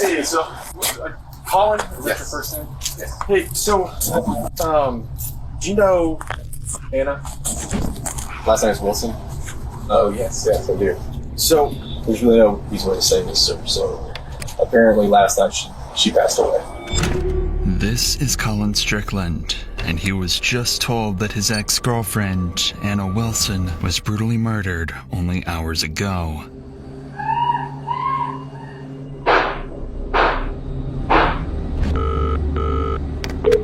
Hey, so, Colin, is that your first name? Yes. Hey, so, do you know Anna? Last name is Wilson. Oh, yes, I do. So, there's really no easy way to say this, sir. So, apparently last night she passed away. This is Colin Strickland, and he was just told that his ex-girlfriend, Anna Wilson, was brutally murdered only hours ago.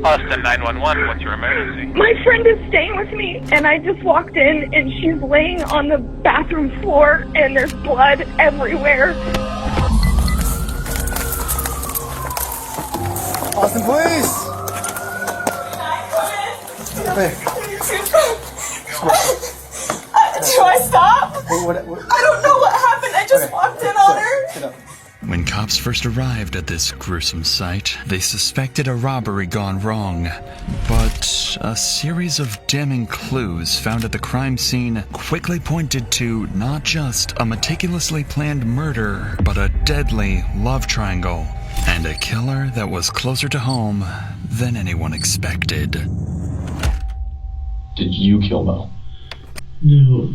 Austin 911, what's your emergency? My friend is staying with me, and I just walked in, and she's laying on the bathroom floor, and there's blood everywhere. Austin, please! Hey. Do I stop? What? I don't know what happened. I just walked in on her. Sit up. When cops first arrived at this gruesome site, they suspected a robbery gone wrong. But a series of damning clues found at the crime scene quickly pointed to not just a meticulously planned murder, but a deadly love triangle, and a killer that was closer to home than anyone expected. Did you kill Mel? No.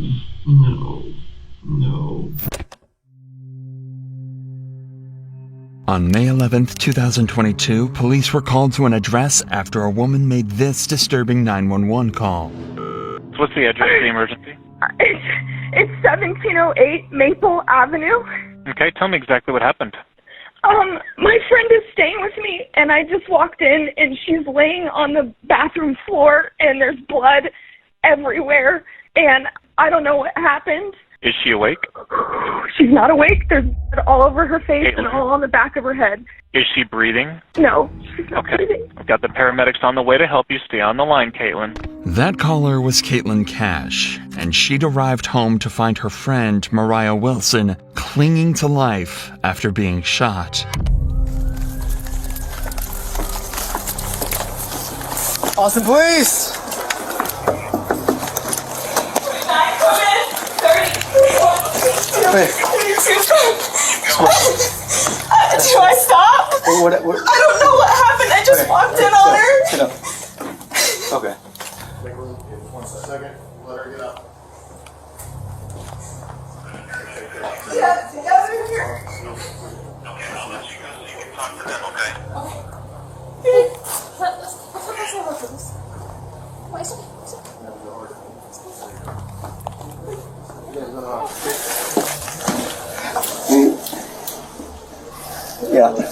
On May 11th, 2022, police were called to an address after a woman made this disturbing 911 call. What's the address of the emergency? It's 1708 Maple Avenue. Okay, tell me exactly what happened. My friend is staying with me, and I just walked in, and she's laying on the bathroom floor, and there's blood everywhere, and I don't know what happened. Is she awake? She's not awake. There's blood all over her face and all on the back of her head. Is she breathing? No, she's not breathing. I've got the paramedics on the way to help you. Stay on the line, Caitlin. That caller was Caitlin Cash, and she'd arrived home to find her friend, Mariah Wilson, clinging to life after being shot. Austin, please! Hey. Do I stop? What? I don't know what happened. I just walked in on her. Sit up. Okay. One second, let her get up. Yeah, together here. Okay, I'll let you go so you can talk to them, okay?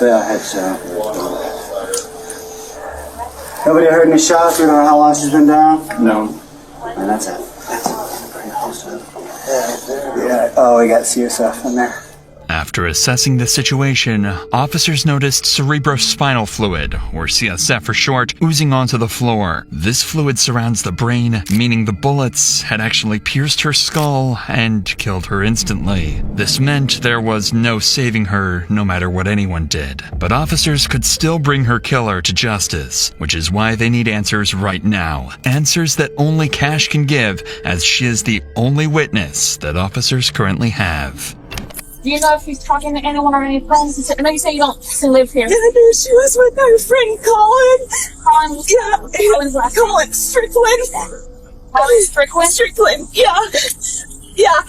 Yeah, I had shot. Nobody heard any shots? We don't know how long she's been down? No. And that's it. Pretty close to it. Yeah. Oh, we got CSF in there. After assessing the situation, officers noticed cerebrospinal fluid, or CSF for short, oozing onto the floor. This fluid surrounds the brain, meaning the bullets had actually pierced her skull and killed her instantly. This meant there was no saving her, no matter what anyone did. But officers could still bring her killer to justice, which is why they need answers right now. Answers that only Cash can give, as she is the only witness that officers currently have. Do you know if he's talking to anyone or any friends? I know you say you don't live here. Yeah, I knew she was with her friend Colin. Colin? Yeah. Colin's last name? Colin Strickland. Colin Strickland? Strickland, yeah. Yeah.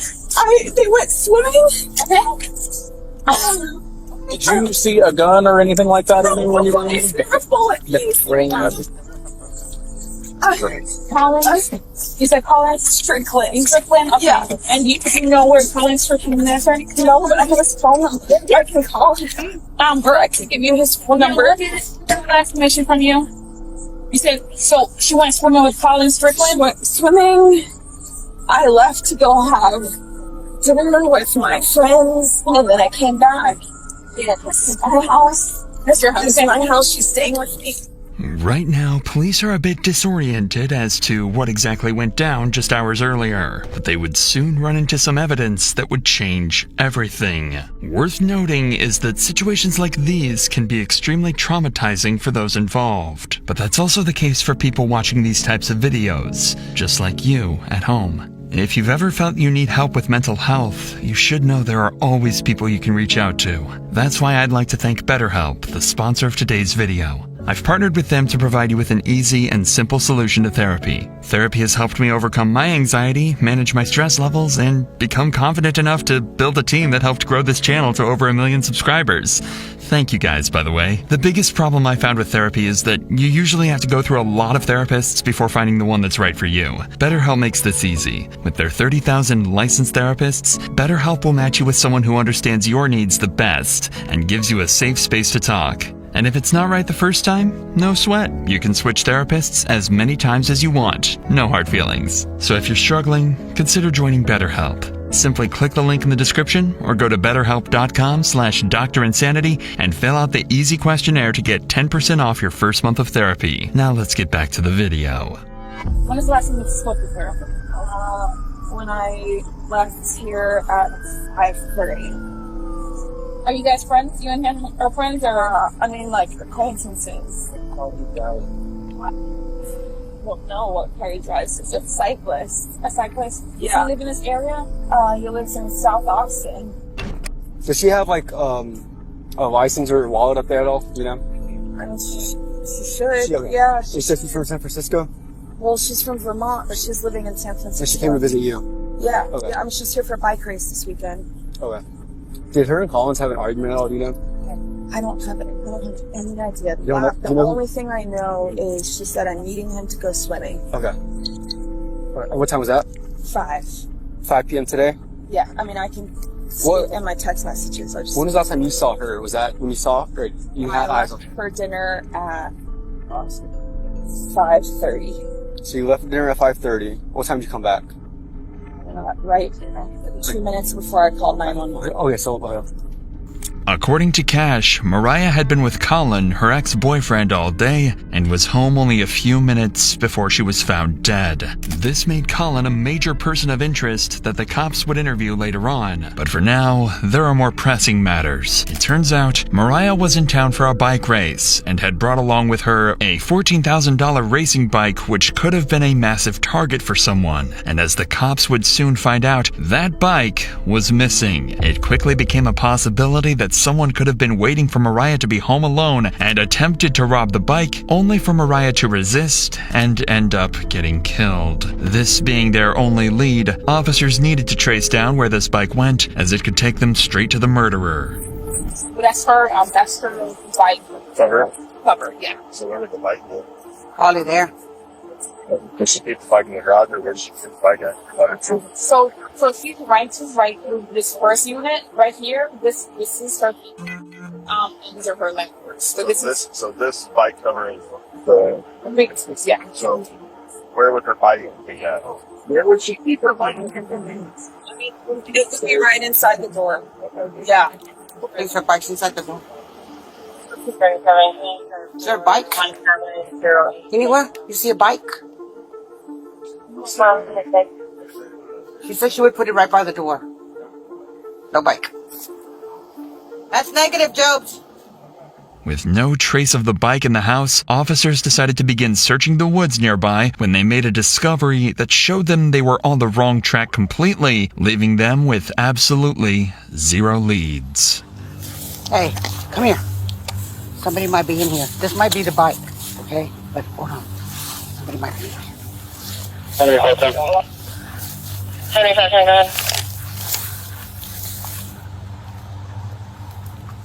They went swimming. Okay. Did you see a gun or anything like that in there when you were in? A bullet piece. Colin? You said Colin Strickland? Strickland? Okay. Yeah. And you know where Colin Strickland is? No, but I have his phone number. I can call him. Or I can give you his phone number. Information from you. You said, so she went swimming with Colin Strickland? Went swimming. I left to go have dinner with my friends, and then I came back. Yeah, this is my house. This is your house. This is my house. She's staying with me. Right now, police are a bit disoriented as to what exactly went down just hours earlier, but they would soon run into some evidence that would change everything. Worth noting is that situations like these can be extremely traumatizing for those involved, but that's also the case for people watching these types of videos, just like you at home. If you've ever felt you need help with mental health, you should know there are always people you can reach out to. That's why I'd like to thank BetterHelp, the sponsor of today's video. I've partnered with them to provide you with an easy and simple solution to therapy. Therapy has helped me overcome my anxiety, manage my stress levels, and become confident enough to build a team that helped grow this channel to over 1 million subscribers. Thank you guys, by the way. The biggest problem I found with therapy is that you usually have to go through a lot of therapists before finding the one that's right for you. BetterHelp makes this easy. With their 30,000 licensed therapists, BetterHelp will match you with someone who understands your needs the best and gives you a safe space to talk. And if it's not right the first time, no sweat. You can switch therapists as many times as you want. No hard feelings. So if you're struggling, consider joining BetterHelp. Simply click the link in the description or go to betterhelp.com/DrInsanity and fill out the easy questionnaire to get 10% off your first month of therapy. Now let's get back to the video. When was the last time you spoke with her? When I left here at 5:30. Are you guys friends? You and him are friends, or I mean, like, acquaintances. well, no? What car he drives? Is it Cyclist. a cyclist? Does Yeah. he live in this area? He lives in South Austin. Does she have like a license or wallet up there at all? You know? I mean, she should. She- Yeah. She said she's from San Francisco, Well, she's from Vermont, but she's living in San Francisco. and she came to visit you. Yeah. Okay. Yeah. I mean, she's here for a bike race this weekend. Okay. Did her and Collins have an argument at all? Do you know? I don't have any idea. You don't know- The you know- only thing I know is she said I'm meeting him to go swimming. Okay. All right. What time was that? 5. 5 p.m. today. Yeah. I mean, I can see What- it in my text messages. I just When was the last time you saw her? Was that when you saw her? Or you I had eyes left on her? for dinner at 5:30. So you left dinner at 5:30. What time did you come back? Right 2 minutes before I called 911. Okay, so According to Cash, Mariah had been with Colin, her ex-boyfriend, all day and was home only a few minutes before she was found dead. This made Colin a major person of interest that the cops would interview later on. But for now, there are more pressing matters. It turns out, Mariah was in town for a bike race and had brought along with her a $14,000 racing bike which could have been a massive target for someone. And as the cops would soon find out, that bike was missing. It quickly became a possibility that someone could have been waiting for Mariah to be home alone and attempted to rob the bike, only for Mariah to resist and end up getting killed. This being their only lead, officers needed to trace down where this bike went, as it could take them straight to the murderer. Well, that's her bike Cover. cover. Yeah. So where did the bike go? Probably there. Did she keep the bike in the garage, or where did she keep the bike at? So he's right this first unit right here. This is her. And these are her leftovers. So this is So this bike cover is the. the big. Yeah. So where would her bike be at? Where would she keep her bike? I mean, it would be right inside the door. Yeah. Is her bike's inside the door? Is there a bike? Anywhere? You see a bike? She said she would put it right by the door. No bike. That's negative, Jobs. With no trace of the bike in the house, officers decided to begin searching the woods nearby when they made a discovery that showed them they were on the wrong track completely, leaving them with absolutely zero leads. Hey, come here. Somebody might be in here. This might be the bike, okay? But hold on. Somebody might be in here. Henry, hold on.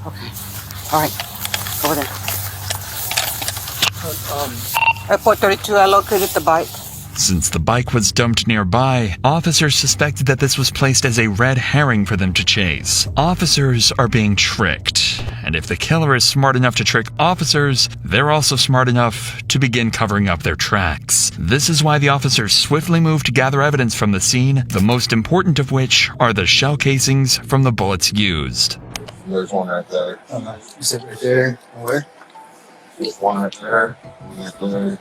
Okay. All right. Over there. At 432, I located the bike. Since the bike was dumped nearby, officers suspected that this was placed as a red herring for them to chase. Officers are being tricked, and if the killer is smart enough to trick officers, they're also smart enough to begin covering up their tracks. This is why the officers swiftly moved to gather evidence from the scene, the most important of which are the shell casings from the bullets used. There's one right there. you said right there. Where? There's one right there. One right there.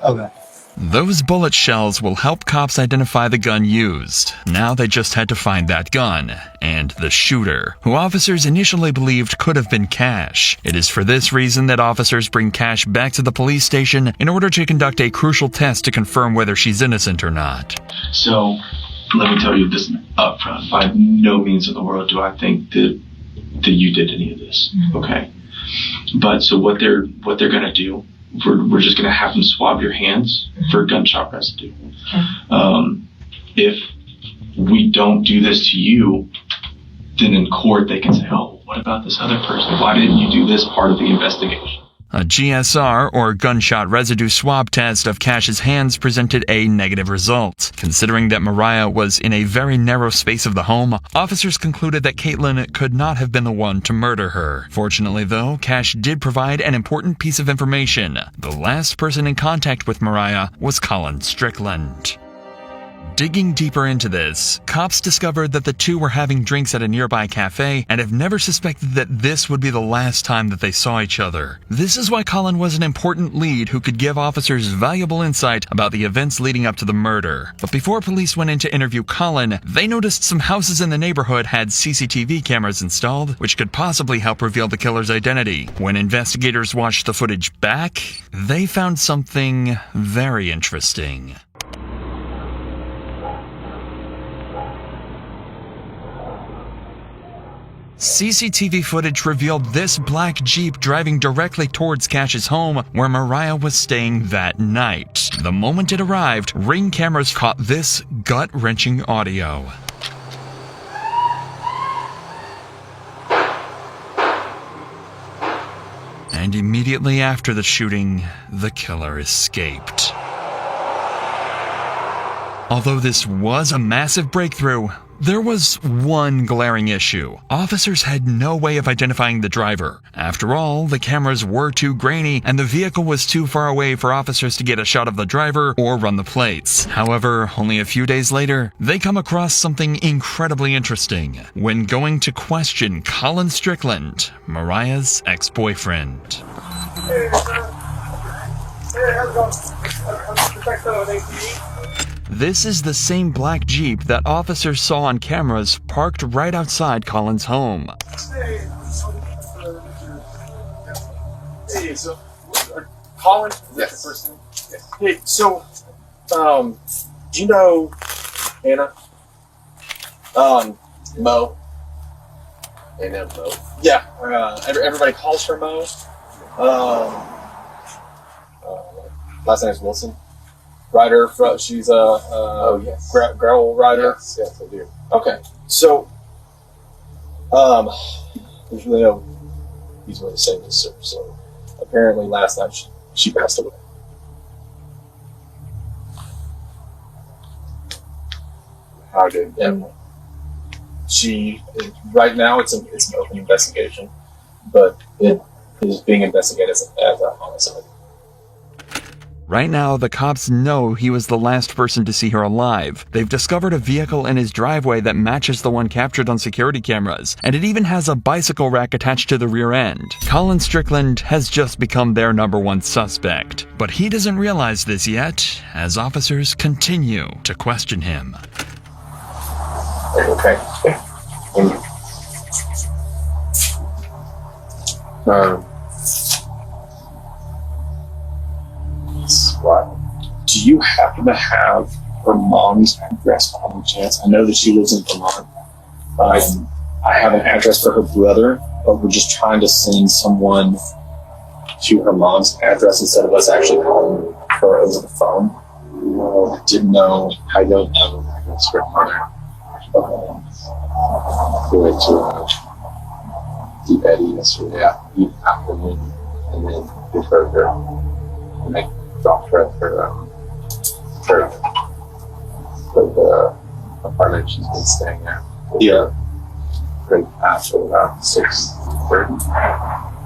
Okay. Those bullet shells will help cops identify the gun used. Now they just had to find that gun and the shooter, who officers initially believed could have been Cash. It is for this reason that officers bring Cash back to the police station in order to conduct a crucial test to confirm whether she's innocent or not. So, let me tell you this up front. By no means in the world do I think that you did any of this. Okay? But so what they're gonna do, we're just gonna have them swab your hands for gunshot residue. If we don't do this to you, then in court they can say, oh, what about this other person? Why didn't you do this part of the investigation? A GSR, or gunshot residue swab test of Cash's hands, presented a negative result. Considering that Mariah was in a very narrow space of the home, officers concluded that Caitlin could not have been the one to murder her. Fortunately, though, Cash did provide an important piece of information. The last person in contact with Mariah was Colin Strickland. Digging deeper into this, cops discovered that the two were having drinks at a nearby cafe and have never suspected that this would be the last time that they saw each other. This is why Colin was an important lead who could give officers valuable insight about the events leading up to the murder. But before police went in to interview Colin, they noticed some houses in the neighborhood had CCTV cameras installed, which could possibly help reveal the killer's identity. When investigators watched the footage back, they found something very interesting. CCTV footage revealed this black Jeep driving directly towards Cash's home where Mariah was staying that night. The moment it arrived, Ring cameras caught this gut-wrenching audio. And immediately after the shooting, the killer escaped. Although this was a massive breakthrough, there was one glaring issue. Officers had no way of identifying the driver. After all, the cameras were too grainy and the vehicle was too far away for officers to get a shot of the driver or run the plates. However, only a few days later, they come across something incredibly interesting when going to question Colin Strickland, Mariah's ex-boyfriend. Hey, how's it going? This is the same black Jeep that officers saw on cameras parked right outside Colin's home. Hey, so, Colin? Yes. Your first name? Yes. Hey, so, do you know Anna? Mo. And then Mo. Yeah, everybody calls her Mo. Last name is Wilson. Rider, she's a yes. gravel rider. Yes, I do. Okay, so There's really no easy way to say this, sir. So apparently last night she passed away. how did she? Right now, it's an open investigation, but it is being investigated as a homicide. Right now, the cops know he was the last person to see her alive. They've discovered a vehicle in his driveway that matches the one captured on security cameras, and it even has a bicycle rack attached to the rear end. Colin Strickland has just become their #1 suspect, but he doesn't realize this yet, as officers continue to question him. Okay. What? Do you happen to have her mom's address by any chance? I know that she lives in Vermont. I have an address for her brother, but we're just trying to send someone to her mom's address instead of us actually calling her over the phone. I didn't know. I don't have an address for her mother. We went to the Eddie yesterday afternoon, and then we heard her, and I dropped her at her the apartment she's been staying at. Yeah. Right after about 6:30.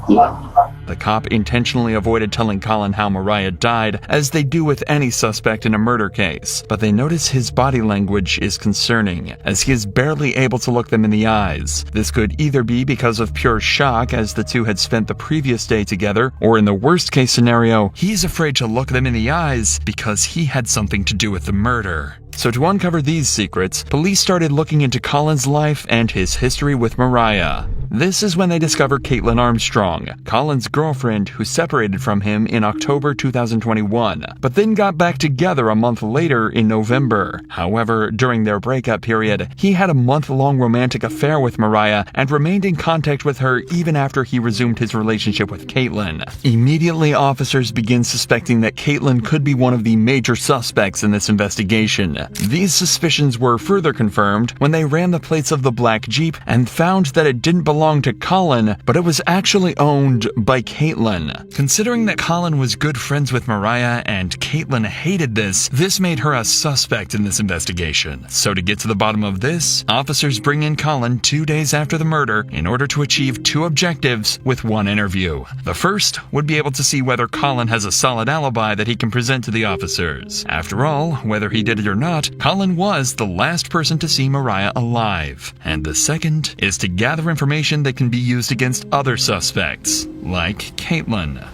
Yeah. The cop intentionally avoided telling Colin how Mariah died, as they do with any suspect in a murder case, but they notice his body language is concerning, as he is barely able to look them in the eyes. This could either be because of pure shock, as the two had spent the previous day together, or in the worst case scenario, he's afraid to look them in the eyes because he had something to do with the murder. So to uncover these secrets, police started looking into Colin's life and his history with Mariah. This is when they discover Caitlin Armstrong, Colin's girlfriend who separated from him in October 2021, but then got back together a month later in November. However, during their breakup period, he had a month-long romantic affair with Mariah and remained in contact with her even after he resumed his relationship with Caitlin. Immediately, officers begin suspecting that Caitlin could be one of the major suspects in this investigation. These suspicions were further confirmed when they ran the plates of the black Jeep and found that it didn't belong to Colin, but it was actually owned by Caitlin. Considering that Colin was good friends with Mariah and Caitlin hated this made her a suspect in this investigation. So to get to the bottom of this, officers bring in Colin 2 days after the murder in order to achieve two objectives with one interview. The first would be able to see whether Colin has a solid alibi that he can present to the officers. After all, whether he did it or not, Colin was the last person to see Mariah alive. And the second is to gather information that can be used against other suspects, like Caitlin.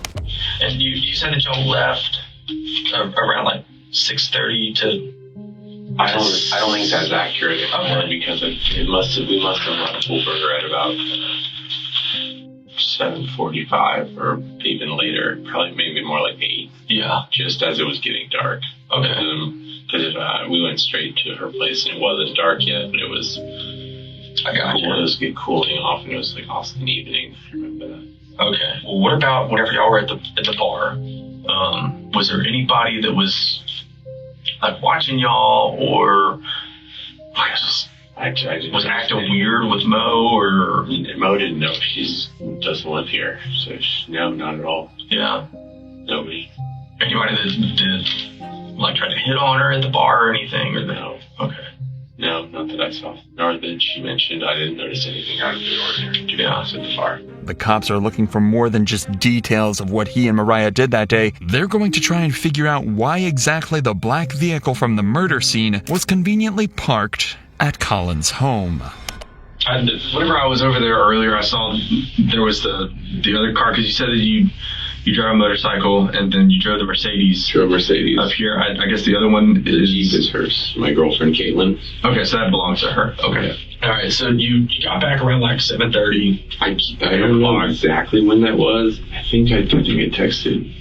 And you said that y'all left around like 6:30 to. I don't think that's accurate anymore because we must have left over at about 7:45 or even later, probably maybe more like 8. Yeah. Just as it was getting dark. Okay. Because we went straight to her place and it wasn't dark yet, but it was. I got cool. It was cooling off and it was like awesome in the evening. I remember that. Okay. Well, what about whenever y'all were at the bar? Was there anybody that was like watching y'all, or I guess was acting weird with Mo, or Mo didn't know she doesn't live here, so no, not at all. Yeah. Nobody. Anybody that did like try to hit on her at the bar or anything, or no? Okay. No, not that I saw. Nor that she mentioned. I didn't notice anything out of the ordinary, to be honest, at the bar. The cops are looking for more than just details of what he and Mariah did that day. They're going to try and figure out why exactly the black vehicle from the murder scene was conveniently parked at Colin's home. Whenever I was over there earlier, I saw there was the other car, because you said that you drive a motorcycle and then you drove the Mercedes. Drove Mercedes. Up here. I guess the other one is... Jeep is hers. My girlfriend, Caitlin. Okay, so that belongs to her. Okay. Yeah. All right, so you got back around like 7:30. I don't know exactly when that was. I think I texted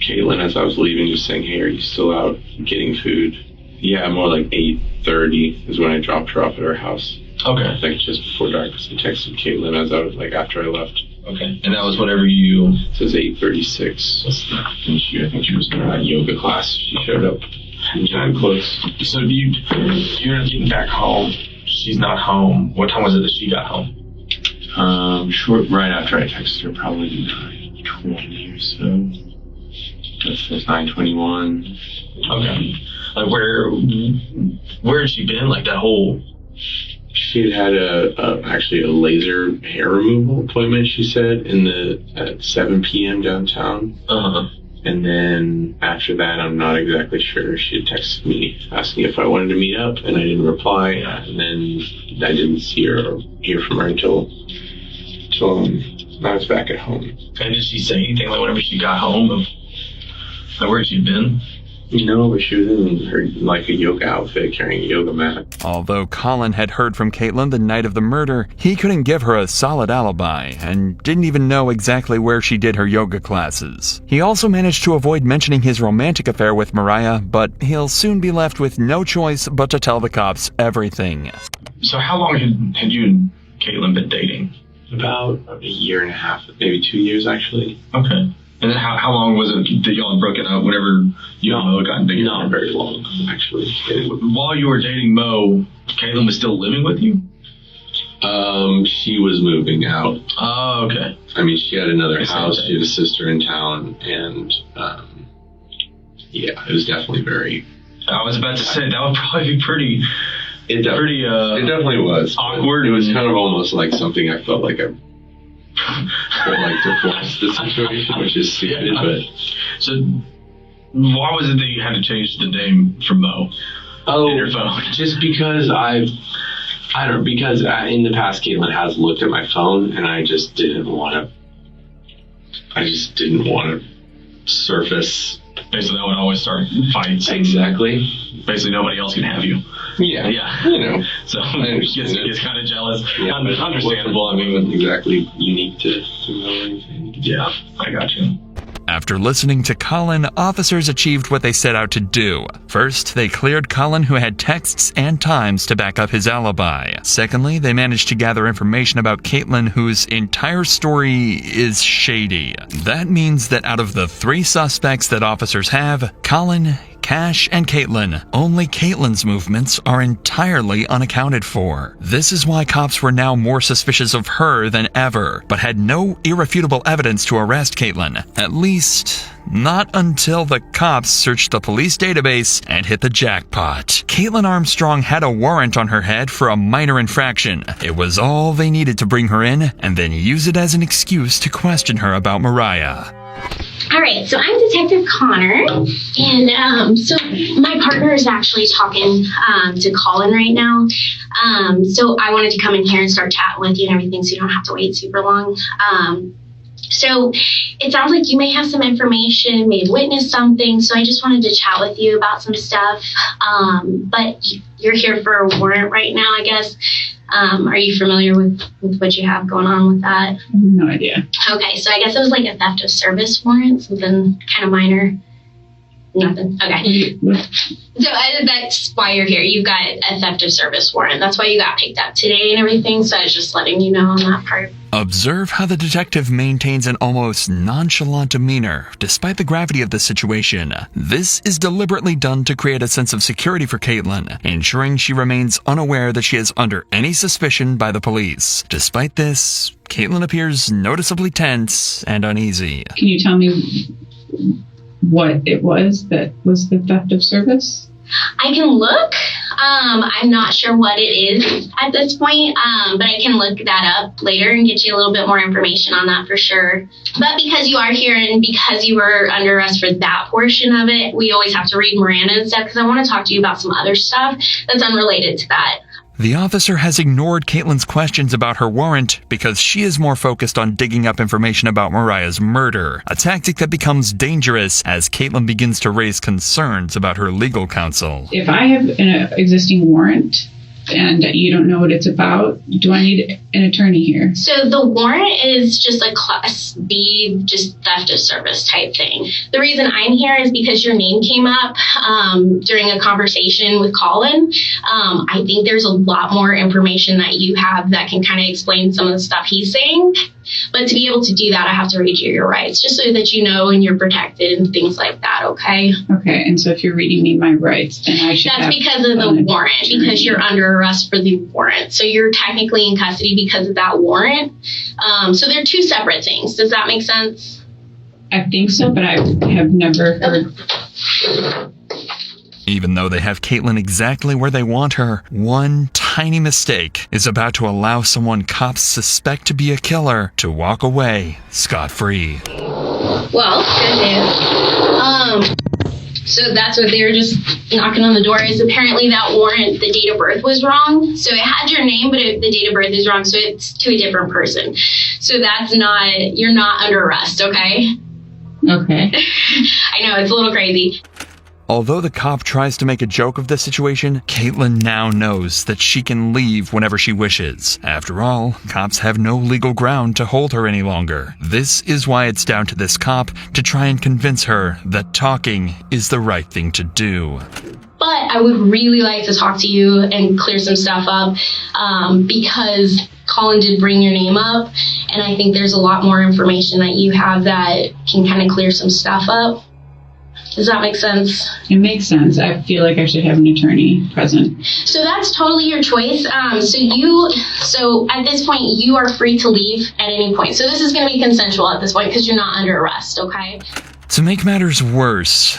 Caitlin as I was leaving, just saying, hey, are you still out getting food? Yeah, more like 8:30 is when I dropped her off at her house. Okay. I think just before dark, so I texted Caitlin as I was like after I left. Okay. And that was whenever you... It says 8:36. I think she was in a yoga class. She showed up. Time close. So you're getting back home. She's not home. What time was it that she got home? Short right after I texted her, probably 9:20 or so. That's 9:21. Okay. Like where had she been? Like that whole... She had actually a laser hair removal appointment, she said, at 7 p.m. downtown. Uh-huh. And then after that, I'm not exactly sure. She had texted me asking if I wanted to meet up, and I didn't reply. And then I didn't see her or hear from her until I was back at home. And did she say anything like whenever she got home of like where she'd been? No, but she was in her, like, a yoga outfit, carrying a yoga mat. Although Colin had heard from Caitlin the night of the murder, he couldn't give her a solid alibi, and didn't even know exactly where she did her yoga classes. He also managed to avoid mentioning his romantic affair with Mariah, but he'll soon be left with no choice but to tell the cops everything. So how long had you and Caitlin been dating? About a year and a half, maybe 2 years, actually. Okay. And then how long was it that y'all had broken up whenever you and Mo got engaged? Not very long, actually. While you were dating Mo, Caitlin was still living with you? She was moving out. Oh, okay. I mean, she had another house. She had a sister in town, and yeah, it was definitely very... I was about to say, that would probably be pretty... It definitely was. Awkward. It was kind of almost like something I felt like I to force the situation, which is stupid, but... So, why was it that you had to change the name from Mo in your phone? Just because in the past, Caitlin has looked at my phone, and I just didn't want to surface. Basically, that would always start fights. Exactly. Basically, nobody else can have you. Yeah. So it gets kind of jealous. Yeah, understandable. I mean, it wasn't exactly unique to Mo or anything. Yeah, I got you. After listening to Colin, officers achieved what they set out to do. First, they cleared Colin, who had texts and times to back up his alibi. Secondly, they managed to gather information about Caitlin, whose entire story is shady. That means that out of the 3 suspects that officers have, Colin, Cash, and Caitlin, only Caitlin's movements are entirely unaccounted for. This is why cops were now more suspicious of her than ever, but had no irrefutable evidence to arrest Caitlin. At least, not until the cops searched the police database and hit the jackpot. Caitlin Armstrong had a warrant on her head for a minor infraction. It was all they needed to bring her in, and then use it as an excuse to question her about Mariah. Alright, so I'm Detective Connor, and so my partner is actually talking to Colin right now. So I wanted to come in here and start chatting with you and everything so you don't have to wait super long. So it sounds like you may have some information, may have witnessed something, so I just wanted to chat with you about some stuff. But you're here for a warrant right now, I guess. Are you familiar with what you have going on with that? No idea. Okay, so I guess it was like a theft of service warrant, something kind of minor. Nothing. Okay. So that's why you're here. You've got a theft of service warrant. That's why you got picked up today and everything, so I was just letting you know on that part. Observe how the detective maintains an almost nonchalant demeanor, despite the gravity of the situation. This is deliberately done to create a sense of security for Caitlin, ensuring she remains unaware that she is under any suspicion by the police. Despite this, Caitlin appears noticeably tense and uneasy. Can you tell me what it was that was the theft of service? I can look. I'm not sure what it is at this point, but I can look that up later and get you a little bit more information on that for sure. But because you are here and because you were under arrest for that portion of it, we always have to read Miranda and stuff because I want to talk to you about some other stuff that's unrelated to that. The officer has ignored Caitlin's questions about her warrant because she is more focused on digging up information about Mariah's murder, a tactic that becomes dangerous as Caitlin begins to raise concerns about her legal counsel. If I have an existing warrant and you don't know what it's about, do I need an attorney here? So the warrant is just a Class B, just theft of service type thing. The reason I'm here is because your name came up during a conversation with Colin. I think there's a lot more information that you have that can kind of explain some of the stuff he's saying. But to be able to do that, I have to read you your rights, just so that you know and you're protected and things like that, okay? Okay, and so if you're reading me my rights, then I should That's because of the warrant, because you're under arrest for the warrant. So you're technically in custody because of that warrant. So they're 2 separate things. Does that make sense? I think so, but I have never heard. Even though they have Caitlin exactly where they want her, one tiny mistake is about to allow someone cops suspect to be a killer to walk away scot-free. Well, good news. So that's what they were just knocking on the door is apparently that warrant, the date of birth was wrong. So it had your name, but the date of birth is wrong. So it's to a different person. So you're not under arrest, okay? Okay. I know, it's a little crazy. Although the cop tries to make a joke of the situation, Caitlin now knows that she can leave whenever she wishes. After all, cops have no legal ground to hold her any longer. This is why it's down to this cop to try and convince her that talking is the right thing to do. But I would really like to talk to you and clear some stuff up because Colin did bring your name up, and I think there's a lot more information that you have that can kind of clear some stuff up. Does that make sense? It makes sense. I feel like I should have an attorney present. So that's totally your choice. So at this point, you are free to leave at any point. So this is going to be consensual at this point because you're not under arrest, okay? To make matters worse,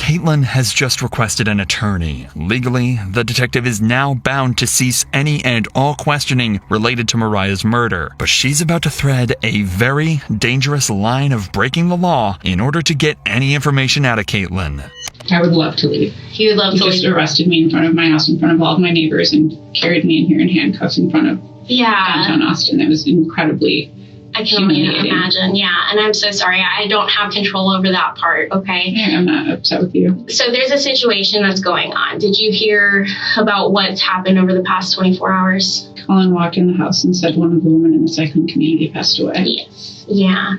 Caitlin has just requested an attorney. Legally, the detective is now bound to cease any and all questioning related to Mariah's murder. But she's about to thread a very dangerous line of breaking the law in order to get any information out of Caitlin. I would love to leave. You would love to just leave. arrested me in front of my house, in front of all of my neighbors, and carried me in here in handcuffs in front of downtown Austin. It was incredibly I can only imagine. Yeah, and I'm so sorry. I don't have control over that part, okay? Yeah, I'm not upset with you. So there's a situation that's going on. Did you hear about what's happened over the past 24 hours? Colin walked in the house and said one of the women in the cycling community passed away. Yes. Yeah.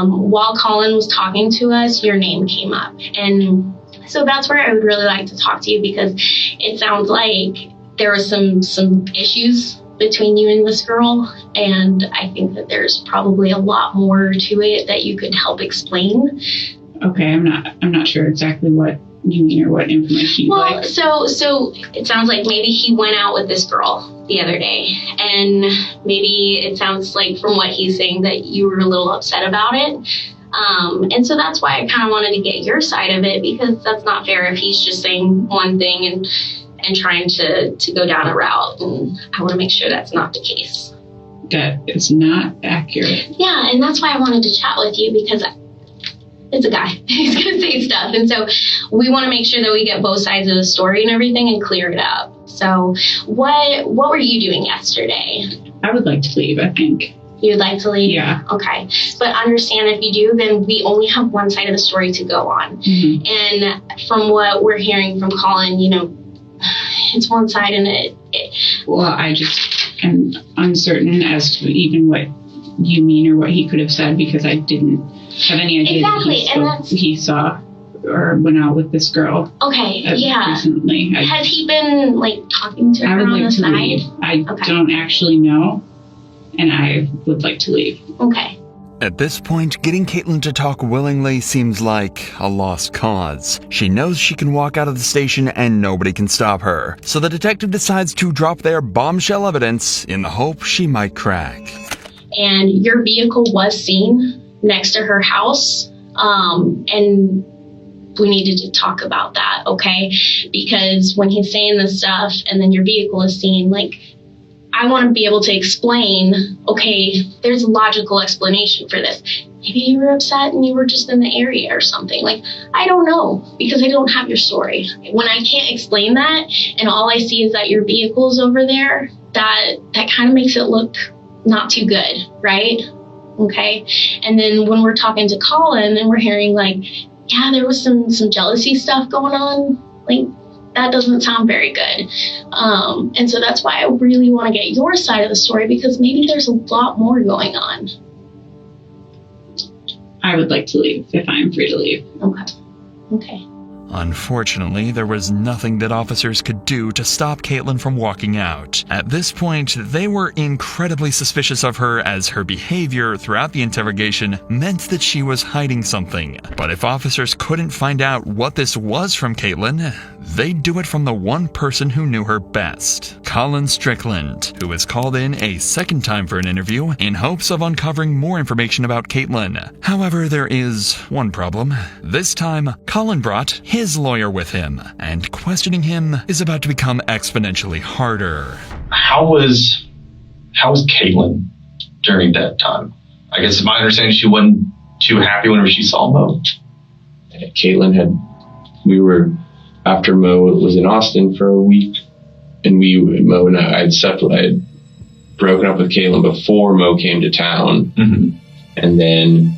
While Colin was talking to us, your name came up. And so that's where I would really like to talk to you, because it sounds like there were some issues between you and this girl, and I think that there's probably a lot more to it that you could help explain. Okay, I'm not sure exactly what you mean or what information you'd like. So it sounds like maybe he went out with this girl the other day, and maybe it sounds like from what he's saying that you were a little upset about it. And so that's why I kind of wanted to get your side of it, because that's not fair if he's just saying one thing and trying to go down a route, and I want to make sure that's not the case. That is not accurate. Yeah, and that's why I wanted to chat with you, because it's a guy. He's going to say stuff, and so we want to make sure that we get both sides of the story and everything and clear it up. So what were you doing yesterday? I would like to leave, I think. You'd like to leave? Yeah. Okay. But understand, if you do, then we only have one side of the story to go on. Mm-hmm. And from what we're hearing from Colin, it's one side, and well, I just am uncertain as to even what you mean or what he could have said, because I didn't have any idea that he saw or went out with this girl. Okay, yeah. Recently. Has he been talking to her on the side? Leave. I don't actually know, and I would like to leave. Okay. At this point, getting Caitlin to talk willingly seems like a lost cause. She knows she can walk out of the station and nobody can stop her. So the detective decides to drop their bombshell evidence in the hope she might crack. And your vehicle was seen next to her house, and we needed to talk about that, okay? Because when he's saying this stuff and then your vehicle is seen, I want to be able to explain, okay, there's a logical explanation for this. Maybe you were upset and you were just in the area or something. I don't know, because I don't have your story. When I can't explain that and all I see is that your vehicle's over there, that kind of makes it look not too good, right? Okay. And then when we're talking to Colin and we're hearing yeah, there was some jealousy stuff going on, that doesn't sound very good. And so that's why I really want to get your side of the story, because maybe there's a lot more going on. I would like to leave if I'm free to leave. Okay. Unfortunately, there was nothing that officers could do to stop Caitlin from walking out. At this point, they were incredibly suspicious of her, as her behavior throughout the interrogation meant that she was hiding something. But if officers couldn't find out what this was from Caitlin, they'd do it from the one person who knew her best, Colin Strickland, who was called in a second time for an interview in hopes of uncovering more information about Caitlin. However, there is one problem. This time, Colin brought his lawyer with him, and questioning him is about to become exponentially harder. How was Caitlin during that time? I guess, my understanding, she wasn't too happy whenever she saw Mo. After Mo was in Austin for a week, and Mo and I had broken up with Caitlin before Mo came to town. Mm-hmm. And then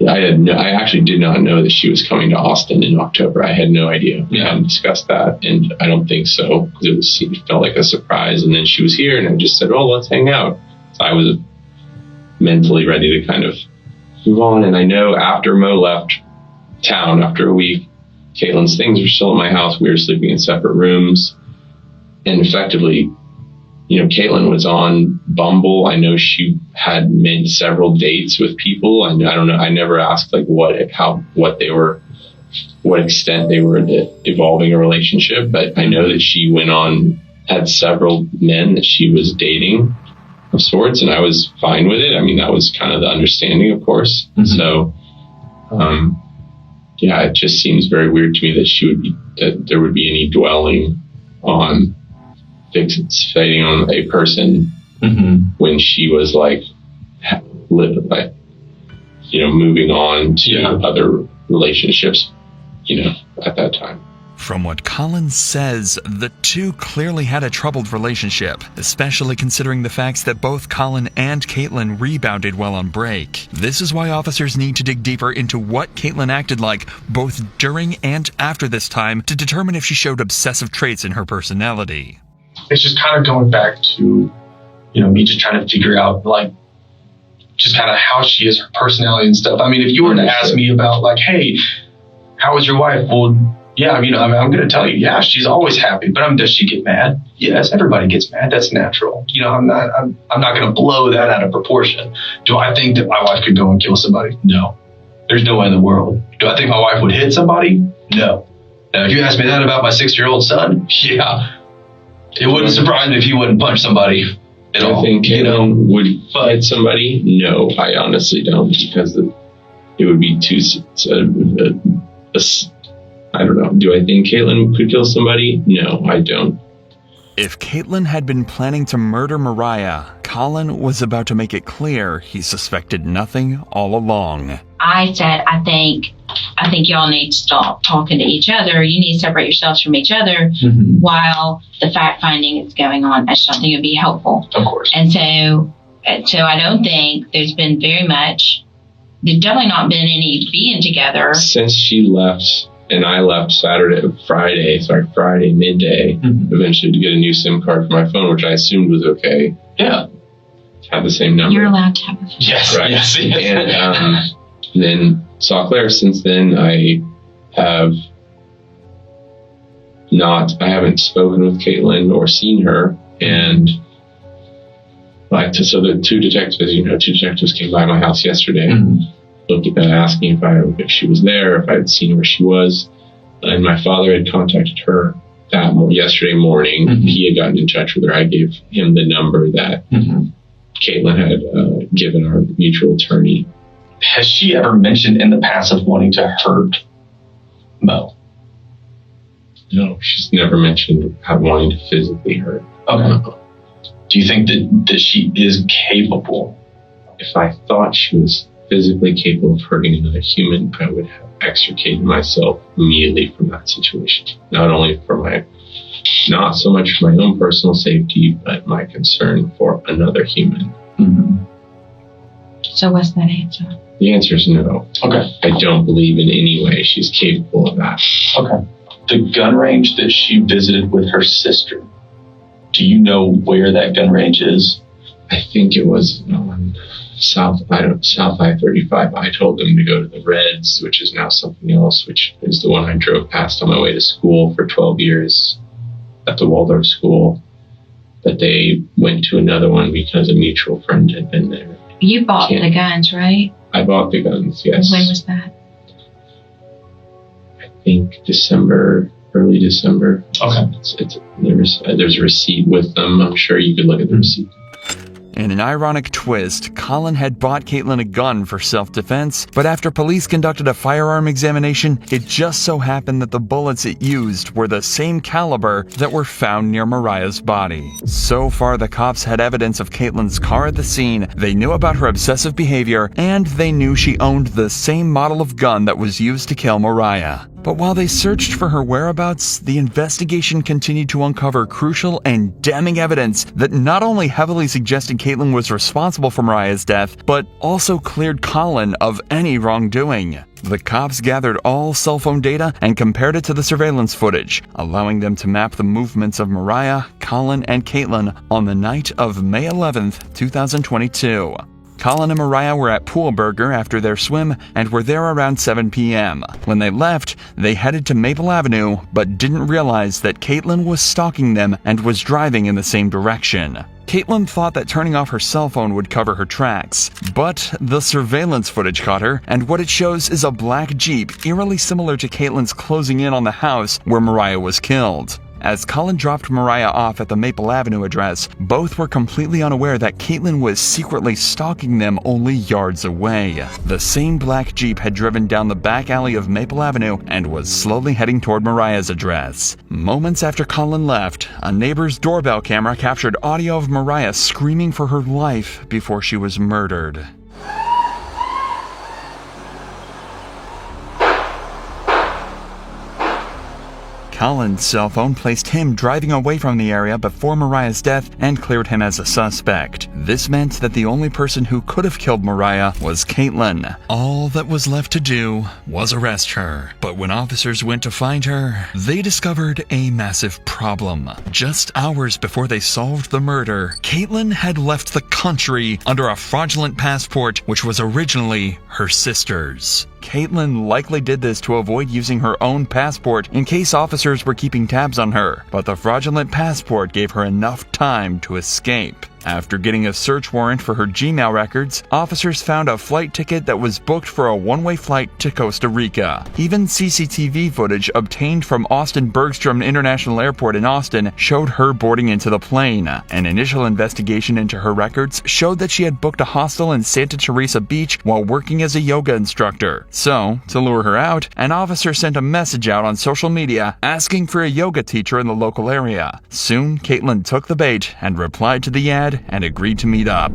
I actually did not know that she was coming to Austin in October. I had no idea. We hadn't discussed that, and I don't think so, because it felt like a surprise. And then she was here, and I just said, "Oh, let's hang out." So I was mentally ready to kind of move on. And I know after Mo left town after a week, Caitlin's things were still at my house. We were sleeping in separate rooms, and effectively, Caitlin was on Bumble. I know she had made several dates with people. I don't know. I never asked what extent they were evolving a relationship, but I know that she had several men that she was dating of sorts, and I was fine with it. I mean, that was kind of the understanding, of course. Mm-hmm. So, yeah, it just seems very weird to me that there would be any dwelling on fixating on a person when she was like moving on to other relationships, at that time. From what Collins says, the two clearly had a troubled relationship, especially considering the facts that both Colin and Caitlin rebounded while on break. This is why officers need to dig deeper into what Caitlin acted like both during and after this time to determine if she showed obsessive traits in her personality. It's just kind of going back to, me just trying to figure out, just kind of how she is, her personality and stuff. I mean, if you were to ask me about, hey, how was your wife? Well, yeah, I'm going to tell you, yeah, she's always happy. But does she get mad? Yes, everybody gets mad. That's natural. I'm not going to blow that out of proportion. Do I think that my wife could go and kill somebody? No. There's no way in the world. Do I think my wife would hit somebody? No. Now, if you ask me that about my 6-year-old son, yeah, it wouldn't surprise me if he wouldn't punch somebody at all. I think Caitlin would hit somebody. No, I honestly don't, because it would be too. I don't know. Do I think Caitlin could kill somebody? No, I don't. If Caitlin had been planning to murder Mariah, Colin was about to make it clear he suspected nothing all along. I said, I think y'all need to stop talking to each other. You need to separate yourselves from each other while the fact finding is going on. I just don't think it would be helpful. Of course. And so I don't think there's been very much. There's definitely not been any being together since she left. And I left Friday midday, eventually to get a new SIM card for my phone, which I assumed was okay. Yeah. Had the same number. You're allowed to have a phone. Yes, right. Yes. And then saw Claire. Since then, I haven't spoken with Caitlin or seen her. And so the two detectives came by my house yesterday. Asking if she was there, if I had seen where she was. And my father had contacted her yesterday morning. He had gotten in touch with her. I gave him the number that Caitlin had given our mutual attorney. Has she ever mentioned in the past of wanting to hurt Mo? No, she's never mentioned wanting to physically hurt. Okay. Do you think that she is capable? If I thought she was physically capable of hurting another human, I would have extricated myself immediately from that situation. Not only not so much for my own personal safety, but my concern for another human. So what's that answer? The answer is no. Okay. I don't believe in any way she's capable of that. Okay. The gun range that she visited with her sister, do you know where that gun range is? I think it was on South I-35. I told them to go to the Reds, which is now something else, which is the one I drove past on my way to school for 12 years at the Waldorf school. But they went to another one because a mutual friend had been there. You bought the guns, right? I bought the guns, yes. When was that? I think early December. Okay. There's a receipt with them. I'm sure you could look at the receipt. In an ironic twist, Colin had bought Caitlin a gun for self-defense, but after police conducted a firearm examination, it just so happened that the bullets it used were the same caliber that were found near Mariah's body. So far, the cops had evidence of Caitlin's car at the scene, they knew about her obsessive behavior, and they knew she owned the same model of gun that was used to kill Mariah. But while they searched for her whereabouts, the investigation continued to uncover crucial and damning evidence that not only heavily suggested Caitlin was responsible for Mariah's death, but also cleared Colin of any wrongdoing. The cops gathered all cell phone data and compared it to the surveillance footage, allowing them to map the movements of Mariah, Colin, and Caitlin on the night of May 11th, 2022. Colin and Mariah were at Pool Burger after their swim and were there around 7 p.m. When they left, they headed to Maple Avenue, but didn't realize that Caitlin was stalking them and was driving in the same direction. Caitlin thought that turning off her cell phone would cover her tracks, but the surveillance footage caught her, and what it shows is a black Jeep eerily similar to Caitlin's closing in on the house where Mariah was killed. As Colin dropped Mariah off at the Maple Avenue address, both were completely unaware that Caitlin was secretly stalking them only yards away. The same black Jeep had driven down the back alley of Maple Avenue and was slowly heading toward Mariah's address. Moments after Colin left, a neighbor's doorbell camera captured audio of Mariah screaming for her life before she was murdered. Colin's cell phone placed him driving away from the area before Mariah's death and cleared him as a suspect. This meant that the only person who could have killed Mariah was Caitlin. All that was left to do was arrest her. But when officers went to find her, they discovered a massive problem. Just hours before they solved the murder, Caitlin had left the country under a fraudulent passport which was originally her sister's. Caitlin likely did this to avoid using her own passport in case officers were keeping tabs on her, but the fraudulent passport gave her enough time to escape. After getting a search warrant for her Gmail records, officers found a flight ticket that was booked for a one-way flight to Costa Rica. Even CCTV footage obtained from Austin Bergstrom International Airport in Austin showed her boarding into the plane. An initial investigation into her records showed that she had booked a hostel in Santa Teresa Beach while working as a yoga instructor. So, to lure her out, an officer sent a message out on social media asking for a yoga teacher in the local area. Soon, Caitlin took the bait and replied to the ad and agreed to meet up.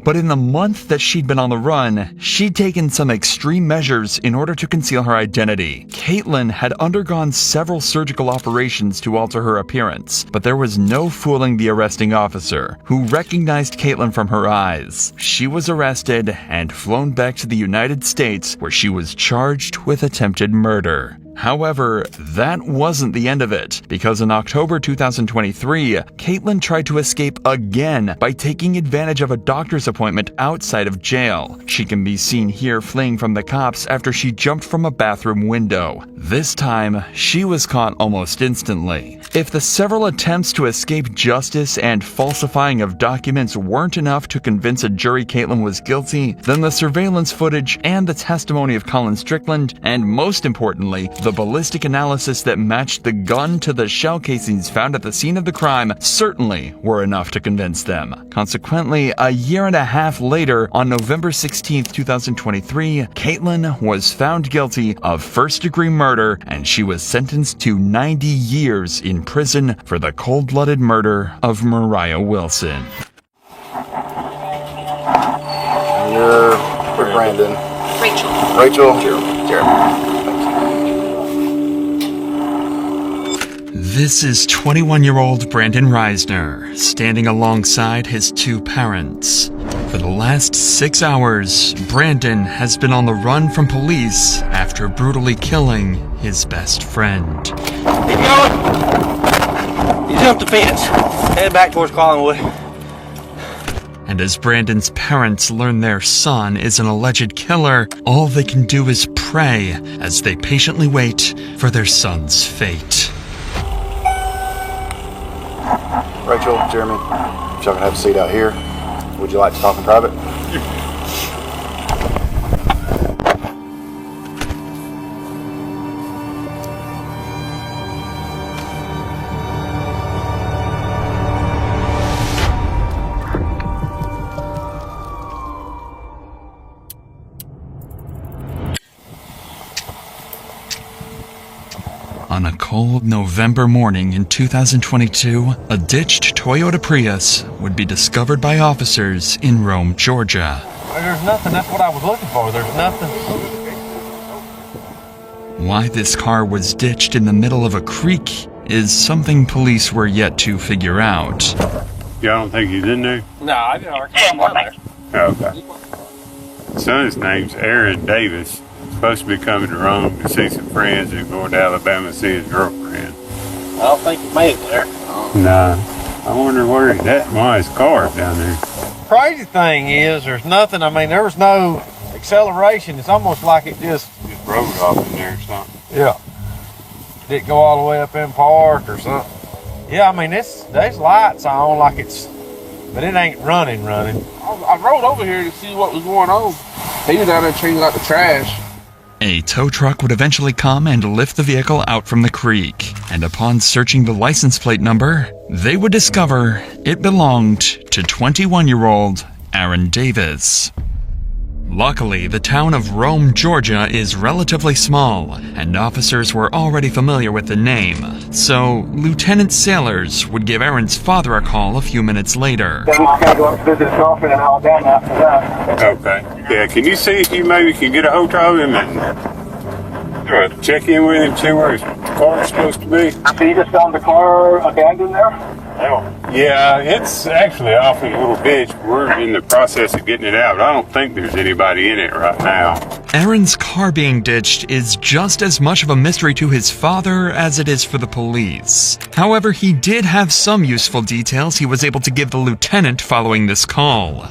But in the month that she'd been on the run, she'd taken some extreme measures in order to conceal her identity. Caitlin had undergone several surgical operations to alter her appearance, but there was no fooling the arresting officer, who recognized Caitlin from her eyes. She was arrested and flown back to the United States, where she was charged with attempted murder. However, that wasn't the end of it, because in October 2023, Caitlin tried to escape again by taking advantage of a doctor's appointment outside of jail. She can be seen here fleeing from the cops after she jumped from a bathroom window. This time, she was caught almost instantly. If the several attempts to escape justice and falsifying of documents weren't enough to convince a jury Caitlin was guilty, then the surveillance footage and the testimony of Colin Strickland, and most importantly, the ballistic analysis that matched the gun to the shell casings found at the scene of the crime certainly were enough to convince them. Consequently, a year and a half later, on November 16, 2023, Caitlin was found guilty of first-degree murder, and she was sentenced to 90 years in prison for the cold-blooded murder of Mariah Wilson. You're Brandon. Rachel. Jeremy. This is 21-year-old Brandon Reisner, standing alongside his two parents. For the last 6 hours, Brandon has been on the run from police after brutally killing his best friend. Keep going! You jumped the fence. Head back towards Collinwood. And as Brandon's parents learn their son is an alleged killer, all they can do is pray as they patiently wait for their son's fate. Rachel, Jeremy, if y'all can have a seat out here. Would you like to talk in private? On a cold November morning in 2022, a ditched Toyota Prius would be discovered by officers in Rome, Georgia. There's nothing. That's what I was looking for. There's nothing. Why this car was ditched in the middle of a creek is something police were yet to figure out. Y'all don't think he's in there? No, I can't down there. Okay. Son's name's Aaron Davis. Supposed to be coming to Rome to see some friends and going to Alabama to see his girlfriend. I don't think he made it there. Nah. I wonder where he's at. Why his car's down there. Crazy thing is, there's nothing. I mean, there was no acceleration. It's almost like it just Rode off in there or something. Yeah. Did it go all the way up in park or something? Yeah, I mean, there's lights on like it's, but it ain't running. I rode over here to see what was going on. He was down there changing out the trash. A tow truck would eventually come and lift the vehicle out from the creek, and upon searching the license plate number, they would discover it belonged to 21-year-old Aaron Davis. Luckily, the town of Rome, Georgia is relatively small, and officers were already familiar with the name, so Lieutenant Sailors would give Aaron's father a call a few minutes later. Then I gotta go up to visit his girlfriend in Alabama after that. Okay. Yeah, can you see if you maybe can get a hold of him and check in with him, see where his car's supposed to be? So you just found the car abandoned there? Yeah, it's actually off in a little ditch. We're in the process of getting it out. I don't think there's anybody in it right now. Aaron's car being ditched is just as much of a mystery to his father as it is for the police. However, he did have some useful details he was able to give the lieutenant following this call.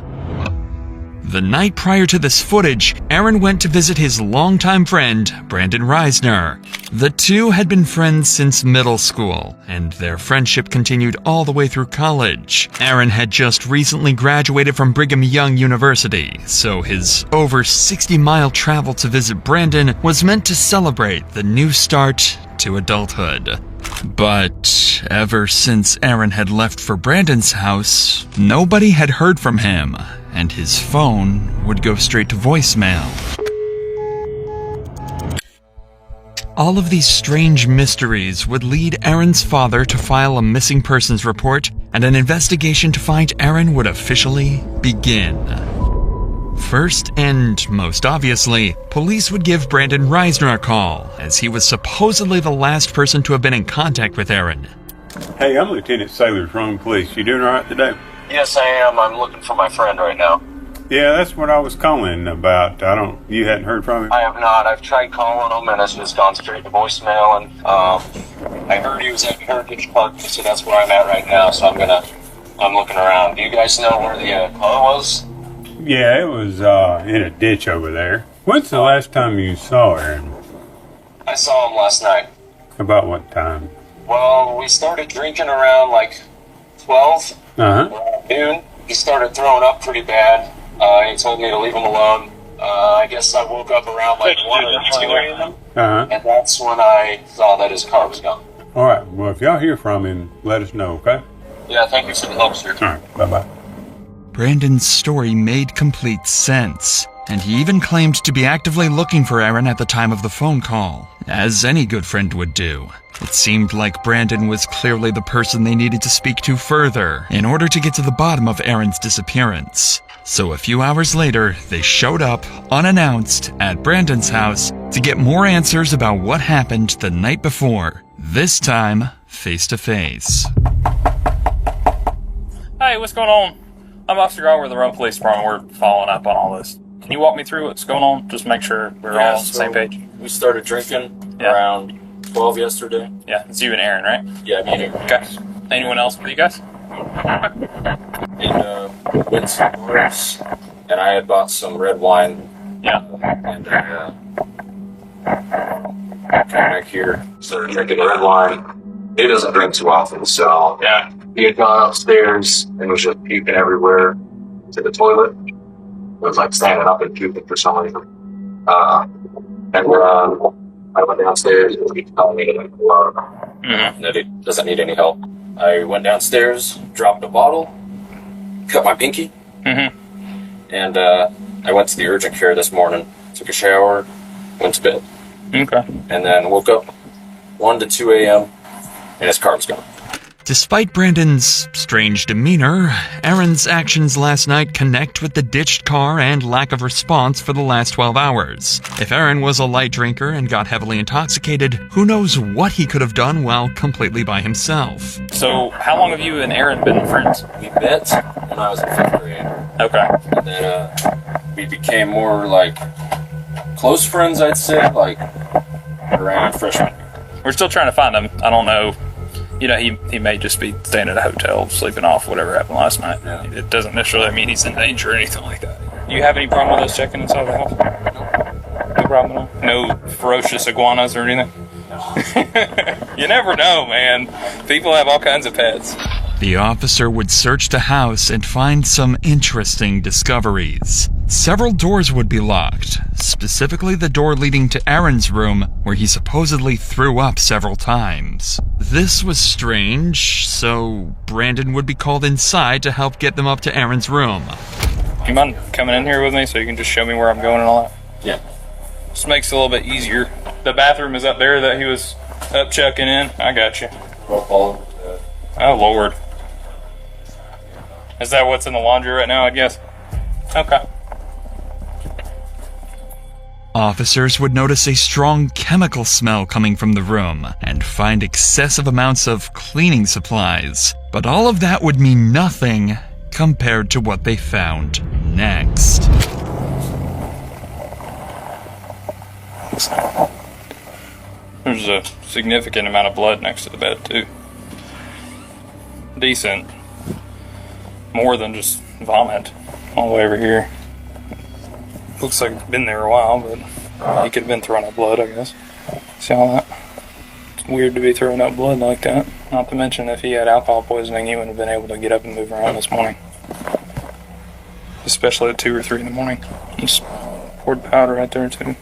The night prior to this footage, Aaron went to visit his longtime friend, Brandon Reisner. The two had been friends since middle school, and their friendship continued all the way through college. Aaron had just recently graduated from Brigham Young University, so his over 60-mile travel to visit Brandon was meant to celebrate the new start to adulthood. But ever since Aaron had left for Brandon's house, nobody had heard from him, and his phone would go straight to voicemail. All of these strange mysteries would lead Aaron's father to file a missing persons report, and an investigation to find Aaron would officially begin. First, and most obviously, police would give Brandon Reisner a call, as he was supposedly the last person to have been in contact with Aaron. Hey, I'm Lieutenant Sailors, Rome Police. You doing all right today? Yes, I am. I'm looking for my friend right now. Yeah, that's what I was calling about. You hadn't heard from him? I have not. I've tried calling him and it's just gone straight to voicemail, and I heard he was at Heritage Park, so that's where I'm at right now, so I'm looking around. Do you guys know where the car was? Yeah, it was in a ditch over there. When's the last time you saw Aaron? I saw him last night. About what time? Well, we started drinking around like 12, noon. He started throwing up pretty bad. He told me to leave him alone. I guess I woke up around like 1 or 2 a.m. And that's when I saw that his car was gone. All right. Well, if y'all hear from him, let us know, okay? Yeah, thank you for the help, sir. All right. Bye-bye. Brandon's story made complete sense, and he even claimed to be actively looking for Aaron at the time of the phone call, as any good friend would do. It seemed like Brandon was clearly the person they needed to speak to further in order to get to the bottom of Aaron's disappearance. So a few hours later, they showed up, unannounced, at Brandon's house to get more answers about what happened the night before, this time face to face. Hey, what's going on? I'm Officer Gar with the Rome Police Department. We're following up on all this. Can you walk me through what's going on? Just make sure we're all on the same page. We started drinking around 12 yesterday. Yeah, it's you and Aaron, right? Yeah, me and Aaron. Okay. Anyone else with you guys? And went to bars, and I had bought some red wine. Yeah. And came back here, started drinking red wine. He doesn't drink too often, so yeah. He had gone upstairs and was just puking everywhere to the toilet. It was like standing up and puking for some reason. And I went downstairs and he told me that he doesn't need any help. I went downstairs, dropped a bottle, cut my pinky, and I went to the urgent care this morning, took a shower, went to bed. Okay. And then woke up 1 to 2 a.m. and his car was gone. Despite Brandon's strange demeanor, Aaron's actions last night connect with the ditched car and lack of response for the last 12 hours. If Aaron was a light drinker and got heavily intoxicated, who knows what he could have done while completely by himself. So, how long have you and Aaron been friends? We met when I was in 5th grade. Okay. And then we became more like close friends, I'd say, like around freshman year. We're still trying to find him. I don't know. You know, he may just be staying at a hotel, sleeping off whatever happened last night. Yeah. It doesn't necessarily mean he's in danger or anything like that. Do you have any problem with us checking inside the house? No problem at all? No ferocious iguanas or anything? No. You never know, man. People have all kinds of pets. The officer would search the house and find some interesting discoveries. Several doors would be locked, specifically the door leading to Aaron's room, where he supposedly threw up several times. This was strange, so Brandon would be called inside to help get them up to Aaron's room. You mind coming in here with me so you can just show me where I'm going and all that? Yeah. This makes it a little bit easier. The bathroom is up there that he was up checking in. I got you. Oh, Lord. Is that what's in the laundry right now, I guess? Okay. Officers would notice a strong chemical smell coming from the room and find excessive amounts of cleaning supplies. But all of that would mean nothing compared to what they found next. There's a significant amount of blood next to the bed, too. Decent. More than just vomit all the way over here. Looks like it's been there a while, but he could have been throwing up blood, I guess. See all that? It's weird to be throwing up blood like that. Not to mention, if he had alcohol poisoning, he wouldn't have been able to get up and move around this morning. Especially at 2 or 3 in the morning. Just poured powder right there, too.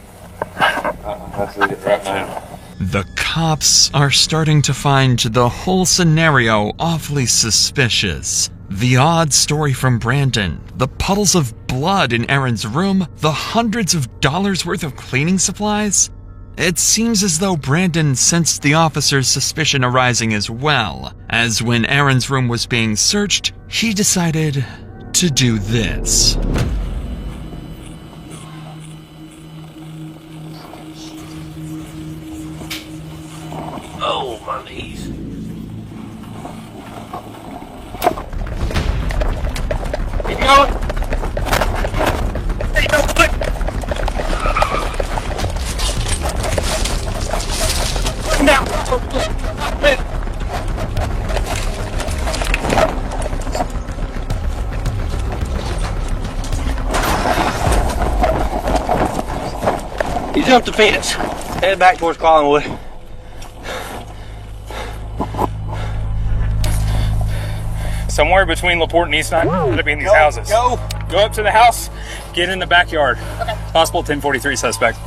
That's it right now. The cops are starting to find the whole scenario awfully suspicious. The odd story from Brandon, the puddles of blood in Aaron's room, the hundreds of dollars worth of cleaning supplies. It seems as though Brandon sensed the officer's suspicion arising as well, as when Aaron's room was being searched, he decided to do this. Oh, my knees. Keep going. Hey, no, quick. Now. He jumped the fence. Headed back towards Collinwood. Somewhere between LaPorte and Eastside, gotta be in these houses. Go up to the house, get in the backyard. Okay. Possible 1043 suspect.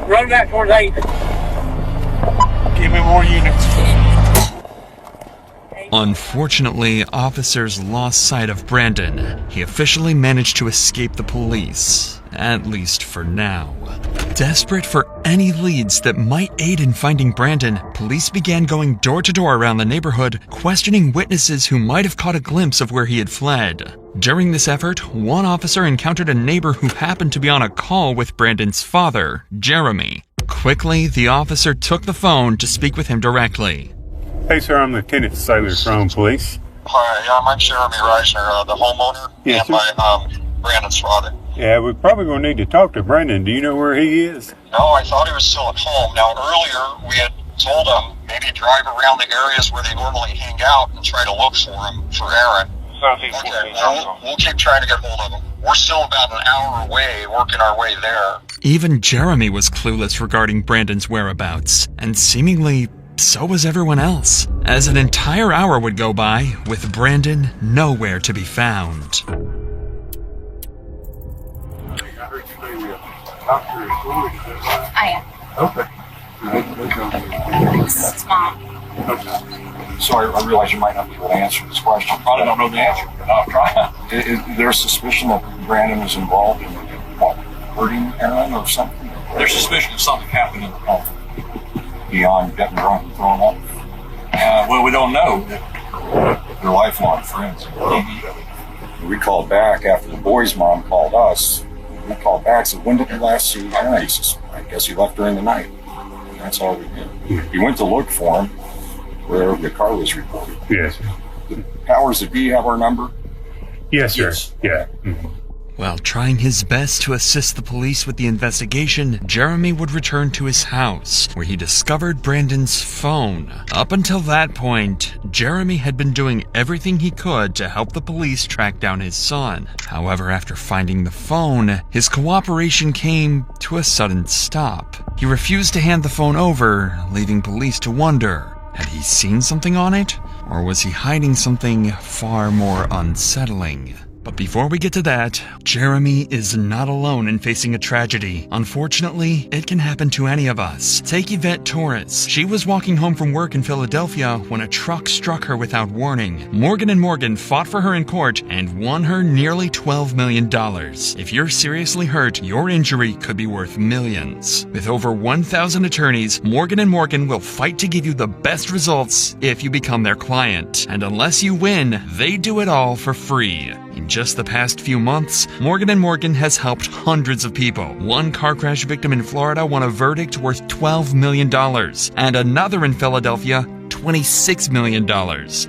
Run back towards 8. Give me more units. Unfortunately, officers lost sight of Brandon. He officially managed to escape the police, at least for now. Desperate for any leads that might aid in finding Brandon, police began going door to door around the neighborhood, questioning witnesses who might have caught a glimpse of where he had fled. During this effort, one officer encountered a neighbor who happened to be on a call with Brandon's father, Jeremy. Quickly, the officer took the phone to speak with him directly. Hey, sir, I'm Lieutenant Sailor from Police. Hi, I'm Jeremy Reisner, the homeowner, Yes, and my Brandon's father. Yeah, we're probably going to need to talk to Brandon. Do you know where he is? No, I thought he was still at home. Now, earlier we had told him maybe drive around the areas where they normally hang out and try to look for him, for Aaron. Okay, we'll keep trying to get hold of him. We're still about an hour away, working our way there. Even Jeremy was clueless regarding Brandon's whereabouts, and seemingly so was everyone else, as an entire hour would go by with Brandon nowhere to be found. I am. Okay. It's Mom. Okay. Sorry, I realize you might not be able to answer this question. Probably don't know the answer, but I'll try. Is there a suspicion that Brandon was involved in what, hurting Aaron or something? There's suspicion that something happened in the home beyond getting drunk and throwing up. Well, we don't know. They're lifelong friends. We called back after the boy's mom called us. We called back and said, when did you last see Aaron? He says, I guess he left during the night. And that's all we did. We went to look for him where the car was reported. Yes. The powers that be have our number? Yes, sir. Yeah. Mm-hmm. While trying his best to assist the police with the investigation, Jeremy would return to his house, where he discovered Brandon's phone. Up until that point, Jeremy had been doing everything he could to help the police track down his son. However, after finding the phone, his cooperation came to a sudden stop. He refused to hand the phone over, leaving police to wonder Had he seen something on it? Or was he hiding something far more unsettling? But before we get to that, Jeremy is not alone in facing a tragedy. Unfortunately, it can happen to any of us. Take Yvette Torres. She was walking home from work in Philadelphia when a truck struck her without warning. Morgan & Morgan fought for her in court and won her nearly $12 million. If you're seriously hurt, your injury could be worth millions. With over 1,000 attorneys, Morgan & Morgan will fight to give you the best results if you become their client. And unless you win, they do it all for free. In just the past few months, Morgan & Morgan has helped hundreds of people. One car crash victim in Florida won a verdict worth $12 million, and another in Philadelphia, $26 million.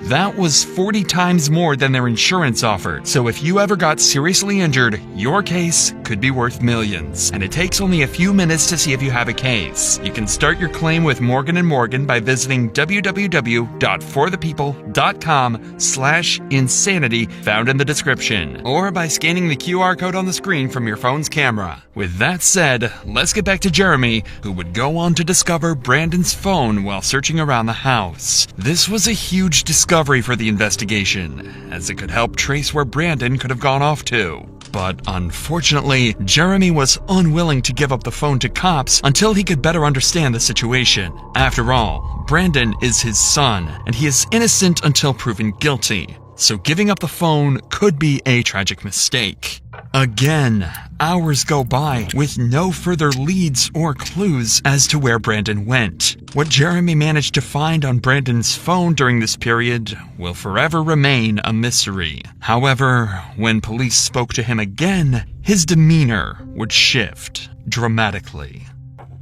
That was 40 times more than their insurance offered. So if you ever got seriously injured, your case could be worth millions. And it takes only a few minutes to see if you have a case. You can start your claim with Morgan & Morgan by visiting www.forthepeople.com/insanity found in the description, or by scanning the QR code on the screen from your phone's camera. With that said, let's get back to Jeremy, who would go on to discover Brandon's phone while searching around the house. This was a huge discovery for the investigation, as it could help trace where Brandon could have gone off to. But unfortunately, Jeremy was unwilling to give up the phone to cops until he could better understand the situation. After all, Brandon is his son, and he is innocent until proven guilty. So giving up the phone could be a tragic mistake. Again, hours go by with no further leads or clues as to where Brandon went. What Jeremy managed to find on Brandon's phone during this period will forever remain a mystery. However, when police spoke to him again, his demeanor would shift dramatically.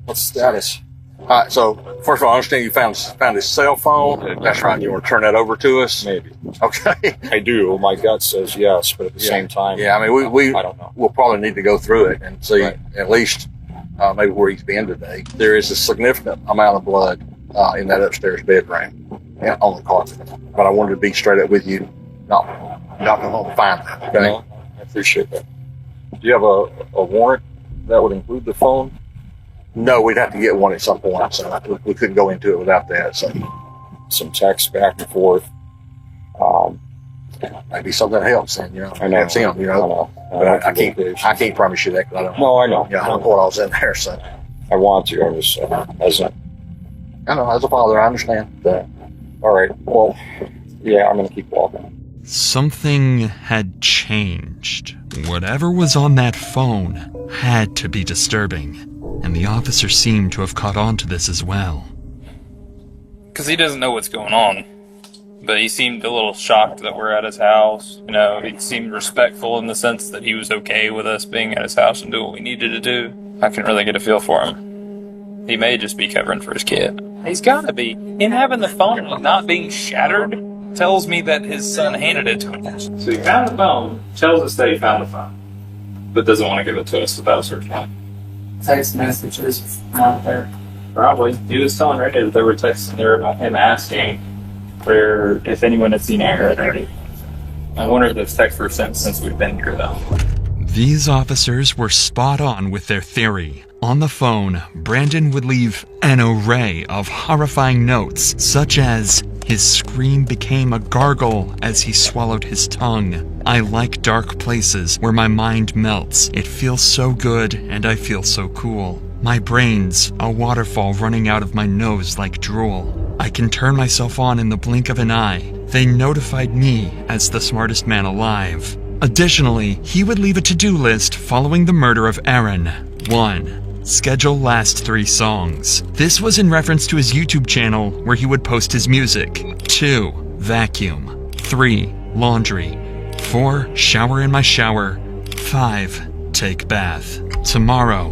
What's the status? All right, so first of all, I understand you found his cell phone. That's right. You want to turn that over to us? Maybe. Okay. I do. My gut says yes, but at the same time, yeah. I mean, I don't know. We'll probably need to go through it and see at least maybe where he's been today. There is a significant amount of blood in that upstairs bedroom and on the carpet. But I wanted to be straight up with you. Not come home and find that. Okay. No, I appreciate that. Do you have a warrant that would include the phone? No, we'd have to get one at some point, so we couldn't go into it without that. So, some text back and forth. Maybe something helps. Then I know. It's him. But I can't promise you that because I don't. No, I know. Yeah, I don't know what I was in there. So, I want to. I was as a father, I understand that. All right. Well, yeah, I'm gonna keep walking. Something had changed. Whatever was on that phone had to be disturbing. And the officer seemed to have caught on to this as well. Because he doesn't know what's going on. But he seemed a little shocked that we're at his house. He seemed respectful in the sense that he was okay with us being at his house and doing what we needed to do. I couldn't really get a feel for him. He may just be covering for his kid. He's gotta be. Him having the phone not being shattered tells me that his son handed it to him. So he found the phone, tells us that he found the phone, but doesn't want to give it to us without searching it. Text messages out there. Probably. He was telling Randy that there were texts in there about him asking for if anyone had seen Aaron. I wonder if those texts were sent since we've been here, though. These officers were spot on with their theory. On the phone, Brandon would leave an array of horrifying notes, such as, his scream became a gargle as he swallowed his tongue. I like dark places where my mind melts. It feels so good and I feel so cool. My brain's a waterfall running out of my nose like drool. I can turn myself on in the blink of an eye. They notified me as the smartest man alive. Additionally, he would leave a to-do list following the murder of Aaron. 1. Schedule last 3 songs. This was in reference to his YouTube channel where he would post his music. 2. Vacuum. 3. Laundry. 4. Shower in my shower. 5. Take bath. Tomorrow.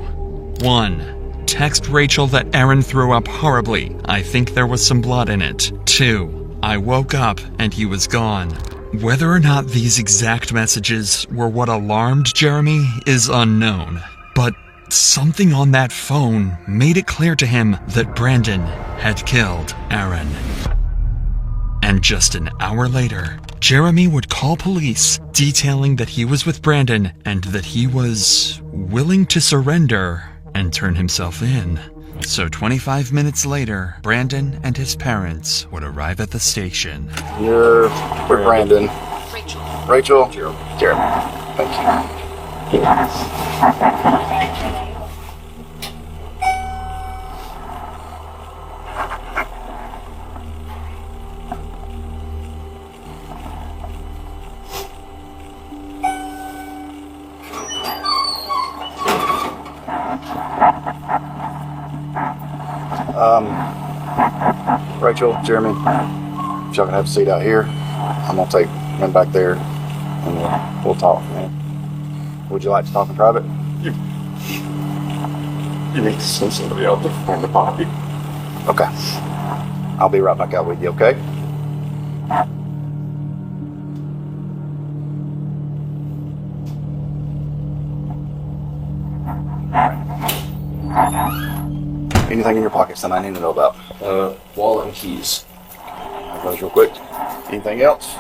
1. Text Rachel that Aaron threw up horribly. I think there was some blood in it. 2. I woke up and he was gone. Whether or not these exact messages were what alarmed Jeremy is unknown. But something on that phone made it clear to him that Brandon had killed Aaron. And just an hour later, Jeremy would call police, detailing that he was with Brandon and that he was willing to surrender and turn himself in. So 25 minutes later, Brandon and his parents would arrive at the station. You're Brandon. Rachel. Jeremy. Thank you. Rachel, Jeremy, if y'all can have a seat out here, I'm gonna take him back there and we'll talk, man. Would you like to talk in private? You need to send somebody out to find the body. Okay. I'll be right back out with you, okay? Anything in your pockets that I need to know about? Wallet and keys. Have those real quick. Anything else?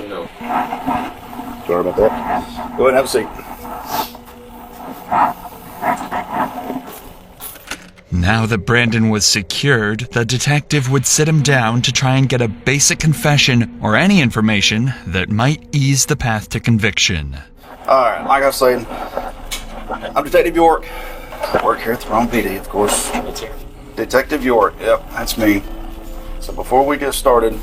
No. Sorry about that. Go ahead and have a seat. Now that Brandon was secured, the detective would sit him down to try and get a basic confession or any information that might ease the path to conviction. Alright, like I was saying, I'm Detective York. I work here at the wrong PD, of course. Detective York, yep, that's me. So before we get started,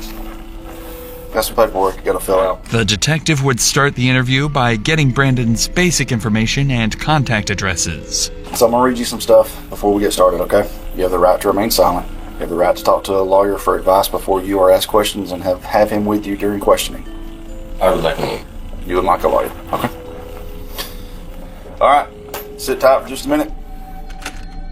got some paperwork you gotta fill out. The detective would start the interview by getting Brandon's basic information and contact addresses. So I'm gonna read you some stuff before we get started, okay? You have the right to remain silent. You have the right to talk to a lawyer for advice before you are asked questions and have him with you during questioning. I would like a lawyer. You would like a lawyer, okay? Alright, sit tight for just a minute.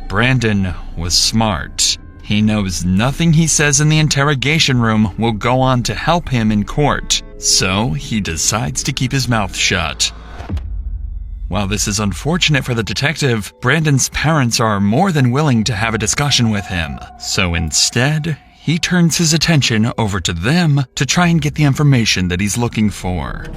Brandon was smart. He knows nothing he says in the interrogation room will go on to help him in court, so he decides to keep his mouth shut. While this is unfortunate for the detective, Brandon's parents are more than willing to have a discussion with him. So instead, he turns his attention over to them to try and get the information that he's looking for.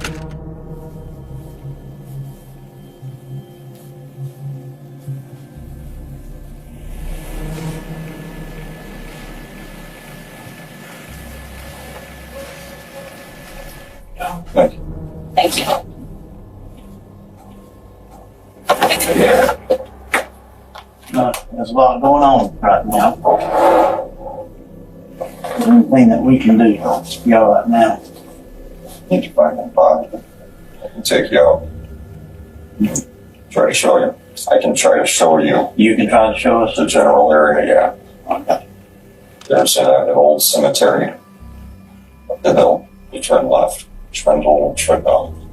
Thank you. There's a lot going on right now. Anything that we can do to be all right now. Need to find that body. I can take you out. Try to show you. I can try to show you. You can try to show us the general area, yeah. Okay. There's an old cemetery up the hill. You turn left. Trendle,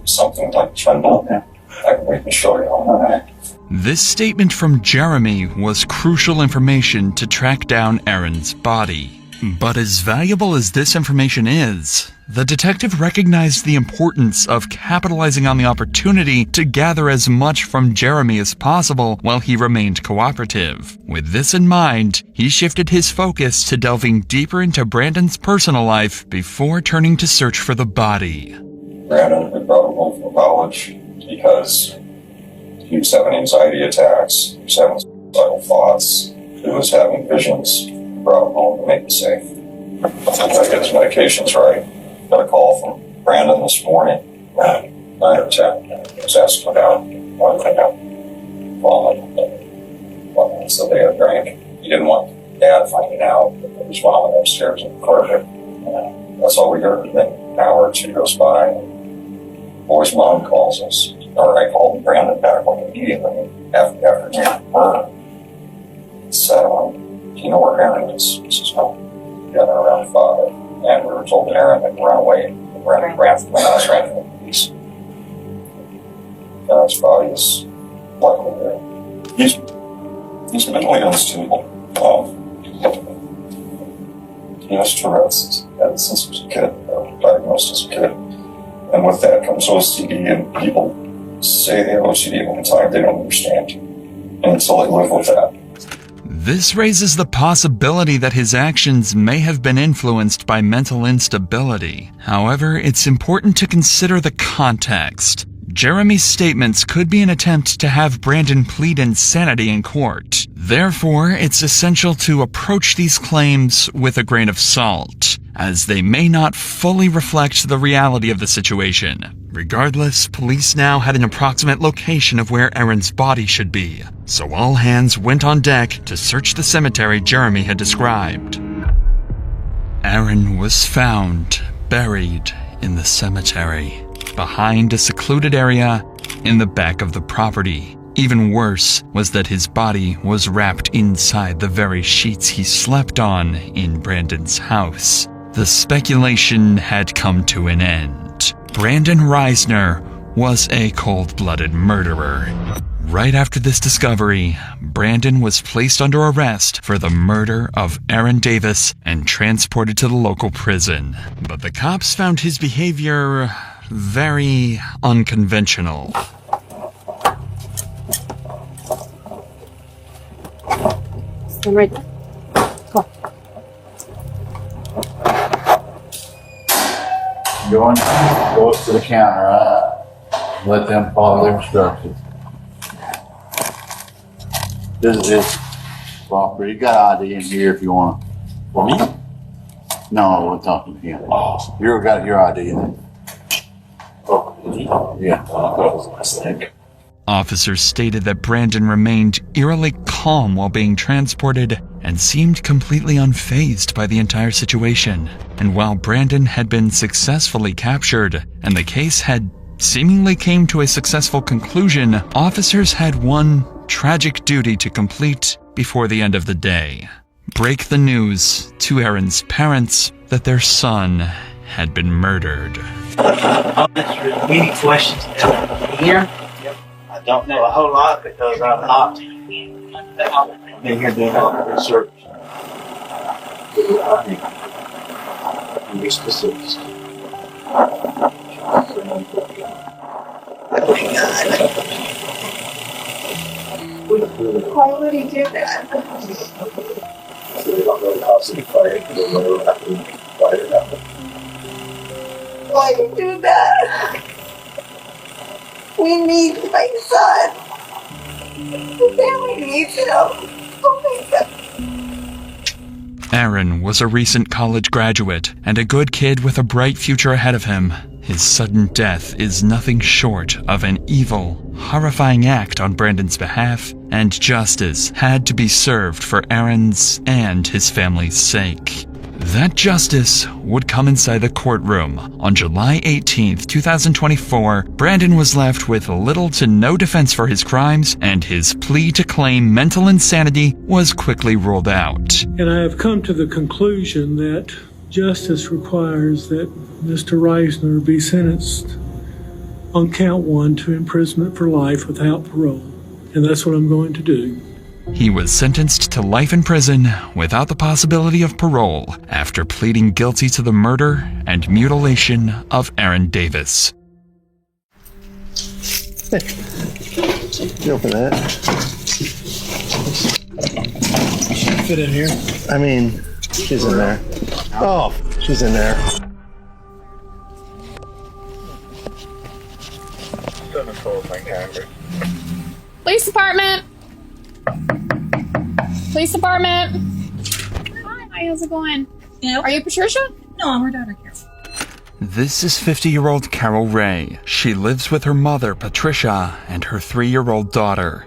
something like Trendle. Okay. We can show you all that. This statement from Jeremy was crucial information to track down Aaron's body. But as valuable as this information is, the detective recognized the importance of capitalizing on the opportunity to gather as much from Jeremy as possible while he remained cooperative. With this in mind, he shifted his focus to delving deeper into Brandon's personal life before turning to search for the body. Brandon had brought him home from college because he was having anxiety attacks, he was having suicidal thoughts, he was having visions. Brought him home to make him safe. I get his medications right. Got a call from Brandon this morning at 9 or 10. He was asking about one thing out falling. So they had a drink. He didn't want Dad finding out that he was vomiting upstairs in the carpet. That's all we heard. Then an hour or two goes by. And boy's mom calls us. Or I called Brandon back like immediately after taking her. So, you know where Aaron is? He says, no. Got there around 5. And we were told that Aaron had run away. Ran from the house, ran from the police. Aaron's body is likely there. He's mentally unstable. He has Tourette's. Had since he was a kid, diagnosed as a kid. And with that comes OCD, and people say they have OCD all the time. They don't understand. And so they live with that. This raises the possibility that his actions may have been influenced by mental instability. However, it's important to consider the context. Jeremy's statements could be an attempt to have Brandon plead insanity in court. Therefore, it's essential to approach these claims with a grain of salt, as they may not fully reflect the reality of the situation. Regardless, police now had an approximate location of where Aaron's body should be, so all hands went on deck to search the cemetery Jeremy had described. Aaron was found buried in the cemetery, behind a secluded area in the back of the property. Even worse was that his body was wrapped inside the very sheets he slept on in Brandon's house. The speculation had come to an end. Brandon Reisner was a cold-blooded murderer. Right after this discovery, Brandon was placed under arrest for the murder of Aaron Davis and transported to the local prison. But the cops found his behavior very unconventional. Stand right there. Come on. Go up to the counter, right? Let them follow their instructions. This is his property. You got ID in here if you want to. For me? No, we're talking to him. Oh. You got your ID in there. Oh, yeah. That was a mistake. Officers stated that Brandon remained eerily calm while being transported and seemed completely unfazed by the entire situation. And while Brandon had been successfully captured and the case had seemingly came to a successful conclusion, officers had one tragic duty to complete before the end of the day: break the news to Aaron's parents that their son had been murdered. Oh, that's really many questions. Here? Yep. I don't know a whole lot because I'm not. I've been here doing a lot of research. I think be specifics. Why would he do that? Why you do that? We need my son. The family needs him. Oh my God. Aaron was a recent college graduate and a good kid with a bright future ahead of him. His sudden death is nothing short of an evil, horrifying act on Brandon's behalf, and justice had to be served for Aaron's and his family's sake. That justice would come inside the courtroom. On July 18th, 2024, Brandon was left with little to no defense for his crimes, and his plea to claim mental insanity was quickly ruled out. And I have come to the conclusion that justice requires that Mr. Reisner be sentenced on count 1 to imprisonment for life without parole. And that's what I'm going to do. He was sentenced to life in prison without the possibility of parole after pleading guilty to the murder and mutilation of Aaron Davis. Hey, you open that? She fit in here. I mean, she's in there. Oh, she's in there. Police department. Police department. Hi, how's it going? Yeah. Are you Patricia? No, I'm her daughter, Carol. This is 50-year-old Carol Ray. She lives with her mother, Patricia, and her 3-year-old daughter.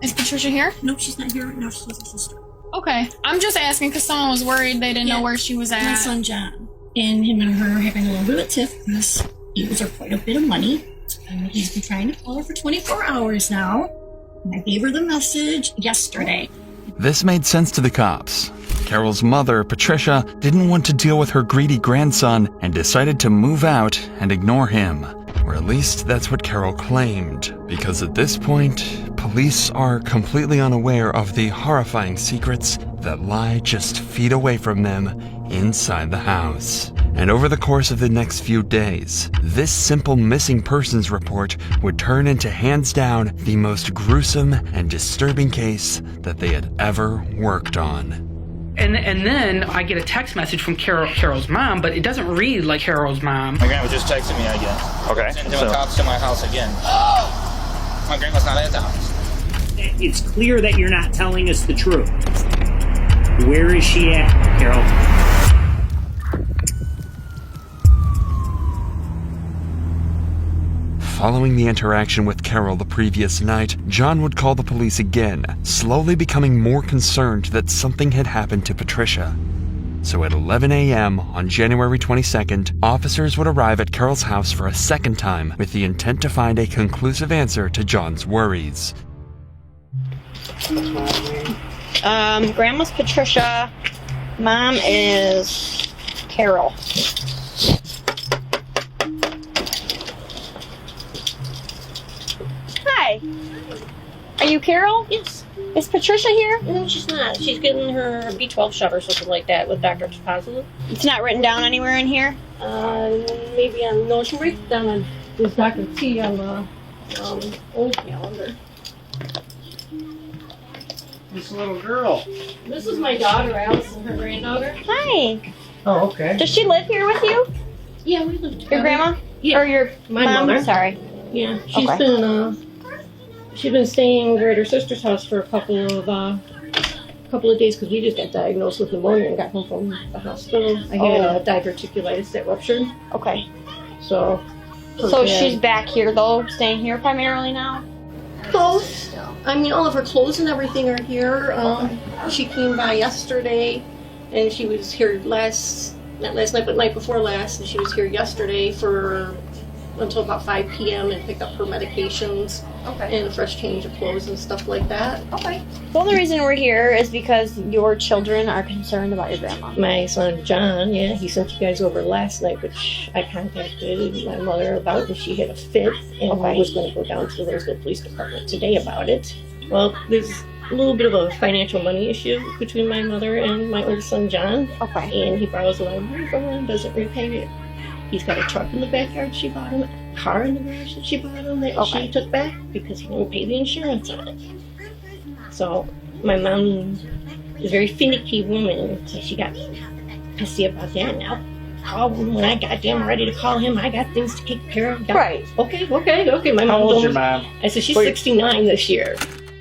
Is Patricia here? No, she's not here right now. She's with her sister. Okay. I'm just asking because someone was worried they didn't know where she was at. My son, John. And him and her are having a little bit of a tiff because he owes her quite a bit of money. And he's been trying to call her for 24 hours now. And I gave her the message yesterday. This made sense to the cops. Carol's mother, Patricia, didn't want to deal with her greedy grandson and decided to move out and ignore him. Or at least that's what Carol claimed, because at this point, police are completely unaware of the horrifying secrets that lie just feet away from them inside the house. And over the course of the next few days, this simple missing persons report would turn into hands down the most gruesome and disturbing case that they had ever worked on. And then I get a text message from Carol's mom, but it doesn't read like Carol's mom. My grandma just texted me again. Okay. Sending the cops to my house again. My grandma's not at the house. It's clear that you're not telling us the truth. Where is she at, Carol? Following the interaction with Carol the previous night, John would call the police again, slowly becoming more concerned that something had happened to Patricia. So at 11 a.m. on January 22nd, officers would arrive at Carol's house for a second time with the intent to find a conclusive answer to John's worries. Grandma's Patricia. Mom is Carol. Hi. Are you Carol? Yes. Is Patricia here? No, she's not. She's getting her B12 shot or something like that with Dr. Positive. It's not written down anywhere in here? Maybe on, no, she writes down on this Dr. T on the old calendar. This little girl. This is my daughter, Allison, her granddaughter. Hi. Oh, okay. Does she live here with you? Yeah, we live together. Your grandma? Yeah. Or your My mom? mother. Sorry. Yeah, she's been staying over at her sister's house for a couple of days because we just got diagnosed with pneumonia and got home from the hospital. I had diverticulitis that ruptured. Okay. So She's back here though, staying here primarily now? Clothes. I mean, all of her clothes and everything are here. She came by yesterday, and she was here not last night, but night before last, and she was here yesterday until about 5 p.m. and picked up her medications and a fresh change of clothes and stuff like that. Okay. The only reason we're here is because your children are concerned about your grandma. My son John, he sent you guys over last night, which I contacted my mother about, and she had a fit, and I was going to go down to the Roseville Police Department today about it. Well, there's a little bit of a financial money issue between my mother and my oldest son John. Okay. And he borrows a lot of money from her and doesn't repay it. He's got a truck in the backyard she bought him, a car in the garage that she bought him that she took back because he didn't pay the insurance on it. So my mom is a very finicky woman, so she got pissy about that. Now, call him when I goddamn ready to call him. I got things to take care of. Right. Okay. My mom. How old's your mom? I said she's 69 this year.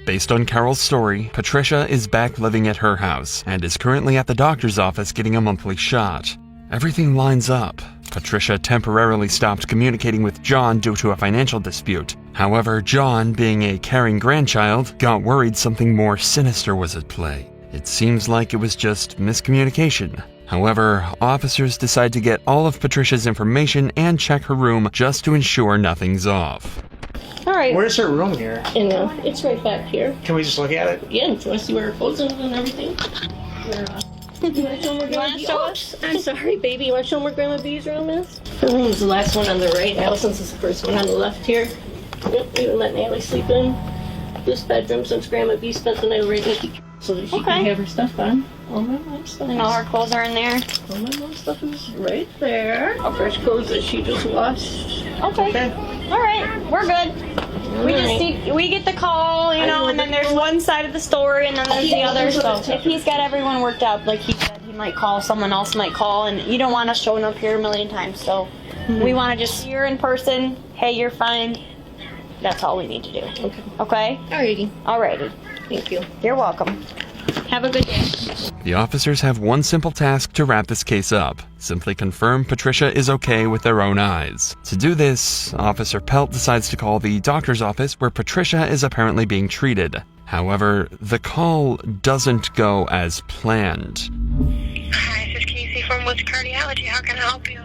Based on Carol's story, Patricia is back living at her house and is currently at the doctor's office getting a monthly shot. Everything lines up. Patricia temporarily stopped communicating with John due to a financial dispute. However, John, being a caring grandchild, got worried something more sinister was at play. It seems like it was just miscommunication. However, officers decide to get all of Patricia's information and check her room just to ensure nothing's off. All right. Where's her room here? And it's right back here. Can we just look at it? Yeah, if you want to see where her clothes are and everything. You want to show us? I'm sorry, baby. You want to show them where Grandma B's room is? Her room is the last one on the right. Allison's is the first one on the left here. Yep, we were letting Allie sleep in this bedroom since Grandma B spent the night right with you, so that she can have her stuff on. All my mom's stuff. And all her clothes are in there? All my mom's stuff is right there. Fresh clothes that she just washed. Okay. All right. We're good. We get the call, and then there's one side of the story and then there's the other. So if he's got everyone worked out, like he said, he might call, someone else might call, and you don't want us showing up here a million times. So we want to just see her in person. Hey, you're fine. That's all we need to do. Okay? Alrighty. Thank you. You're welcome. Have a good day. The officers have one simple task to wrap this case up. Simply confirm Patricia is okay with their own eyes. To do this, Officer Pelt decides to call the doctor's office where Patricia is apparently being treated. However, the call doesn't go as planned. Hi, this is Casey from Woods Cardiology. How can I help you?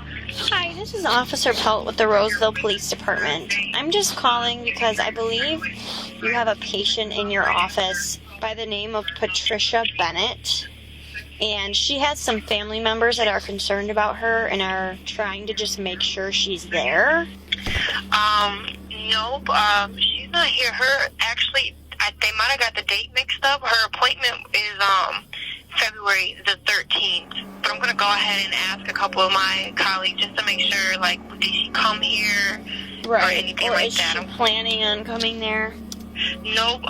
Hi, this is Officer Pelt with the Roseville Police Department. I'm just calling because I believe you have a patient in your office by the name of Patricia Bennett, and she has some family members that are concerned about her and are trying to just make sure she's there. Nope. She's not here. They might have got the date mixed up. Her appointment is February the 13th. But I'm gonna go ahead and ask a couple of my colleagues just to make sure, did she come here or anything like that? Is she planning on coming there? Nope.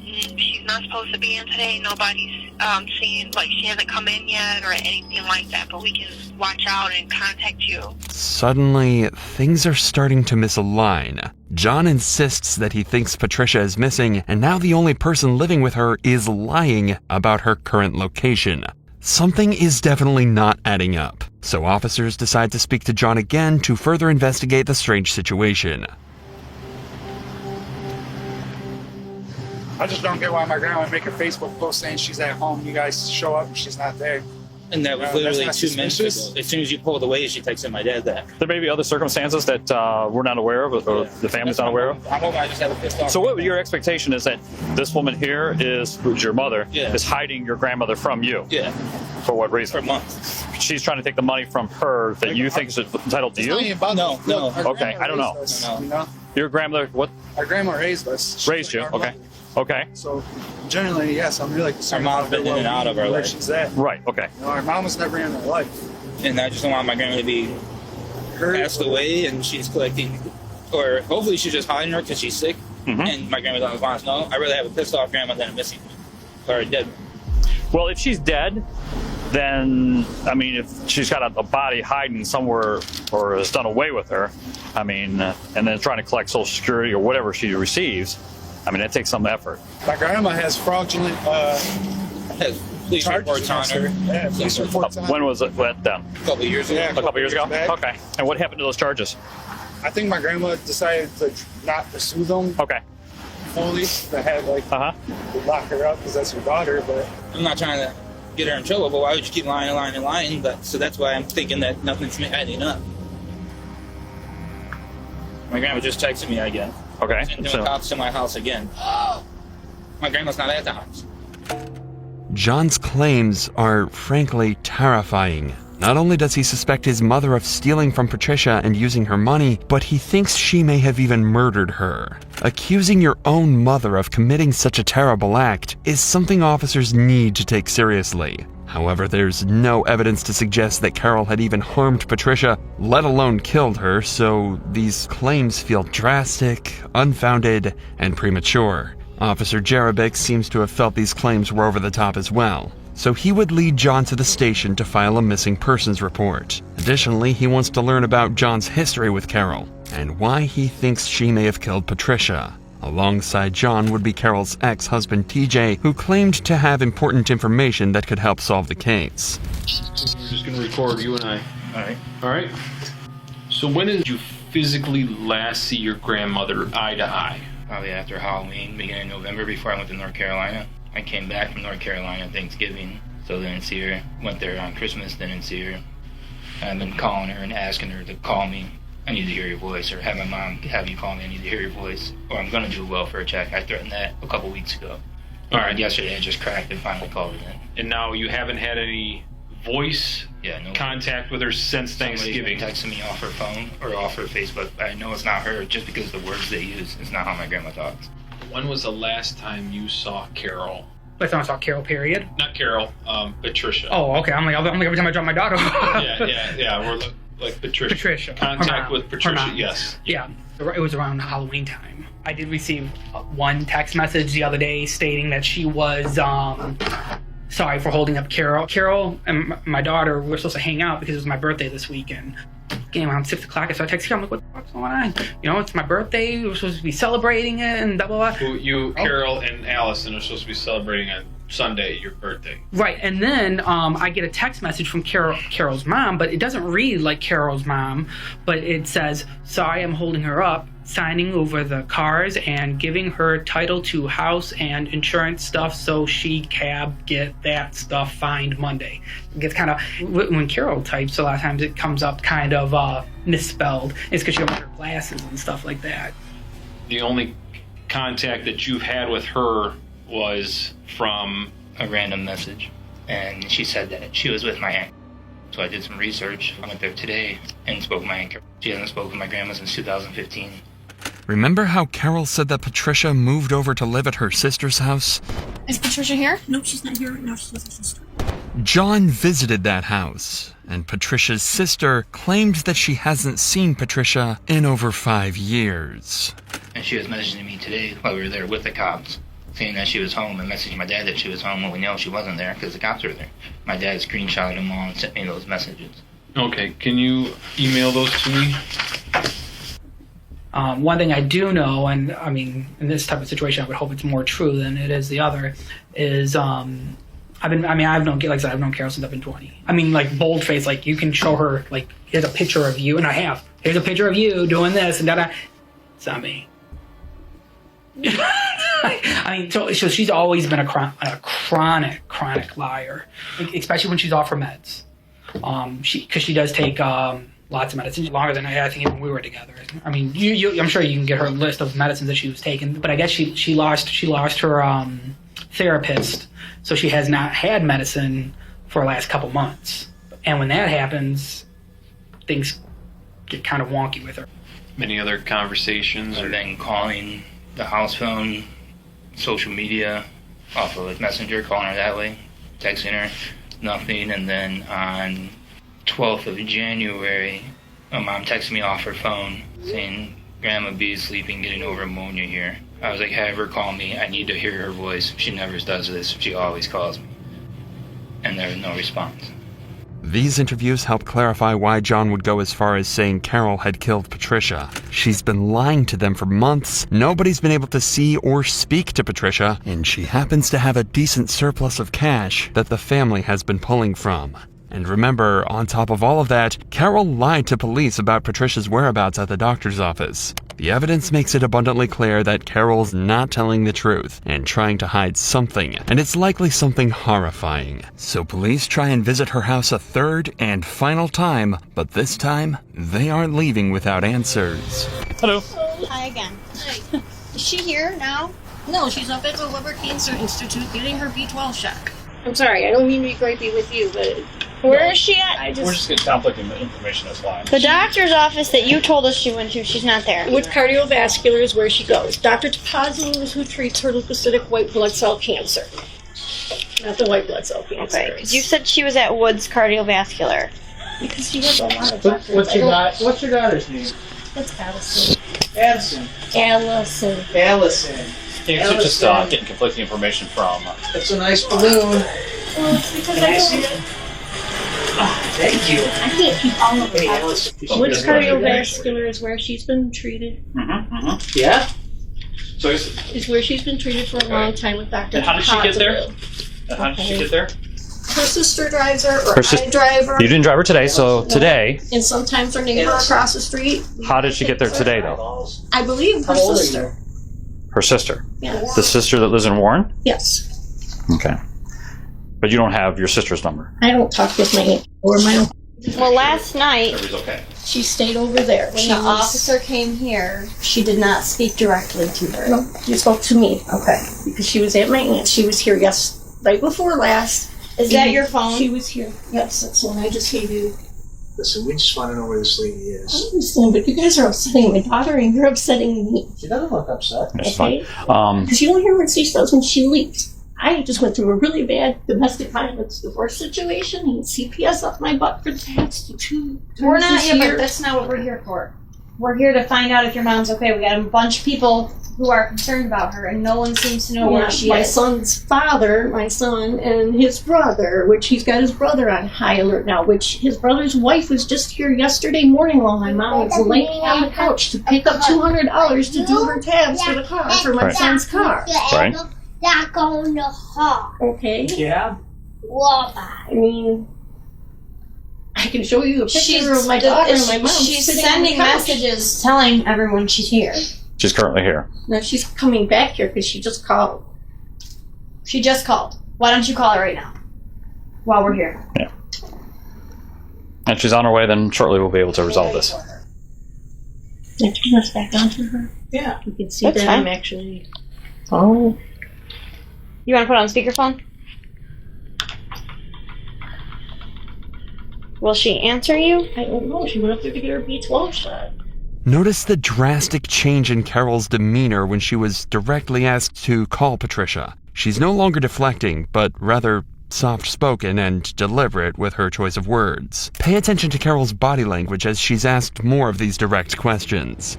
She's not supposed to be in today. Nobody's seen, like, she hasn't come in yet or anything like that, but we can watch out and contact you. Suddenly, things are starting to misalign. John insists that he thinks Patricia is missing, and now the only person living with her is lying about her current location. Something is definitely not adding up, so officers decide to speak to John again to further investigate the strange situation. I just don't get why my grandma would make a Facebook post saying she's at home. You guys show up and she's not there. And that was literally 2 minutes ago. As soon as you pulled away, she texted my dad that. There may be other circumstances that we're not aware of, or the family's not aware of. I'm hoping I just have a pissed off. So what your expectation is that this woman here who's your mother, Yeah. is hiding your grandmother from you? Yeah. For what reason? For months. She's trying to take the money from her that you think is entitled to you? No. Okay, I don't know. You know? Your grandmother, what? Our grandma raised us. Raised you, okay. Okay. So, generally, yes, I'm really concerned. Our mom's been in and out of our where life. she's at. Right, okay. You know, our mom was never in our life. And I just don't want my grandma to be passed away and she's collecting, or hopefully she's just hiding her because she's sick. And my grandma doesn't want to know. I'd rather have a pissed off grandma than a missing one. Or dead. Well, if she's dead, then, I mean, if she's got a body hiding somewhere or has done away with her, I mean, and then trying to collect Social Security or whatever she receives, I mean, that takes some effort. My grandma has fraudulent police reports on her. Yeah, police reports on her. When was it done? A couple years ago. Yeah, A couple years ago? back. Okay. And what happened to those charges? I think my grandma decided to not pursue them fully. They had, like, lock her up because that's her daughter, but... I'm not trying to get her in trouble, but why would you keep lying? But so that's why I'm thinking that nothing's adding up. My grandma just texted me again. Okay. And doing cops to my house again. My grandma's not at the house. John's claims are frankly terrifying. Not only does he suspect his mother of stealing from Patricia and using her money, but he thinks she may have even murdered her. Accusing your own mother of committing such a terrible act is something officers need to take seriously. However, there's no evidence to suggest that Carol had even harmed Patricia, let alone killed her, so these claims feel drastic, unfounded, and premature. Officer Jerebick seems to have felt these claims were over the top as well, so he would lead John to the station to file a missing persons report. Additionally, he wants to learn about John's history with Carol, and why he thinks she may have killed Patricia. Alongside John would be Carol's ex-husband TJ, who claimed to have important information that could help solve the case. We're just going to record you and I. All right. So when did you physically last see your grandmother eye to eye? Probably after Halloween, beginning of November, before I went to North Carolina. I came back from North Carolina Thanksgiving, so didn't see her. Went there on Christmas, didn't see her. I've been calling her and asking her to call me. I need to hear your voice, or have my mom have you call me, I need to hear your voice, or I'm going to do a welfare check. I threatened that a couple weeks ago. All right. Yesterday I just cracked and finally called it in. And now you haven't had any voice contact with her since Thanksgiving? Somebody's been texting me off her phone or off her Facebook. I know it's not her just because of the words they use. It's not how my grandma talks. When was the last time you saw Carol? Last time I saw Carol, period. Not Carol, Patricia. Oh, okay. I'm like every time I drop my daughter. yeah. We're like Patricia. Contact with Patricia, yes. Yeah, it was around Halloween time. I did receive one text message the other day stating that she was sorry for holding up Carol. Carol and my daughter were supposed to hang out because it was my birthday this weekend. Again, around 6 o'clock, I started texting her. I'm like, what the fuck's going on? You know, it's my birthday. We were supposed to be celebrating it and blah, blah, blah. Carol and Allison are supposed to be celebrating on Sunday, your birthday. Right, and then I get a text message from Carol's mom, but it doesn't read like Carol's mom, but it says, sorry, I'm holding her up, signing over the cars and giving her title to house and insurance stuff so she can get that stuff fined Monday. It gets kind of, when Carol types, a lot of times it comes up kind of misspelled. It's because she doesn't wear her glasses and stuff like that. The only contact that you've had with her was from a random message, and she said that she was with my aunt. So I did some research. I went there today and spoke with my aunt. She hasn't spoken with my grandma since 2015. Remember how Carol said that Patricia moved over to live at her sister's house? Is Patricia here? No, she's not here right now. She's with her sister. John visited that house, and Patricia's sister claimed that she hasn't seen Patricia in over 5 years. And she was messaging me today while we were there with the cops. saying that she was home and messaged my dad that she was home when we know she wasn't there because the cops were there. My dad screenshotted them all and sent me those messages. Okay, can you email those to me? One thing I do know, and I mean, in this type of situation, I would hope it's more true than it is the other, is I've known Carol since I've been 20. I mean, like, boldface, like, you can show her, like, here's a picture of you, and I have. Here's a picture of you doing this, and da-da. It's not me. I mean, so she's always been a chronic liar, especially when she's off her meds. Because she does take lots of medicine, longer than I think even we were together. I mean, I'm sure you can get her list of medicines that she was taking, but I guess she lost her therapist, so she has not had medicine for the last couple months. And when that happens, things get kind of wonky with her. Any other conversations? I've been calling the house phone, social media, off of Messenger, calling her that way, texting her, nothing. And then on 12th of January, my mom texted me off her phone saying, Grandma B is sleeping, getting over pneumonia here. I was like, have her call me. I need to hear her voice. She never does this. She always calls me. And there was no response. These interviews help clarify why John would go as far as saying Carol had killed Patricia. She's been lying to them for months, nobody's been able to see or speak to Patricia, and she happens to have a decent surplus of cash that the family has been pulling from. And remember, on top of all of that, Carol lied to police about Patricia's whereabouts at the doctor's office. The evidence makes it abundantly clear that Carol's not telling the truth and trying to hide something, and it's likely something horrifying. So police try and visit her house a third and final time, but this time, they aren't leaving without answers. Hello. Hi again. Hi. Is she here now? No, she's up at the Liver Cancer Institute getting her B12 shot. I'm sorry, I don't mean to be gripey with you, but... Where is she at? We're just getting conflicting information, that's why. The doctor's office that you told us she went to, she's not there. With cardiovascular is where she goes. Dr. Topazio is who treats her leukocytic white blood cell cancer. Not the white blood cell cancer. Okay, because you said she was at Woods Cardiovascular. Because she has a lot of doctors. What's your daughter's name? That's Allison. Addison. Allison. Allison. It's just getting conflicting information from... That's a nice balloon. Well, it's because Can I see it? Oh, thank you. I can't keep all of it. Woods Cardiovascular is where she's been treated. Yeah? So is where she's been treated for a long time with Dr. And how did she get there? Her sister drives her, or I drive her. You didn't drive her today, so today... And sometimes her neighbor across the street. How did she get there today, though? I believe her sister. Her sister? Yes. The sister that lives in Warren? Yes. Okay. But you don't have your sister's number? I don't talk with my aunt or my uncle. Well, last night... Okay. She stayed over there. When the officer came here, she did not speak directly to her. No, she spoke to me. Okay. Because she was at my aunt's. She was here right before last. Is that your phone? She was here. Yes, that's the one I just gave you. Listen, we just want to know where this lady is. I understand, but you guys are upsetting my daughter and you're upsetting me. She doesn't look upset. That's okay? fine. Because you don't hear what she does when she leaves. I just went through a really bad domestic violence divorce situation and CPS up my butt for the past 2 We're not this here, year. but that's not what we're here for. We're here to find out if your mom's okay. We got a bunch of people who are concerned about her, and no one seems to know where she my is. son's father, my son, and his brother, which he's got his brother on high alert now, which his brother's wife was just here yesterday morning while my mom was laying on the couch to pick up $200 to do her tabs for the car, for my son's car. Right. Not going to hall. Okay. Yeah. What? I mean, I can show you a picture of my daughter and my mom. She's sitting on the sending couch. messages telling everyone she's here. She's currently here. No, she's coming back here because she just called. She just called. Why don't you call her right now? While we're here. Yeah. And she's on her way, then shortly we'll be able to resolve this. Can you turn us back on to her? Yeah. You can see That's that fine. I'm actually... Oh. You want to put on speakerphone? Will she answer you? I don't know. She went up there to get her B12 shot. Notice the drastic change in Carol's demeanor when she was directly asked to call Patricia. She's no longer deflecting, but rather soft-spoken and deliberate with her choice of words. Pay attention to Carol's body language as she's asked more of these direct questions.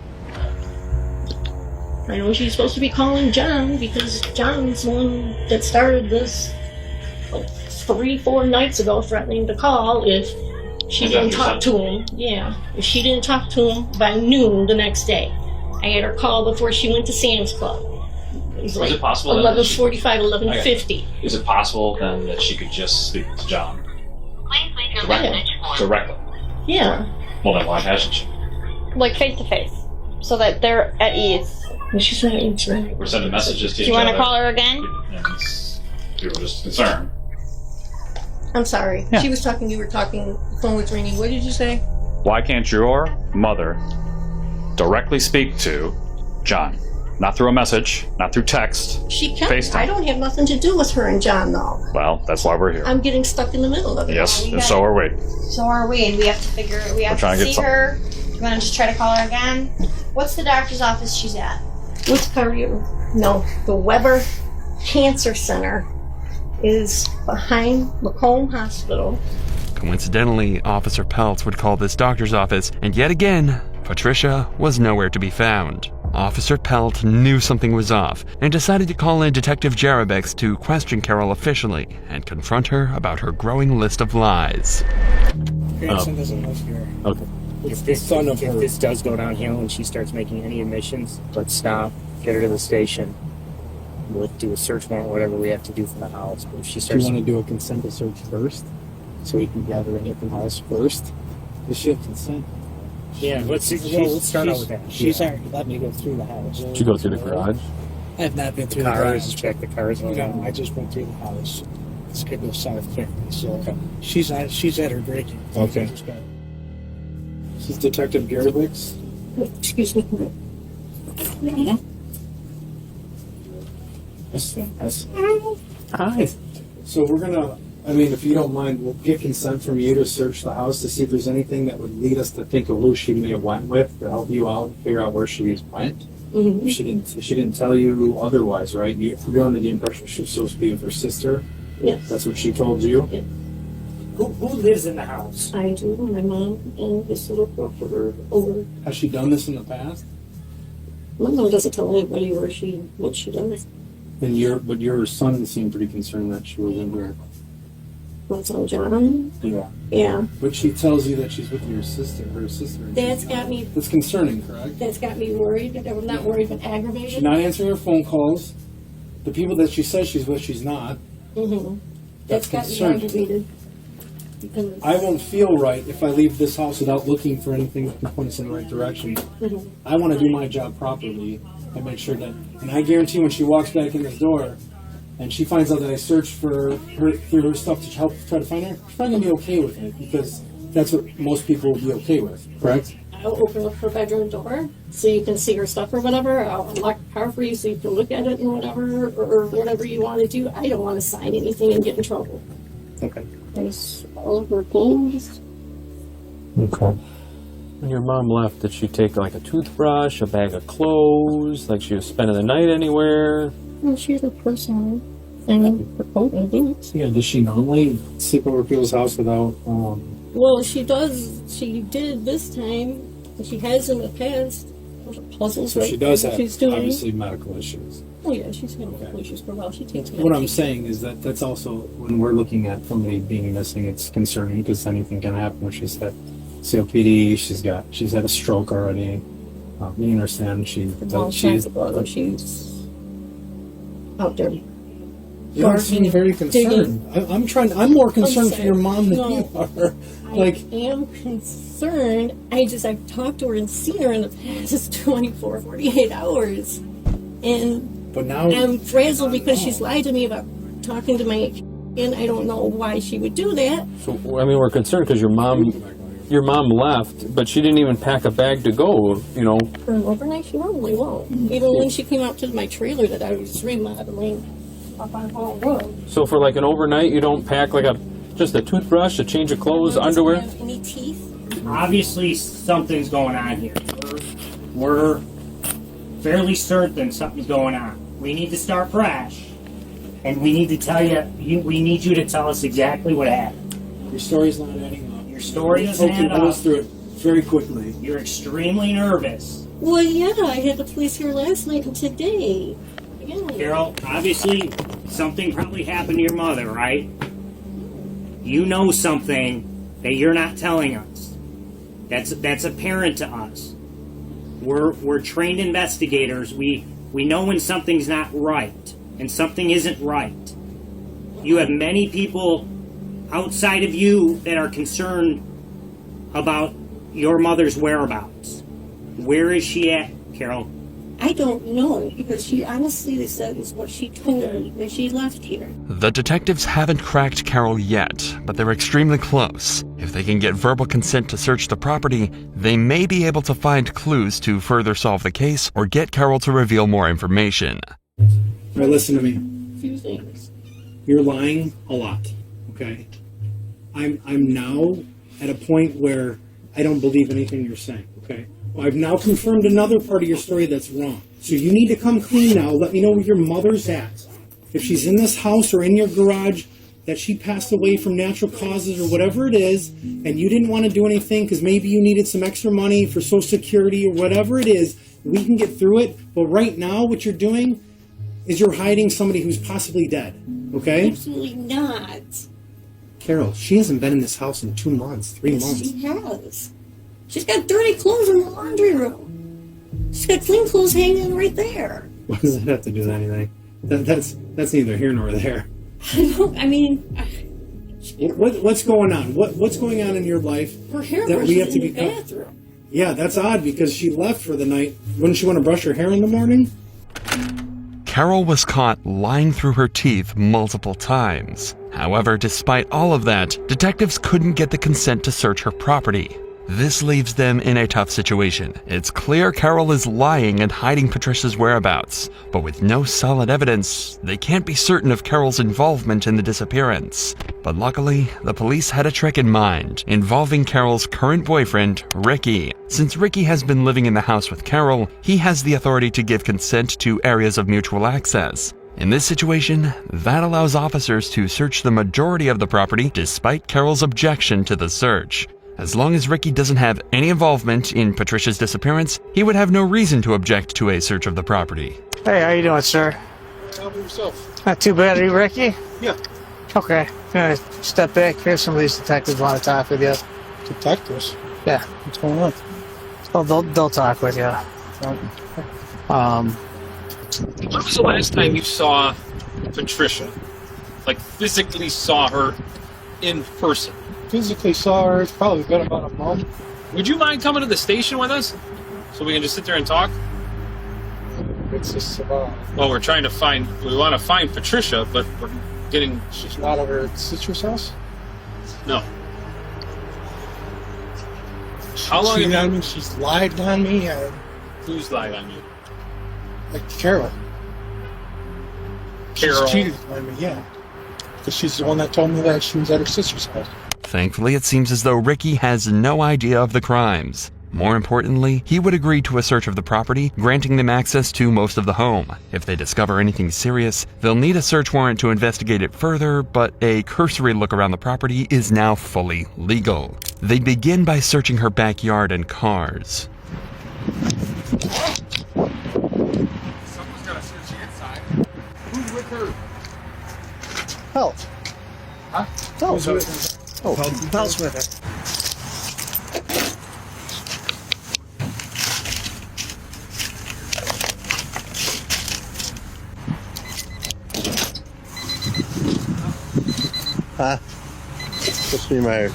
I know she's supposed to be calling John because John's the one that started this like 3-4 nights ago, threatening to call if she didn't talk to him. Yeah, if she didn't talk to him by noon the next day. I had her call before she went to Sam's Club. It was like it possible 11:45, 11:50. Is it possible then that she could just speak to John directly? Yeah. Well, then why hasn't she? Like face to face, so that they're at ease. She's not answering. We're sending messages to Do each you want other. to call her again? And people are just concerned. I'm sorry. Yeah. She was talking, you were talking, the phone was ringing. What did you say? Why can't your mother directly speak to John? Not through a message, not through text. She can. FaceTime. I don't have nothing to do with her and John, though. Well, that's why we're here. I'm getting stuck in the middle of it. Yes, and so are we. So are we, and we have to figure. We have trying to to get see her. Do you want to just try to call her again? What's the doctor's office she's at? Which cardio? No, the Weber Cancer Center is behind Macomb Hospital. Coincidentally, Officer Peltz would call this doctor's office, and yet again, Patricia was nowhere to be found. Officer Pelt knew something was off and decided to call in Detective Jerebex to question Carol officially and confront her about her growing list of lies. Grandson doesn't live here. Okay. If this does go downhill and she starts making any admissions, let's stop, get her to the station. We'll do a search warrant, whatever we have to do for the house. But if she Do starts, you want to do a consent to search first? So we can gather it at the house first? Does she have consent? yeah, let's start out with that. She's already let me go through the house. Did you go through the garage? I have not been through Car, the I garage. just checked the cars. No, I just went through the house. It's good to South County. So she's at her breaking. Okay. She's Detective Gerowitz. Excuse me. Hi. So we're gonna, if you don't mind, we'll get consent from you to search the house to see if there's anything that would lead us to think of who she may have went with to help you out and figure out where she went. Mm-hmm. She didn't tell you otherwise, right? You're under the impression she was supposed to be with her sister. Yes. That's what she told you. Yeah. Who lives in the house? I do. My mom and this little girl for her over. Has she done this in the past? My mom doesn't tell anybody what she does. And your son seemed pretty concerned that she was in there. What's on John? Yeah. Yeah. But she tells you that she's with her sister. That's got me. That's concerning, correct? That's got me worried. I'm not worried, but aggravated. She's not answering her phone calls. The people that she says she's with, she's not. Mm-hmm. That's got me concerning. aggravated. Because I won't feel right if I leave this house without looking for anything that can point us in the right direction. Mhm. I want to do my job properly and make sure that, and I guarantee when she walks back in this door and she finds out that I searched for her stuff to help try to find her, she's not going to be okay with it because that's what most people would be okay with, correct? I'll open up her bedroom door so you can see her stuff or whatever. I'll unlock the car for you so you can look at it and whatever, or whatever you want to do. I don't want to sign anything and get in trouble. Okay. There's all of her things. Okay. When your mom left, did she take like a toothbrush, a bag of clothes, like she was spending the night anywhere? Well, she has a personal thing for coat and boots. Yeah, does she normally sleep over people's house without, Well, she does. She did this time. And she has in the past. Those are puzzles, so right? she does have, She's doing. obviously, medical issues. Oh yeah, she's had medical issues for a while. She takes What I'm medication. saying is that that's also, when we're looking at somebody being missing, it's concerning because anything can happen when she's had COPD, she's had a stroke already. You understand, she's out there. You don't seem very concerned. I'm more concerned for your mom than you are. I am concerned. I've talked to her and seen her in the past 24, 48 hours. And but now I'm frazzled because she's lied to me about talking to my, and I don't know why she would do that. So, we're concerned because your mom left, but she didn't even pack a bag to go, For an overnight, she normally won't. Even when she came out to my trailer that I was remodeling up on Hall Road. So for like an overnight, you don't pack like just a toothbrush, a change of clothes, underwear? Have any teeth? Obviously, something's going on here. We're fairly certain something's going on. We need to start fresh, and we need to tell we need you to tell us exactly what happened. Your story's not adding up. Your story doesn't add Run up. us through it very quickly. You're extremely nervous. Well, yeah, I had the police here last night and today. Yeah. Carol, obviously, something probably happened to your mother, right? You know something that you're not telling us. That's apparent to us. We're trained investigators. We know when something's not right and something isn't right. You have many people outside of you that are concerned about your mother's whereabouts. Where is she at, Carol? I don't know, because she honestly said is what she told me when she left here. The detectives haven't cracked Carol yet, but they're extremely close. If they can get verbal consent to search the property, they may be able to find clues to further solve the case or get Carol to reveal more information. All right, listen to me. Few things. You're lying a lot, okay? I'm now at a point where I don't believe anything you're saying, okay? Well, I've now confirmed another part of your story that's wrong. So you need to come clean now. Let me know where your mother's at. If she's in this house or in your garage, that she passed away from natural causes or whatever it is, and you didn't want to do anything because maybe you needed some extra money for Social Security or whatever it is, we can get through it. But right now, what you're doing is you're hiding somebody who's possibly dead, okay? Absolutely not. Carol, she hasn't been in this house in 2 months, 3 months. She has. She's got dirty clothes in the laundry room. She's got clean clothes hanging right there. What does that have to do with anything? That's neither here nor there. I mean, What's going on? What's going on in your life her hair that brushes we have to in the be? bathroom. Yeah, that's odd because she left for the night. Wouldn't she want to brush her hair in the morning? Carol was caught lying through her teeth multiple times. However, despite all of that, detectives couldn't get the consent to search her property. This leaves them in a tough situation. It's clear Carol is lying and hiding Patricia's whereabouts, but with no solid evidence, they can't be certain of Carol's involvement in the disappearance. But luckily, the police had a trick in mind, involving Carol's current boyfriend, Ricky. Since Ricky has been living in the house with Carol, he has the authority to give consent to areas of mutual access. In this situation, that allows officers to search the majority of the property despite Carol's objection to the search. As long as Ricky doesn't have any involvement in Patricia's disappearance, he would have no reason to object to a search of the property. Hey, how you doing, sir? How about yourself? Not too bad. Are you Ricky? Yeah. Okay. Gonna step back here. Some of these detectives want to talk with you. Detectives? Yeah. What's going on? Oh, they'll talk with you. When was the last time you saw Patricia? Like, physically saw her in person? Physically saw her. It's probably been about a month. Would you mind coming to the station with us? So we can just sit there and talk? It's just about... Well, we want to find Patricia, but we're getting... She's not at her sister's house? No. How long have you... She's lied on me. Who's lied on you? Like Carol. Carol? She's cheated on me, yeah. Because she's the one that told me that she was at her sister's house. Thankfully, it seems as though Ricky has no idea of the crimes. More importantly, he would agree to a search of the property, granting them access to most of the home. If they discover anything serious, they'll need a search warrant to investigate it further, but a cursory look around the property is now fully legal. They begin by searching her backyard and cars. Someone's got to search the inside. Who's with her? Help. Huh? Help's with her. Oh, Help's with her. Huh? Supposed to be my...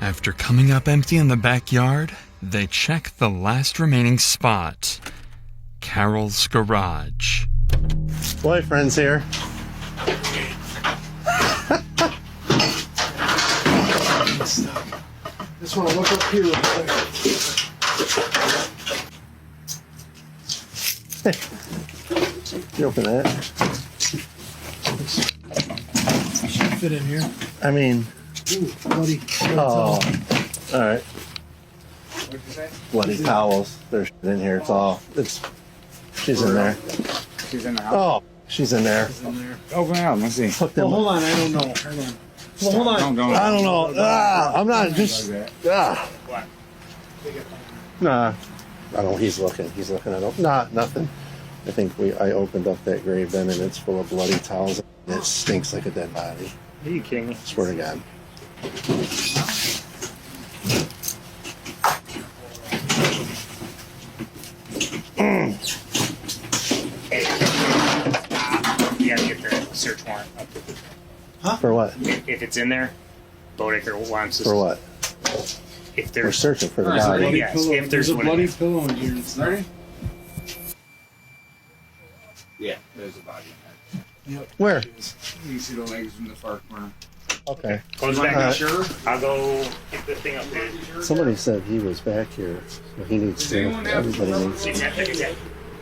After coming up empty in the backyard, they check the last remaining spot, Carol's garage. Boyfriend's here. Just want to look up here real quick. You open that? Should fit in here. I mean... Ooh, buddy. Oh. Alright. What do bloody towels. There's in here. She's in there. She's in the house. Oh, she's in there. Open it up. Let's see. Well, hold on. I don't know. Hold on. Well, hold on. I don't know. I'm not just. What? Nah. I don't know. He's looking. Nah, nothing. I think I opened up that grave then, and it's full of bloody towels. And it stinks like a dead body. Are you kidding me? Swear to God. You gotta get the search warrant up. Huh? For what? If it's in there, Bodycam wants us. For what? If there's We're searching for the There's a body. bloody Yes, pillow. if There's there's a one bloody in there. pillow in here. Sorry? Yeah, there's a body in there. Where? You see the legs in the far corner. Okay. Close back. Sure. I'll go get the thing up there. Somebody said he was back here, so he needs to. Everybody needs to.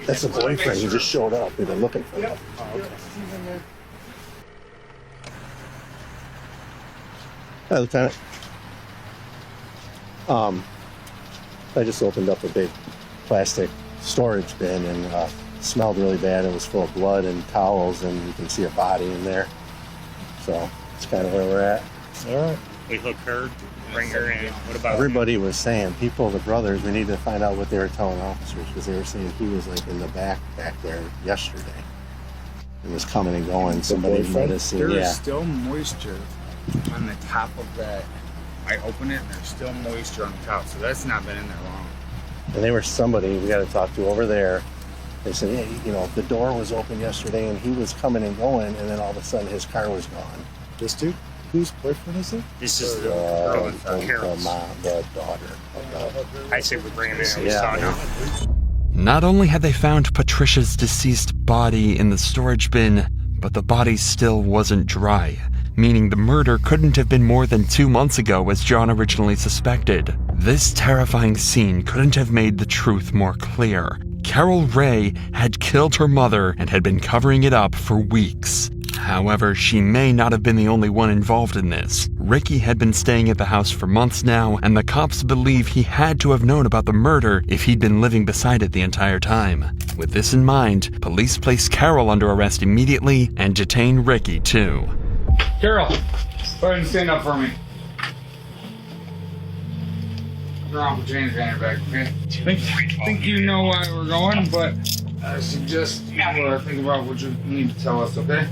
That's a boyfriend. He just showed up. They've been looking for him. Oh, okay. Hi, Lieutenant. I just opened up a big plastic storage bin and it smelled really bad. It was full of blood and towels, and you can see a body in there. So it's kind of where we're at. All right. We hook her, bring her in. What about Everybody was saying, the brothers, we need to find out what they were telling officers, because they were saying he was like in the back there yesterday. It was coming and going. Somebody might have seen. There Yeah. is still moisture on the top of that. I open it and there's still moisture on the top, so that's not been in there long. And they were somebody we got to talk to over there. They said, yeah, the door was open yesterday and he was coming and going, and then all of a sudden his car was gone. This dude? Whose boyfriend is it? This is the girl in Carol's. The daughter. I say we bring him in. Yeah. Not only had they found Patricia's deceased body in the storage bin, but the body still wasn't dry, meaning the murder couldn't have been more than 2 months ago as John originally suspected. This terrifying scene couldn't have made the truth more clear. Carol Ray had killed her mother and had been covering it up for weeks. However, she may not have been the only one involved in this. Ricky had been staying at the house for months now, and the cops believe he had to have known about the murder if he'd been living beside it the entire time. With this in mind, police place Carol under arrest immediately and detain Ricky too. Carol, go ahead and stand up for me. Drop the chains behind your back, okay? I think you know why we're going, but I suggest you think about what you need to tell us, okay?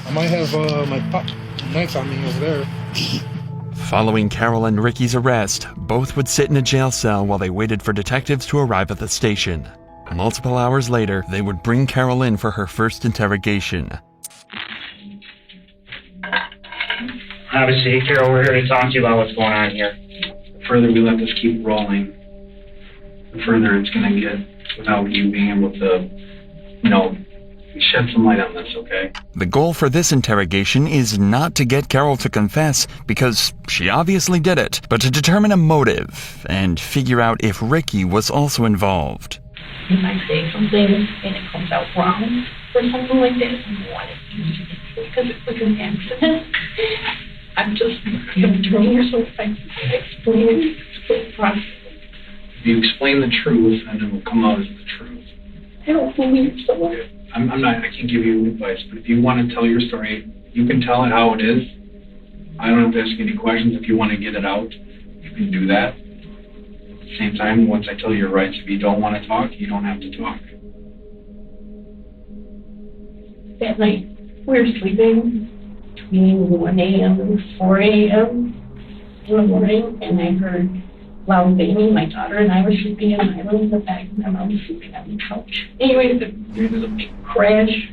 I might have my knife on me over there. Following Carol and Ricky's arrest, both would sit in a jail cell while they waited for detectives to arrive at the station. Multiple hours later, they would bring Carol in for her first interrogation. Obviously, Carol, we're here to talk to you about what's going on here. The further we let this keep rolling, the further it's going to get without you being able to, shed some light on this, okay? The goal for this interrogation is not to get Carol to confess, because she obviously did it, but to determine a motive and figure out if Ricky was also involved. If I say something and it comes out wrong or something like that, I don't want it because it was an accident. I'm doing here, so if I explain the process. If you explain the truth, then it will come out as the truth. I don't believe so. I can't give you advice, but if you want to tell your story, you can tell it how it is. I don't have to ask any questions. If you want to get it out, you can do that. At the same time, once I tell you your rights, if you don't want to talk, you don't have to talk. That night, we were sleeping between 1 a.m. and 4 a.m. in the morning, and I heard loud banging. My daughter and I were sleeping in my room in the back, and my mom was sleeping on the couch. Anyway, there was a big crash,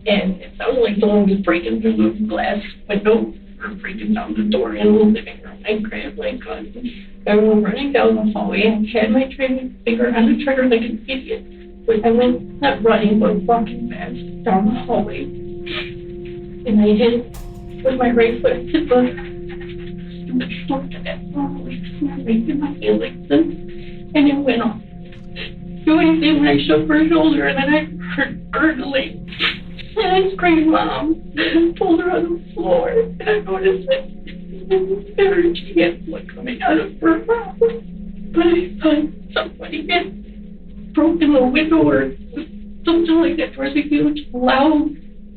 and it sounded like someone was breaking through the glass window or breaking down the door in the living room. I grabbed my gun. I went running down the hallway and had my finger on the trigger like an idiot. But I went, not running, but walking fast down the hallway. And I hit with my right foot to the stupid floor to that hallway, making my heel like this, and it went off. Doing thing when I shook her shoulder, and then I heard gurgling. And I screamed, Mom, and pulled her on the floor, and I noticed that She had blood coming out of her mouth. But I thought somebody had broken the window or something like that. There was a huge, loud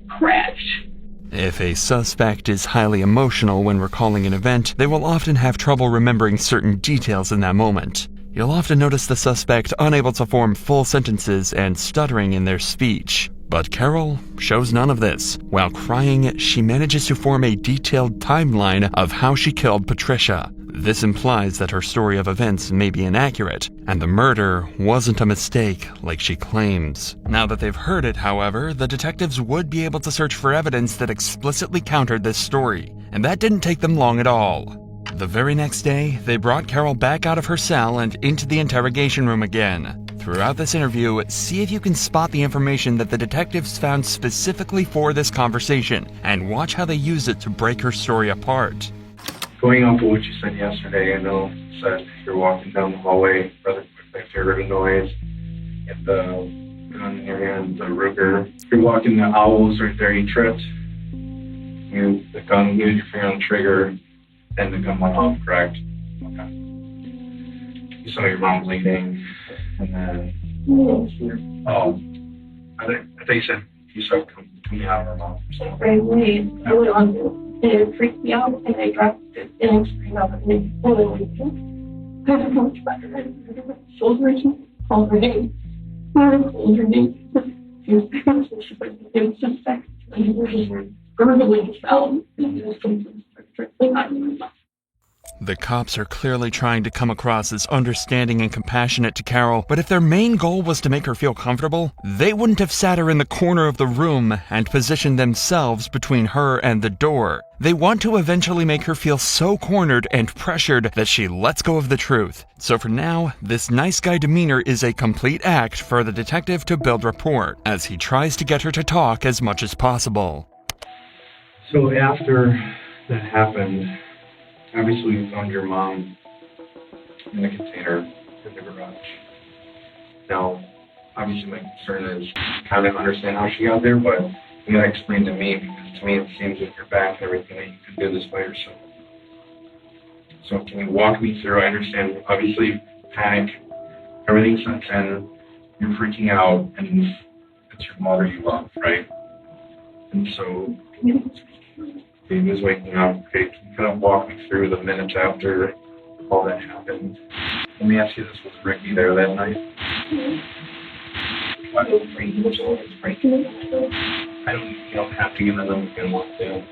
crash. If a suspect is highly emotional when recalling an event, they will often have trouble remembering certain details in that moment. You'll often notice the suspect unable to form full sentences and stuttering in their speech. But Carol shows none of this. While crying, she manages to form a detailed timeline of how she killed Patricia. This implies that her story of events may be inaccurate, and the murder wasn't a mistake like she claims. Now that they've heard it, however, the detectives would be able to search for evidence that explicitly countered this story, and that didn't take them long at all. The very next day, they brought Carol back out of her cell and into the interrogation room again. Throughout this interview, see if you can spot the information that the detectives found specifically for this conversation, and watch how they use it to break her story apart. Going off of what you said yesterday, I know you said you're walking down the hallway, rather quickly, you heard a noise, and the gun in your hand, the Ruger. You're walking, the owls right there, you tripped. The gun, you had your finger on the trigger, and the gun went off, correct? Okay. You saw your mom bleeding, and then, I thought you said coming out of her mouth. Right away, I went on and it freaked me out, and I dropped it, and I screamed out, and I pulled away. I don't know much better. I shoulders, called her name. I called her name. She was it was just seconds. And it was gurgling sound, and it was something trickling out of my mouth. The cops are clearly trying to come across as understanding and compassionate to Carol, but if their main goal was to make her feel comfortable, they wouldn't have sat her in the corner of the room and positioned themselves between her and the door. They want to eventually make her feel so cornered and pressured that she lets go of the truth. So for now, this nice guy demeanor is a complete act for the detective to build rapport, as he tries to get her to talk as much as possible. So after that happened, obviously we found your mom in the container in the garage. Now, obviously my concern is kind of understand how she got there, but you gotta explain to me, because to me it seems with your back and everything that you could do this by yourself. So can you walk me through? I understand, obviously, panic, everything sets in, you're freaking out, and it's your mother you love, right? And so, he was waking up. Okay, can you kind of walk me through the minutes after all that happened? Let me ask you this, was Ricky there that night? I don't, you don't have to give them if you don't want to.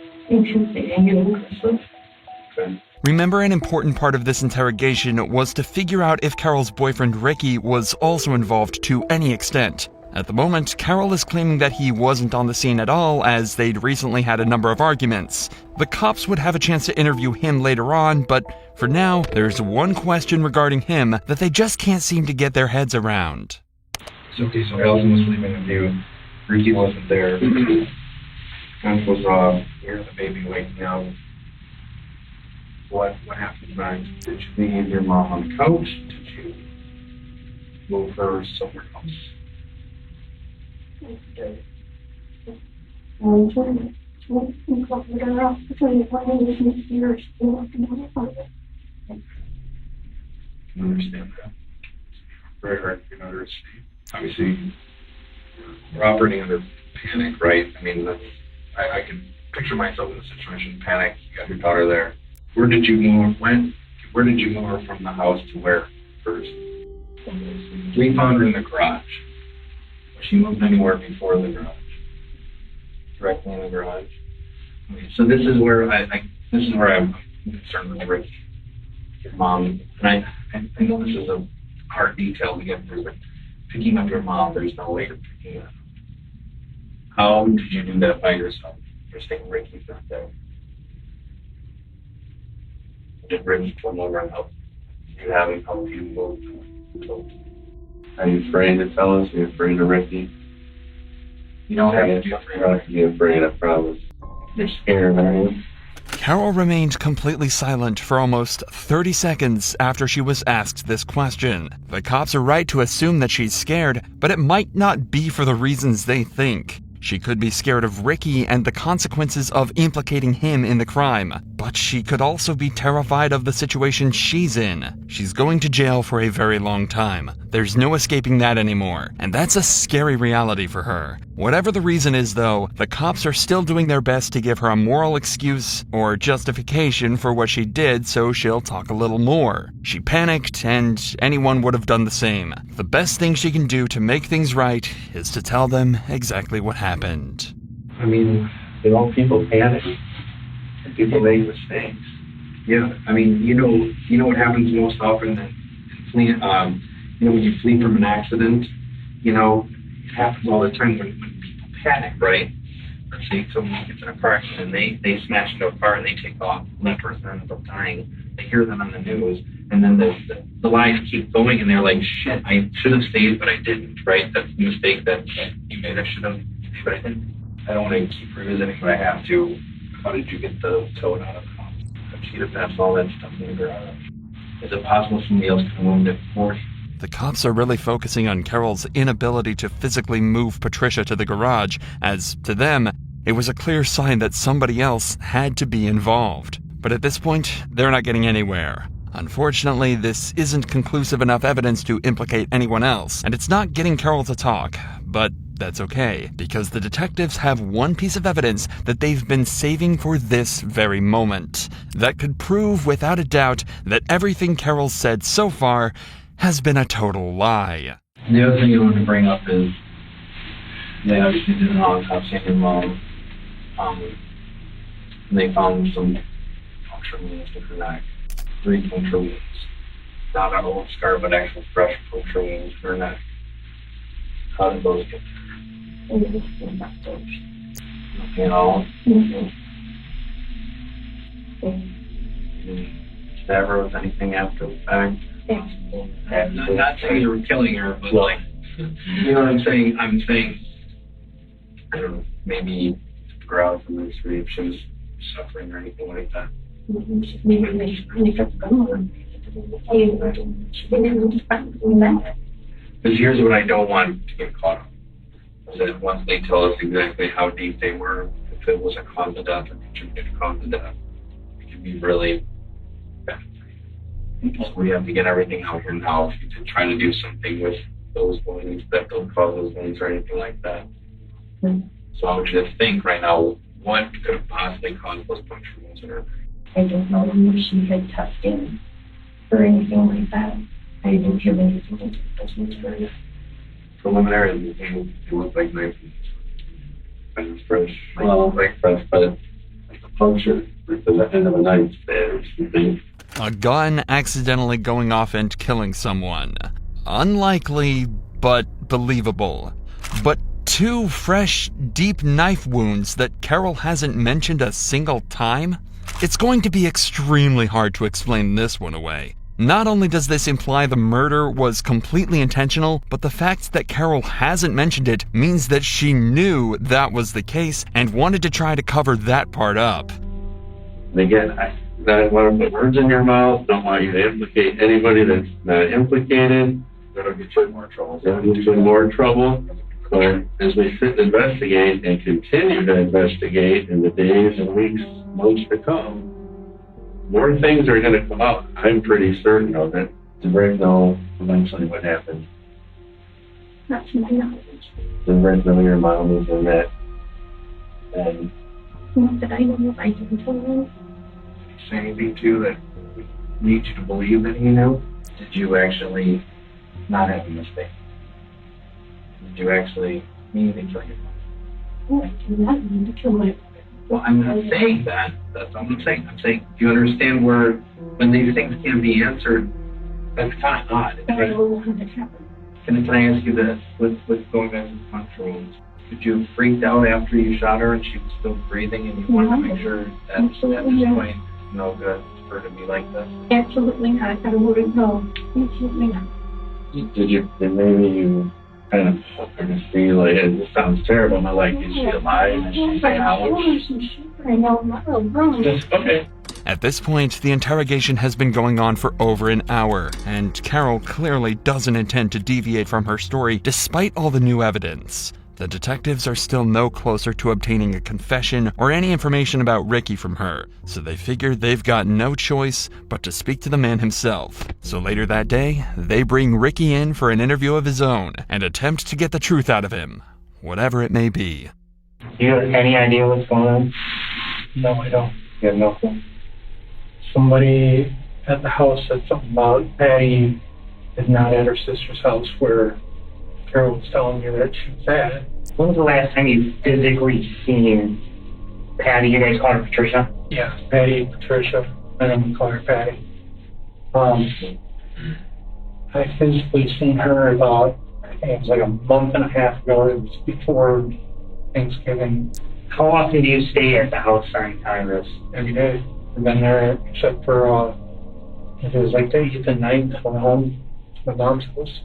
Okay. Remember, an important part of this interrogation was to figure out if Carol's boyfriend Ricky was also involved to any extent. At the moment, Carol is claiming that he wasn't on the scene at all, as they'd recently had a number of arguments. The cops would have a chance to interview him later on, but for now, there's one question regarding him that they just can't seem to get their heads around. So Allison was sleeping with you. Ricky wasn't there. Gun was off. You heard the baby waking up. What happened next? Did you leave your mom on the couch? Did you move her somewhere else? I understand that. Very hard for you to understand. Obviously, we're operating under panic, right? I mean, I can picture myself in a situation, panic, you got your daughter there. Where did you move her from the house to where first? We found her in the garage. She moved anywhere before the garage? Directly in the garage? Okay, so this is where I'm concerned with Ricky, your mom. And I know this is a hard detail to get through, but picking up your mom, there's no way you're picking up. How did you do that by yourself? You're saying Ricky's not there. Did Ricky come over and help? Did you have him help you move? Are you afraid to tell us? Are you afraid of Ricky? You don't have to be afraid. You don't have to be afraid, I promise. You're scared, aren't you? Carol remained completely silent for almost 30 seconds after she was asked this question. The cops are right to assume that she's scared, but it might not be for the reasons they think. She could be scared of Ricky and the consequences of implicating him in the crime, but she could also be terrified of the situation she's in. She's going to jail for a very long time. There's no escaping that anymore, and that's a scary reality for her. Whatever the reason is, though, the cops are still doing their best to give her a moral excuse or justification for what she did, so she'll talk a little more. She panicked, and anyone would have done the same. The best thing she can do to make things right is to tell them exactly what happened. I mean, people panic and people make mistakes. Yeah, I mean, you know what happens most often than fleeing. When you flee from an accident, it happens all the time when people panic, right? Let's say someone gets in a car accident, they smash into a car and they take off, and that person ends up dying. They hear them on the news, and then the lies keep going, and they're like, shit, I should have stayed, but I didn't, right? That's the mistake that you made. I should have stayed, but I didn't. I don't want to keep revisiting, but I have to. How did you get the toad out of the house? The cheetah passed all that stuff in the garage. Is it possible somebody else can wound it for you? The cops are really focusing on Carol's inability to physically move Patricia to the garage, as, to them, it was a clear sign that somebody else had to be involved. But at this point, they're not getting anywhere. Unfortunately, this isn't conclusive enough evidence to implicate anyone else, and it's not getting Carol to talk, but that's okay, because the detectives have one piece of evidence that they've been saving for this very moment, that could prove without a doubt that everything Carol said so far has been a total lie. The other thing I want to bring up is they obviously did an autopsy on your mom. They found some puncture wounds in her neck, 3 puncture wounds. Not an old scar, but actual fresh puncture wounds in her neck. How did those get there? Nothing at all? Never was anything after the fact? I'm not saying you were killing her, but you know what I'm saying? I'm saying, I don't know, maybe her out from the street if she was suffering or anything like that. Because here's what I don't want to get caught up. Is that once they tell us exactly how deep they were, if it was a cause of death or contributed to cause of death, it can be really bad. We have to get everything out here now to try to do something with those wounds that don't cause those wounds or anything like that. So I want you to think right now, what could have possibly caused those puncture wounds in her? I don't know if she had testing or anything like that. I didn't have anything to do with those wounds for her. Preliminary, it looked like knife wounds. Fresh. Well, like fresh, but like a puncture with the end of a knife there or something. A gun accidentally going off and killing someone. Unlikely, but believable. But 2 fresh, deep knife wounds that Carol hasn't mentioned a single time? It's going to be extremely hard to explain this one away. Not only does this imply the murder was completely intentional, but the fact that Carol hasn't mentioned it means that she knew that was the case and wanted to try to cover that part up. And again, I don't want to put words in your mouth, don't want you to implicate anybody that's not implicated. That'll get you in more trouble. That'll get you in more trouble. But as we sit and investigate and continue to investigate in the days and weeks, months to come, more things are going to come out. I'm pretty certain of it. Does Rick know eventually what happened? Not to my knowledge. Does Rick know your mom was in that? And not that I know of, I didn't tell him. Say anything too that leads you to believe that he knew? Did you actually not have a mistake? Did you actually mean to kill your mom? Oh, I did not mean to kill my mother. Well, I'm not saying that. That's what I'm saying. I'm saying, do you understand where, when these things can't be answered, that's kind of odd. I don't know how that happened. Can I ask you this, with going back to the puncture wounds, did you freak out after you shot her and she was still breathing and you wanted to make sure that at this point, no good for her to be like this? Absolutely not. I wouldn't know. Absolutely not. Did maybe you kind of hope her to see, like, it sounds terrible, but like, is she alive? Is she out? I know. Okay. At this point, the interrogation has been going on for over an hour, and Carol clearly doesn't intend to deviate from her story despite all the new evidence. the detectives are still no closer to obtaining a confession or any information about Ricky from her, so they figure they've got no choice but to speak to the man himself. So later that day, they bring Ricky in for an interview of his own and attempt to get the truth out of him, whatever it may be. Do you have any idea what's going on? No, I don't. You have no clue. Somebody at the house said something about Patty is not at her sister's house where Carol was telling me that she was at. When was the last time you physically seen Patty? You guys call her Patricia? Yeah, Patty, Patricia, and then we call her Patty. I physically seen her about, I think it was like a month and a half ago. It was before Thanksgiving. How often do you stay at the house during time of this? Every day. I've been there except for, it was like the 8th and 9th, I went home to my mom's house.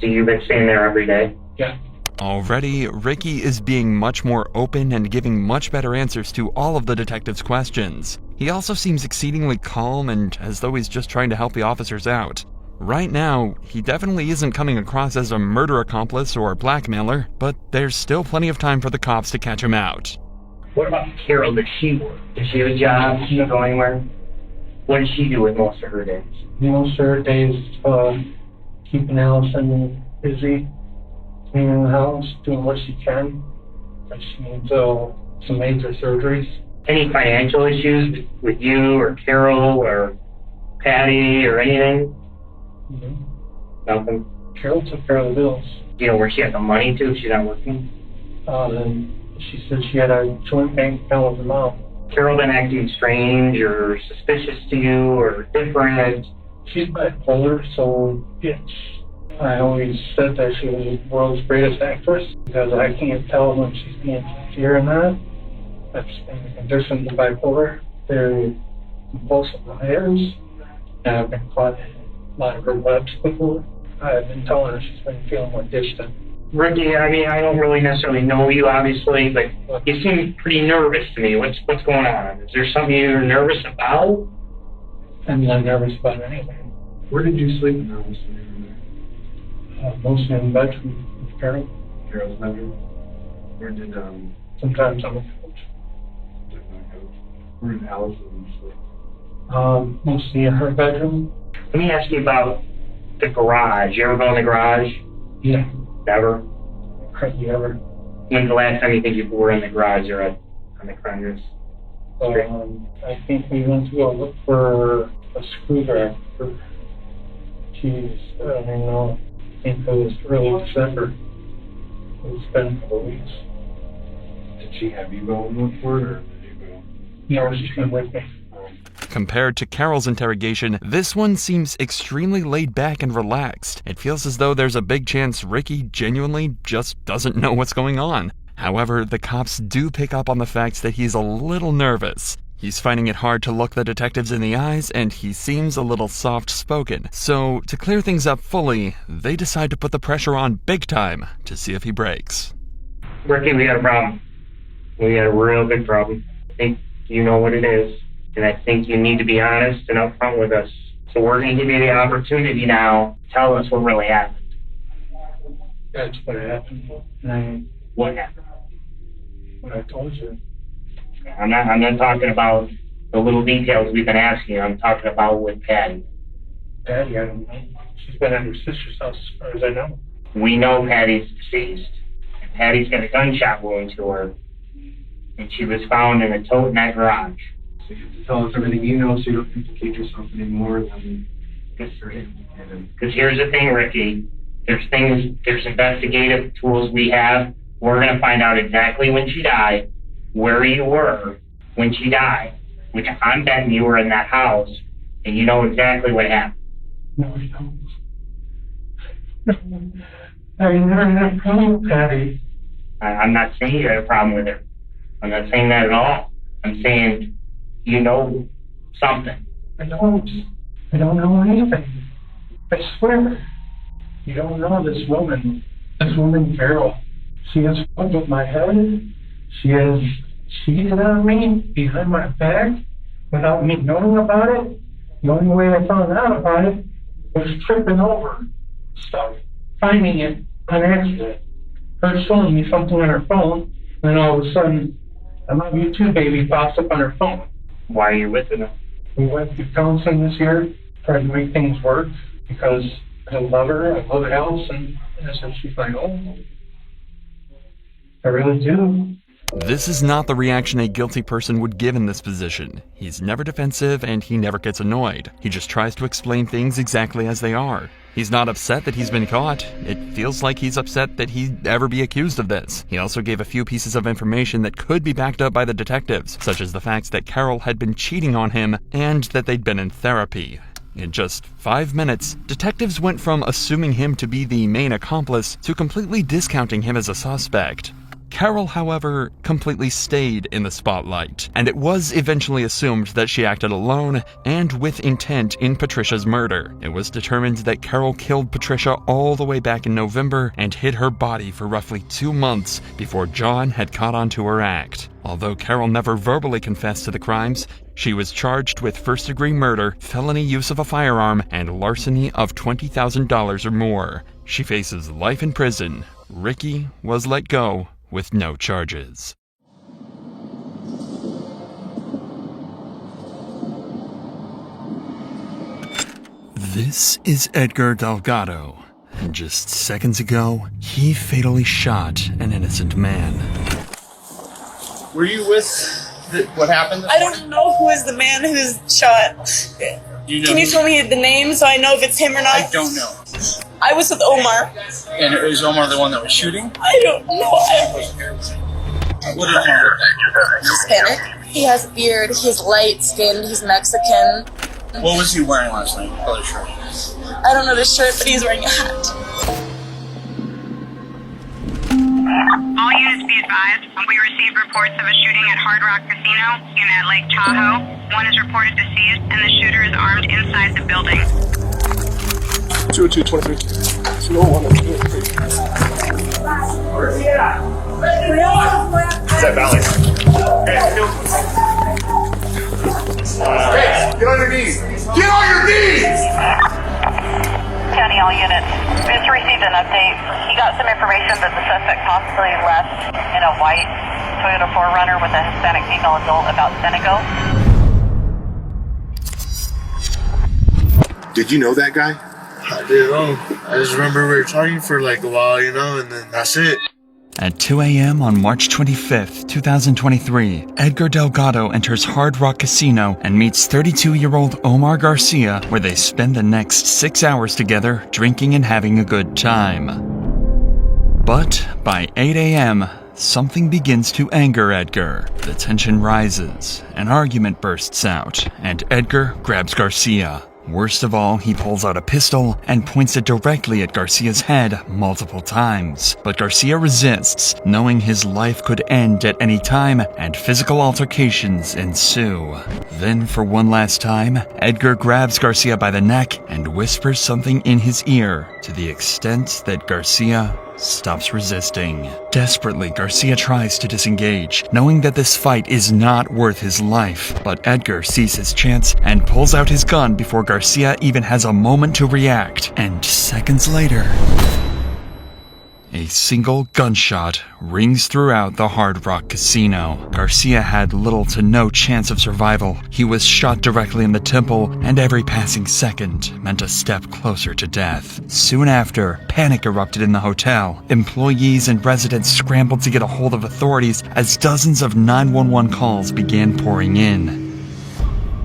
So you've been staying there every day? Yeah. Already, Ricky is being much more open and giving much better answers to all of the detectives' questions. He also seems exceedingly calm and as though he's just trying to help the officers out. Right now, he definitely isn't coming across as a murder accomplice or blackmailer, but there's still plenty of time for the cops to catch him out. What about Carol? Does she work? Does she have a job? Does she go anywhere? What does she do with most of her days? Most of her days, keeping Allison busy, cleaning the house, doing what she can. She needs some major surgeries. Any financial issues with you or Carol or Patty or anything? Mm-hmm. Nothing. Carol took care of the bills. Do you know where she has the money to if she's not working? She said she had a joint bank account with her mom. Carol been acting strange or suspicious to you or different? She's bipolar, so I always said that she was the world's greatest actress because I can't tell when she's being sincere or not. That's in the condition of bipolar. They're compulsive liars, and I've been caught in a lot of her webs before. I've been telling her she's been feeling more distant. Ricky, I mean, I don't really necessarily know you, obviously, but you seem pretty nervous to me. What's going on? Is there something you're nervous about? I'm not nervous about anything. Where did you sleep in the house? Mostly in the bedroom with Carol. Carol's bedroom. Where did Sometimes on the couch. Where did Allison sleep? Mostly in her bedroom. Let me ask you about the garage. You ever go in the garage? Yeah. Never? Hardly ever. When's the last time you think you were in the garage or on the crime? I think we went to go look for a screwdriver. Jeez, I don't even know. I think it was early December. It's been a couple of weeks. Did she have you go and look for it, or did you go? No, she's been with me. Compared to Carol's interrogation, this one seems extremely laid back and relaxed. It feels as though there's a big chance Ricky genuinely just doesn't know what's going on. However, the cops do pick up on the fact that he's a little nervous. He's finding it hard to look the detectives in the eyes, and he seems a little soft-spoken. So, to clear things up fully, they decide to put the pressure on big time to see if he breaks. Ricky, we got a problem. We got a real big problem. I think you know what it is. And I think you need to be honest and upfront with us. So we're going to give you the opportunity now. Tell us what really happened. That's what happened. What happened? What I told you. I'm not talking about the little details we've been asking you. I'm talking about with Patty. Patty, I don't know. She's been at her sister's house as far as I know. We know Patty's deceased. And Patty's got a gunshot wound to her. And she was found in a tote in that garage. So you have to tell us everything you know so you don't implicate yourself anymore than you're implicated. Because here's the thing, Ricky. There's investigative tools we have. We're going to find out exactly when she died, where you were when she died, which I'm betting you were in that house, and you know exactly what happened. No, I don't. I never had a problem with Patty. I'm not saying you had a problem with her. I'm not saying that at all. I'm saying you know something. I don't know anything. I swear. You don't know this woman, Carol. She has fucked with my head. She has cheated on me behind my back without me knowing about it. The only way I found out about it was tripping over stuff, finding it on accident. her showing me something on her phone, and then all of a sudden, I love you too, baby, pops up on her phone. Why are you with her? We went through counseling this year, tried to make things work, because I love her, I love Alice, and so she's like, oh, I really do. This is not the reaction a guilty person would give in this position. He's never defensive and he never gets annoyed. He just tries to explain things exactly as they are. He's not upset that he's been caught. It feels like he's upset that he'd ever be accused of this. He also gave a few pieces of information that could be backed up by the detectives, such as the facts that Carol had been cheating on him and that they'd been in therapy. In just 5 minutes, detectives went from assuming him to be the main accomplice to completely discounting him as a suspect. Carol, however, completely stayed in the spotlight, and it was eventually assumed that she acted alone and with intent in Patricia's murder. It was determined that Carol killed Patricia all the way back in November and hid her body for roughly 2 months before John had caught on to her act. Although Carol never verbally confessed to the crimes, she was charged with first-degree murder, felony use of a firearm, and larceny of $20,000 or more. She faces life in prison. Ricky was let go with no charges. This is Edgar Delgado, and just seconds ago, he fatally shot an innocent man. Were you with what happened? I don't know who is the man who's shot. Can you tell me the name so I know if it's him or not? I don't know. I was with Omar. And is Omar the one that was shooting? I don't know. What did Omar look like? He's Hispanic. He has a beard. He's light skinned. He's Mexican. What was he wearing last night? Color shirt? I don't know the shirt, but he's wearing a hat. All units be advised, we received reports of a shooting at Hard Rock Casino in at Lake Tahoe. One is reported deceased, and the shooter is armed inside the building. 202-23. 201-23. Is that Valley? Hey, get on your knees! Get on your knees! County, all units. We just received an update. He got some information that the suspect possibly left in a white Toyota 4Runner with a Hispanic female adult about Senegal. Did you know that guy? I didn't know. I just remember we were talking for like a while, and then that's it. At 2 a.m. on March 25th, 2023, Edgar Delgado enters Hard Rock Casino and meets 32-year-old Omar Garcia, where they spend the next 6 hours together drinking and having a good time. But by 8 a.m., something begins to anger Edgar. The tension rises, an argument bursts out, and Edgar grabs Garcia. Worst of all, he pulls out a pistol and points it directly at Garcia's head multiple times. But Garcia resists, knowing his life could end at any time, and physical altercations ensue. Then, for one last time, Edgar grabs Garcia by the neck and whispers something in his ear to the extent that Garcia stops resisting. Desperately, Garcia tries to disengage, knowing that this fight is not worth his life. But Edgar sees his chance and pulls out his gun before Garcia even has a moment to react. And seconds later, a single gunshot rings throughout the Hard Rock Casino. Garcia had little to no chance of survival. He was shot directly in the temple, and every passing second meant a step closer to death. Soon after, panic erupted in the hotel. Employees and residents scrambled to get a hold of authorities as dozens of 911 calls began pouring in.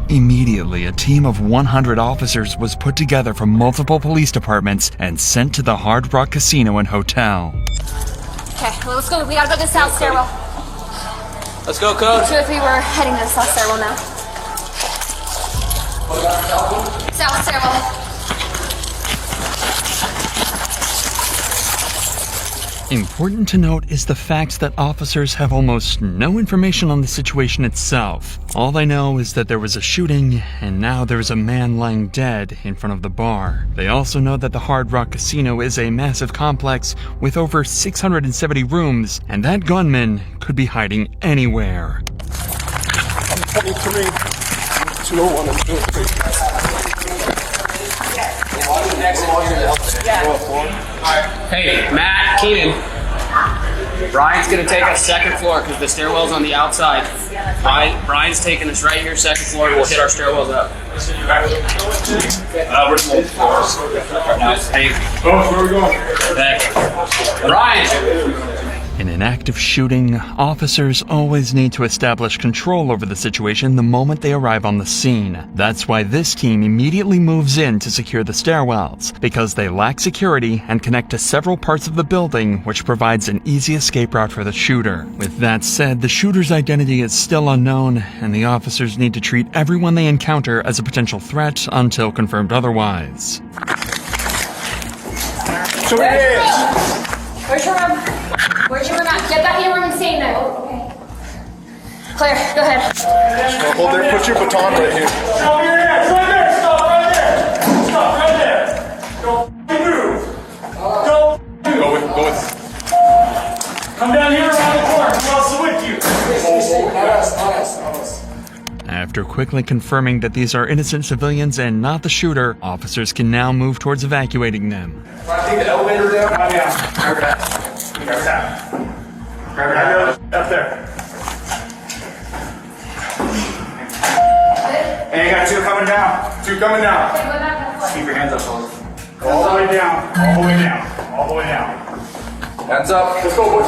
Immediately, a team of 100 officers was put together from multiple police departments and sent to the Hard Rock Casino and Hotel. Okay, well, let's go. We gotta go to the south stairwell. Let's go, Code. 203, we're heading to the south stairwell now. South stairwell. Important to note is the fact that officers have almost no information on the situation itself. All they know is that there was a shooting, and now there's a man lying dead in front of the bar. They also know that the Hard Rock Casino is a massive complex with over 670 rooms, and that gunman could be hiding anywhere. 23, 201 and 203. Hey, Matt, Keenan. Brian's gonna take us second floor because the stairwell's on the outside. Brian's taking us right here, second floor. We'll hit our stairwells up. We're full floors. Hey. Oh, where are we going? Back. Brian! In an active shooting, officers always need to establish control over the situation the moment they arrive on the scene. That's why this team immediately moves in to secure the stairwells, because they lack security and connect to several parts of the building, which provides an easy escape route for the shooter. With that said, the shooter's identity is still unknown, and the officers need to treat everyone they encounter as a potential threat until confirmed otherwise. So it is. Where's your room? Where's your room at? Get back in your room and stay in there. Okay. Claire, go ahead. Hold there. Put your baton right here. Stop your hands. Right there. Stop right there. Stop right there. Don't move. Don't move. Go with. Come down here around the corner. Who else is with you? Not us. After quickly confirming that these are innocent civilians and not the shooter, officers can now move towards evacuating them. Want to take the elevator down? Grab that. Up there. And you got two coming down. Keep your hands up, folks. All the way down. Hands up. Let's go, boys.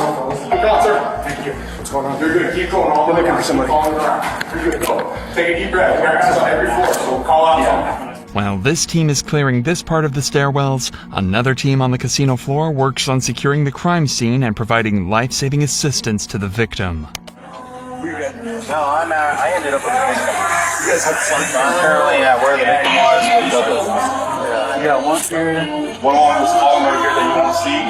Look out, sir. Thank you. What's going on? You're good. Keep going all the way down. You're good. Go. Take a deep breath. We're going to every floor, so call out something. While this team is clearing this part of the stairwells, another team on the casino floor works on securing the crime scene and providing life-saving assistance to the victim. No, I ended up with you guys had fun. Apparently, where the victim was. Yeah. You got one here, one on this column right here that you want to see, and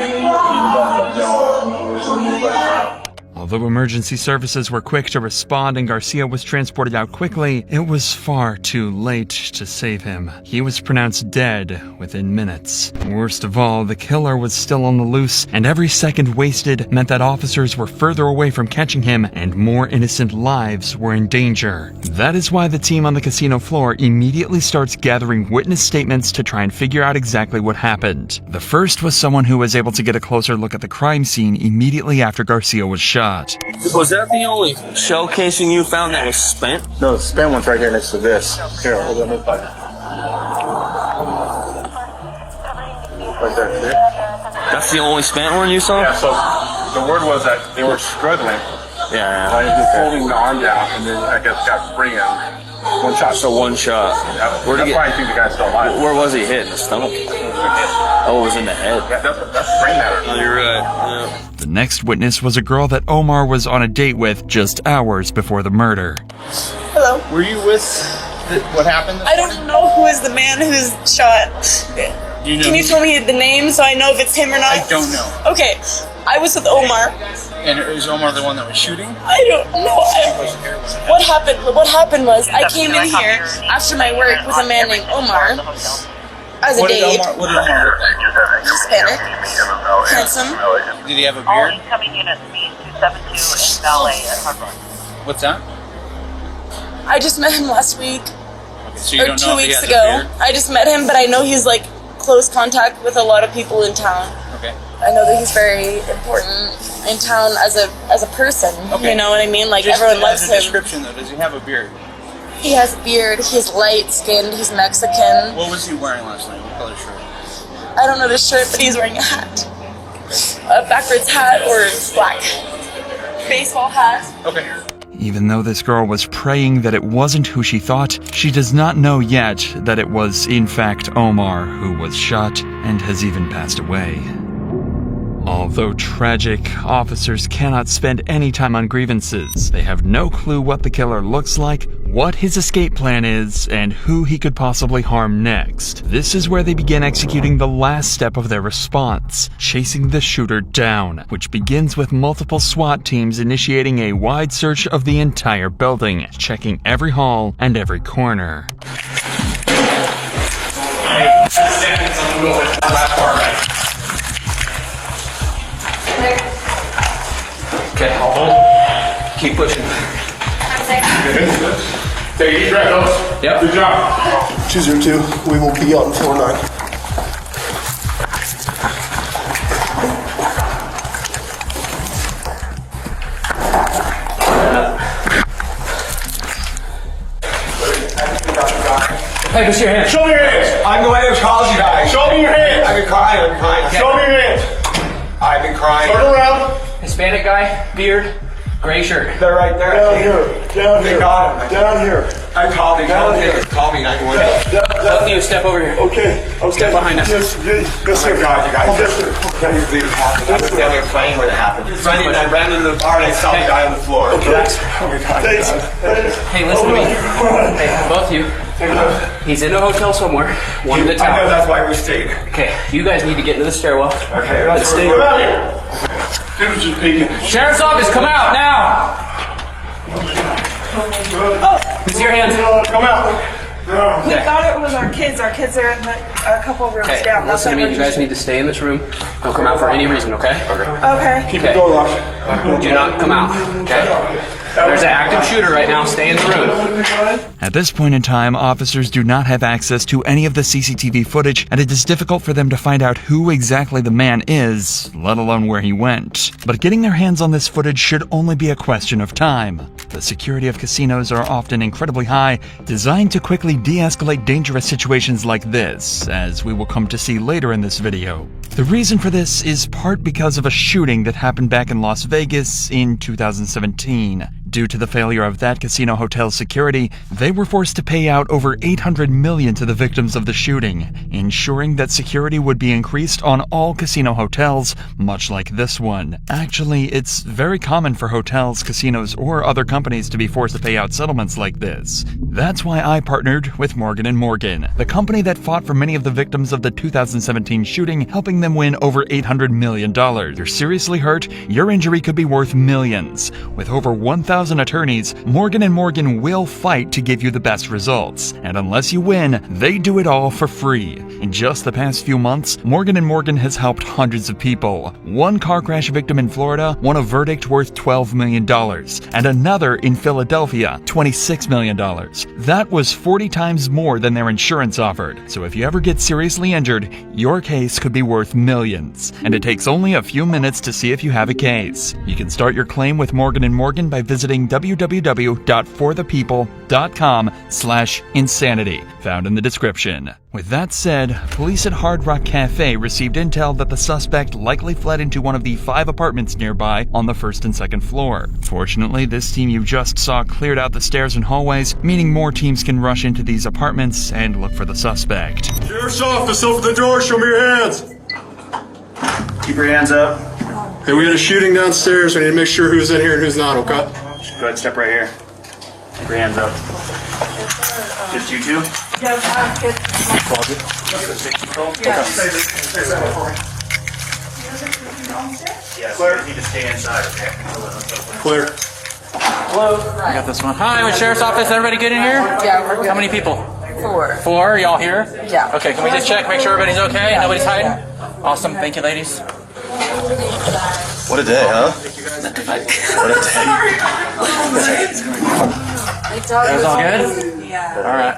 then Although emergency services were quick to respond and Garcia was transported out quickly, it was far too late to save him. He was pronounced dead within minutes. Worst of all, the killer was still on the loose, and every second wasted meant that officers were further away from catching him and more innocent lives were in danger. That is why the team on the casino floor immediately starts gathering witness statements to try and figure out exactly what happened. The first was someone who was able to get a closer look at the crime scene immediately after Garcia was shot. Was that the only shell casing you found that was spent? No, the spent one's right here next to this. Here, hold on, right there. See? That's the only spent one you saw? Yeah, so the word was that they were struggling. Yeah. I was just holding the arm down, and then I guess got sprayed out. One shot. So one shot. That's why I think the guy's still alive. Where was he hit? In the stomach? Oh, it was in the head. Yeah, that's brain matter. Oh, you're right. Yeah. The next witness was a girl that Omar was on a date with just hours before the murder. Hello. Were you with what happened? I don't know who is the man who's shot. Can you tell me the name so I know if it's him or not? I don't know. Okay. I was with Omar. And is Omar the one that was shooting? I don't know. What happened was I came in here after my work with a man named Omar as a date. What did Omar look like? Hispanic. Handsome. Did he have a beard? Incoming units mean 272 in Ballet at Hard Rock. What's that? I just met him last week. So you or don't 2 know if he weeks has ago. a beard? I just met him, but I know he's like close contact with a lot of people in town. Okay. I know that he's very important in town as a person. Okay. You know what I mean? Like Just everyone loves as a him. description though, does he have a beard? He has a beard. He's light skinned. He's Mexican. What was he wearing last night? What color shirt? I don't know the shirt, but he's wearing a hat, a backwards hat or black baseball hat. Okay. Even though this girl was praying that it wasn't who she thought, she does not know yet that it was in fact Omar who was shot and has even passed away. Although tragic, officers cannot spend any time on grievances. They have no clue what the killer looks like, what his escape plan is, and who he could possibly harm next. This is where they begin executing the last step of their response, chasing the shooter down, which begins with multiple SWAT teams initiating a wide search of the entire building, checking every hall and every corner. Okay, I'll hold. Keep pushing. Take a deep breath, Ellis. Yep. Good job. 202, we will be on floor 9. Let me see your hands. Show me your hands. I'm the one who called you guys. Show me your hands. I've been crying. Show me your hands. I've been crying. Turn around. Hispanic guy, beard, gray shirt. They're right there. Down here. Down They here. got him. Down here. I called him. Call me 911. Both of you step over here. Okay. Step behind us. Yes, Oh sir. my God, you guys. Yes, sir. Can't you believe it happened? I was down there playing when it happened. Funny, and I ran into the bar and I saw the guy on the floor. Okay. Oh my God. Thanks. Hey, listen to me. Hey, both of you. He's in a hotel somewhere. One at a time. I know, that's why we stayed. Okay, you guys need to get into the stairwell. Okay, Let's stay. Come out here. Dude's just peeking. Sheriff's office, come out now! Who's your hands? Come out. We thought it was our kids. Our kids are in a couple rooms Okay, down. listen to me. You guys need to stay in this room. Don't come out for any reason, okay? Okay. Keep the door locked. Do not come out, okay? There's an active shooter right now. Stay in the room. At this point in time, officers do not have access to any of the CCTV footage, and it is difficult for them to find out who exactly the man is, let alone where he went. But getting their hands on this footage should only be a question of time. The security of casinos are often incredibly high, designed to quickly de-escalate dangerous situations like this, as we will come to see later in this video. The reason for this is part because of a shooting that happened back in Las Vegas in 2017. Due to the failure of that casino hotel's security, they were forced to pay out over $800 million to the victims of the shooting, ensuring that security would be increased on all casino hotels, much like this one. Actually, it's very common for hotels, casinos, or other companies to be forced to pay out settlements like this. That's why I partnered with Morgan & Morgan, the company that fought for many of the victims of the 2017 shooting, helping them win over $800 million. You're seriously hurt, your injury could be worth millions. With over 1,000 attorneys, Morgan & Morgan will fight to give you the best results. And unless you win, they do it all for free. In just the past few months, Morgan & Morgan has helped hundreds of people. One car crash victim in Florida won a verdict worth $12 million, and another in Philadelphia, $26 million. That was 40 times more than their insurance offered. So if you ever get seriously injured, your case could be worth millions. And it takes only a few minutes to see if you have a case. You can start your claim with Morgan & Morgan by visiting www.forthepeople.com/insanity, found in the description. With that said, police at Hard Rock Cafe received intel that the suspect likely fled into one of the 5 apartments nearby on the 1st and 2nd floor. Fortunately, this team you just saw cleared out the stairs and hallways, meaning more teams can rush into these apartments and look for the suspect. Sheriff's office, open the door. Show me your hands. Keep your hands up. Hey, we had a shooting downstairs. We need to make sure who's in here and who's not, okay? Go ahead, step right here. Keep your hands up. Just you two? Closet. Yes, you need to stay inside, okay? Clear. Hello. I got this one. Hi, with Sheriff's Office. Everybody good in here? Yeah, we're good. How many people? 4. 4? Y'all here? Yeah. Okay, can we just check, make sure everybody's okay? Nobody's hiding? Awesome. Thank you, ladies. What a day, huh? What a day. That was all good? Yeah. All right.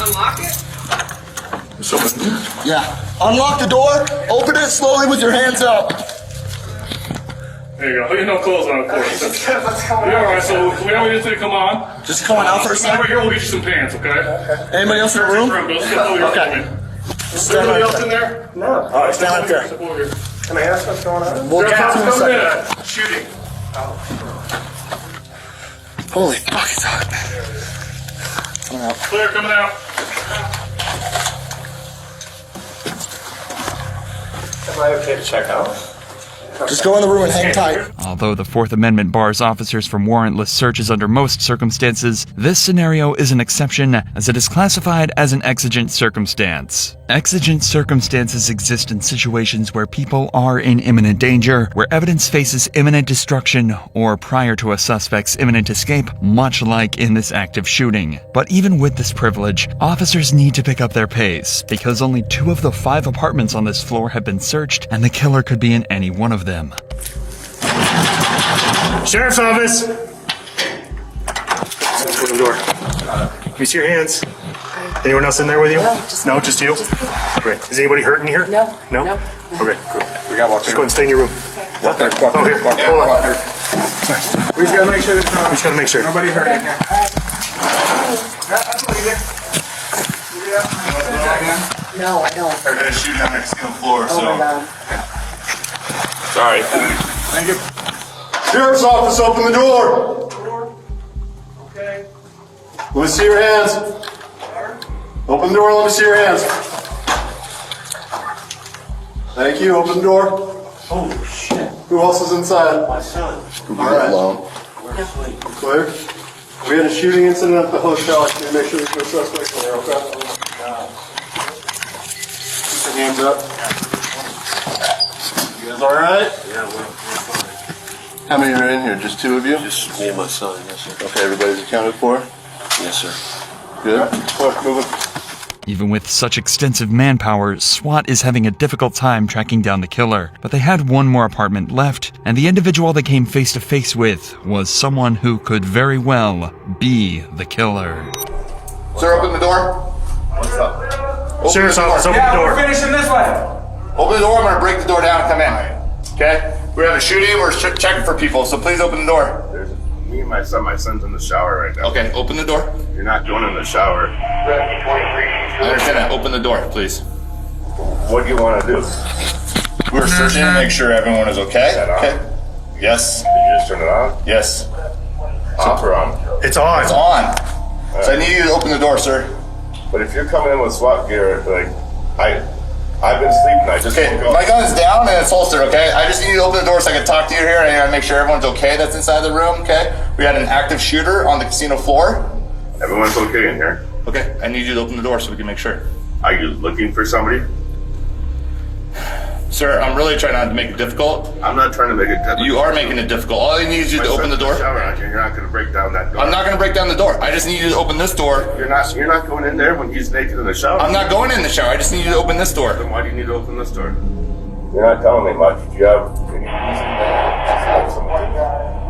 Unlock it? Yeah. Unlock the door, open it slowly with your hands up. There you go. There's no clothes on, of course. Yeah, all right, so we want you to come on. Just coming out for a second. Right here, we'll get you some pants, okay? Anybody else in the room? Go step over here. Okay. Is anybody else in there? No. All right, stand right there. Step over here. Can I ask what's going on? We'll get to in a second. Shooting. Holy fuck, it's hot. Coming out. Clear, coming out. Am I okay to check out? Just go in the room and hang tight. Although the Fourth Amendment bars officers from warrantless searches under most circumstances, this scenario is an exception as it is classified as an exigent circumstance. Exigent circumstances exist in situations where people are in imminent danger, where evidence faces imminent destruction, or prior to a suspect's imminent escape, much like in this active shooting. But even with this privilege, officers need to pick up their pace, because only 2 of the 5 apartments on this floor have been searched, and the killer could be in any one of them. Sheriff's office. Open the door. Can you see your hands? Anyone else in there with you? No, just you? Great. Is anybody hurt in here? No. No? Okay, cool. We got walk Just go ahead and stay in your room. Walk there. Oh, here. Hold on. Sorry. We just gotta make sure there's We just gotta make sure. nobody hurt in here. No, I don't. They're gonna shoot down the casino floor, Oh my God. Sorry. Thank you. Sheriff's office, open the door. Okay. Let me see your hands. Open the door, let me see your hands. Thank you, open the door. Holy shit. Who else is inside? My son. All right. Alone. Clear. We had a shooting incident at the hotel. Can you make sure there's no suspects in there, okay? Keep your hands up. You guys all right? Yeah, we're fine. How many are in here? Just two of you? Just me and my son, yes, sir. Okay, everybody's accounted for? Yes, sir. Good. Quick, move it. Even with such extensive manpower, SWAT is having a difficult time tracking down the killer. But they had one more apartment left, and the individual they came face to face with was someone who could very well be the killer. Sir, open the door. What's up? Sheriff's office, open the door. We're finishing this way. Open the door. I'm going to break the door down and come in. Okay? We're having a shooting. We're checking for people, so please open the door. There's me and my son. My son's in the shower right now. Okay, open the door. You're not going in the shower. I understand that. Open the door, please. What do you want to do? We're searching to make sure everyone is okay. Is that on? Okay. Yes. Did you just turn it on? Yes. Off or on? It's on. It's on. So I need you to open the door, sir. But if you're coming in with SWAT gear, like, I've been sleeping. I just woke up. My gun is down and it's holstered, okay? I just need you to open the door so I can talk to you here and I gotta make sure everyone's okay that's inside the room, okay? We had an active shooter on the casino floor. Everyone's okay in here. Okay, I need you to open the door so we can make sure. Are you looking for somebody? Sir, I'm really trying not to make it difficult. I'm not trying to make it difficult. You are making it difficult. All I need is you to open the door. You're not going to break down that door. I'm not going to break down the door. I just need you to open this door. You're not going in there when he's naked in the shower. I'm not going in the shower. I just need you to open this door. Then why do you need to open this door? You're not telling me much. Do you have any reason?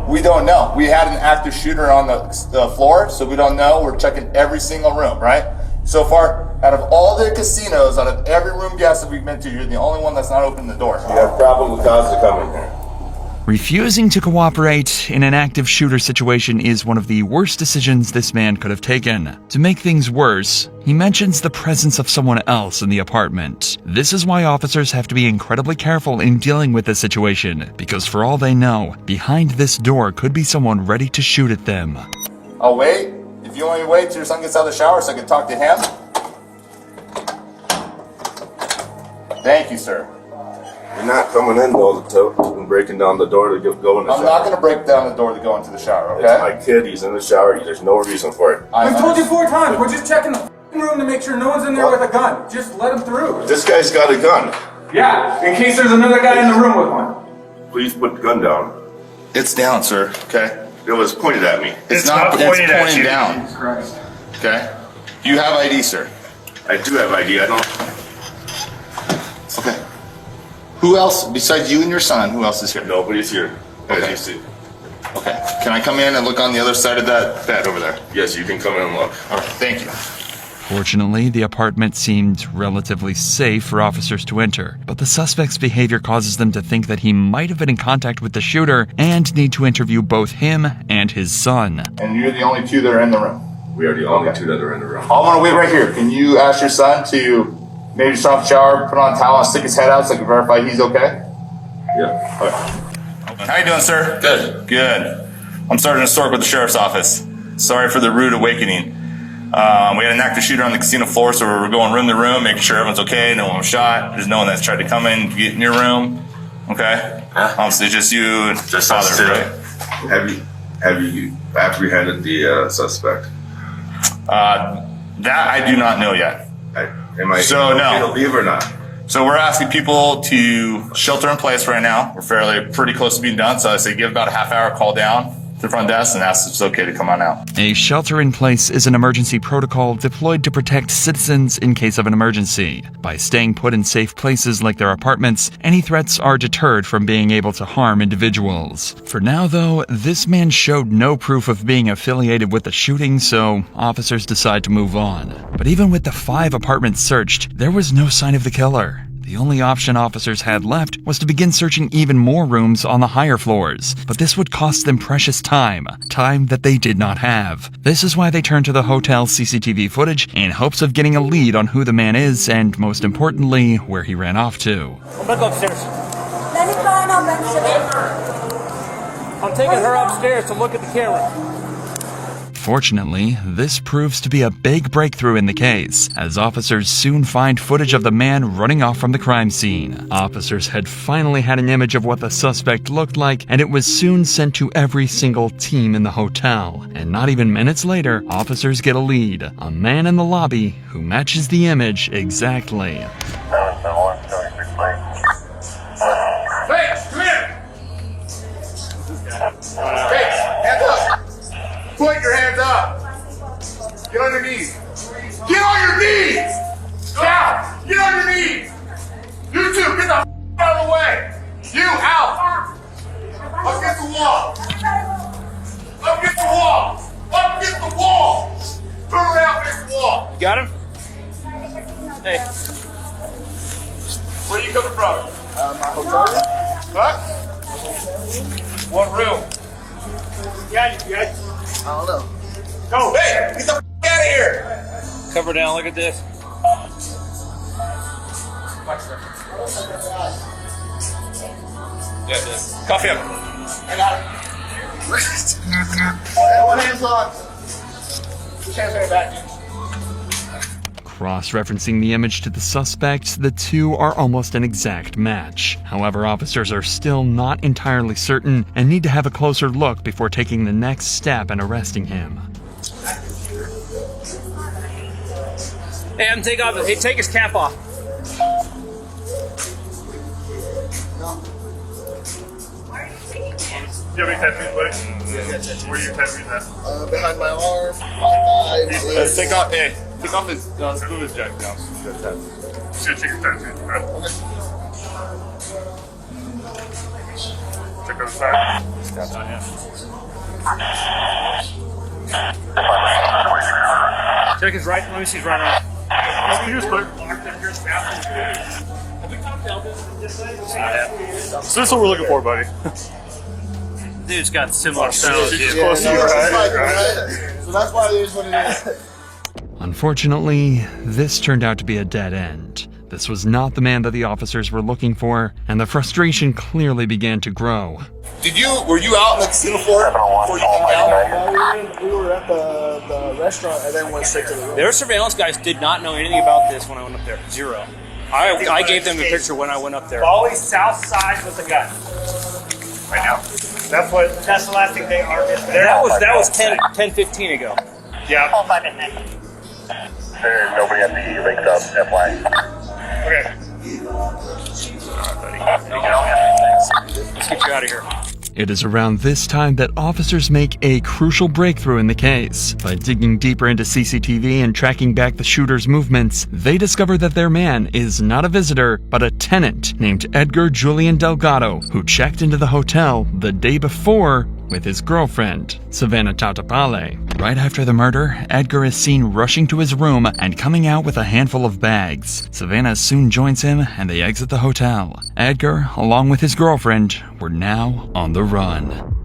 We don't know. We had an active shooter on the floor, so we don't know. We're checking every single room, right? So far, out of all the casinos, out of every room guest that we've been to, you're the only one that's not opening the door. You have probable cause to come in here. Refusing to cooperate in an active shooter situation is one of the worst decisions this man could have taken. To make things worse, he mentions the presence of someone else in the apartment. This is why officers have to be incredibly careful in dealing with this situation, because for all they know, behind this door could be someone ready to shoot at them. I'll wait. If you want me to wait till your son gets out of the shower so I can talk to him. Thank you, sir. You're not coming in though and breaking down the door to go in the shower. I'm not going to break down the door to go into the shower, okay? It's my kid. He's in the shower. There's no reason for it. We've told you 4 times. We're just checking the room to make sure no one's in there with a gun. Just let him through. This guy's got a gun. Yeah, in case there's another guy in the room with one. Please put the gun down. It's down, sir, okay? It was pointed at me. It's not pointed at you. down. Jesus Christ. Okay? Do you have ID, sir? I do have ID. I don't. Okay. Who else, besides you and your son, who else is here? Nobody's here, as Okay. you see. Okay. Can I come in and look on the other side of that bed over there? Yes, you can come in and look. All right, thank you. Fortunately, the apartment seemed relatively safe for officers to enter, but the suspect's behavior causes them to think that he might have been in contact with the shooter and need to interview both him and his son. And you're the only two that are in the room? We are the only two that are in the room. I'm gonna wait right here. Can you ask your son to maybe just off the shower, put on a towel, and stick his head out so I can verify he's okay? Yeah. Okay. How you doing, sir? Good. Good. I'm Sergeant Stork with the Sheriff's Office. Sorry for the rude awakening. We had an active shooter on the casino floor, so we're going room to room, making sure everyone's okay, no one was shot. There's no one that's tried to come in, get in your room. Okay? Obviously, just you and Just father, us two. right? Have you apprehended the suspect? That I do not know yet. Am I So, no. to leave or not? So we're asking people to shelter in place right now. We're pretty close to being done, so I say give about a half hour, call down to the front desk and ask if it's okay to come on out. A shelter-in-place is an emergency protocol deployed to protect citizens in case of an emergency. By staying put in safe places like their apartments, any threats are deterred from being able to harm individuals. For now, though, this man showed no proof of being affiliated with the shooting, so officers decide to move on. But even with the 5 apartments searched, there was no sign of the killer. The only option officers had left was to begin searching even more rooms on the higher floors, but this would cost them precious time that they did not have. This is why they turned to the hotel's CCTV footage in hopes of getting a lead on who the man is and, most importantly, where he ran off to. I'm gonna go upstairs. I'm taking her upstairs to look at the camera. Fortunately, this proves to be a big breakthrough in the case, as officers soon find footage of the man running off from the crime scene. Officers had finally had an image of what the suspect looked like, and it was soon sent to every single team in the hotel. And not even minutes later, officers get a lead, a man in the lobby who matches the image exactly. Hey, come here! Hey, hands up! Put your hands up! Get on your knees! Get on your knees! Down! Get on your knees! You two, get the out of the way! You, out! Up against the wall! Up against the wall! Up against the wall! Turn around against the wall! You got him? Hey. Where are you coming from? My hotel room. What? What room? Yeah, you guys. I don't know. Go, hey, get the out of here! Cover down, look at this. Yeah, this. Coffee up. I got it. One hand's on. Two hands on your back, dude. Cross-referencing the image to the suspect, the two are almost an exact match. However, officers are still not entirely certain and need to have a closer look before taking the next step and arresting him. Hey, I'm take off. Hey, take his cap off. Do you have any tattoos, buddy? Yeah, I got tattoos. Where are your tattoos at? Behind my arm, my thighs. Take off, hey, take off his, let's move his jacket down. Just check your tattoos, right? Okay. Check on the side. Check his right. Let me see his right arm. Here's clear. So this is what we're looking for, buddy. Dude's got similar style. She's close to you, right? So that's why it is what it is. Unfortunately, this turned out to be a dead end. This was not the man that the officers were looking for, and the frustration clearly began to grow. Were you out in the casino floor before you came down? We were at the restaurant and then went straight to the room. Their surveillance guys did not know anything about this when I went up there. Zero. I gave them a picture when I went up there. Always south side with the gun. Right now. That's the last thing they are. That was 10-15 ago. Yeah. There's nobody at the link up, FY. Okay. Let's get you out of here. It is around this time that officers make a crucial breakthrough in the case. By digging deeper into CCTV and tracking back the shooter's movements, they discover that their man is not a visitor, but a tenant named Edgar Julian Delgado, who checked into the hotel the day before with his girlfriend, Savannah Tautapale. Right after the murder, Edgar is seen rushing to his room and coming out with a handful of bags. Savannah soon joins him and they exit the hotel. Edgar, along with his girlfriend, were now on the run.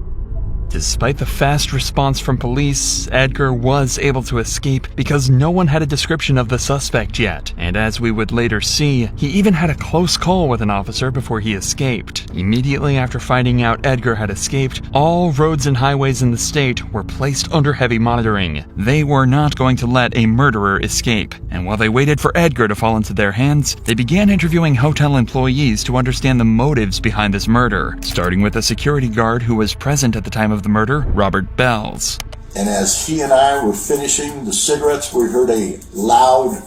Despite the fast response from police, Edgar was able to escape because no one had a description of the suspect yet. And as we would later see, he even had a close call with an officer before he escaped. Immediately after finding out Edgar had escaped, all roads and highways in the state were placed under heavy monitoring. They were not going to let a murderer escape. And while they waited for Edgar to fall into their hands, they began interviewing hotel employees to understand the motives behind this murder, starting with a security guard who was present at the time of the murder, Robert Bells. And as he and I were finishing the cigarettes, we heard a loud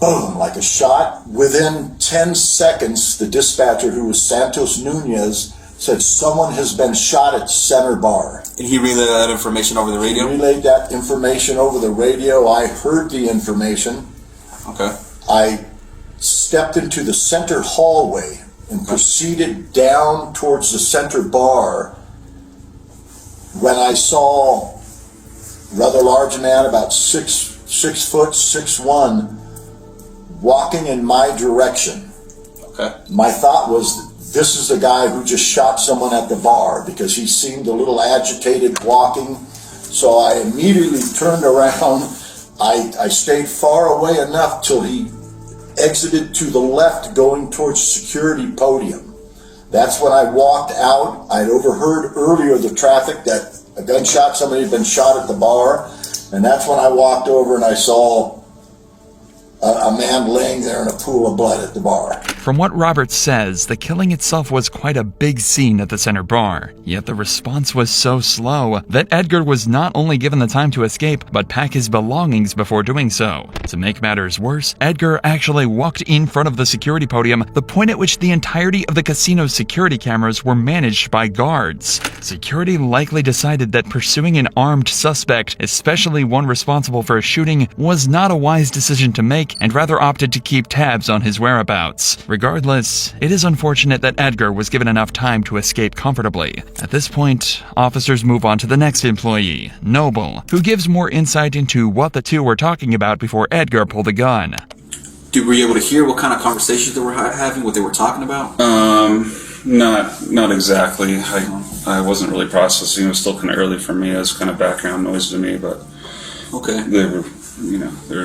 boom, like a shot. Within 10 seconds, the dispatcher, who was Santos Nunez, said someone has been shot at Center Bar. And he relayed that information over the radio? He relayed that information over the radio. I heard the information. Okay. I stepped into the center hallway and proceeded down towards the Center Bar when I saw a rather large man, about 6'6", 6'1", walking in my direction. Okay. My thought was, this is the guy who just shot someone at the bar, because he seemed a little agitated walking. So I immediately turned around. I stayed far away enough till he exited to the left going towards security podium. That's when I walked out. I'd overheard earlier the traffic that a gunshot, somebody had been shot at the bar. And that's when I walked over and I saw a man laying there in a pool of blood at the bar. From what Roberts says, the killing itself was quite a big scene at the center bar. Yet the response was so slow that Edgar was not only given the time to escape, but pack his belongings before doing so. To make matters worse, Edgar actually walked in front of the security podium, the point at which the entirety of the casino's security cameras were managed by guards. Security likely decided that pursuing an armed suspect, especially one responsible for a shooting, was not a wise decision to make, and rather opted to keep tabs on his whereabouts. Regardless, it is unfortunate that Edgar was given enough time to escape comfortably. At this point, officers move on to the next employee, Noble, who gives more insight into what the two were talking about before Edgar pulled the gun. Were you able to hear what kind of conversations they were having, what they were talking about? Not exactly. I wasn't really processing. It was still kind of early for me. It was kind of background noise to me, but okay. They were,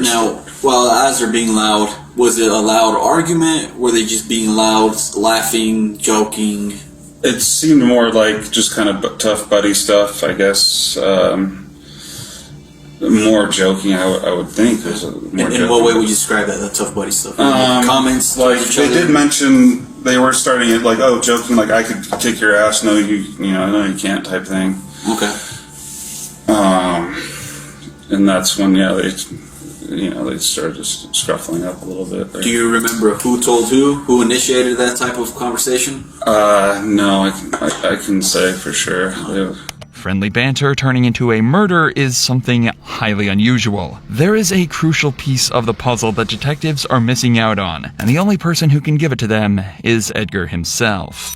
Now, well, as they're being loud, was it a loud argument? Were they just being loud, laughing, joking? It seemed more like just kind of tough buddy stuff, I guess. More joking, I would think. In what way would you describe that, the tough buddy stuff? Comments? Like, they did mention, they were starting it like, oh, joking, like, I could kick your ass, no, no, you can't type thing. Okay. And that's when, they started just scuffling up a little bit there. Do you remember who told who initiated that type of conversation? No, I can say for sure. Friendly banter turning into a murder is something highly unusual. There is a crucial piece of the puzzle that detectives are missing out on, and the only person who can give it to them is Edgar himself.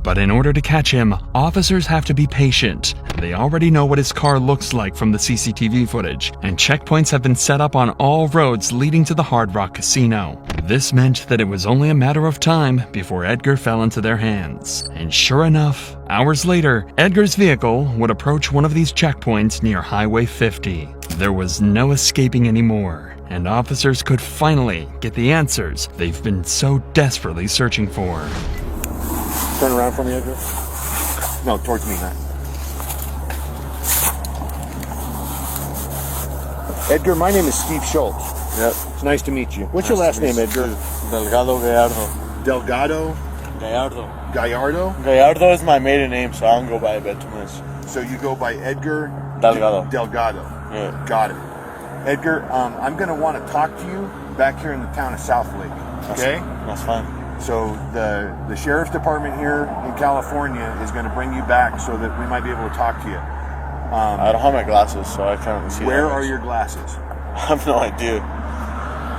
But in order to catch him, officers have to be patient. They already know what his car looks like from the CCTV footage, and checkpoints have been set up on all roads leading to the Hard Rock Casino. This meant that it was only a matter of time before Edgar fell into their hands. And sure enough, hours later, Edgar's vehicle would approach one of these checkpoints near Highway 50. There was no escaping anymore, and officers could finally get the answers they've been so desperately searching for. Turn around for me, Edgar. No, towards me, man. Edgar, my name is Steve Schultz. Yep. It's nice to meet you. What's your last name, Edgar? Delgado Gallardo. Delgado? Gallardo. Gallardo? Gallardo is my maiden name, so I don't go by it too much. So you go by Edgar? Delgado. Delgado. Yeah. Got it. Edgar, I'm going to want to talk to you back here in the town of Southlake. Okay? That's fine. So the sheriff's department here in California is going to bring you back so that we might be able to talk to you. I don't have my glasses, so I can't really see. Where are your glasses? I have no idea.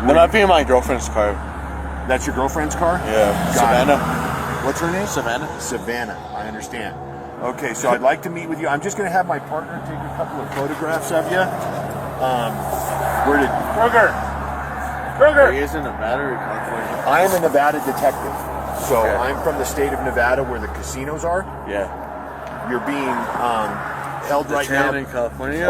They might be in my girlfriend's car. That's your girlfriend's car? Yeah. Savannah. What's her name? Savannah. Savannah. I understand. Okay, so I'd like to meet with you. I'm just going to have my partner take a couple of photographs of you. Where did Kruger? He is in Nevada or California? I am a Nevada detective. So I'm from the state of Nevada where the casinos are. Yeah. You're being held right now in California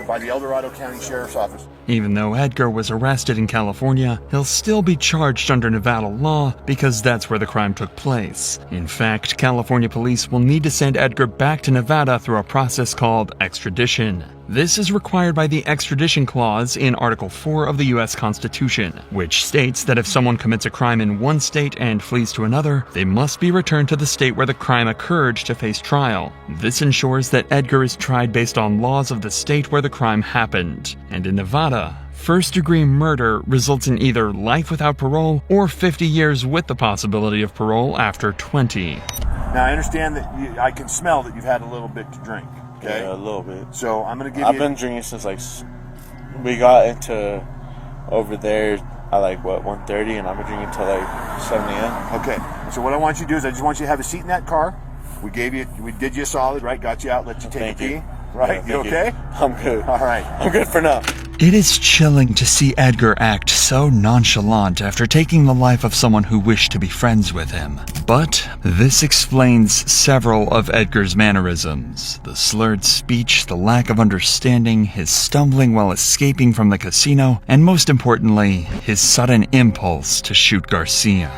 by the El Dorado County Sheriff's Office. Even though Edgar was arrested in California, he'll still be charged under Nevada law because that's where the crime took place. In fact, California police will need to send Edgar back to Nevada through a process called extradition. This is required by the extradition clause in Article 4 of the U.S. Constitution, which states that if someone commits a crime in one state and flees to another, they must be returned to the state where the crime occurred to face trial. This ensures that Edgar is tried based on laws of the state where the crime happened. And in Nevada, first-degree murder results in either life without parole or 50 years with the possibility of parole after 20. Now, I understand that I can smell that you've had a little bit to drink. Okay? Yeah, a little bit. So I'm going to give I've been drinking since we got into over there at 1:30, and I've been drinking till 7 a.m. Okay. So what I want you to do is I just want you to have a seat in that car. We did you a solid, right? Got you out, let you take a pee. Right? Yeah, you okay? I'm good. All right. I'm good for now. It is chilling to see Edgar act so nonchalant after taking the life of someone who wished to be friends with him. But this explains several of Edgar's mannerisms. The slurred speech, the lack of understanding, his stumbling while escaping from the casino, and most importantly, his sudden impulse to shoot Garcia.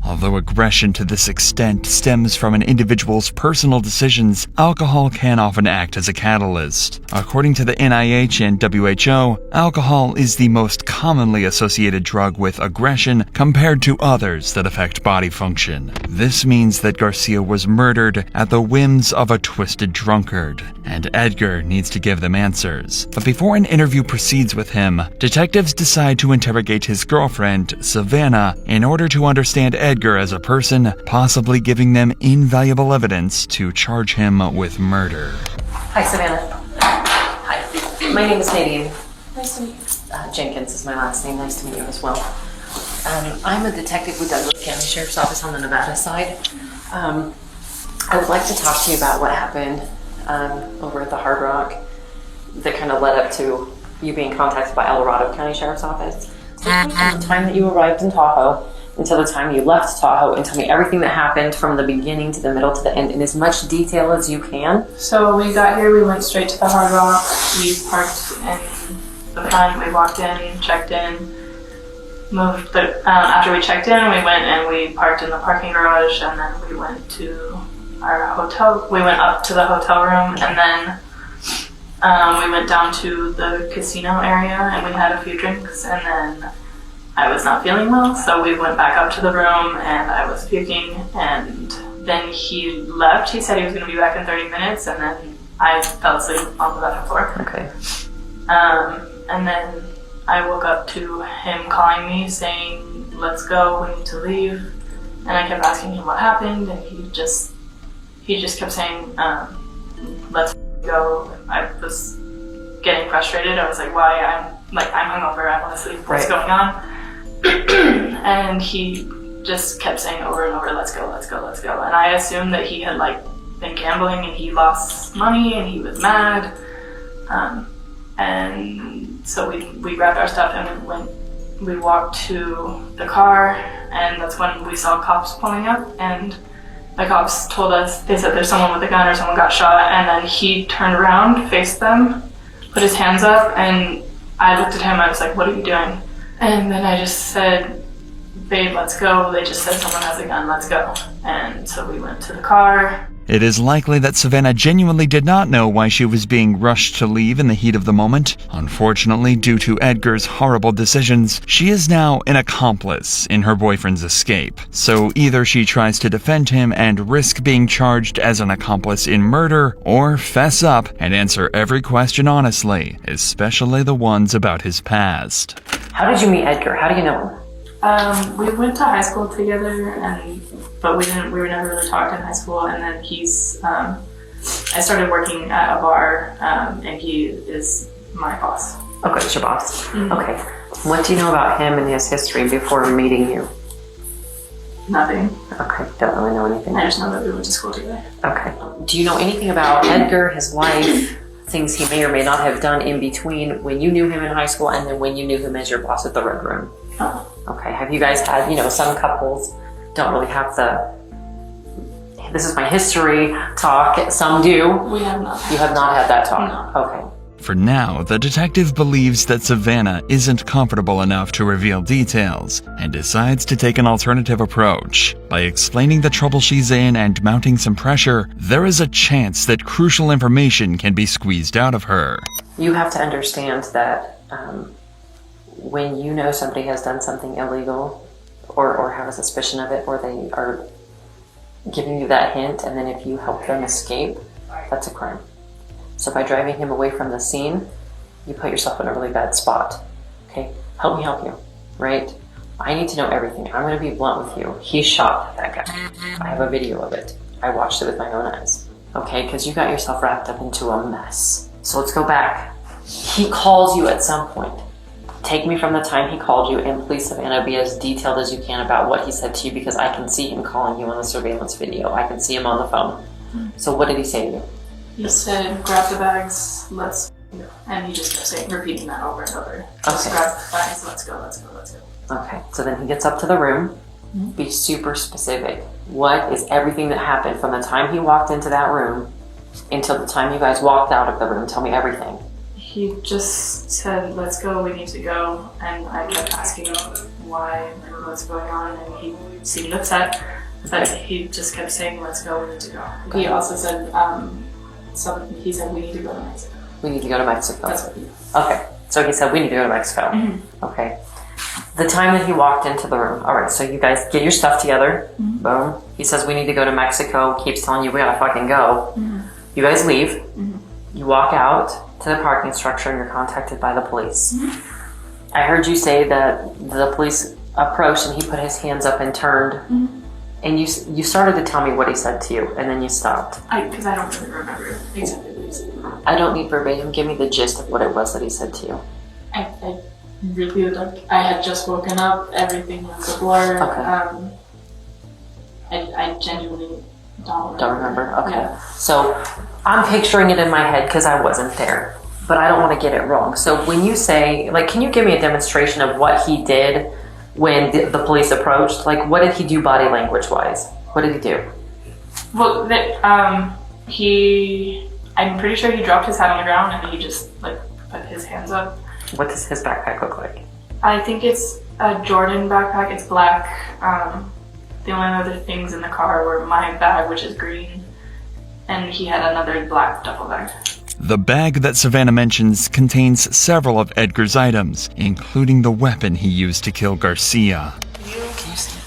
Although aggression to this extent stems from an individual's personal decisions, alcohol can often act as a catalyst. According to the NIH and WHO, alcohol is the most commonly associated drug with aggression compared to others that affect body function. This means that Garcia was murdered at the whims of a twisted drunkard, and Edgar needs to give them answers. But before an interview proceeds with him, detectives decide to interrogate his girlfriend, Savannah, in order to understand Edgar as a person, possibly giving them invaluable evidence to charge him with murder. Hi, Savannah. Hi. My name is Nadine. Nice to meet you. Jenkins is my last name. Nice to meet you as well. I'm a detective with Douglas County Sheriff's Office on the Nevada side. I would like to talk to you about what happened over at the Hard Rock that kind of led up to you being contacted by El Dorado County Sheriff's Office. From the time that you arrived in Tahoe until the time you left Tahoe, and tell me everything that happened from the beginning to the middle to the end in as much detail as you can. So we got here, we went straight to the Hard Rock. We parked in the front, we walked in, checked in, moved. After we checked in, we went and we parked in the parking garage, and then we went to our hotel. We went up to the hotel room, and then we went down to the casino area, and we had a few drinks, and then I was not feeling well, so we went back up to the room, and I was puking, and then he left. He said he was going to be back in 30 minutes, and then I fell asleep on the bathroom floor. Okay. And then I woke up to him calling me, saying, "Let's go, we need to leave." And I kept asking him what happened, and he just kept saying, "Let's go." I was getting frustrated. I was like, "Why? I'm hungover. I want to sleep. What's going on?" And he just kept saying over and over, "Let's go, let's go, let's go." And I assumed that he had been gambling and he lost money and he was mad. And so we grabbed our stuff and we walked to the car, and that's when we saw cops pulling up, and the cops told us, they said there's someone with a gun or someone got shot, and then he turned around, faced them, put his hands up, and I looked at him, I was like, "What are you doing?" And then I just said, "Babe, let's go." They just said, "Someone has a gun, let's go." And so we went to the car. It is likely that Savannah genuinely did not know why she was being rushed to leave in the heat of the moment. Unfortunately, due to Edgar's horrible decisions, she is now an accomplice in her boyfriend's escape. So either she tries to defend him and risk being charged as an accomplice in murder, or fess up and answer every question honestly, especially the ones about his past. How did you meet Edgar? How do you know him? We went to high school together, but we were never really talked in high school. And then I started working at a bar, and he is my boss. Okay, it's your boss. Mm-hmm. Okay. What do you know about him and his history before meeting you? Nothing. Okay, don't really know anything. I just know that we went to school together. Okay. Do you know anything about Edgar, his life, things he may or may not have done in between when you knew him in high school and then when you knew him as your boss at the Red Room? Oh. Okay. Have you guys had, some couples don't really have this is my history talk. Some do. We have not. You have not had that talk? No. Okay. For now, the detective believes that Savannah isn't comfortable enough to reveal details and decides to take an alternative approach. By explaining the trouble she's in and mounting some pressure, there is a chance that crucial information can be squeezed out of her. You have to understand that when you know somebody has done something illegal or have a suspicion of it, or they are giving you that hint, and then if you help them escape, that's a crime. So by driving him away from the scene, you put yourself in a really bad spot. Okay? Help me help you, right? I need to know everything. I'm going to be blunt with you. He shot that guy. I have a video of it. I watched it with my own eyes. Okay? Because you got yourself wrapped up into a mess. So let's go back. He calls you at some point. Take me from the time he called you, and please, Savannah, be as detailed as you can about what he said to you, because I can see him calling you on the surveillance video. I can see him on the phone. So what did he say to you? He said, "Grab the bags, let's And he just kept saying, repeating that over and over. Just grab the flags, let's go, let's go, let's go. Okay, so then he gets up to the room. Be super specific. What is everything that happened from the time he walked into that room until the time you guys walked out of the room? Tell me everything. He just said, let's go, we need to go. And I kept asking him why, and what's going on, and he seemed upset. But he just kept saying, let's go, we need to go. He also said, he said, we need to go to Mexico. We need to go to Mexico. That's what he Okay, so he said we need to go to Mexico. Okay. The time that he walked into the room. All right, so you guys get your stuff together. Boom. He says we need to go to Mexico. Keeps telling you we gotta fucking go. You guys leave. You walk out to the parking structure and you're contacted by the police. I heard you say that the police approached and he put his hands up and turned. And you started to tell me what he said to you, and then you stopped. Because I don't really remember exactly what he said. I don't need verbatim. Give me the gist of what it was that he said to you. I really don't. I had just woken up. Everything was a blur. Okay. I genuinely don't remember. Don't remember? Okay. Yeah. So I'm picturing it in my head because I wasn't there, but I don't want to get it wrong. So when you say, like, can you give me a demonstration of what he did when the police approached? Like, what did he do body language wise? What did he do? Well, I'm pretty sure he dropped his hat on the ground and he just like put his hands up. What does his backpack look like? I think it's a Jordan backpack. It's black. The only other things in the car were my bag, which is green, and he had another black duffel bag. The bag that Savannah mentions contains several of Edgar's items, including the weapon he used to kill Garcia.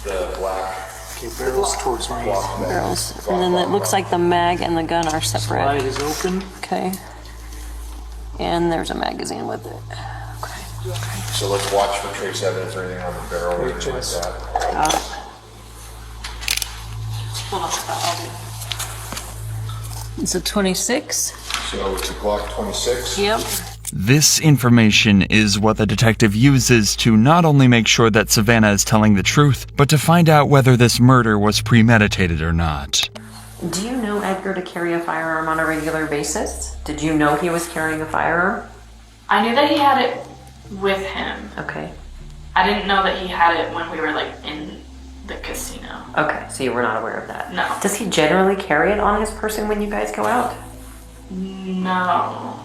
The black. Okay, barrels towards me. Barrels. And then it looks like the mag and the gun are separate. Slide is open. Okay. And there's a magazine with it. So let's watch for trace evidence or anything on the barrel or anything like that. Got it. Hold on, I'll do. It's a 26. So it's a Glock 26? Yep. This information is what the detective uses to not only make sure that Savannah is telling the truth, but to find out whether this murder was premeditated or not. Do you know Edgar to carry a firearm on a regular basis? Did you know he was carrying a firearm? I knew that he had it with him. Okay. I didn't know that he had it when we were like in the casino. Okay, so you were not aware of that. No. Does he generally carry it on his person when you guys go out? No.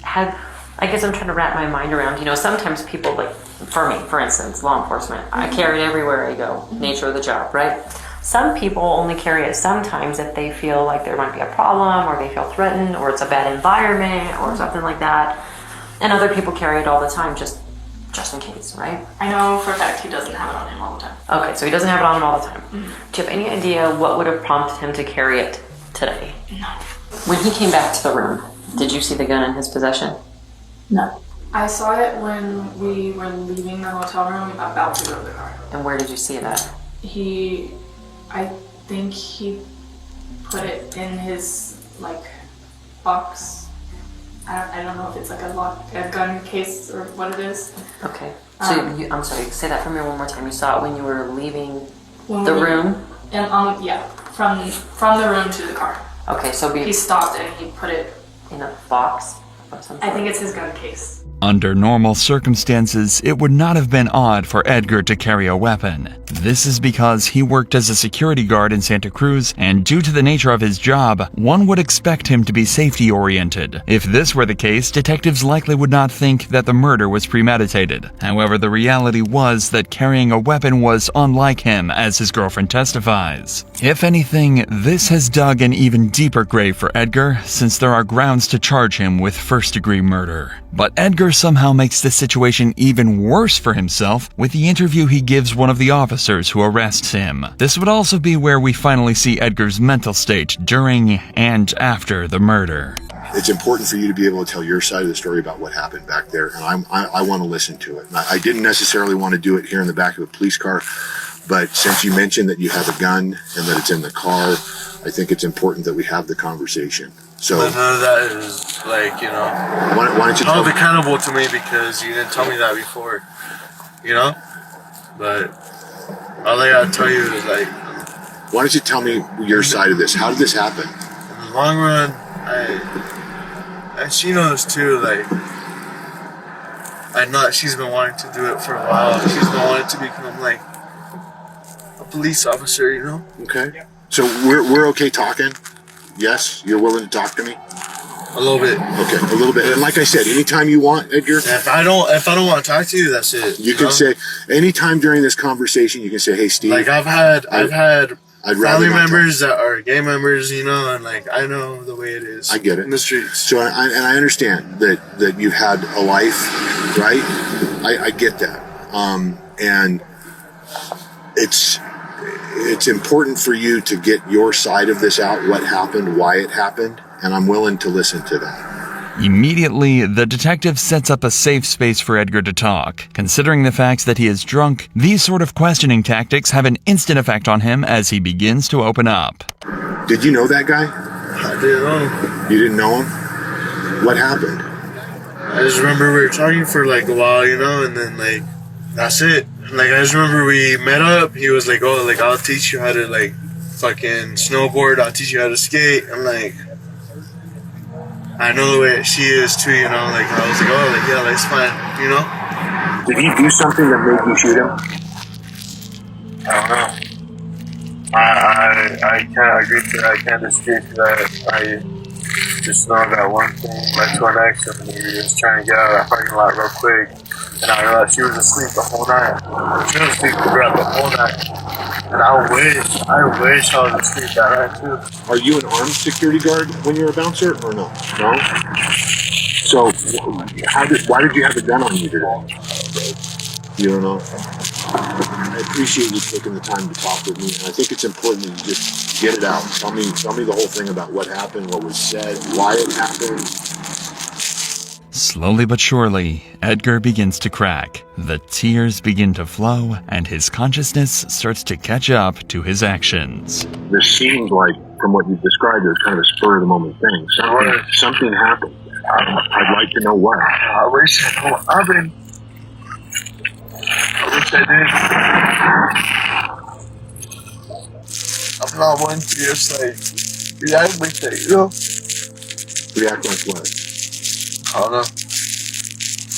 I guess I'm trying to wrap my mind around, sometimes people, like, for me, for instance, law enforcement, I carry it everywhere I go, nature of the job, right? Some people only carry it sometimes if they feel like there might be a problem, or they feel threatened, or it's a bad environment, or something like that. And other people carry it all the time, just in case, right? I know for a fact he doesn't have it on him all the time. Okay, so he doesn't have it on him all the time. Do you have any idea what would have prompted him to carry it today? No. When he came back to the room, did you see the gun in his possession? No. I saw it when we were leaving the hotel room about to go to the car. And where did you see it at? I think he put it in his, like, box. I don't know if it's like a gun case or what it is. Okay. So I'm sorry, say that for me one more time. You saw it when you were leaving When the we- room? And from the room to the car. Okay, so he stopped and he put it in a box of some sort? I think it's his gun case. Under normal circumstances, it would not have been odd for Edgar to carry a weapon. This is because he worked as a security guard in Santa Cruz, and due to the nature of his job, one would expect him to be safety-oriented. If this were the case, detectives likely would not think that the murder was premeditated. However, the reality was that carrying a weapon was unlike him, as his girlfriend testifies. If anything, this has dug an even deeper grave for Edgar, since there are grounds to charge him with first-degree murder. But Edgar somehow makes this situation even worse for himself with the interview he gives one of the officers who arrests him. This would also be where we finally see Edgar's mental state during and after the murder. It's important for you to be able to tell your side of the story about what happened back there, and I want to listen to it. And I didn't necessarily want to do it here in the back of a police car, but since you mentioned that you have a gun and that it's in the car, I think it's important that we have the conversation. So, but none of that is like, why don't you hold accountable to me because you didn't tell me that before, But all I gotta tell you is like, why don't you tell me your side of this? How did this happen? in the long run, And she knows too, like, I know that she's been wanting to do it for a while. She's been wanting to become like a police officer, you know? Okay. So we're okay talking? Yes? You're willing to talk to me? A little bit. Okay, a little bit. And like I said, anytime you want, Edgar. If I don't want to talk to you, that's it. You can say anytime during this conversation. You can say, "Hey, Steve." Like I've had family not members that are gay members, you know, and like I know the way it is. I get it in the streets. So I understand that you've had a life, right? I get that, and it's important for you to get your side of this out. What happened? Why it happened? And I'm willing to listen to that. Immediately, the detective sets up a safe space for Edgar to talk. Considering the facts that he is drunk, these sort of questioning tactics have an instant effect on him as he begins to open up. Did you know that guy? I didn't know him. You didn't know him? What happened? I just remember we were talking for like a while, you know, and then like that's it. Like I just remember we met up. He was like, "Oh, like I'll teach you how to like fucking snowboard. I'll teach you how to skate." I'm like, I know the way she is too, you know. Like I was like, "Oh, like yeah, that's fine," you know. Did he do something that made you shoot him? I don't know. I can't agree to that. I can't dispute to that. I just know that one thing led to an accident. He was trying to get out of that parking lot real quick. And I realized she was asleep the whole night. She was asleep throughout the whole night. And I wish I was asleep that night too. Are you an armed security guard when you're a bouncer or no? No? So, why did you have a gun on you today? You don't know? I appreciate you taking the time to talk with me, and I think it's important that you just get it out. Tell me the whole thing about what happened, what was said, why it happened. Slowly but surely, Edgar begins to crack. The tears begin to flow, and his consciousness starts to catch up to his actions. This seems like, from what you've described, it was kind of a spur-of-the-moment thing. Something happened. I'd like to know what. I wish I knew what happened. I wish I did. I'm not one to just like react like that, you know? React like what? I don't know.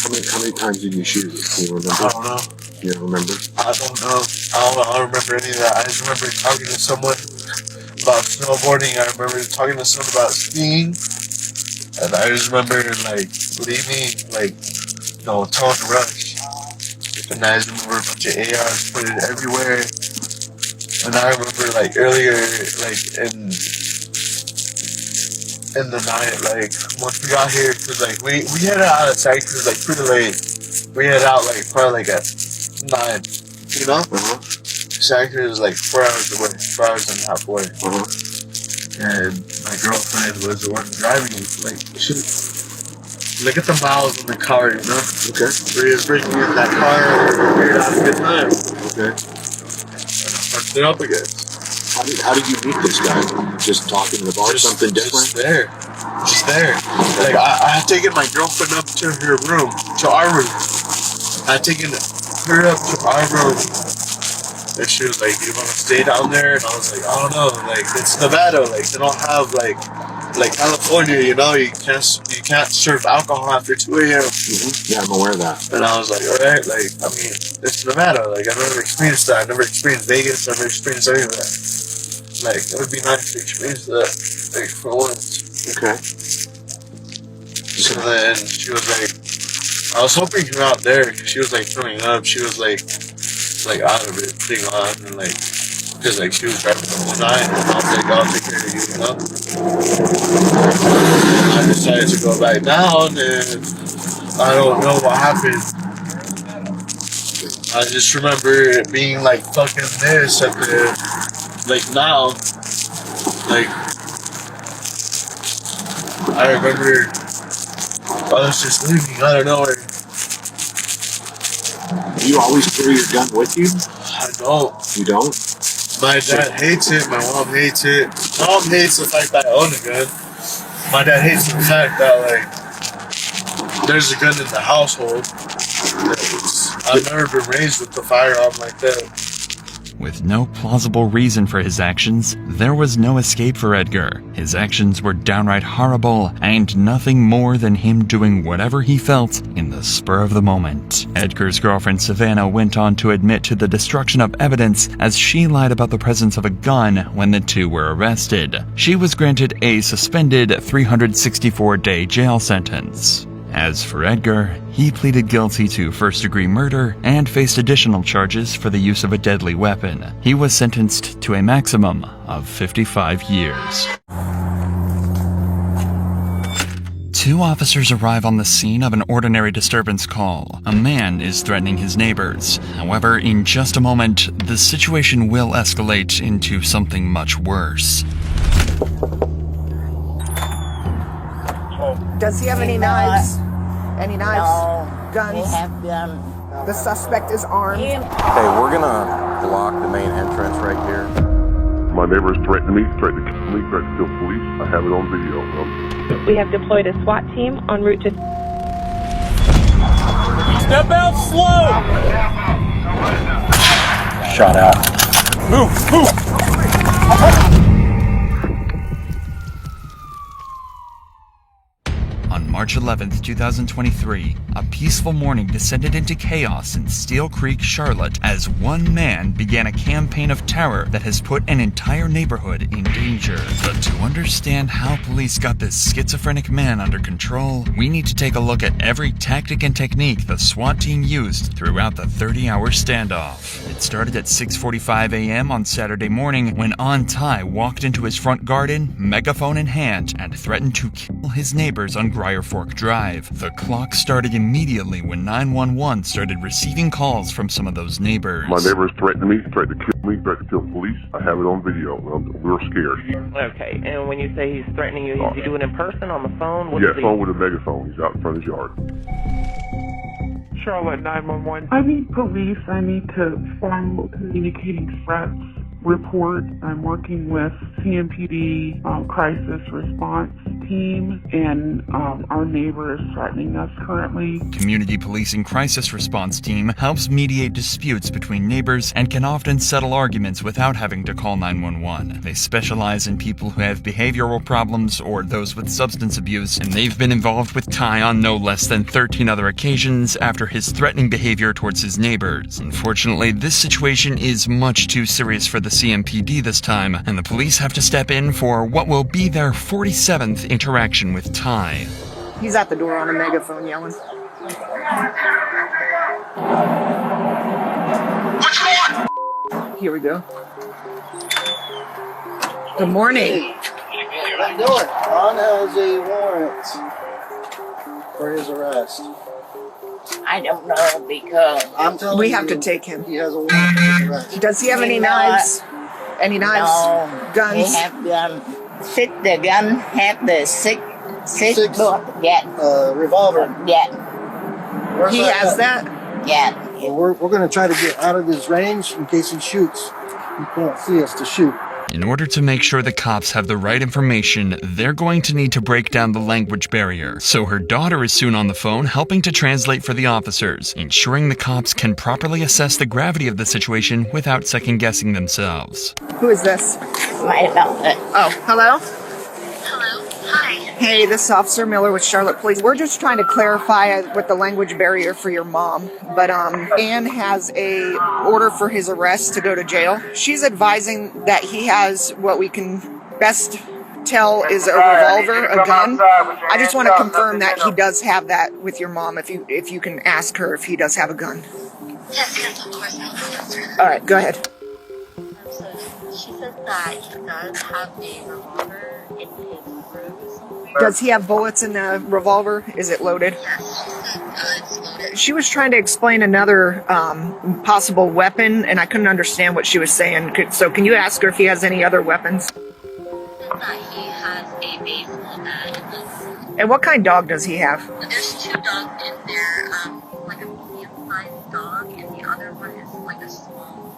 How many times did you shoot it? Do you remember? I don't know. You don't remember? I don't know. I don't remember any of that. I just remember talking to someone about snowboarding. I remember talking to someone about skiing. And I just remember, like, leaving, like, you know, telling to rush. And I just remember a bunch of ARs pointed everywhere. And I remember, like, earlier, like, in the night, like, once we got here, cause like, we headed out of sight, cause like, pretty late. We headed out, like, probably like at 9, you know? Sanctuary was like 4 hours away, 4 hours and a half away. And my girlfriend was the one driving, like, look at the miles in the car, you know? Okay. We was breaking in that car, and we were having a good time. Okay. And I fucked it up again. How did you meet this guy? Just talking in the bar, something different? Just there. Like, I had taken my girlfriend up to her room, to our room. I had taken her up to our room. And she was like, "You want to stay down there?" And I was like, "I don't know. Like, it's Nevada. Like, they don't have, like California, you know? You can't serve alcohol after 2 a.m. Yeah, I'm aware of that. And I was like, all right, like, I mean, it's Nevada. Like, I've never experienced that. I've never experienced Vegas. I've never experienced any of that. Like, it would be nice to experience that, like, for once. Okay. So then she was like, I was hoping you're out there because she was, like, throwing up. She was, like out of it, being on, and, like, because, like, she was driving the whole night, and I was like, I'll take care of you, you know? And I decided to go back down, and I don't know what happened. I just remember it being, like, fucking this at the, like, now, like, I remember I was just leaving out of nowhere. Do you always carry your gun with you? I don't. You don't? My dad hates it, my mom hates it. Mom hates the fact that I own a gun. My dad hates the fact that, like, there's a gun in the household. I've never been raised with the firearm like that. With no plausible reason for his actions, there was no escape for Edgar. His actions were downright horrible and nothing more than him doing whatever he felt in the spur of the moment. Edgar's girlfriend Savannah went on to admit to the destruction of evidence as she lied about the presence of a gun when the two were arrested. She was granted a suspended 364-day jail sentence. As for Edgar, he pleaded guilty to first-degree murder and faced additional charges for the use of a deadly weapon. He was sentenced to a maximum of 55 years. Two officers arrive on the scene of an ordinary disturbance call. A man is threatening his neighbors. However, in just a moment, the situation will escalate into something much worse. Does he have any knives? Any knives? No. Guns? He have gun. The suspect is armed. Hey, we're gonna block the main entrance right here. My neighbors threatened me, threatened to kill me, threatened to kill police. I have it on video. We have deployed a SWAT team en route to... Step out slow! Shot out. Move! On March 11th, 2023, a peaceful morning descended into chaos in Steel Creek, Charlotte, as one man began a campaign of terror that has put an entire neighborhood in danger. But to understand how police got this schizophrenic man under control, we need to take a look at every tactic and technique the SWAT team used throughout the 30-hour standoff. It started at 6:45 a.m. on Saturday morning when On Tai walked into his front garden, megaphone in hand, and threatened to kill his neighbors on Briar Fork Drive. The clock started immediately when 911 started receiving calls from some of those neighbors. My neighbors threatened me, threatened to kill me, threatened to kill police. I have it on video. We're scared. Okay, and when you say he's threatening you, is he doing it in person, on the phone? What Yes, on with a megaphone. He's out in front of his yard. Charlotte 911. I need police. I need to form communicating threats report. I'm working with CMPD crisis response team, and our neighbor is threatening us currently. Community Policing Crisis Response Team helps mediate disputes between neighbors and can often settle arguments without having to call 911. They specialize in people who have behavioral problems or those with substance abuse, and they've been involved with Ty on no less than 13 other occasions after his threatening behavior towards his neighbors. Unfortunately, this situation is much too serious for the CMPD this time, and the police have to step in for what will be their 47th interaction with Ty. He's at the door on a megaphone yelling. Here we go. Good morning. How you doing? Ron has a warrant for his arrest. I don't know because I'm telling We you, have to take him. He has a warrant for his arrest. Does he have any knives? Any knives? No, Guns? He have gun. The gun have the six revolver. Yeah. He has that? Yeah. Well, we're going to try to get out of his range in case he shoots. He can't see us to shoot. In order to make sure the cops have the right information, they're going to need to break down the language barrier. So her daughter is soon on the phone helping to translate for the officers, ensuring the cops can properly assess the gravity of the situation without second-guessing themselves. Who is this? My daughter. Oh, hello? Hello. Hi. Hey, this is Officer Miller with Charlotte Police. We're just trying to clarify with the language barrier for your mom. But Ann has a order for his arrest to go to jail. She's advising that he has what we can best tell is a revolver, a gun. I just want to confirm that he does have that with your mom. If you can ask her if he does have a gun. Yes, of course. All right, go ahead. She says that he does have a revolver in his room. Does he have bullets in the revolver? Is it loaded? Yes, it's loaded. She was trying to explain another possible weapon, and I couldn't understand what she was saying. So can you ask her if he has any other weapons? That he has a baseball bat. And what kind of dog does he have? There's two dogs in there, like a live dog, and the other one is like a small.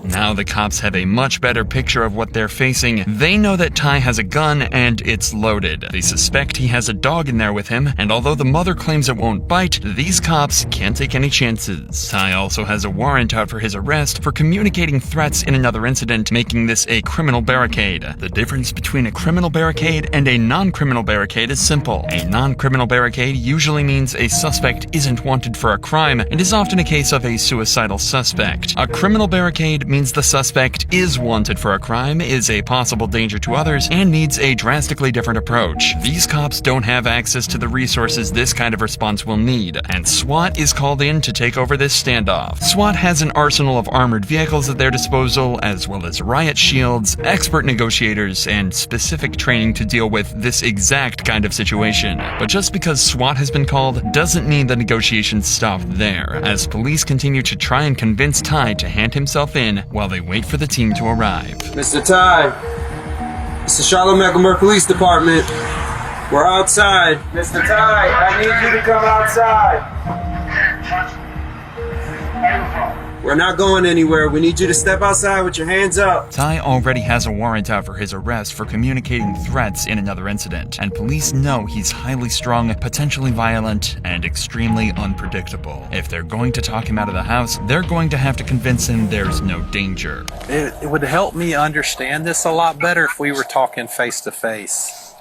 Now the cops have a much better picture of what they're facing. They know that Ty has a gun and it's loaded. They suspect he has a dog in there with him, and although the mother claims it won't bite, these cops can't take any chances. Ty also has a warrant out for his arrest for communicating threats in another incident, making this a criminal barricade. The difference between a criminal barricade and a non-criminal barricade is simple. A non-criminal barricade usually means a suspect isn't wanted for a crime and is often a case of a suicidal suspect. A criminal barricade means the suspect is wanted for a crime, is a possible danger to others, and needs a drastically different approach. These cops don't have access to the resources this kind of response will need, and SWAT is called in to take over this standoff. SWAT has an arsenal of armored vehicles at their disposal, as well as riot shields, expert negotiators, and specific training to deal with this exact kind of situation. But just because SWAT has been called doesn't mean the negotiations stop there, as police continue to try and convince Ty to hand himself in while they wait for the team to arrive. Mr. Ty, it's the Charlotte-Mecklenburg Police Department. We're outside. Mr. Ty, I need you to come outside. We're not going anywhere. We need you to step outside with your hands up. Ty already has a warrant out for his arrest for communicating threats in another incident, and police know he's highly strung, potentially violent, and extremely unpredictable. If they're going to talk him out of the house, they're going to have to convince him there's no danger. It would help me understand this a lot better if we were talking face to face.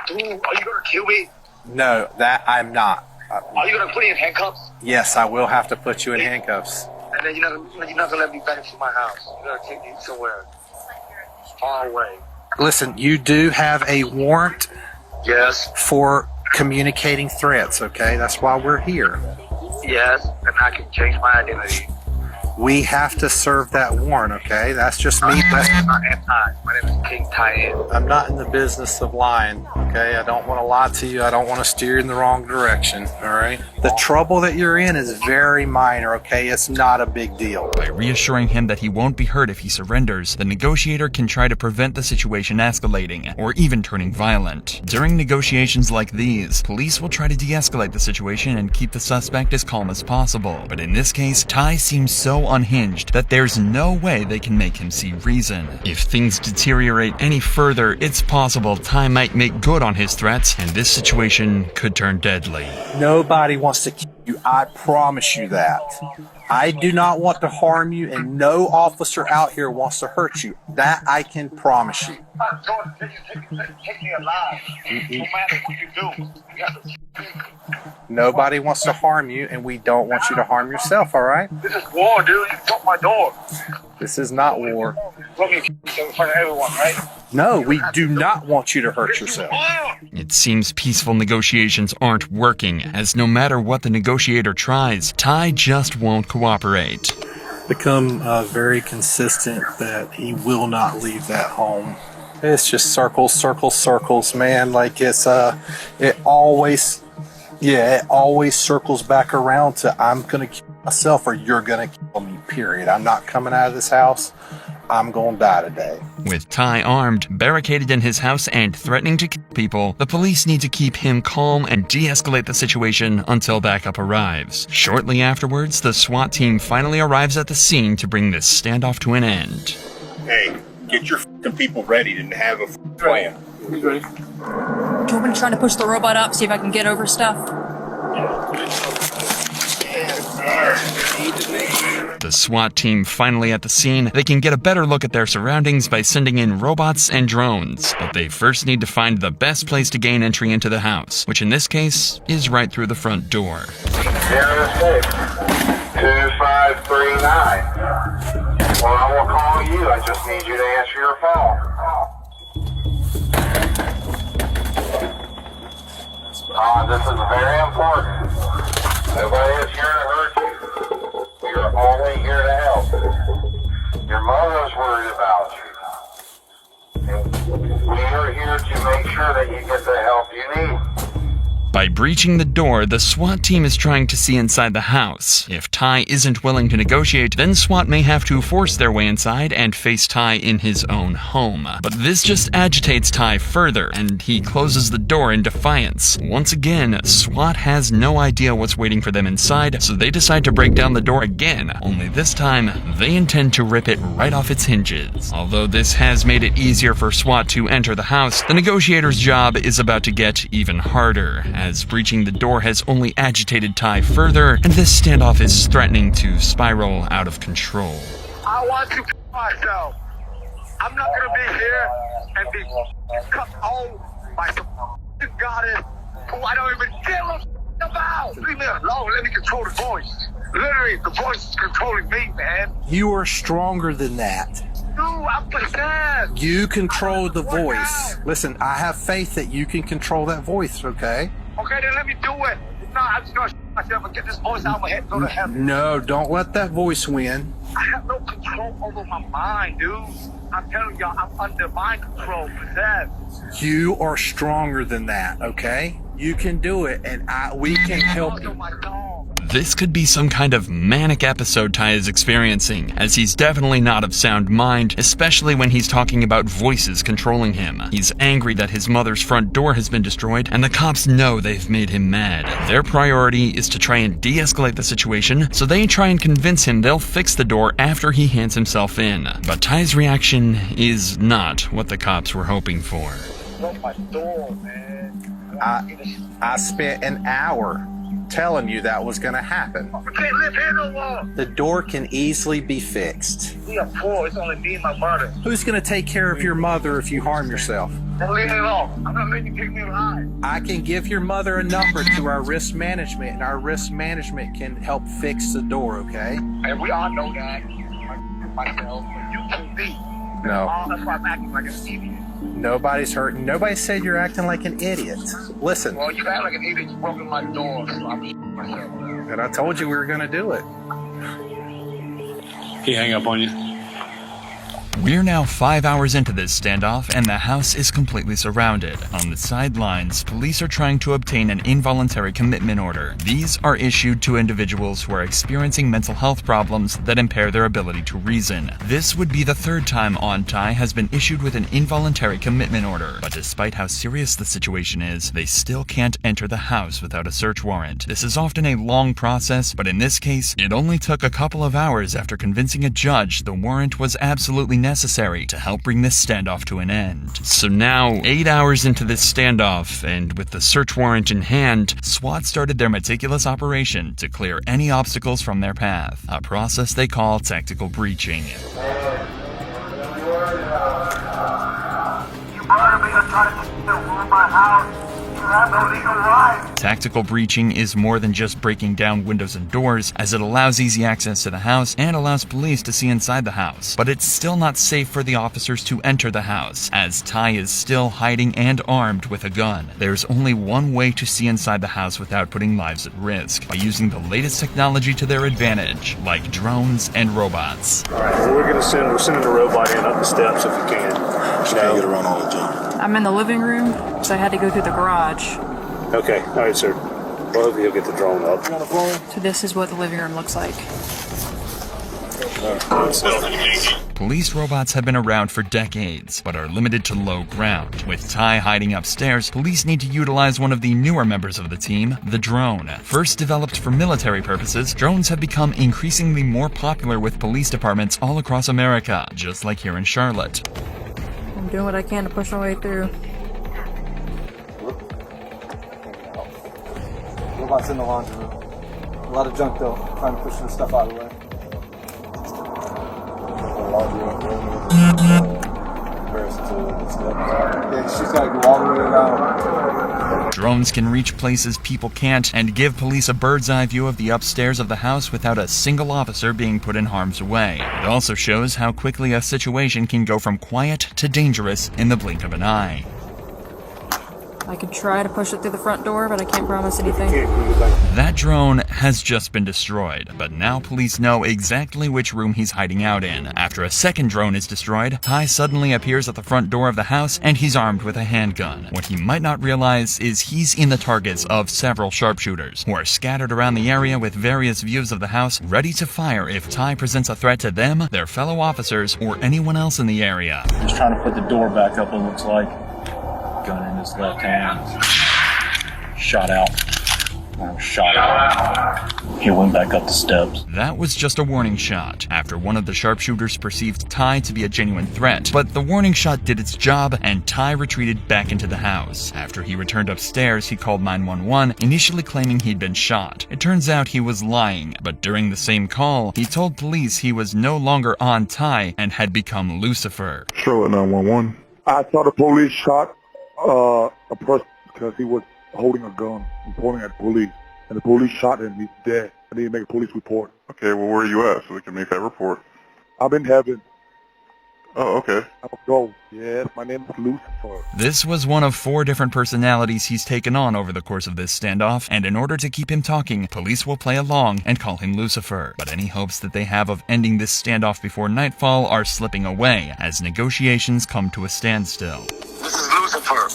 Are you gonna kill me? No, that I'm not. Are you gonna put me in handcuffs? Yes, I will have to put you in handcuffs. And then you're not gonna let me back into my house. You're gonna take me somewhere far away. Listen, you do have a warrant. Yes. For communicating threats, okay? That's why we're here. Yes, and I can change my identity. We have to serve that warrant, okay? That's just me. I'm not Ty. My name is King Ty. I'm not in the business of lying, okay? I don't want to lie to you. I don't want to steer you in the wrong direction, all right? The trouble that you're in is very minor, okay? It's not a big deal. By reassuring him that he won't be hurt if he surrenders, the negotiator can try to prevent the situation escalating, or even turning violent. During negotiations like these, police will try to de-escalate the situation and keep the suspect as calm as possible. But in this case, Ty seems so unhinged that there's no way they can make him see reason. If things deteriorate any further, it's possible Ty might make good on his threats, and this situation could turn deadly. Nobody wants to kill you, I promise you that. I do not want to harm you, and no officer out here wants to hurt you. That I can promise you. Take me alive. No matter what you do. You have to. Nobody wants to harm you, and we don't want you to harm yourself, all right? This is war, dude. You broke my door. This is not war. Broke me in front of everyone, right? No, we do not want you to hurt yourself. It seems peaceful negotiations aren't working, as no matter what the negotiator tries, Ty just won't cooperate. Become very consistent that he will not leave that home. It's just circles, circles, circles, man. Like it always circles back around to I'm gonna kill myself or you're gonna kill me, period. I'm not coming out of this house. I'm gonna die today. With Ty armed, barricaded in his house, and threatening to kill people, the police need to keep him calm and de-escalate the situation until backup arrives. Shortly afterwards, the SWAT team finally arrives at the scene to bring this standoff to an end. Hey, get your f***ing people ready to have a plan. Who's ready? Do you want me to try to push the robot up, see if I can get over stuff? The SWAT team finally at the scene, they can get a better look at their surroundings by sending in robots and drones. But they first need to find the best place to gain entry into the house, which in this case is right through the front door. 2539. Well, I will call you. I just need you to answer your phone. This is very important. Nobody is here to hurt you. We are only here to help. Your mother's worried about you. And we are here to make sure that you get the help you need. By breaching the door, the SWAT team is trying to see inside the house. If Ty isn't willing to negotiate, then SWAT may have to force their way inside and face Ty in his own home. But this just agitates Ty further, and he closes the door in defiance. Once again, SWAT has no idea what's waiting for them inside, so they decide to break down the door again, only this time, they intend to rip it right off its hinges. Although this has made it easier for SWAT to enter the house, the negotiator's job is about to get even harder, as breaching the door has only agitated Ty further, and this standoff is threatening to spiral out of control. I want to myself. I'm not gonna be here and be cut home by some goddess who I don't even give a about. Leave me alone. Let me control the voice. Literally, the voice is controlling me, man. You are stronger than that. No, I'm possessed. You control the voice. Listen, I have faith that you can control that voice, okay? Okay, then let me do it. No, I'm just gonna myself and get this voice out of my head and go to heaven. No, don't let that voice win. I have no control over my mind, dude. I'm telling y'all, I'm under mind control, possessed. You are stronger than that, okay? You can do it, and we can help you. This could be some kind of manic episode Ty is experiencing, as he's definitely not of sound mind, especially when he's talking about voices controlling him. He's angry that his mother's front door has been destroyed, and the cops know they've made him mad. Their priority is to try and de-escalate the situation, so they try and convince him they'll fix the door after he hands himself in. But Ty's reaction is not what the cops were hoping for. My door, man. I spent an hour telling you that was going to happen. I can't live here no more. The door can easily be fixed. We are poor. It's only me and my mother. Who's going to take care of your mother if you harm yourself? Don't leave me alone. I'm not letting you take me alive. I can give your mother a number to our risk management, and our risk management can help fix the door, okay? And we all know that. Myself, but you can be. No. That's why I'm acting like an idiot. Nobody's hurting. Nobody said you're acting like an idiot. Listen. Well, you act like an idiot. You broke in my door, so I'm myself. And I told you we were going to do it. He hang up on you. We're now 5 hours into this standoff, and the house is completely surrounded. On the sidelines, police are trying to obtain an involuntary commitment order. These are issued to individuals who are experiencing mental health problems that impair their ability to reason. This would be the third time Ty has been issued with an involuntary commitment order. But despite how serious the situation is, they still can't enter the house without a search warrant. This is often a long process, but in this case, it only took a couple of hours after convincing a judge the warrant was absolutely necessary to help bring this standoff to an end. So now, 8 hours into this standoff, and with the search warrant in hand, SWAT started their meticulous operation to clear any obstacles from their path, a process they call tactical breaching. Tactical breaching is more than just breaking down windows and doors, as it allows easy access to the house and allows police to see inside the house. But it's still not safe for the officers to enter the house, as Ty is still hiding and armed with a gun. There's only one way to see inside the house without putting lives at risk, by using the latest technology to their advantage, like drones and robots. Alright, well, we're sending a robot in up the steps if we can. She can't get around all the time. I'm in the living room, so I had to go through the garage. Okay, alright, sir. Well, hopefully you'll get the drone up. So this is what the living room looks like. Police robots have been around for decades, but are limited to low ground. With Ty hiding upstairs, police need to utilize one of the newer members of the team, the drone. First developed for military purposes, drones have become increasingly more popular with police departments all across America, just like here in Charlotte. I'm doing what I can to push my way through. Robots in the laundry room. A lot of junk though, trying to push this stuff out of the way. Yeah, she's got to go all the way around. Drones can reach places people can't and give police a bird's eye view of the upstairs of the house without a single officer being put in harm's way. It also shows how quickly a situation can go from quiet to dangerous in the blink of an eye. I could try to push it through the front door, but I can't promise anything. That drone has just been destroyed, but now police know exactly which room he's hiding out in. After a second drone is destroyed, Ty suddenly appears at the front door of the house and he's armed with a handgun. What he might not realize is he's in the targets of several sharpshooters who are scattered around the area with various views of the house, ready to fire if Ty presents a threat to them, their fellow officers, or anyone else in the area. He's trying to put the door back up, it looks like. Gun in his left hand. Shot out. Shot out. He went back up the steps. That was just a warning shot, after one of the sharpshooters perceived Ty to be a genuine threat. But the warning shot did its job, and Ty retreated back into the house. After he returned upstairs, he called 911, initially claiming he'd been shot. It turns out he was lying, but during the same call, he told police he was no longer on Ty and had become Lucifer. Charlotte 911. I saw the police shot a person because he was holding a gun and pointing at the police. And the police shot him. He's dead. I need to make a police report. Okay, well, where are you at so we can make that report? I'm in heaven. Oh, okay. I'll go. Yes, my name is Lucifer. This was one of 4 different personalities he's taken on over the course of this standoff, and in order to keep him talking, police will play along and call him Lucifer. But any hopes that they have of ending this standoff before nightfall are slipping away, as negotiations come to a standstill. This is Lucifer.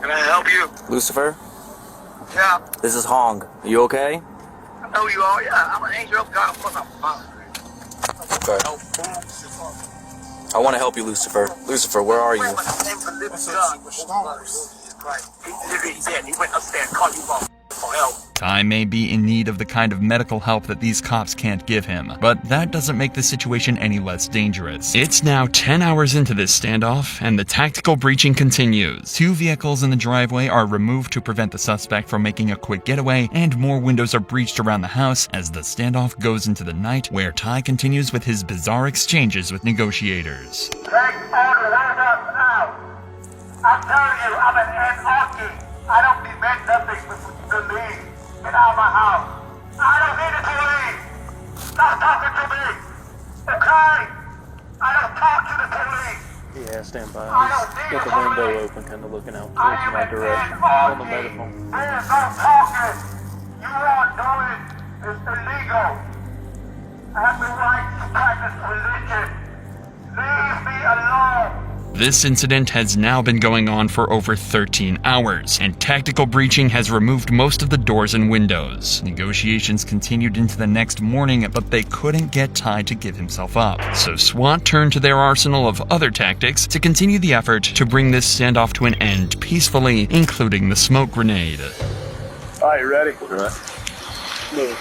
Can I help you? Lucifer? Yeah. This is Hong. Are you okay? I know you are, yeah. I'm an angel of God. What's up, Okay. I want to help you, Lucifer. Lucifer, where are you? He literally dead. He went upstairs and called you for help. Ty may be in need of the kind of medical help that these cops can't give him, but that doesn't make the situation any less dangerous. It's now 10 hours into this standoff, and the tactical breaching continues. 2 vehicles in the driveway are removed to prevent the suspect from making a quick getaway, and more windows are breached around the house as the standoff goes into the night, where Ty continues with his bizarre exchanges with negotiators. Take all the windows out. I'm telling you, I'm an anarchist. I don't demand nothing but to leave. Get out of my house. I don't need it to leave. Stop talking to me. Okay? I don't talk to the police. Yeah, stand by. He's got the window open, kind of looking out towards my direction. On the medical. There's no talking. You are doing is illegal. I have the right to practice religion. Leave me alone. This incident has now been going on for over 13 hours, and tactical breaching has removed most of the doors and windows. Negotiations continued into the next morning, but they couldn't get Ty to give himself up. So SWAT turned to their arsenal of other tactics to continue the effort to bring this standoff to an end peacefully, including the smoke grenade. All right, you ready? Right. Move.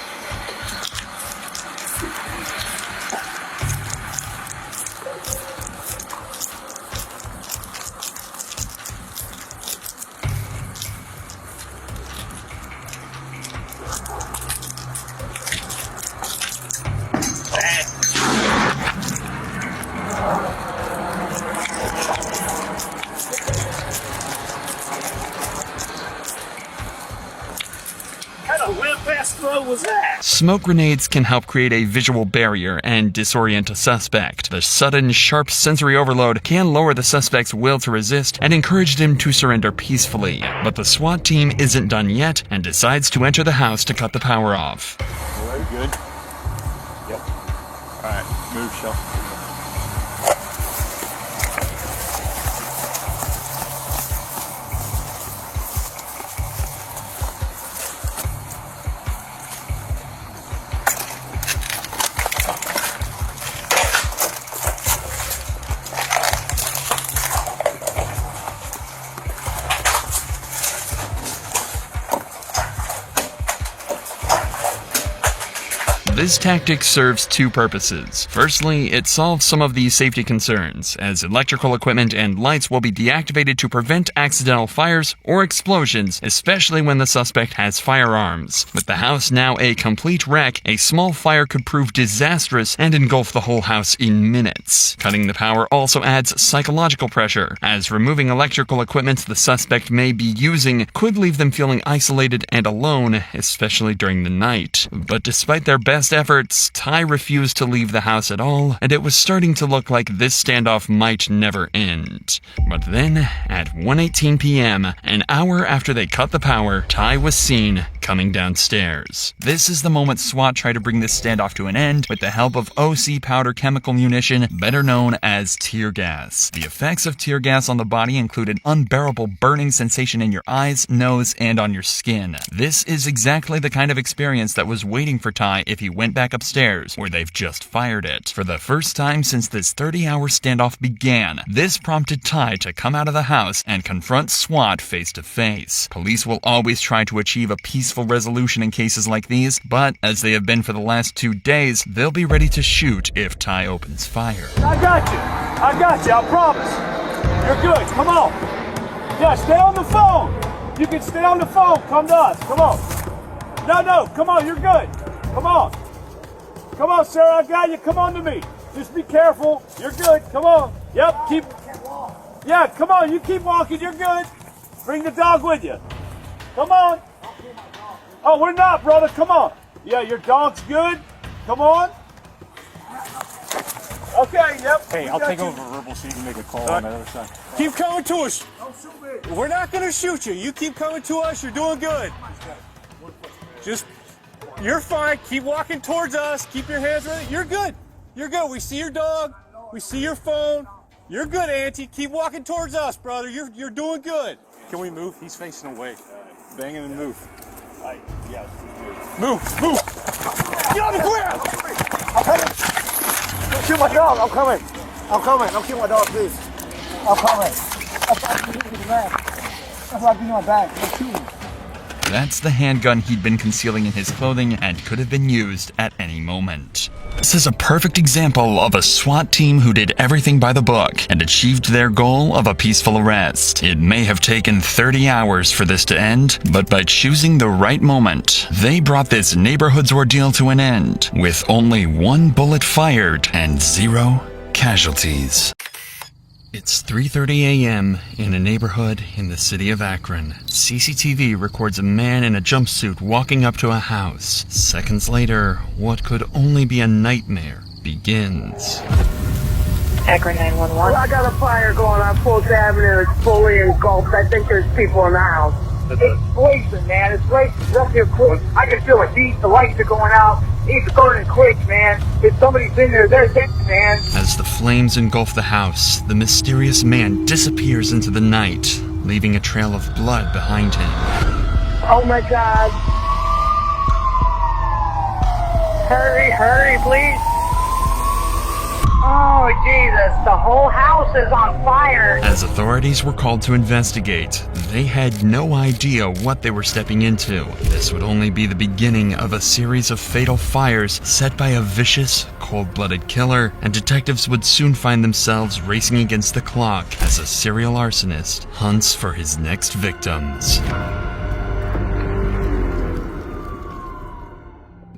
Smoke grenades can help create a visual barrier and disorient a suspect. The sudden, sharp sensory overload can lower the suspect's will to resist and encourage him to surrender peacefully. But the SWAT team isn't done yet and decides to enter the house to cut the power off. All right, good? Yep. All right, move, Shell. This tactic serves 2 purposes. Firstly, it solves some of the safety concerns, as electrical equipment and lights will be deactivated to prevent accidental fires or explosions, especially when the suspect has firearms. With the house now a complete wreck, a small fire could prove disastrous and engulf the whole house in minutes. Cutting the power also adds psychological pressure, as removing electrical equipment the suspect may be using could leave them feeling isolated and alone, especially during the night. But despite their best best efforts, Ty refused to leave the house at all, and it was starting to look like this standoff might never end. But then, at 1:18 p.m., an hour after they cut the power, Ty was seen coming downstairs. This is the moment SWAT tried to bring this standoff to an end with the help of OC powder chemical munition, better known as tear gas. The effects of tear gas on the body include an unbearable burning sensation in your eyes, nose, and on your skin. This is exactly the kind of experience that was waiting for Ty if he went back upstairs, where they've just fired it. For the first time since this 30-hour standoff began, this prompted Ty to come out of the house and confront SWAT face to face. Police will always try to achieve a peaceful resolution in cases like these, but as they have been for the last 2 days, they'll be ready to shoot if Ty opens fire. I got you, I promise. You're good, come on. Yeah, stay on the phone. You can stay on the phone, come to us, come on. No, come on, you're good. Come on. Come on, sir, I got you, come on to me. Just be careful, you're good, come on. Yep, yeah, come on, you keep walking, you're good. Bring the dog with you. Come on. Oh, we're not, brother, come on. Yeah, your dog's good, come on. Okay, yep. Hey, I'll take over verbal so you can make a call on the other side. Keep coming to us. We're not going to shoot you. You keep coming to us. You're doing good. You're fine. Keep walking towards us. Keep your hands ready. You're good. You're good. We see your dog. We see your phone. You're good, Auntie. Keep walking towards us, brother. You're doing good. Can we move? He's facing away. Bang him and move. Yes. Move. Get on the ground. I'm coming. Don't kill my dog. I'm coming. Don't kill my dog, please. I'm coming. That's why I beat my back. Don't shoot me. That's the handgun he'd been concealing in his clothing and could have been used at any moment. This is a perfect example of a SWAT team who did everything by the book and achieved their goal of a peaceful arrest. It may have taken 30 hours for this to end, but by choosing the right moment, they brought this neighborhood's ordeal to an end, with only 1 bullet fired and 0 casualties. It's 3:30 a.m. in a neighborhood in the city of Akron. CCTV records a man in a jumpsuit walking up to a house. Seconds later, what could only be a nightmare begins. Akron 911. Well, I got a fire going on Fulton Avenue. It's fully engulfed. I think there's people in the house. It's blazing, man. It's blazing. It's up here quick. I can feel the heat. The lights are going out. It's burning quick, man. If somebody's in there, they're dead, man. As the flames engulf the house, the mysterious man disappears into the night, leaving a trail of blood behind him. Oh my God. Hurry, please. Oh, Jesus. The whole house is on fire. As authorities were called to investigate, they had no idea what they were stepping into. This would only be the beginning of a series of fatal fires set by a vicious, cold-blooded killer, and detectives would soon find themselves racing against the clock as a serial arsonist hunts for his next victims.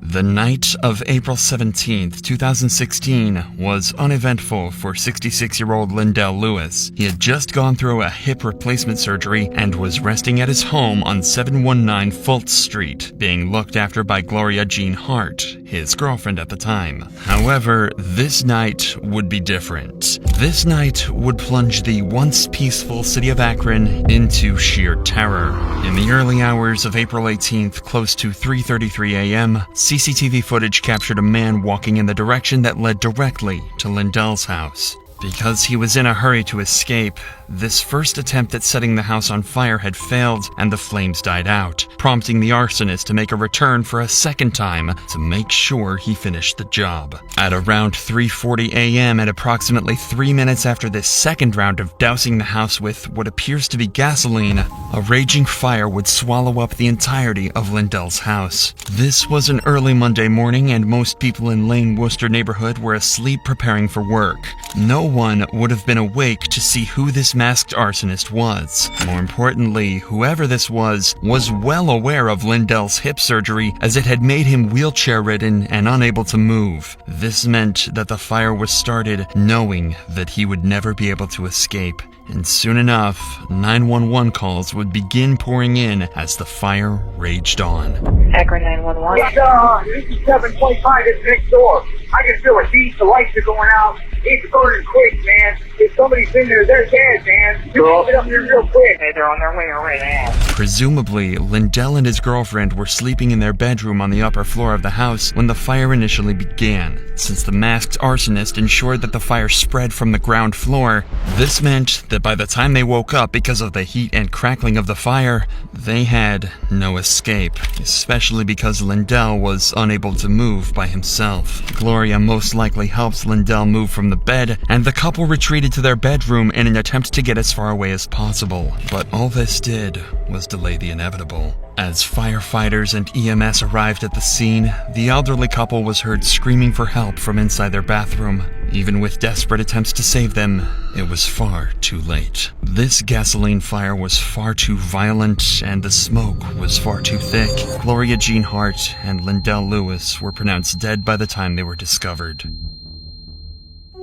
The night of April 17th, 2016 was uneventful for 66-year-old Lindell Lewis. He had just gone through a hip replacement surgery and was resting at his home on 719 Fultz Street, being looked after by Gloria Jean Hart, his girlfriend at the time. However, this night would be different. This night would plunge the once peaceful city of Akron into sheer terror. In the early hours of April 18th, close to 3:33 a.m., CCTV footage captured a man walking in the direction that led directly to Lindell's house. Because he was in a hurry to escape, this first attempt at setting the house on fire had failed and the flames died out, prompting the arsonist to make a return for a second time to make sure he finished the job. At around 3:40 a.m. and approximately 3 minutes after this second round of dousing the house with what appears to be gasoline, a raging fire would swallow up the entirety of Lindell's house. This was an early Monday morning and most people in Lane Worcester neighborhood were asleep preparing for work. No one would have been awake to see who this this masked arsonist was. More importantly, whoever this was well aware of Lindell's hip surgery, as it had made him wheelchair-ridden and unable to move. This meant that the fire was started knowing that he would never be able to escape. And soon enough, 911 calls would begin pouring in as the fire raged on. Akron 911. This is 725. It's next door. I can feel a heat. The lights are going out. It's burning quick, man. If somebody's in there, they're dead, man. You get up there real quick. Hey, they're on their way right now. Presumably, Lindell and his girlfriend were sleeping in their bedroom on the upper floor of the house when the fire initially began. Since the masked arsonist ensured that the fire spread from the ground floor, this meant that by the time they woke up because of the heat and crackling of the fire, they had no escape, especially because Lindell was unable to move by himself. Gloria most likely helped Lindell move from the bed, and the couple retreated to their bedroom in an attempt to get as far away as possible. But all this did was delay the inevitable. As firefighters and EMS arrived at the scene, the elderly couple was heard screaming for help from inside their bathroom. Even with desperate attempts to save them, it was far too late. This gasoline fire was far too violent, and the smoke was far too thick. Gloria Jean Hart and Lindell Lewis were pronounced dead by the time they were discovered.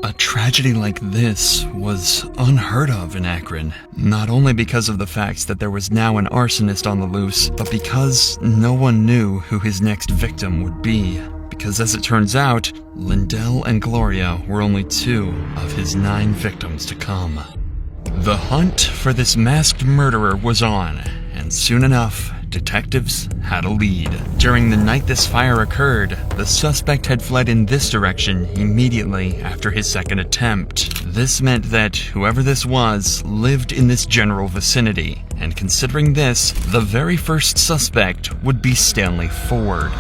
A tragedy like this was unheard of in Akron, not only because of the fact that there was now an arsonist on the loose, but because no one knew who his next victim would be. Because as it turns out, Lindell and Gloria were only 2 of his 9 victims to come. The hunt for this masked murderer was on, and soon enough, detectives had a lead. During the night this fire occurred, the suspect had fled in this direction immediately after his second attempt. This meant that whoever this was lived in this general vicinity, and considering this, the very first suspect would be Stanley Ford.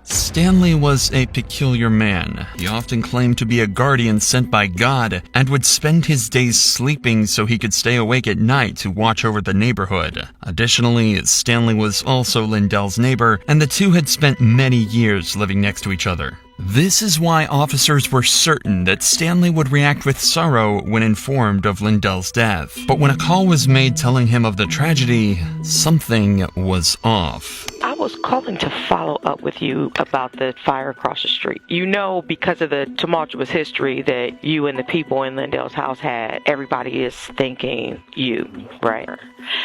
Stanley was a peculiar man. He often claimed to be a guardian sent by God and would spend his days sleeping so he could stay awake at night to watch over the neighborhood. Additionally, Stanley was also Lindell's neighbor, and the two had spent many years living next to each other. This is why officers were certain that Stanley would react with sorrow when informed of Lindell's death. But when a call was made telling him of the tragedy, something was off. I was calling to follow up with you about the fire across the street. You know, because of the tumultuous history that you and the people in Lindell's house had, everybody is thinking you, right?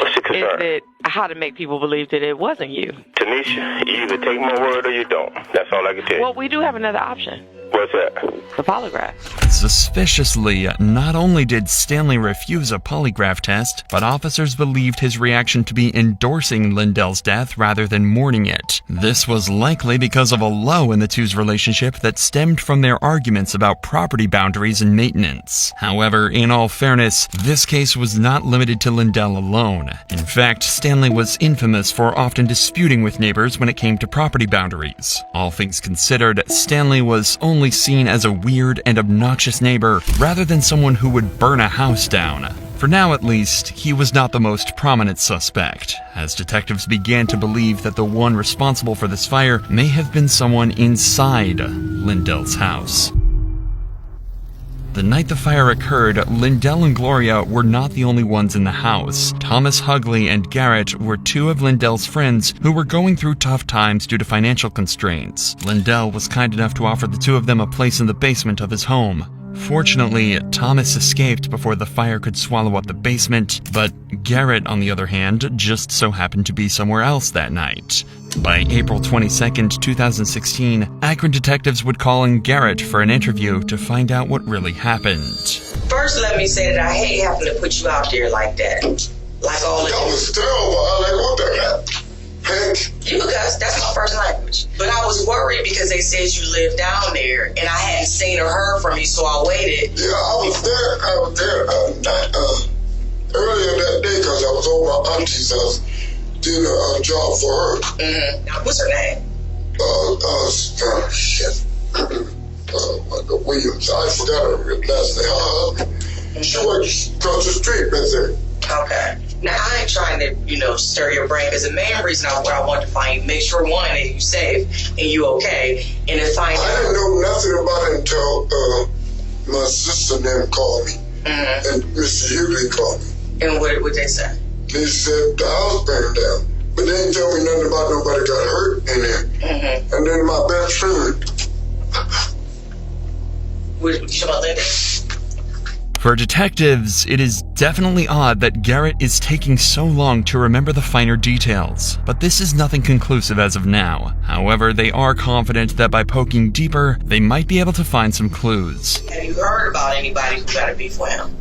What's your concern? Is it how to make people believe that it wasn't you? Tanisha, you either take my word or you don't. That's all I can tell you. Well, we do have another option. What's that? The polygraph. Suspiciously, not only did Stanley refuse a polygraph test, but officers believed his reaction to be endorsing Lindell's death rather than mourning it. This was likely because of a lull in the two's relationship that stemmed from their arguments about property boundaries and maintenance. However, in all fairness, this case was not limited to Lindell alone. In fact, Stanley was infamous for often disputing with neighbors when it came to property boundaries. All things considered, Stanley was only seen as a weird and obnoxious neighbor rather than someone who would burn a house down. For now at least, he was not the most prominent suspect, as detectives began to believe that the one responsible for this fire may have been someone inside Lindell's house. The night the fire occurred, Lindell and Gloria were not the only ones in the house. Thomas Hugley and Garrett were 2 of Lindell's friends who were going through tough times due to financial constraints. Lindell was kind enough to offer the 2 of them a place in the basement of his home. Fortunately, Thomas escaped before the fire could swallow up the basement, but Garrett, on the other hand, just so happened to be somewhere else that night. By April 22nd, 2016, Akron detectives would call in Garrett for an interview to find out what really happened. First, let me say that I hate having to put you out there like that. Like all of that was terrible. Like, what the hell? You guys, that's my first language. But I was worried because they said you lived down there, and I hadn't seen or heard from you, so I waited. Yeah, I was there earlier that day because I was over my auntie's house doing a job for her. Mm-hmm. Now, what's her name? Shit. Williams. I forgot her last name. She works across the street, right there. Okay. Now, I ain't trying to, stir your brain. Because the main reason I wanted to find you, make sure, one, that you safe and you okay, and to find out. I didn't know nothing about it until my sister and them called me. And Mr. Hughley called me. And what would they say? They said the house burned down. But they didn't tell me nothing about nobody got hurt in there. And then my best friend. What about that? For detectives, it is definitely odd that Garrett is taking so long to remember the finer details, but this is nothing conclusive as of now. However, they are confident that by poking deeper, they might be able to find some clues. Have you heard about anybody who got a beef with him?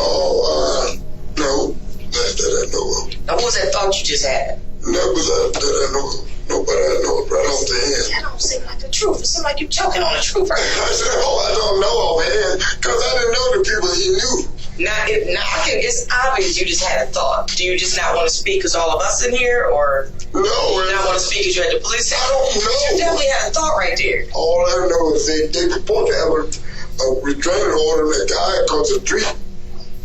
Oh, no. That I know of. Now, what was that thought you just had? That was that I know of. Nobody I know right off the hand. That don't seem like the truth. It seems like you're choking on the truth right now. I said, I don't know offhand, because I didn't know the people he knew. It's obvious you just had a thought. Do you just not want to speak because all of us in here, or no, you not want to speak because you're at the police? I don't know. You definitely had a thought right there. All I know is they purport to have a restraining order on that guy across the street.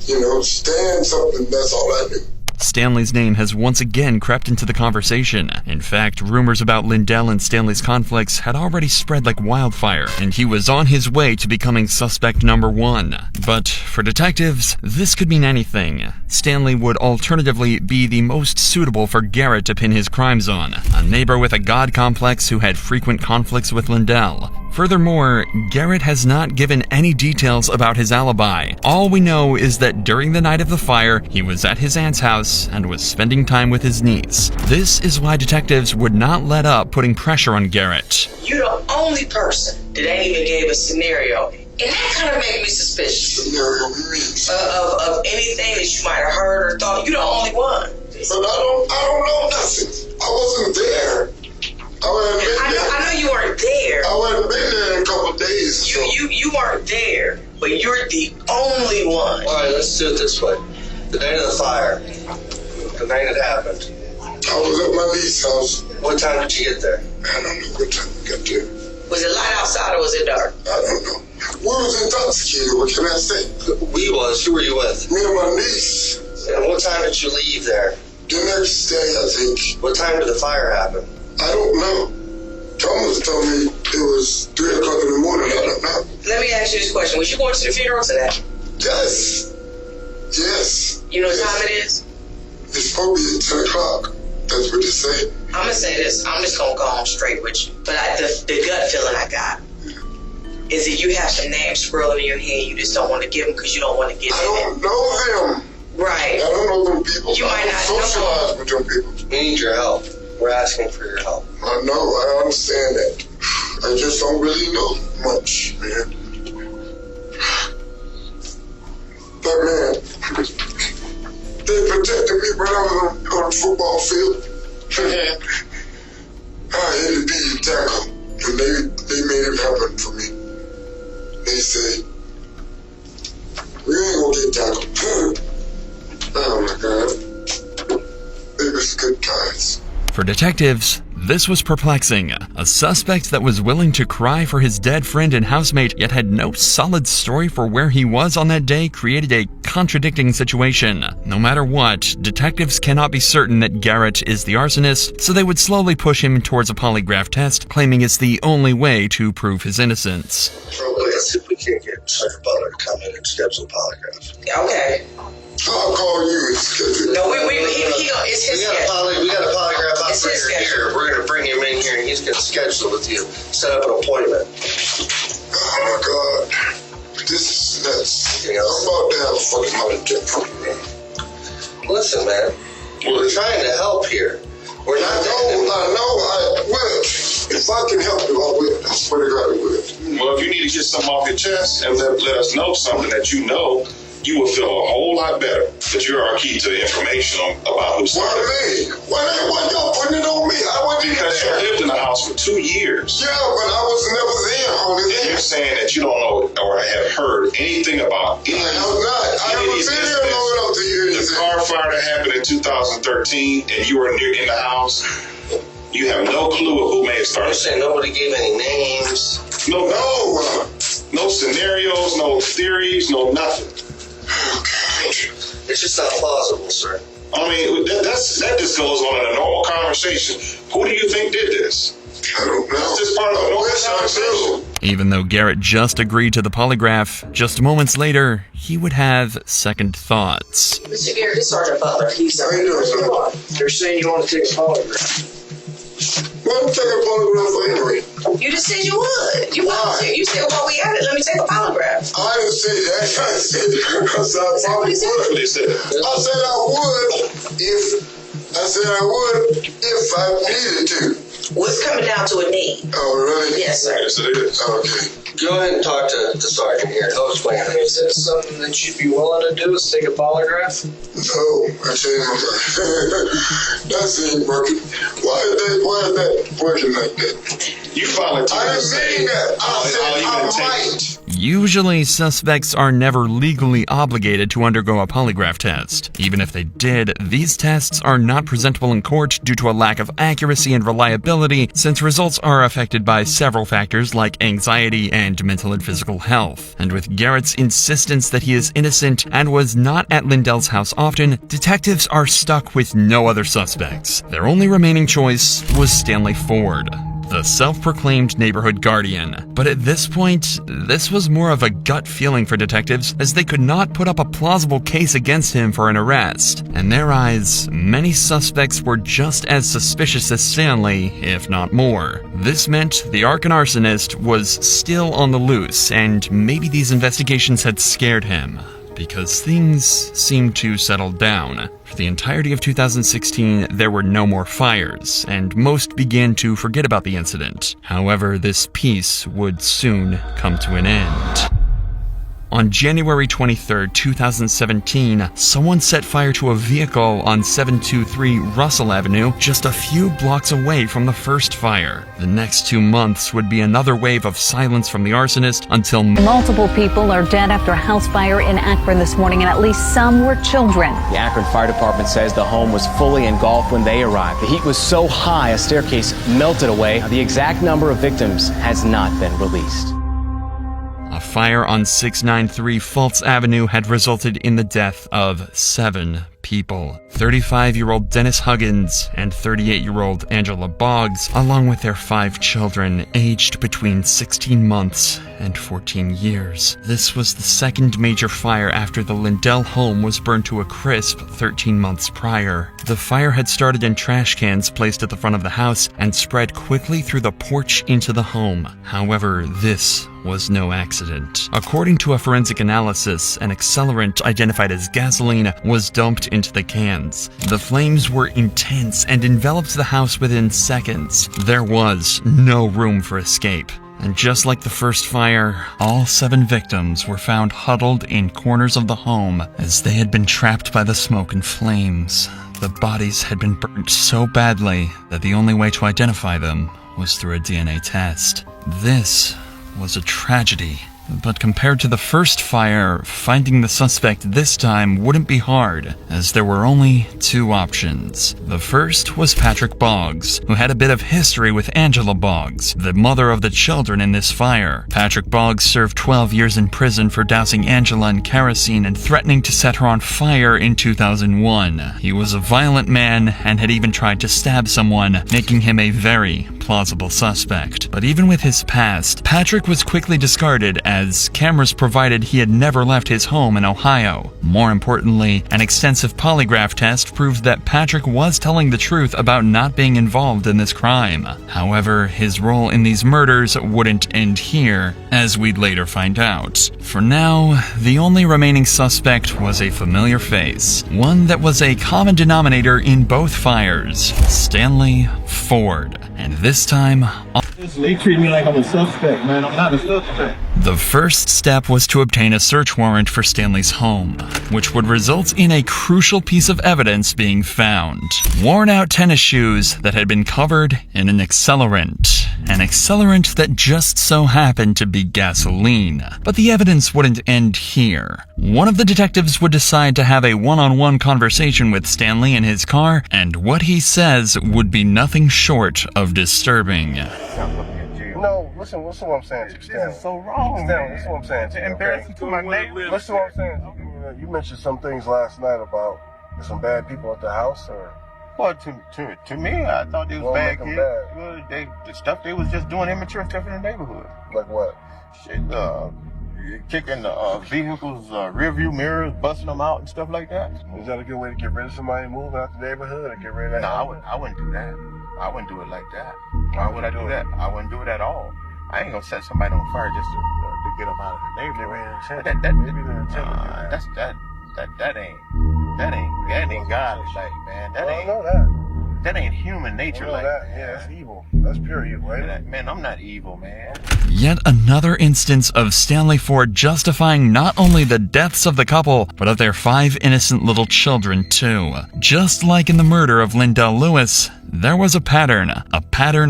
Stand something, that's all I knew. Stanley's name has once again crept into the conversation. In fact, rumors about Lindell and Stanley's conflicts had already spread like wildfire, and he was on his way to becoming suspect number 1. But for detectives, this could mean anything. Stanley would alternatively be the most suitable for Garrett to pin his crimes on, a neighbor with a god complex who had frequent conflicts with Lindell. Furthermore, Garrett has not given any details about his alibi. All we know is that during the night of the fire, he was at his aunt's house and was spending time with his niece. This is why detectives would not let up putting pressure on Garrett. You're the only person that ain't even gave a scenario. And that kind of made me suspicious. Scenario means? Of anything that you might have heard or thought. You're the only one. But I don't know nothing. I wasn't there. I know you weren't there. I wasn't been there in a couple of days. You weren't there, but you're the only one. All right, let's do it this way. The night of the fire, the night it happened. I was at my niece's house. What time did you get there? I don't know what time we got there. Was it light outside or was it dark? I don't know. We was intoxicated, what can I say? We was. Who were you with? Me and my niece. And what time did you leave there? The next day, I think. What time did the fire happen? I don't know. Thomas told me it was 3 o'clock in the morning. I don't know. Let me ask you this question. Was you going to the funeral today? Yes. Yes. You know what time it is? It's supposed to be 10 o'clock. That's what they say. I'm going to say this. I'm just going to go on straight with you. But the gut feeling I got is that you have some names swirling in your head. You just don't want to give them because you don't want to get them. I don't know them. Right. I don't know them people. You might not socialize with them people. We need your help. We're asking for your help. I know, I understand that. I just don't really know much, man. But man, they protected me when I was on the football field. I had to be tackled, and they made it happen for me. They say, we ain't gonna get tackled. Oh my God. It was good times. For detectives, this was perplexing. A suspect that was willing to cry for his dead friend and housemate, yet had no solid story for where he was on that day, created a contradicting situation. No matter what, detectives cannot be certain that Garrett is the arsonist, so they would slowly push him towards a polygraph test, claiming it's the only way to prove his innocence. Let's see if we can't get Sergeant Butler to come in and schedule a polygraph. Okay. I'll call you and schedule it. No, it's his schedule. We got a polygraph operator here. We're going to bring him in here and he's going to schedule with you. Set up an appointment. Oh my God. This is nuts. I'm about to have a fucking heart attack from you, man. Listen, man. We're trying to help here. We're not. I will. If I can help you, I will. I swear to God, I will. Well, if you need to get something off your chest and let us know something that you know, you will feel a whole lot better that you're our key to the information about who's. Why me? Why y'all putting it on me? I wasn't because you lived in the house for 2 years. Yeah, but I was never there on it. And you're saying that you don't know or have heard anything about it. I have not. I haven't been here long enough to hear anything. The car fire that happened in 2013 and you were in the house. You have no clue of who may have started. You're saying nobody gave any names? No scenarios, no theories, no nothing. It's just not plausible, sir. I mean, that just goes on in a normal conversation. Who do you think did this? I don't know. Is this part of a normal I myself. Even though Garrett just agreed to the polygraph, just moments later, he would have second thoughts. Mr. Garrett, this Sergeant Butler. He's They're saying you want to take a polygraph. Why don't you take a polygraph for Henry? You just said you would. You want to. You said, well, we got it. Let me take a polygraph. I didn't say that. I said I probably would. I said I would if I needed to. Well, it's coming down to a need. Oh, really? Yes, sir. Yes, it is. Okay. Go ahead and talk to the sergeant here. He'll explain it. Is that something that you'd be willing to do, is take a polygraph? No, I tell you, that's ain't working. Why is that working like that? You volunteered. I didn't mean that. I said I might. Usually, suspects are never legally obligated to undergo a polygraph test. Even if they did, these tests are not presentable in court due to a lack of accuracy and reliability, since results are affected by several factors like anxiety and mental and physical health. And with Garrett's insistence that he is innocent and was not at Lindell's house often, detectives are stuck with no other suspects. Their only remaining choice was Stanley Ford, the self-proclaimed neighborhood guardian. But at this point, this was more of a gut feeling for detectives, as they could not put up a plausible case against him for an arrest. In their eyes, many suspects were just as suspicious as Stanley, if not more. This meant the Arkan arsonist was still on the loose, and maybe these investigations had scared him, because things seemed to settle down. For the entirety of 2016, there were no more fires, and most began to forget about the incident. However, this peace would soon come to an end. On January 23, 2017, someone set fire to a vehicle on 723 Russell Avenue, just a few blocks away from the first fire. The next 2 months would be another wave of silence from the arsonist until multiple people are dead after a house fire in Akron this morning, and at least some were children. The Akron Fire Department says the home was fully engulfed when they arrived. The heat was so high, a staircase melted away. The exact number of victims has not been released. A fire on 693 Fultz Avenue had resulted in the death of 7 people. 35-year-old Dennis Huggins and 38-year-old Angela Boggs, along with their 5 children, aged between 16 months and 14 years. This was the second major fire after the Lindell home was burned to a crisp 13 months prior. The fire had started in trash cans placed at the front of the house and spread quickly through the porch into the home. However, this was no accident. According to a forensic analysis, an accelerant identified as gasoline was dumped into the cans. The flames were intense and enveloped the house within seconds. There was no room for escape. And just like the first fire, all 7 victims were found huddled in corners of the home as they had been trapped by the smoke and flames. The bodies had been burnt so badly that the only way to identify them was through a DNA test. This was a tragedy. But compared to the first fire, finding the suspect this time wouldn't be hard, as there were only 2 options. The first was Patrick Boggs, who had a bit of history with Angela Boggs, the mother of the children in this fire. Patrick Boggs served 12 years in prison for dousing Angela in kerosene and threatening to set her on fire in 2001. He was a violent man and had even tried to stab someone, making him a very plausible suspect. But even with his past, Patrick was quickly discarded as cameras provided he had never left his home in Ohio. More importantly, an extensive polygraph test proved that Patrick was telling the truth about not being involved in this crime. However, his role in these murders wouldn't end here, as we'd later find out. For now, the only remaining suspect was a familiar face, one that was a common denominator in both fires: Stanley Ford. And this time, they treat me like I'm a suspect, man. I'm not a suspect. The first step was to obtain a search warrant for Stanley's home, which would result in a crucial piece of evidence being found: worn-out tennis shoes that had been covered in an accelerant. An accelerant that just so happened to be gasoline. But the evidence wouldn't end here. One of the detectives would decide to have a one-on-one conversation with Stanley in his car, and what he says would be nothing short of disturbing. No, listen what I'm saying to you, Stanley. This is so wrong, Stanley. Listen what I'm saying to you, embarrassing to my neighbor. Listen what I'm saying. You mentioned some things last night about some bad people at the house, or Well, to me, I thought they was bad kids. Well, the stuff they was just doing immature stuff in the neighborhood. Like what? Shit, kicking the vehicles' rear view mirrors, busting them out and stuff like that. Is that a good way to get rid of somebody, move out the neighborhood, and get rid of that? No, I wouldn't do that. I wouldn't do it like that. Why would I do that? I wouldn't do it at all. I ain't gonna set somebody on fire just to get them out of the neighborhood. That ain't godly, like, man. That ain't human nature, like that. Yeah, that's evil. That's pure evil, right? Man, I'm not evil, man. Yet another instance of Stanley Ford justifying not only the deaths of the couple, but of their 5 innocent little children, too. Just like in the murder of Lindell Lewis, there was a pattern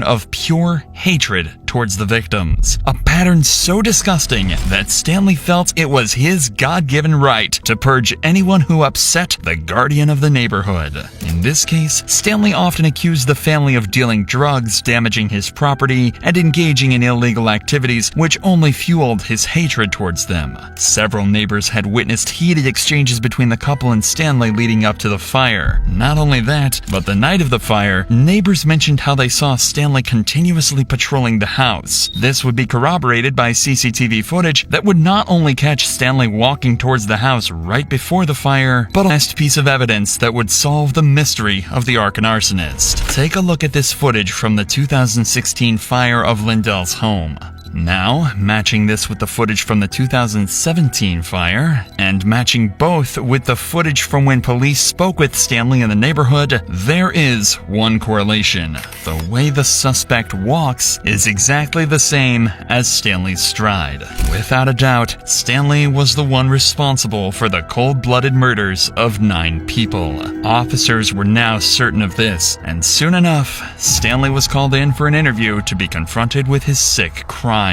of pure hatred towards the victims. A pattern so disgusting that Stanley felt it was his God-given right to purge anyone who upset the guardian of the neighborhood. In this case, Stanley often accused the family of dealing drugs, damaging his property, and engaging in illegal activities which only fueled his hatred towards them. Several neighbors had witnessed heated exchanges between the couple and Stanley leading up to the fire. Not only that, but the night of the fire, neighbors mentioned how they saw Stanley continuously patrolling the house. This would be corroborated by CCTV footage that would not only catch Stanley walking towards the house right before the fire, but a last piece of evidence that would solve the mystery of the Arkan arsonist. Take a look at this footage from the 2016 fire of Lindell's home. Now, matching this with the footage from the 2017 fire, and matching both with the footage from when police spoke with Stanley in the neighborhood, there is one correlation. The way the suspect walks is exactly the same as Stanley's stride. Without a doubt, Stanley was the one responsible for the cold-blooded murders of 9 people. Officers were now certain of this, and soon enough, Stanley was called in for an interview to be confronted with his sick crimes.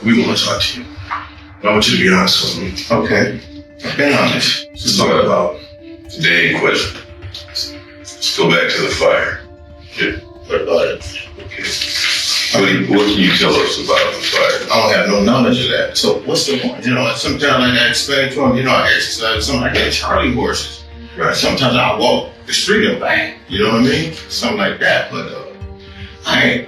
We want to talk to you. I want you to be honest with me. Okay. I've been honest. Let's talk about the day in question. Let's go back to the fire. Yeah. What about it? Okay. What can you tell us about the fire? I don't have no knowledge of that. So what's the point? You know, sometimes I explain to them, I exercise something like that, Charlie horses. Right. Sometimes I walk the street and back. You know what I mean? Something like that. But I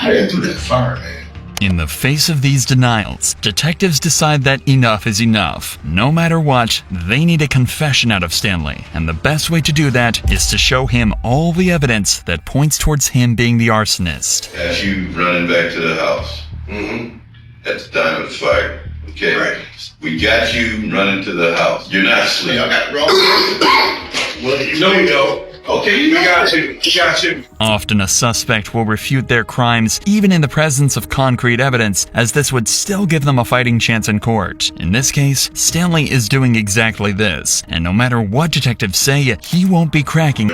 didn't do that fire, man. In the face of these denials, detectives decide that enough is enough. No matter what, they need a confession out of Stanley, and the best way to do that is to show him all the evidence that points towards him being the arsonist. As you running back to the house. Mm-hmm. At the time of the fire. Okay. Right. We got you running to the house. You're not asleep. I got it wrong. Well, you know. Okay, we got you. Often a suspect will refute their crimes even in the presence of concrete evidence, as this would still give them a fighting chance in court. In this case, Stanley is doing exactly this, and no matter what detectives say, he won't be cracking.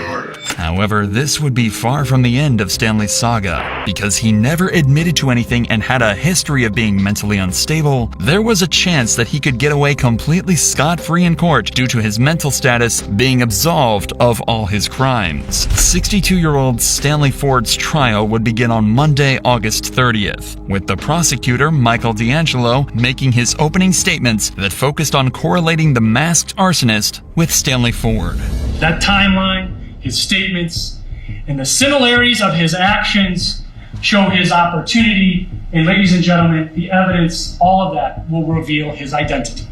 However, this would be far from the end of Stanley's saga. Because he never admitted to anything and had a history of being mentally unstable, there was a chance that he could get away completely scot-free in court due to his mental status being absolved of all his crimes. 62-year-old Stanley Ford's trial would begin on Monday, August 30th, with the prosecutor, Michael D'Angelo, making his opening statements that focused on correlating the masked arsonist with Stanley Ford. That timeline, his statements, and the similarities of his actions show his opportunity, and ladies and gentlemen, the evidence, all of that will reveal his identity.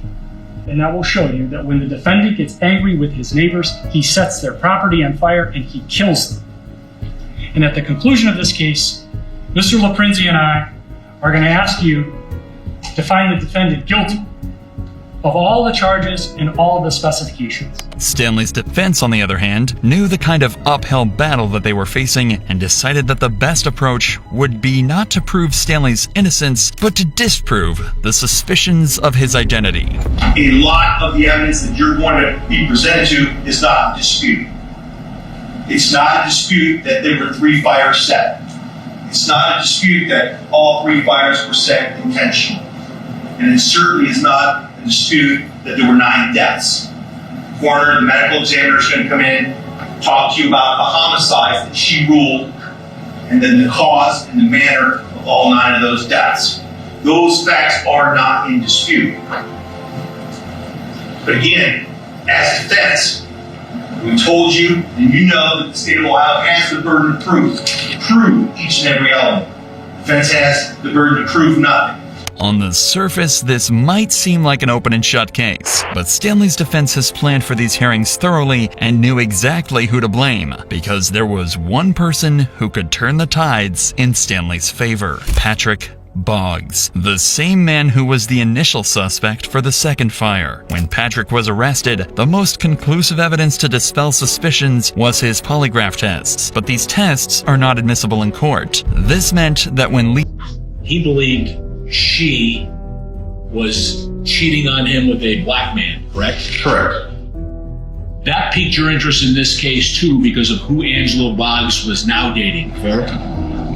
And that will show you that when the defendant gets angry with his neighbors, he sets their property on fire and he kills them. And at the conclusion of this case, Mr. LaPrinzi and I are going to ask you to find the defendant guilty of all the charges and all of the specifications. Stanley's defense, on the other hand, knew the kind of uphill battle that they were facing and decided that the best approach would be not to prove Stanley's innocence, but to disprove the suspicions of his identity. A lot of the evidence that you're going to be presented to is not in dispute. It's not a dispute that there were 3 fires set. It's not a dispute that all 3 fires were set intentionally. And it certainly is not a dispute that there were 9 deaths. The coroner, the medical examiner is going to come in, talk to you about the homicides that she ruled, and then the cause and the manner of all 9 of those deaths. Those facts are not in dispute. But again, as defense, We told you, and you know that the state of Ohio has the burden of proof to prove each and every element. The defense has the burden to prove nothing. On the surface, this might seem like an open and shut case, but Stanley's defense has planned for these hearings thoroughly and knew exactly who to blame, because there was one person who could turn the tides in Stanley's favor: Patrick Boggs, the same man who was the initial suspect for the second fire. When Patrick was arrested, the most conclusive evidence to dispel suspicions was his polygraph tests, but these tests are not admissible in court. This meant that when he believed she was cheating on him with a black man, correct? Correct. That piqued your interest in this case too because of who Angela Boggs was now dating, correct?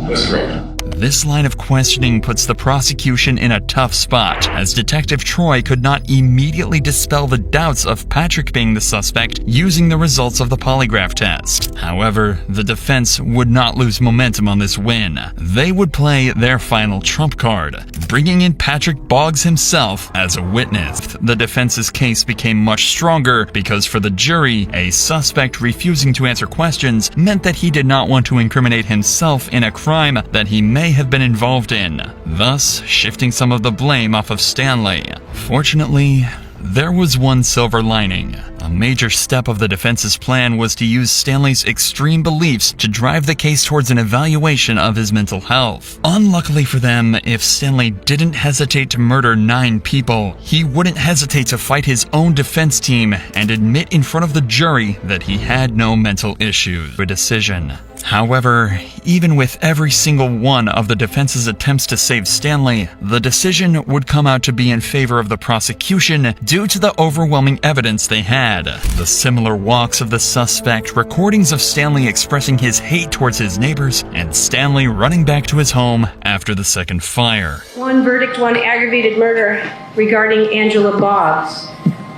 That's correct. This line of questioning puts the prosecution in a tough spot, as Detective Troy could not immediately dispel the doubts of Patrick being the suspect using the results of the polygraph test. However, the defense would not lose momentum on this win. They would play their final trump card, bringing in Patrick Boggs himself as a witness. The defense's case became much stronger because for the jury, a suspect refusing to answer questions meant that he did not want to incriminate himself in a crime that he may have been involved in, thus shifting some of the blame off of Stanley. Fortunately, there was one silver lining. A major step of the defense's plan was to use Stanley's extreme beliefs to drive the case towards an evaluation of his mental health. Unluckily for them, if Stanley didn't hesitate to murder 9 people, he wouldn't hesitate to fight his own defense team and admit in front of the jury that he had no mental issues. A decision. However, even with every single one of the defense's attempts to save Stanley, the decision would come out to be in favor of the prosecution due to the overwhelming evidence they had. The similar walks of the suspect, recordings of Stanley expressing his hate towards his neighbors, and Stanley running back to his home after the second fire. One verdict, one aggravated murder regarding Angela Boggs.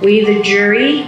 We, the jury,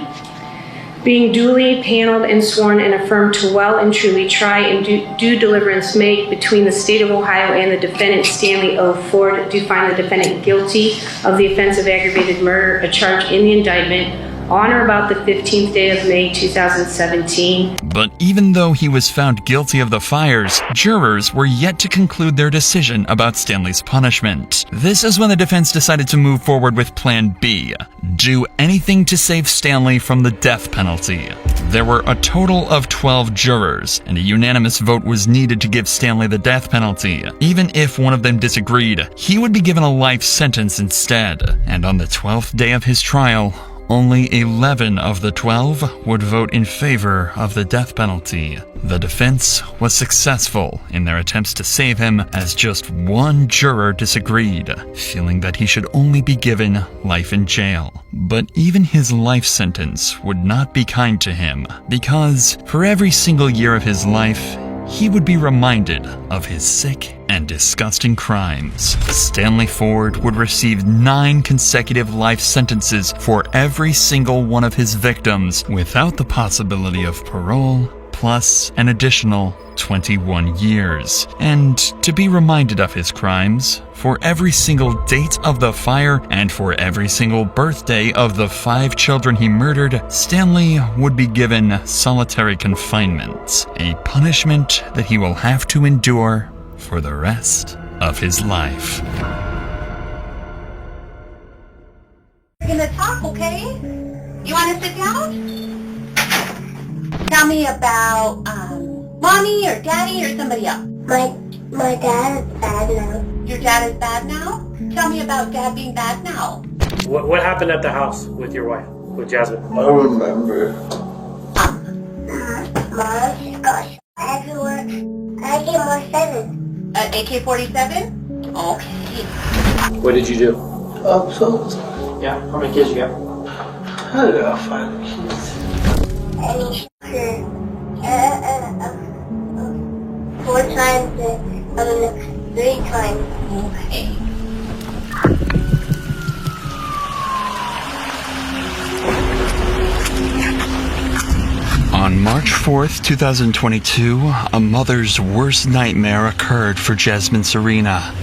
being duly paneled and sworn and affirmed to well and truly try and do deliverance make between the state of Ohio and the defendant Stanley O. Ford, do find the defendant guilty of the offense of aggravated murder, a charge in the indictment, on or about the 15th day of May 2017. But even though he was found guilty of the fires, jurors were yet to conclude their decision about Stanley's punishment. This is when the defense decided to move forward with Plan B: do anything to save Stanley from the death penalty. There were a total of 12 jurors, and a unanimous vote was needed to give Stanley the death penalty. Even if one of them disagreed, he would be given a life sentence instead. And on the 12th day of his trial, only 11 of the 12 would vote in favor of the death penalty. The defense was successful in their attempts to save him, as just one juror disagreed, feeling that he should only be given life in jail. But even his life sentence would not be kind to him, because for every single year of his life, he would be reminded of his sick and disgusting crimes. Stanley Ford would receive 9 consecutive life sentences for every single one of his victims, without the possibility of parole, plus an additional 21 years. And to be reminded of his crimes, for every single date of the fire and for every single birthday of the 5 children he murdered, Stanley would be given solitary confinement, a punishment that he will have to endure for the rest of his life. We're gonna talk, okay? You wanna sit down? Tell me about, mommy or daddy or somebody else. My dad is bad now. Your dad is bad now? Tell me about dad being bad now. What happened at the house with your wife, with Jasmine? I don't remember. Mom, she got everywhere. AK-47. AK-47? Okay. What did you do? Assault. Yeah, how many kids you got? I got 5 kids. And 4 times and 3 times. Okay. On March 4th, 2022, a mother's worst nightmare occurred for Jasmine Serena.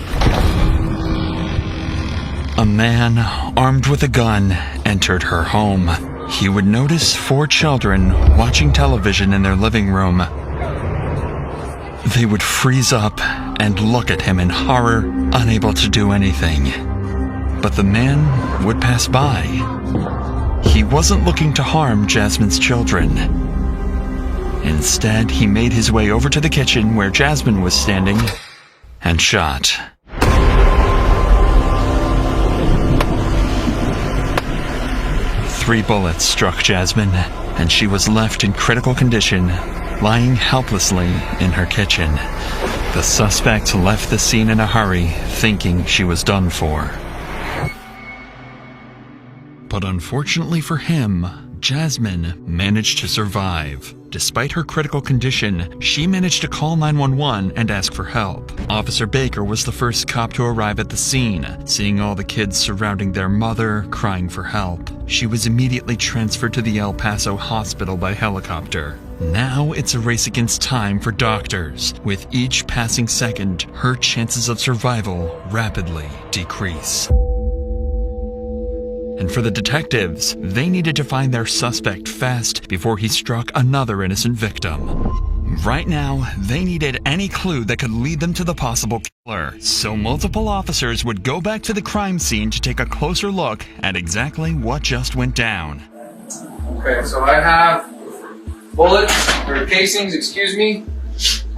A man, armed with a gun, entered her home. he would notice 4 children watching television in their living room. They would freeze up and look at him in horror, unable to do anything. But the man would pass by. He wasn't looking to harm Jasmine's children. Instead, he made his way over to the kitchen where Jasmine was standing and shot. Three bullets struck Jasmine, and she was left in critical condition, lying helplessly in her kitchen. The suspect left the scene in a hurry, thinking she was done for. But unfortunately for him, Jasmine managed to survive. Despite her critical condition, she managed to call 911 and ask for help. Officer Baker was the first cop to arrive at the scene. Seeing all the kids surrounding their mother, crying for help, she was immediately transferred to the El Paso hospital by helicopter. Now it's a race against time for doctors. With each passing second, her chances of survival rapidly decrease. And for the detectives, they needed to find their suspect fast before he struck another innocent victim. Right now, they needed any clue that could lead them to the possible killer, so multiple officers would go back to the crime scene to take a closer look at exactly what just went down. Okay, so I have bullets, or casings, excuse me.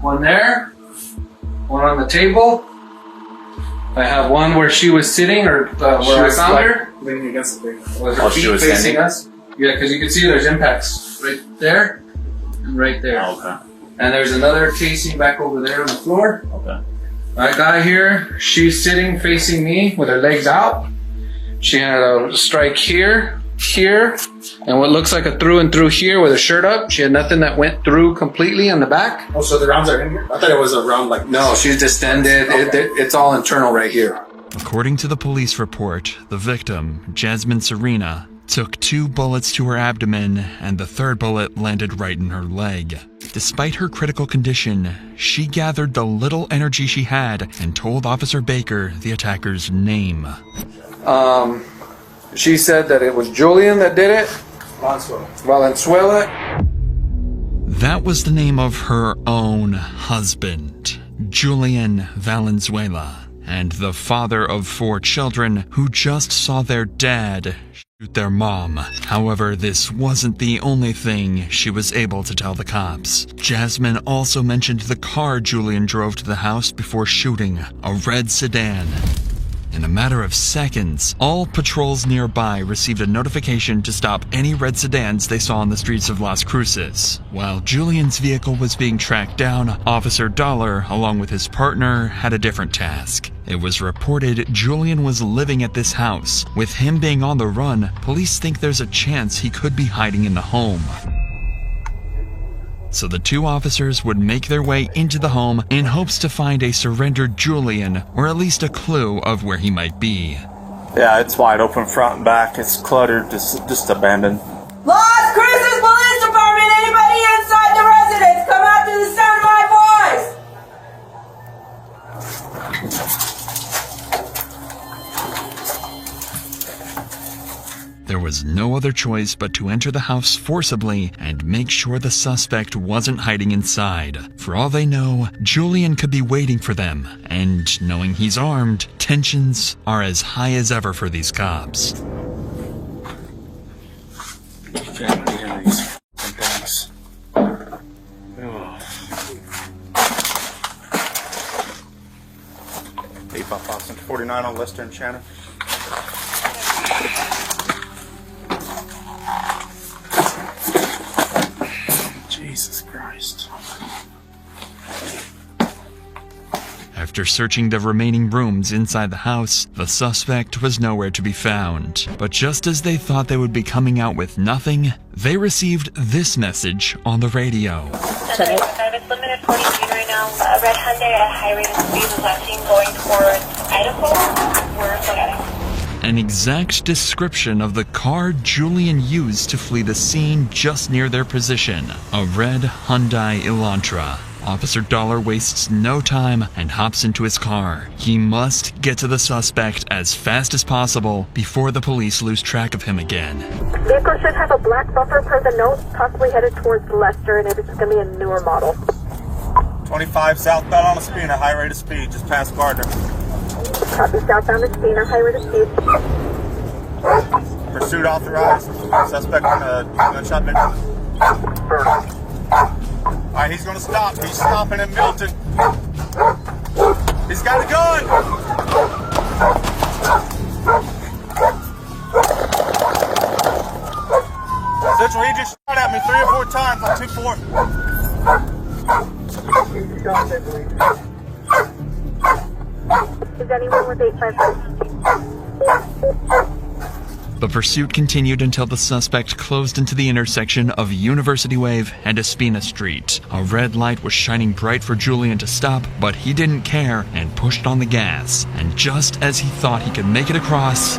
One there, one on the table. I have one where she was sitting, or where I found her. Leaning against the thing. Was her feet facing us? Yeah, because you can see there's impacts right there and right there. Oh, okay. And there's another casing back over there on the floor. Okay. That guy here, she's sitting facing me with her legs out. She had a strike here, here, and what looks like a through and through here with her shirt up. She had nothing that went through completely on the back. Oh, so the rounds are in here? I thought it was a round like... No, she's distended. Okay. It's all internal right here. According to the police report, the victim, Jasmine Serena, took 2 bullets to her abdomen, and the third bullet landed right in her leg. Despite her critical condition, she gathered the little energy she had and told Officer Baker the attacker's name. She said that it was Julian that did it. Valenzuela. That was the name of her own husband, Julian Valenzuela, and the father of 4 children who just saw their dad shoot their mom. However, this wasn't the only thing she was able to tell the cops. Jasmine also mentioned the car Julian drove to the house before shooting, a red sedan. In a matter of seconds, all patrols nearby received a notification to stop any red sedans they saw on the streets of Las Cruces. While Julian's vehicle was being tracked down, Officer Dollar, along with his partner, had a different task. It was reported Julian was living at this house. With him being on the run, police think there's a chance he could be hiding in the home. So the 2 officers would make their way into the home in hopes to find a surrendered Julian, or at least a clue of where he might be. Yeah, it's wide open front and back. It's cluttered, just abandoned. Las Cruces Police Department, anybody inside the residence, come out to the sound of my voice! There was no other choice but to enter the house forcibly and make sure the suspect wasn't hiding inside. For all they know, Julian could be waiting for them, and knowing he's armed, tensions are as high as ever for these cops. Can't get into these things. Oh. 855-49 on Lester and Shannon. Jesus Christ. After searching the remaining rooms inside the house, the suspect was nowhere to be found. But just as they thought they would be coming out with nothing, they received this message on the radio. It's limited 40 speed right now. A red Hyundai at a high rate of speed was last seen going towards Idaho. We're looking at it. An exact description of the car Julian used to flee the scene just near their position, a red Hyundai Elantra. Officer Dollar wastes no time and hops into his car. He must get to the suspect as fast as possible before the police lose track of him again. Vehicle should have a black bumper per the note, possibly headed towards Leicester, and it is going to be a newer model. 25 southbound on Espina, high rate of speed, just past Gardner. Copy, southbound Espina, high rate of speed. Pursuit authorized. Suspect on a gunshot victim. Alright, he's gonna stop. He's stopping in Milton. He's got a gun! Central, he just shot at me 3 or 4 times on 2-4. Is anyone with 855? The pursuit continued until the suspect closed into the intersection of University Wave and Espina Street. A red light was shining bright for Julian to stop, but he didn't care and pushed on the gas. And just as he thought he could make it across,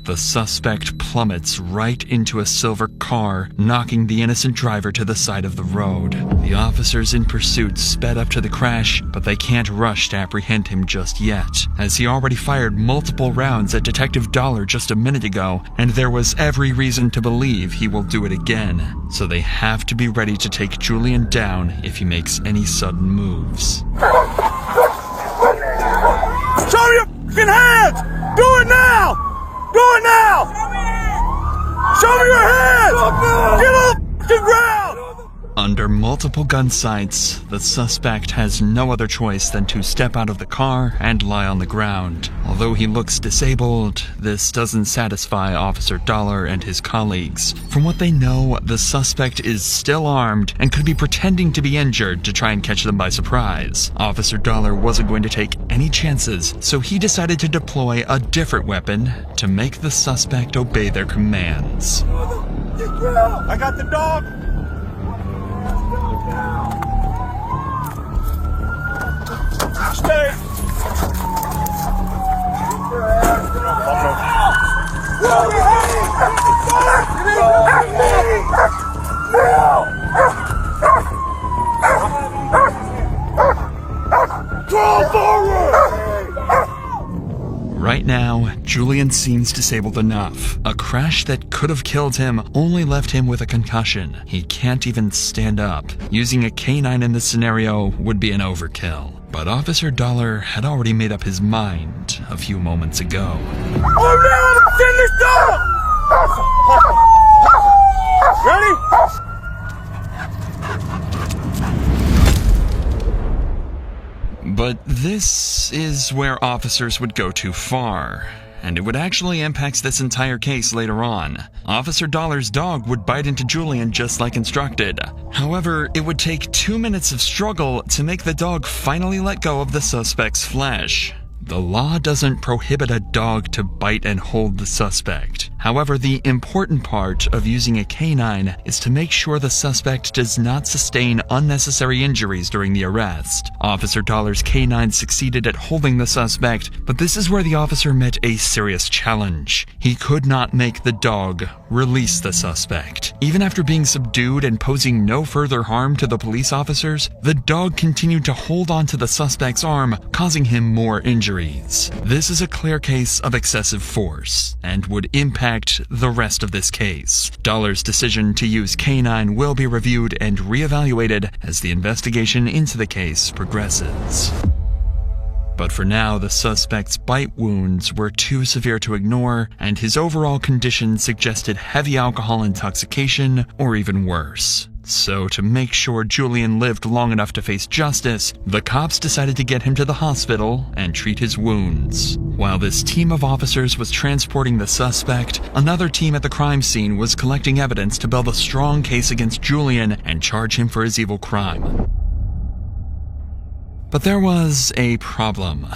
the suspect plummets right into a silver car, knocking the innocent driver to the side of the road. The officers in pursuit sped up to the crash, but they can't rush to apprehend him just yet, as he already fired multiple rounds at Detective Dollar just a minute ago, and there was every reason to believe he will do it again. So they have to be ready to take Julian down if he makes any sudden moves. Show me your f***ing hands! Do it now! Do it now! Show me your hands! Get on the f***ing ground! Under multiple gun sights, the suspect has no other choice than to step out of the car and lie on the ground. Although he looks disabled, this doesn't satisfy Officer Dollar and his colleagues. From what they know, the suspect is still armed and could be pretending to be injured to try and catch them by surprise. Officer Dollar wasn't going to take any chances, so he decided to deploy a different weapon to make the suspect obey their commands. I got the dog! Stay! Crawl forward! Right now, Julian seems disabled enough. A crash that could have killed him only left him with a concussion. He can't even stand up. Using a canine in this scenario would be an overkill. But Officer Dollar had already made up his mind a few moments ago. Oh no! Send this dog! Ready? But this is where officers would go too far, and it would actually impact this entire case later on. Officer Dollar's dog would bite into Julian just like instructed. However, it would take 2 minutes of struggle to make the dog finally let go of the suspect's flesh. The law doesn't prohibit a dog to bite and hold the suspect. However, the important part of using a canine is to make sure the suspect does not sustain unnecessary injuries during the arrest. Officer Dollar's canine succeeded at holding the suspect, but this is where the officer met a serious challenge. He could not make the dog release the suspect. Even after being subdued and posing no further harm to the police officers, the dog continued to hold on to the suspect's arm, causing him more injuries. This is a clear case of excessive force, and would impact the rest of this case. Dollar's decision to use canine will be reviewed and reevaluated as the investigation into the case progresses. But for now, the suspect's bite wounds were too severe to ignore, and his overall condition suggested heavy alcohol intoxication or even worse. So to make sure Julian lived long enough to face justice, the cops decided to get him to the hospital and treat his wounds. While this team of officers was transporting the suspect, another team at the crime scene was collecting evidence to build a strong case against Julian and charge him for his evil crime. But there was a problem.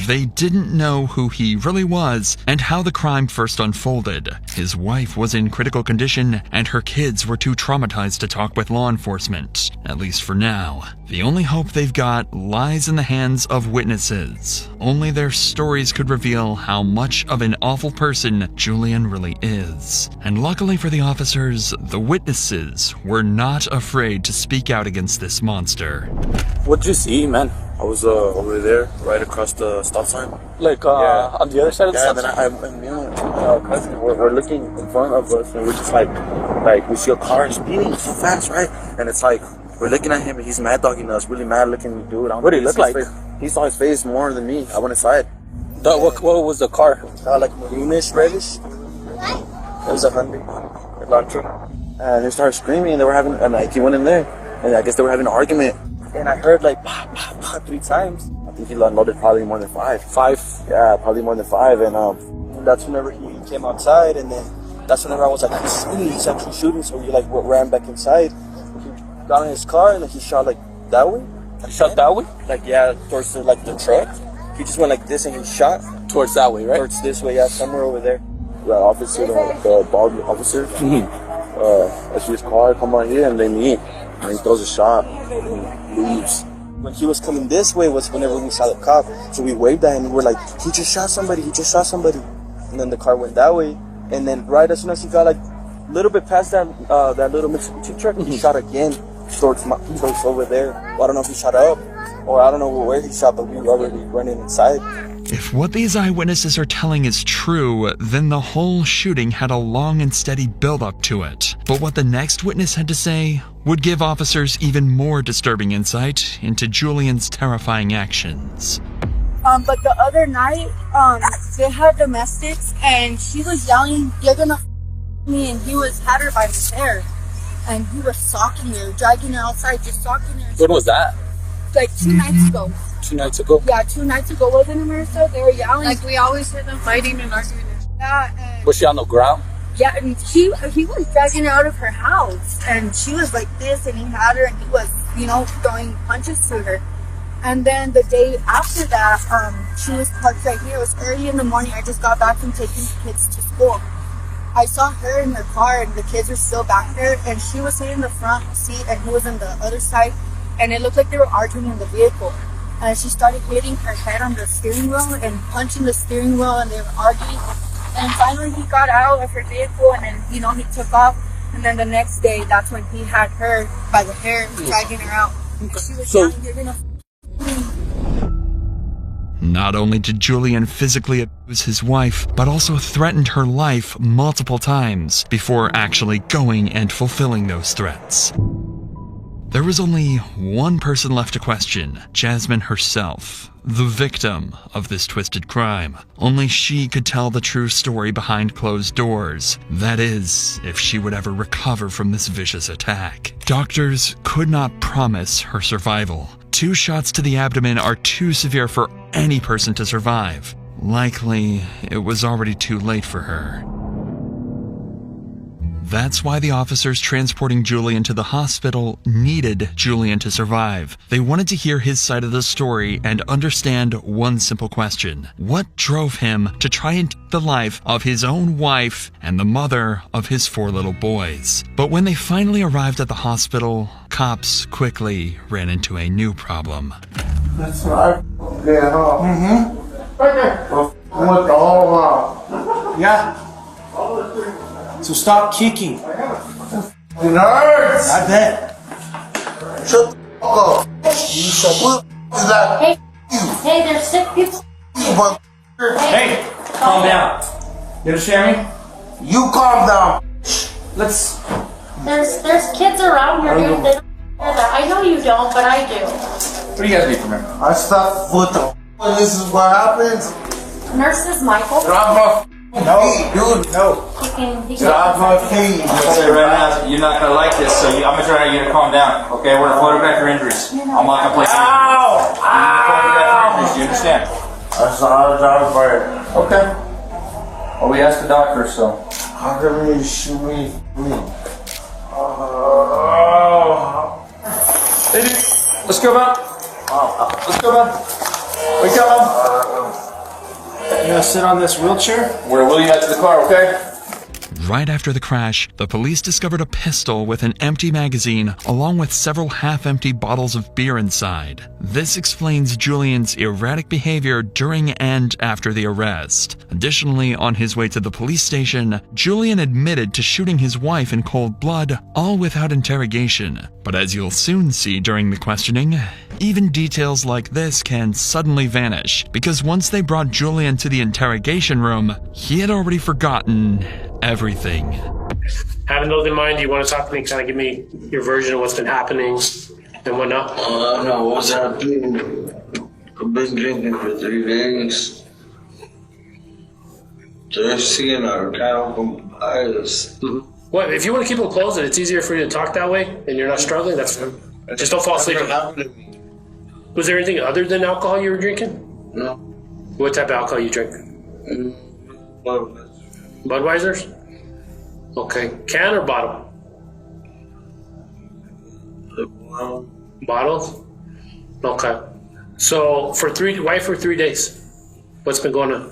They didn't know who he really was and how the crime first unfolded. His wife was in critical condition and her kids were too traumatized to talk with law enforcement, at least for now. The only hope they've got lies in the hands of witnesses. Only their stories could reveal how much of an awful person Julian really is. And luckily for the officers, the witnesses were not afraid to speak out against this monster. What'd you see, man? I was over there, right across the stop sign. Like, on the other side of the stop sign? Yeah, then me and my cousin, we're looking in front of us, and we're just like we see a car speeding so fast, right? And it's like, we're looking at him, and he's mad dogging us, really mad looking dude. What did he look like? He saw his face more than me. I went inside. What was the car? Like maroonish, reddish. It was a Hyundai, Elantra. And they started screaming, and they were having, and like he went in there, and I guess they were having an argument. And I heard like pop, pop, pop 3 times. I think he unloaded probably more than 5. 5? Yeah, probably more than 5. And that's whenever he came outside, and then that's whenever I was like, he's actually shooting. So we like ran back inside. He got in his car and he shot like that way. He shot that way? Like, yeah, towards the truck. He just went like this and he shot. Towards that way, right? Towards this way, yeah, somewhere over there. The officer, the bald officer, I see his car come on here and they meet. And he throws a shot and leaves. When he was coming this way was whenever we saw the cop. So we waved at him and we're like, he just shot somebody. And then the car went that way. And then right as soon as he got like a little bit past that little Mitsubishi truck, he shot again towards over there. Well, I don't know if he shot up or I don't know where he shot, but we were already running inside. If what these eyewitnesses are telling is true, then the whole shooting had a long and steady build-up to it. But what the next witness had to say would give officers even more disturbing insight into Julian's terrifying actions. But the other night, they had domestics, and she was yelling, "You're gonna f*** me," and he had her by his hair, and he was socking her, dragging her outside, just socking her. When was that? Like 2 nights ago. 2 nights ago? Yeah, 2 nights ago. Wasn't it, Marissa? They were yelling. Like, we always hear them fighting and arguing. Yeah, and was she on the ground? yeah, and he was dragging her out of her house, and she was like this, and he had her, and he was, throwing punches to her. And then the day after that, she was parked right here. It was early in the morning. I just got back from taking the kids to school. I saw her in her car, and the kids were still back there, and she was sitting in the front seat, and he was on the other side, and it looked like they were arguing in the vehicle. And she started hitting her head on the steering wheel and punching the steering wheel, and they were arguing. And finally he got out of her vehicle, and then, he took off. And then the next day, that's when he had her by the hair, dragging her out. And she was yelling, "You're gonna f*** me." Not only did Julian physically abuse his wife, but also threatened her life multiple times before actually going and fulfilling those threats. There was only one person left to question, Jasmine herself, the victim of this twisted crime. Only she could tell the true story behind closed doors. That is, if she would ever recover from this vicious attack. Doctors could not promise her survival. 2 shots to the abdomen are too severe for any person to survive. Likely, it was already too late for her. That's why the officers transporting Julian to the hospital needed Julian to survive. They wanted to hear his side of the story and understand one simple question. What drove him to try and take the life of his own wife and the mother of his 4 little boys? But when they finally arrived at the hospital, cops quickly ran into a new problem. That's right. Yeah, right there. What the whole yeah. So stop kicking. It hurts. I bet. Shut the f*** up. What is that? Hey, there's sick people. Hey, calm down. You understand me? You calm down. Let's. There's kids around here, dude. They don't hear that. I know you don't, but I do. What do you guys need from me? I stopped. What the f***? This is what happens. Nurse is Michael. Drop my dude, no. He Drop my feet. I'm gonna say right now, you're not gonna like this, so I'm gonna try to get you to calm down. Okay, we're gonna photograph your injuries. I'm not gonna place you. Ow! Ow! Do you understand? I saw a job for it. Okay. Well, we asked the doctor, so. How can you shoot me? Hey, dude. Let's go, man. Let's go, man. Wake up, man. gonna sit on this wheelchair? We're gonna wheel you out to the car, okay? Right after the crash, the police discovered a pistol with an empty magazine along with several half-empty bottles of beer inside. This explains Julian's erratic behavior during and after the arrest. Additionally, on his way to the police station, Julian admitted to shooting his wife in cold blood, all without interrogation. But as you'll soon see during the questioning, even details like this can suddenly vanish, because once they brought Julian to the interrogation room, he had already forgotten everything. Having those in mind, do you want to talk to me, kind of give me your version of what's been happening and whatnot? I don't know what's happening. I've been drinking for 3 days. Thirsty and I kind of biased. What, if you want to keep them closed and it's easier for you to talk that way and you're not struggling, that's fine. Just don't fall asleep. Was there anything other than alcohol you were drinking? No. What type of alcohol you drink? Budweiser's? Okay. Can or bottle? Bottles? Okay. So why for 3 days? What's been going on?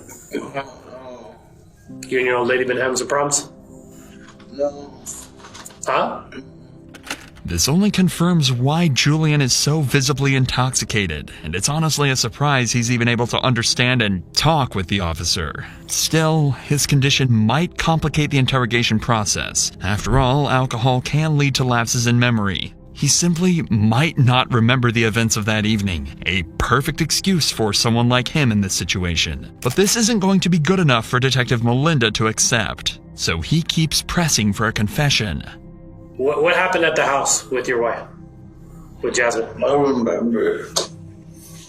You and your old lady been having some problems? No. Huh? This only confirms why Julian is so visibly intoxicated, and it's honestly a surprise he's even able to understand and talk with the officer. Still, his condition might complicate the interrogation process. After all, alcohol can lead to lapses in memory. He simply might not remember the events of that evening, a perfect excuse for someone like him in this situation. But this isn't going to be good enough for Detective Melinda to accept, so he keeps pressing for a confession. What happened at the house with your wife? With Jasmine? I remember.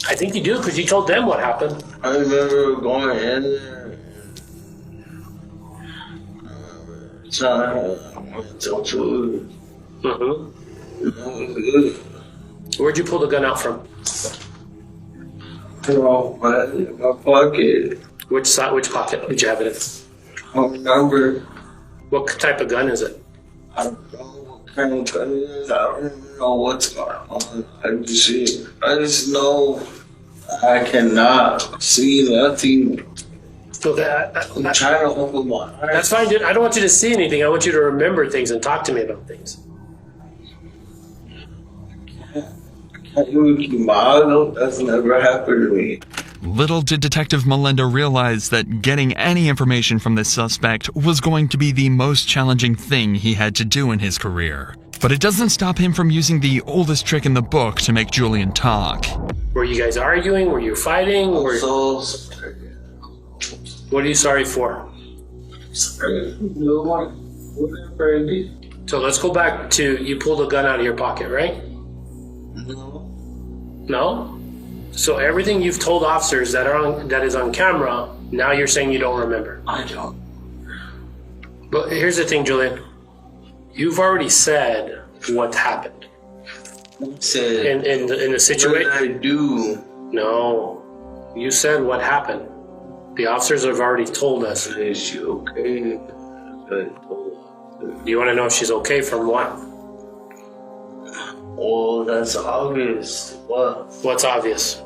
I think you do, because you told them what happened. I remember going in there. Where'd you pull the gun out from? My pocket. Which pocket did you have it in? I remember. What type of gun is it? I don't know what kind of gun it is. I don't even know what's going on. I just know I cannot see nothing. Okay, I'm trying to open my eyes. That's fine, dude. I don't want you to see anything. I want you to remember things and talk to me about things. I can't even keep my eyes open. That's never happened to me. Little did Detective Melinda realize that getting any information from this suspect was going to be the most challenging thing he had to do in his career. But it doesn't stop him from using the oldest trick in the book to make Julian talk. Were you guys arguing? Were you fighting? So what are you sorry for? sorry. So let's go back to you pulled a gun out of your pocket, right? No. No? So everything you've told officers that is on camera, now you're saying you don't remember. I don't. But here's the thing, Julian. You've already said what happened. Said in the situation. What did I do? No. You said what happened. The officers have already told us. Is she okay? Do you want to know if she's okay from what? Well, that's obvious. What? What's obvious?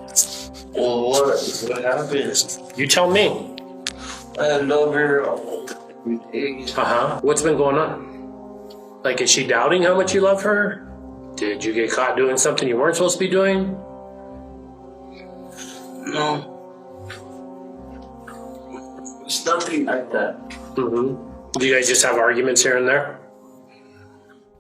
Well, what happened? You tell me. I love her every day. What's been going on? Like, is she doubting how much you love her? Did you get caught doing something you weren't supposed to be doing? No. It's nothing like that. Do you guys just have arguments here and there?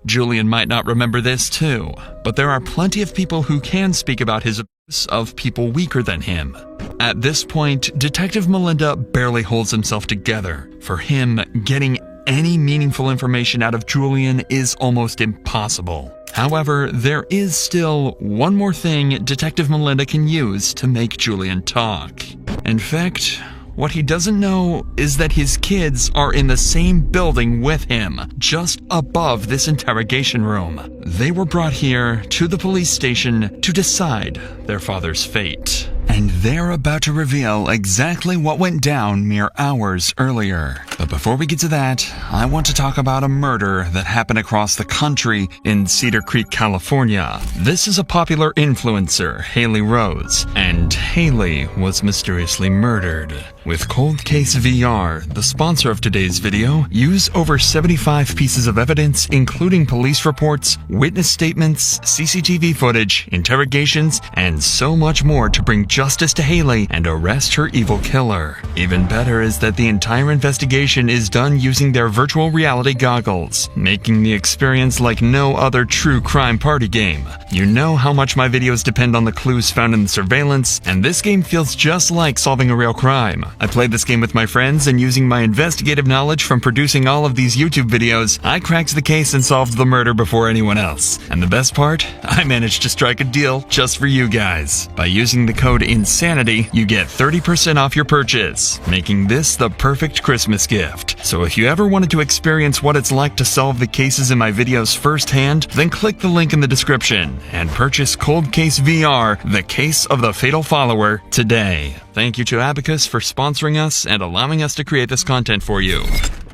Julian might not remember this too, but there are plenty of people who can speak about his abuse of people weaker than him. At this point, Detective Melinda barely holds himself together. For him, getting any meaningful information out of Julian is almost impossible. However, there is still one more thing Detective Melinda can use to make Julian talk. In fact, what he doesn't know is that his kids are in the same building with him, just above this interrogation room. They were brought here to the police station to decide their father's fate. And they're about to reveal exactly what went down mere hours earlier. But before we get to that, I want to talk about a murder that happened across the country in Cedar Creek, California. This is a popular influencer, Haley Rose, and Haley was mysteriously murdered. With Cold Case VR, the sponsor of today's video, use over 75 pieces of evidence, including police reports, witness statements, CCTV footage, interrogations, and so much more to bring justice to Haley and arrest her evil killer. Even better is that the entire investigation is done using their virtual reality goggles, making the experience like no other true crime party game. You know how much my videos depend on the clues found in the surveillance, and this game feels just like solving a real crime. I played this game with my friends, and using my investigative knowledge from producing all of these YouTube videos, I cracked the case and solved the murder before anyone else. And the best part? I managed to strike a deal just for you guys. By using the code INSANITY, you get 30% off your purchase, making this the perfect Christmas gift. So if you ever wanted to experience what it's like to solve the cases in my videos firsthand, then click the link in the description and purchase Cold Case VR, The Case of the Fatal Follower, today. Thank you to Abacus for sponsoring us and allowing us to create this content for you.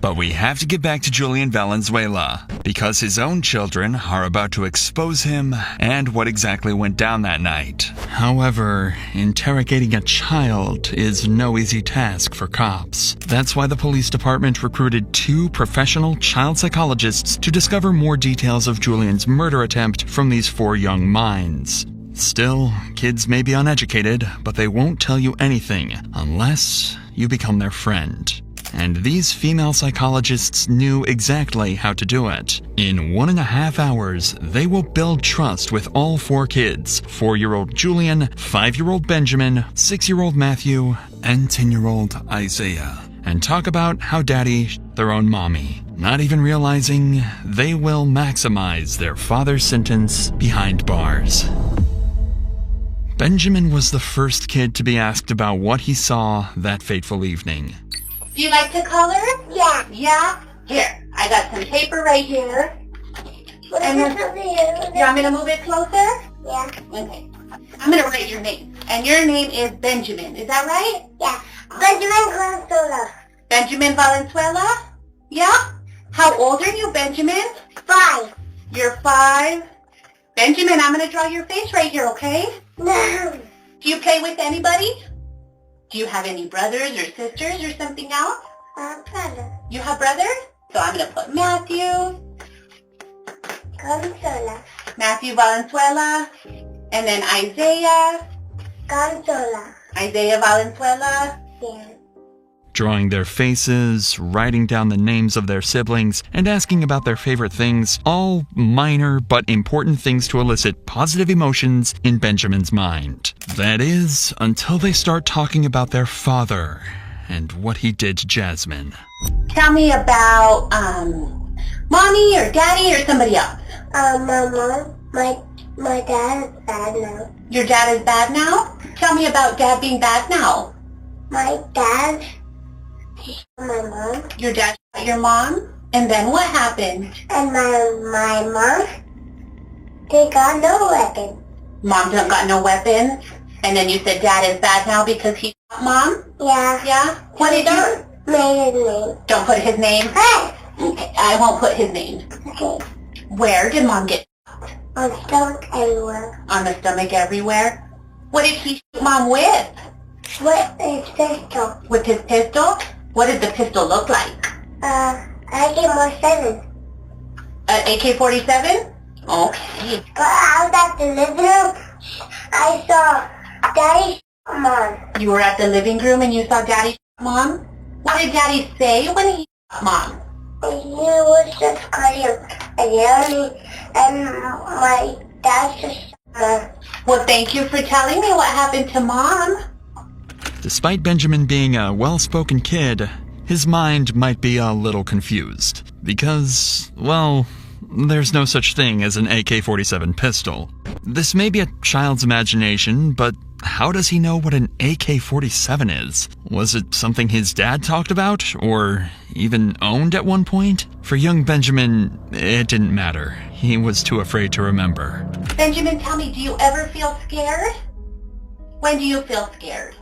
But we have to get back to Julian Valenzuela, because his own children are about to expose him and what exactly went down that night. However, interrogating a child is no easy task for cops. That's why the police department recruited 2 professional child psychologists to discover more details of Julian's murder attempt from these 4 young minds. Still, kids may be uneducated, but they won't tell you anything unless you become their friend. And these female psychologists knew exactly how to do it. In 1.5 hours, they will build trust with all 4 kids: 4-year-old Julian, 5-year-old Benjamin, 6-year-old Matthew, and 10-year-old Isaiah, and talk about how daddy their own mommy, not even realizing they will maximize their father's sentence behind bars. Benjamin was the first kid to be asked about what he saw that fateful evening. Do you like to color? Yeah. Yeah? Here, I got some paper right here. And then, you want me to move it closer? Yeah. Okay. I'm going to write your name. And your name is Benjamin. Is that right? Yeah. Benjamin Valenzuela. Benjamin Valenzuela? Yeah? How old are you, Benjamin? 5. You're 5? Benjamin, I'm going to draw your face right here, okay? No. Do you play with anybody? Do you have any brothers or sisters or something else? Brother. You have brothers? So I'm going to put Matthew. Valenzuela. Matthew Valenzuela. And then Isaiah. Valenzuela. Isaiah Valenzuela. Yeah. Drawing their faces, writing down the names of their siblings, and asking about their favorite things, all minor but important things to elicit positive emotions in Benjamin's mind. That is, until they start talking about their father and what he did to Jasmine. Tell me about, mommy or daddy or somebody else. My mom. My dad is bad now. Your dad is bad now? Tell me about dad being bad now. My dad... My mom. Your dad shot your mom? And then what happened? And my mom, they got no weapon. Mom don't got no weapons? And then you said dad is bad now because he shot mom? Yeah. Yeah? What did you... Say his name. Don't put his name? Hey! Okay, I won't put his name. Okay. Where did mom get shot? On the stomach everywhere. On the stomach everywhere? What did he shoot mom with? With his pistol. With his pistol? What did the pistol look like? AK-47. AK-47? Okay. But I was at the living room. I saw Daddy shot Mom. You were at the living room and you saw Daddy shot Mom? What did Daddy say when he shot Mom? He was just crying and yelling, and my dad just shot Mom. Well, thank you for telling me what happened to Mom. Despite Benjamin being a well-spoken kid, his mind might be a little confused. Because, well, there's no such thing as an AK-47 pistol. This may be a child's imagination, but how does he know what an AK-47 is? Was it something his dad talked about, or even owned at one point? For young Benjamin, it didn't matter. He was too afraid to remember. Benjamin, tell me, do you ever feel scared? When do you feel scared?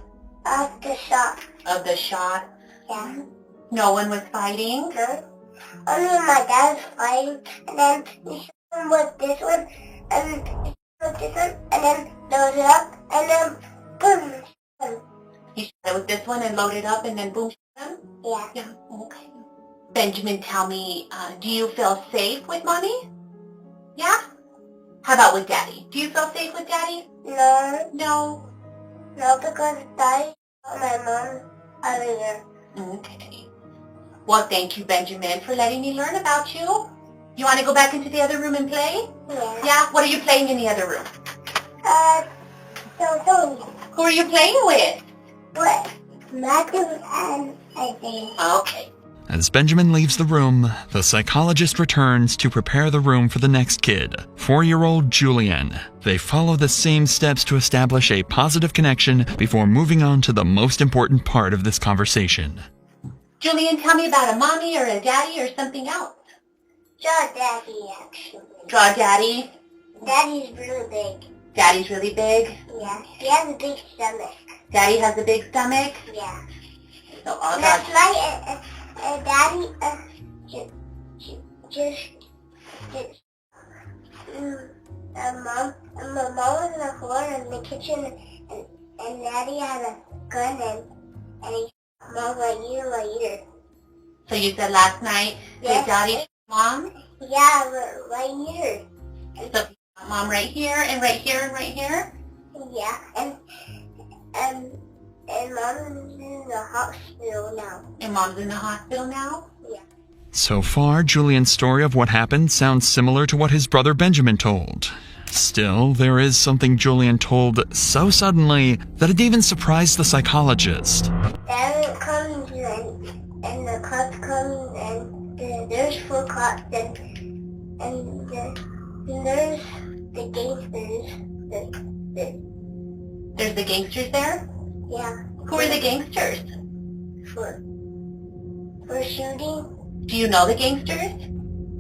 Of the shot. Of the shot? Yeah. No one was fighting? No. Only my dad was fighting, and then he shot him with this one, and he shot this one, and then loaded up, and then boom, shot him. He shot it with this one and loaded up, and then boom, shot him? Yeah. Yeah, okay. Benjamin, tell me, do you feel safe with Mommy? Yeah? How about with Daddy? Do you feel safe with Daddy? No. No? No, because Daddy shot my mom earlier. Okay. Well, thank you, Benjamin, for letting me learn about you. You want to go back into the other room and play? Yeah. Yeah? What are you playing in the other room? Who are you playing with? What? Matthew and I think. Okay. As Benjamin leaves the room, the psychologist returns to prepare the room for the next kid, 4-year-old Julian. They follow the same steps to establish a positive connection before moving on to the most important part of this conversation. Julian, tell me about a mommy or a daddy or something else. Draw Daddy, actually. Draw Daddy? Daddy's really big. Daddy's really big? Yeah. He has a big stomach. Daddy has a big stomach? Yeah. So I'll draw... That's right. Daddy, Mom was on the floor in the kitchen, and Daddy had a gun, and he shot Mom right here. So you said last night that Daddy shot Mom? Yeah, right here. And so he shot Mom right here, and right here, and right here? Yeah, and Mom's in the hospital now. And Mom's in the hospital now? Yeah. So far, Julian's story of what happened sounds similar to what his brother Benjamin told. Still, there is something Julian told so suddenly that it even surprised the psychologist. Dad comes and the cops come and there's 4 cops and there's the gangsters. There's the gangsters there? Yeah. Who are the gangsters? For shooting. Do you know the gangsters?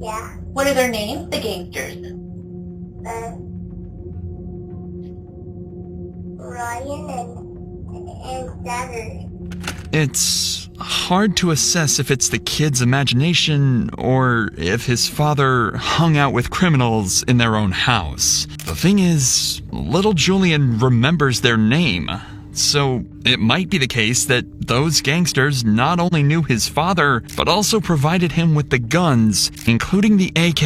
Yeah. What are their names, the gangsters? Ryan and Saturday. It's hard to assess if it's the kid's imagination or if his father hung out with criminals in their own house. The thing is, little Julian remembers their name. So it might be the case that those gangsters not only knew his father, but also provided him with the guns, including the AK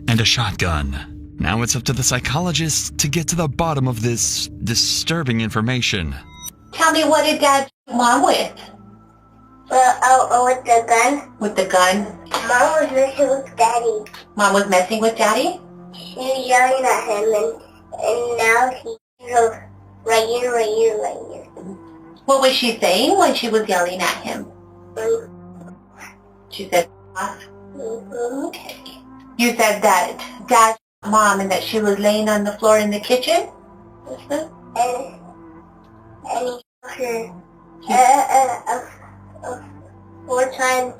and a shotgun. Now it's up to the psychologist to get to the bottom of this disturbing information. Tell me, what did Dad shoot Mom with? With the gun. With the gun? Mom was messing with Daddy. Mom was messing with Daddy? She was yelling at him, and now he's right here. What was she saying when she was yelling at him? She said, okay. You said that Dad shot Mom and that she was laying on the floor in the kitchen? And he shot her 4 times,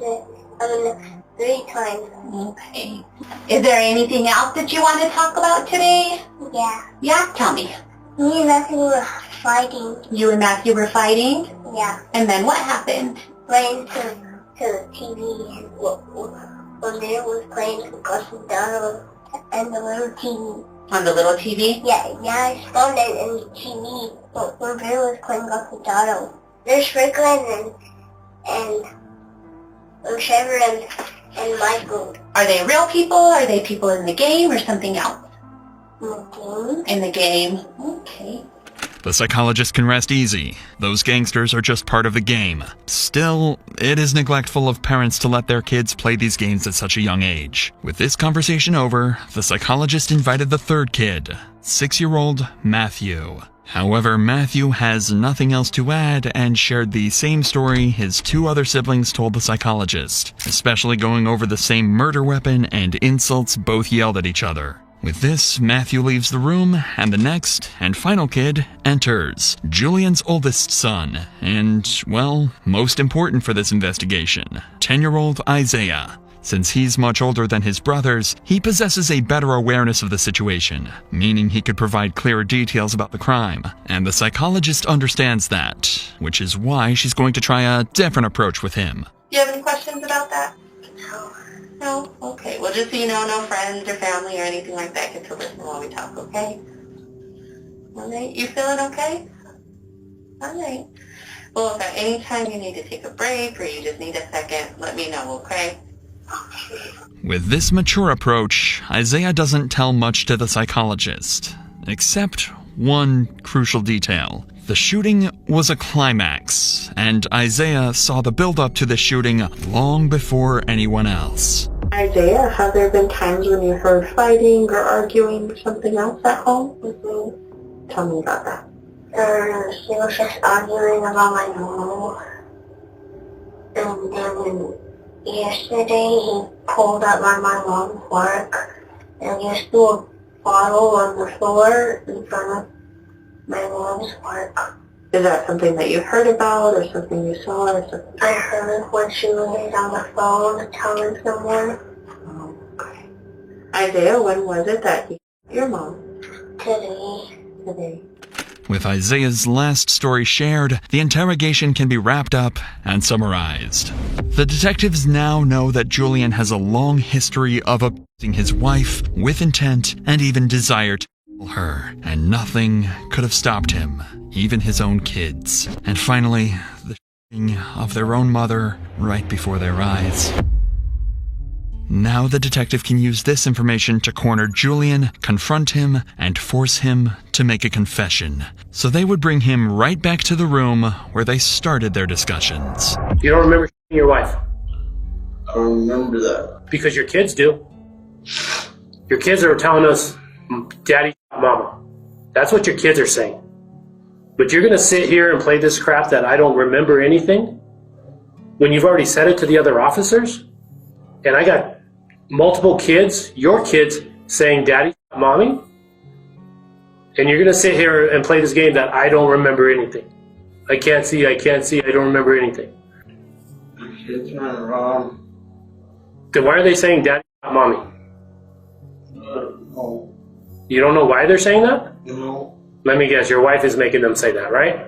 3 times. Okay. Is there anything else that you want to talk about today? Yeah. Yeah? Tell me. Me and Matthew were fighting. You and Matthew were fighting? Yeah. And then what happened? Ran to the TV and when there was playing Gossip Donald and the little TV. On the little TV? Yeah, I spawned it in the TV when Bear was playing Gossip Donald. There's Franklin and Trevor and Michael. Are they real people? Are they people in the game or something else? In the game. Okay. The psychologist can rest easy. Those gangsters are just part of the game. Still, it is neglectful of parents to let their kids play these games at such a young age. With this conversation over, the psychologist invited the third kid, 6-year-old Matthew. However, Matthew has nothing else to add and shared the same story his 2 other siblings told the psychologist, especially going over the same murder weapon and insults both yelled at each other. With this, Matthew leaves the room, and the next and final kid enters, Julian's oldest son, and, well, most important for this investigation, 10-year-old Isaiah. Since he's much older than his brothers, he possesses a better awareness of the situation, meaning he could provide clearer details about the crime, and the psychologist understands that, which is why she's going to try a different approach with him. Do you have any questions about that? No. No? Okay. Well, just so you know, no friends or family or anything like that get to listen while we talk, okay? All right. You feeling okay? All right. Well, if at any time you need to take a break or you just need a second, let me know, okay? With this mature approach, Isaiah doesn't tell much to the psychologist, except one crucial detail. The shooting was a climax, and Isaiah saw the build-up to the shooting long before anyone else. Isaiah, have there been times when you heard fighting or arguing or something else at home? Tell me about that. She was just arguing about my mom. And then yesterday he pulled up on my mom's work and used to bottle on the floor in front of my mom's work. Is that something that you heard about or something you saw or something? I heard when she was on the phone telling someone. Okay. Isaiah, when was it that you hit your mom? Today. With Isaiah's last story shared, the interrogation can be wrapped up and summarized. The detectives now know that Julian has a long history of abusing his wife with intent and even desire to kill her, and nothing could have stopped him, even his own kids. And finally, the shooting of their own mother right before their eyes. Now the detective can use this information to corner Julian, confront him, and force him to make a confession. So they would bring him right back to the room where they started their discussions. You don't remember your wife? I don't remember that. Because your kids do. Your kids are telling us, Daddy, Mama. That's what your kids are saying. But you're going to sit here and play this crap that I don't remember anything? When you've already said it to the other officers? And I got multiple kids, your kids, saying, Daddy, Mommy? And you're going to sit here and play this game that I don't remember anything. I can't see, I don't remember anything. The kids went wrong. Then why are they saying Daddy, Mommy? No. You don't know why they're saying that? No. Let me guess, your wife is making them say that, right?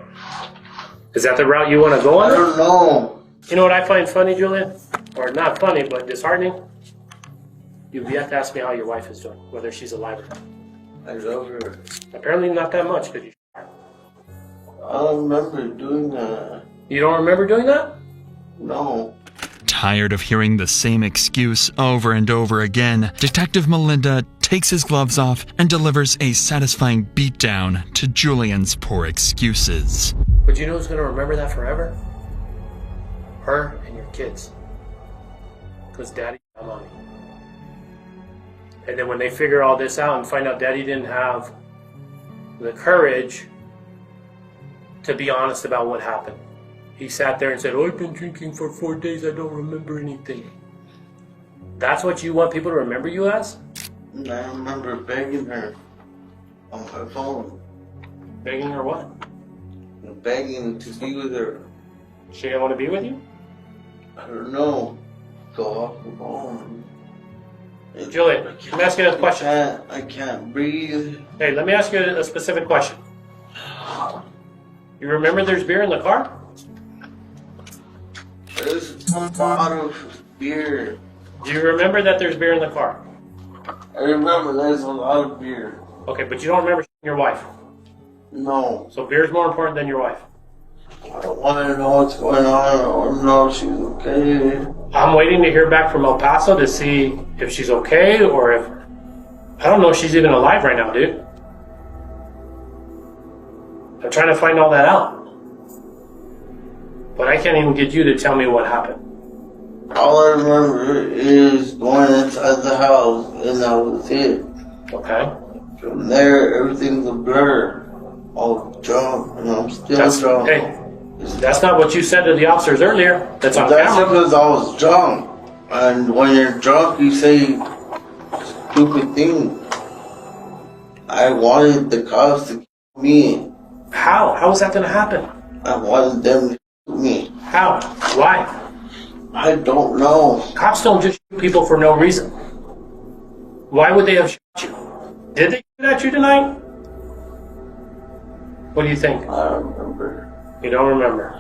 Is that the route you want to go on? I don't know. You know what I find funny, Julian? Or not funny, but disheartening? You've yet to ask me how your wife is doing, whether she's alive or not. I love her. Apparently not that much, because you... I don't remember doing that. You don't remember doing that? No. Tired of hearing the same excuse over and over again, Detective Melinda takes his gloves off and delivers a satisfying beatdown to Julian's poor excuses. But you know who's going to remember that forever? Her and your kids. Because Daddy and Mommy. And then when they figure all this out and find out Daddy didn't have the courage to be honest about what happened. He sat there and said, oh, I've been drinking for 4 days, I don't remember anything. That's what you want people to remember you as? I remember begging her on her phone. Begging her what? Begging to be with her. She didn't want to be with you? I don't know. Go off the phone. Julian, let me ask you a question. I can't breathe. Hey, let me ask you a specific question. You remember there's beer in the car? There's a bottle of beer. Do you remember that there's beer in the car? I remember there's a lot of beer. Okay, but you don't remember your wife? No. So beer's more important than your wife? I don't want to know what's going on. I want to know if she's okay. I'm waiting to hear back from El Paso to see if she's okay or if... I don't know if she's even alive right now, dude. I'm trying to find all that out. But I can't even get you to tell me what happened. All I remember is going inside the house, and that was it. Okay. From there, everything's a blur. All drunk, and I'm still drunk. Hey, that's not what you said to the officers earlier. That's on That's camera. because I was drunk. And when you're drunk, you say stupid things. I wanted the cops to kill me. How? How is that going to happen? I wanted them to kill me. How? Why? I don't know. Cops don't just shoot people for no reason. Why would they have shot you? Did they shoot at you tonight? What do you think? I don't remember. You don't remember?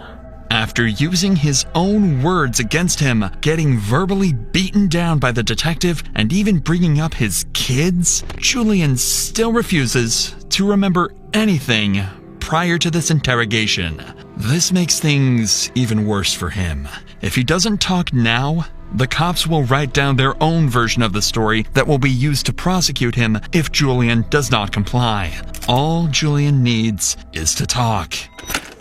After using his own words against him, getting verbally beaten down by the detective, and even bringing up his kids, Julian still refuses to remember anything prior to this interrogation. This makes things even worse for him. If he doesn't talk now, the cops will write down their own version of the story that will be used to prosecute him if Julian does not comply. All Julian needs is to talk.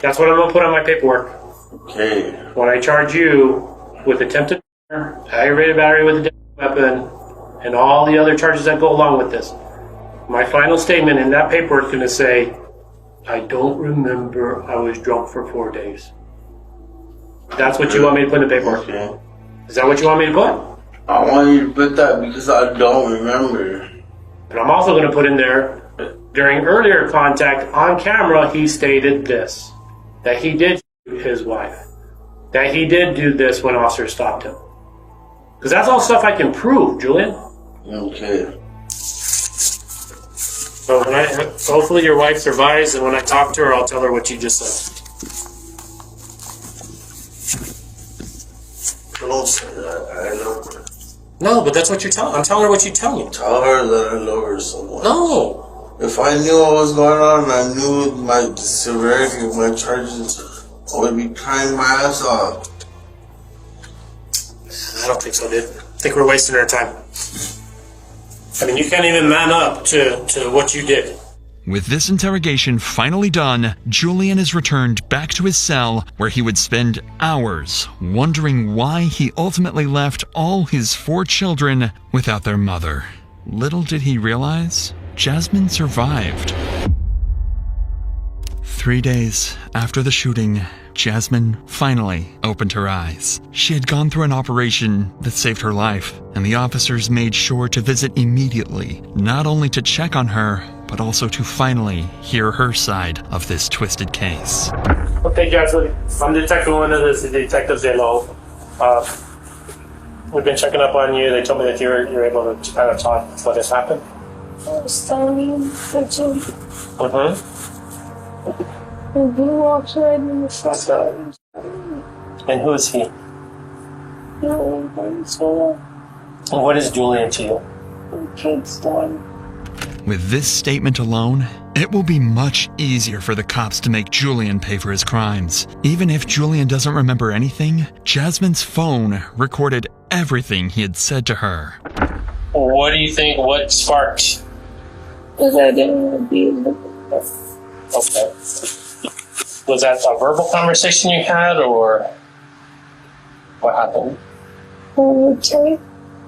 That's what I'm going to put on my paperwork. Okay. When I charge you with attempted murder, aggravated battery with a deadly weapon, and all the other charges that go along with this, my final statement in that paperwork is going to say, I don't remember, I was drunk for 4 days. That's what you want me to put in the paperwork. Okay. Is that what you want me to put? I want you to put that because I don't remember. And I'm also going to put in there, during earlier contact on camera, he stated this, that he did shoot his wife, that he did do this when officers stopped him. Because that's all stuff I can prove, Julian. Okay. So hopefully your wife survives, and when I talk to her, I'll tell her what you just said. Don't say that. I love her. No, but that's what you're telling. I'm telling her what you tell me. Tell her that I love her so much. No. If I knew what was going on, I knew the severity of my charges, I would be crying my ass off. I don't think so, dude. I think we're wasting our time. I mean, you can't even man up to what you did. With this interrogation finally done, Julian is returned back to his cell, where he would spend hours wondering why he ultimately left all his 4 children without their mother. Little did he realize, Jasmine survived. 3 days after the shooting, Jasmine finally opened her eyes. She had gone through an operation that saved her life, and the officers made sure to visit immediately, not only to check on her, but also to finally hear her side of this twisted case. Okay, Jasmine, I'm Detective one of the detectives they know. We've been checking up on you. They told me that you're able to kind of talk what has happened. I was telling you that you and he walks right in the front. And who is he? And what is Julian to you? Kid's daughter. With this statement alone, it will be much easier for the cops to make Julian pay for his crimes. Even if Julian doesn't remember anything, Jasmine's phone recorded everything he had said to her. What do you think? What sparked? Because I didn't want to be in the Okay. Was that a verbal conversation you had, or what happened?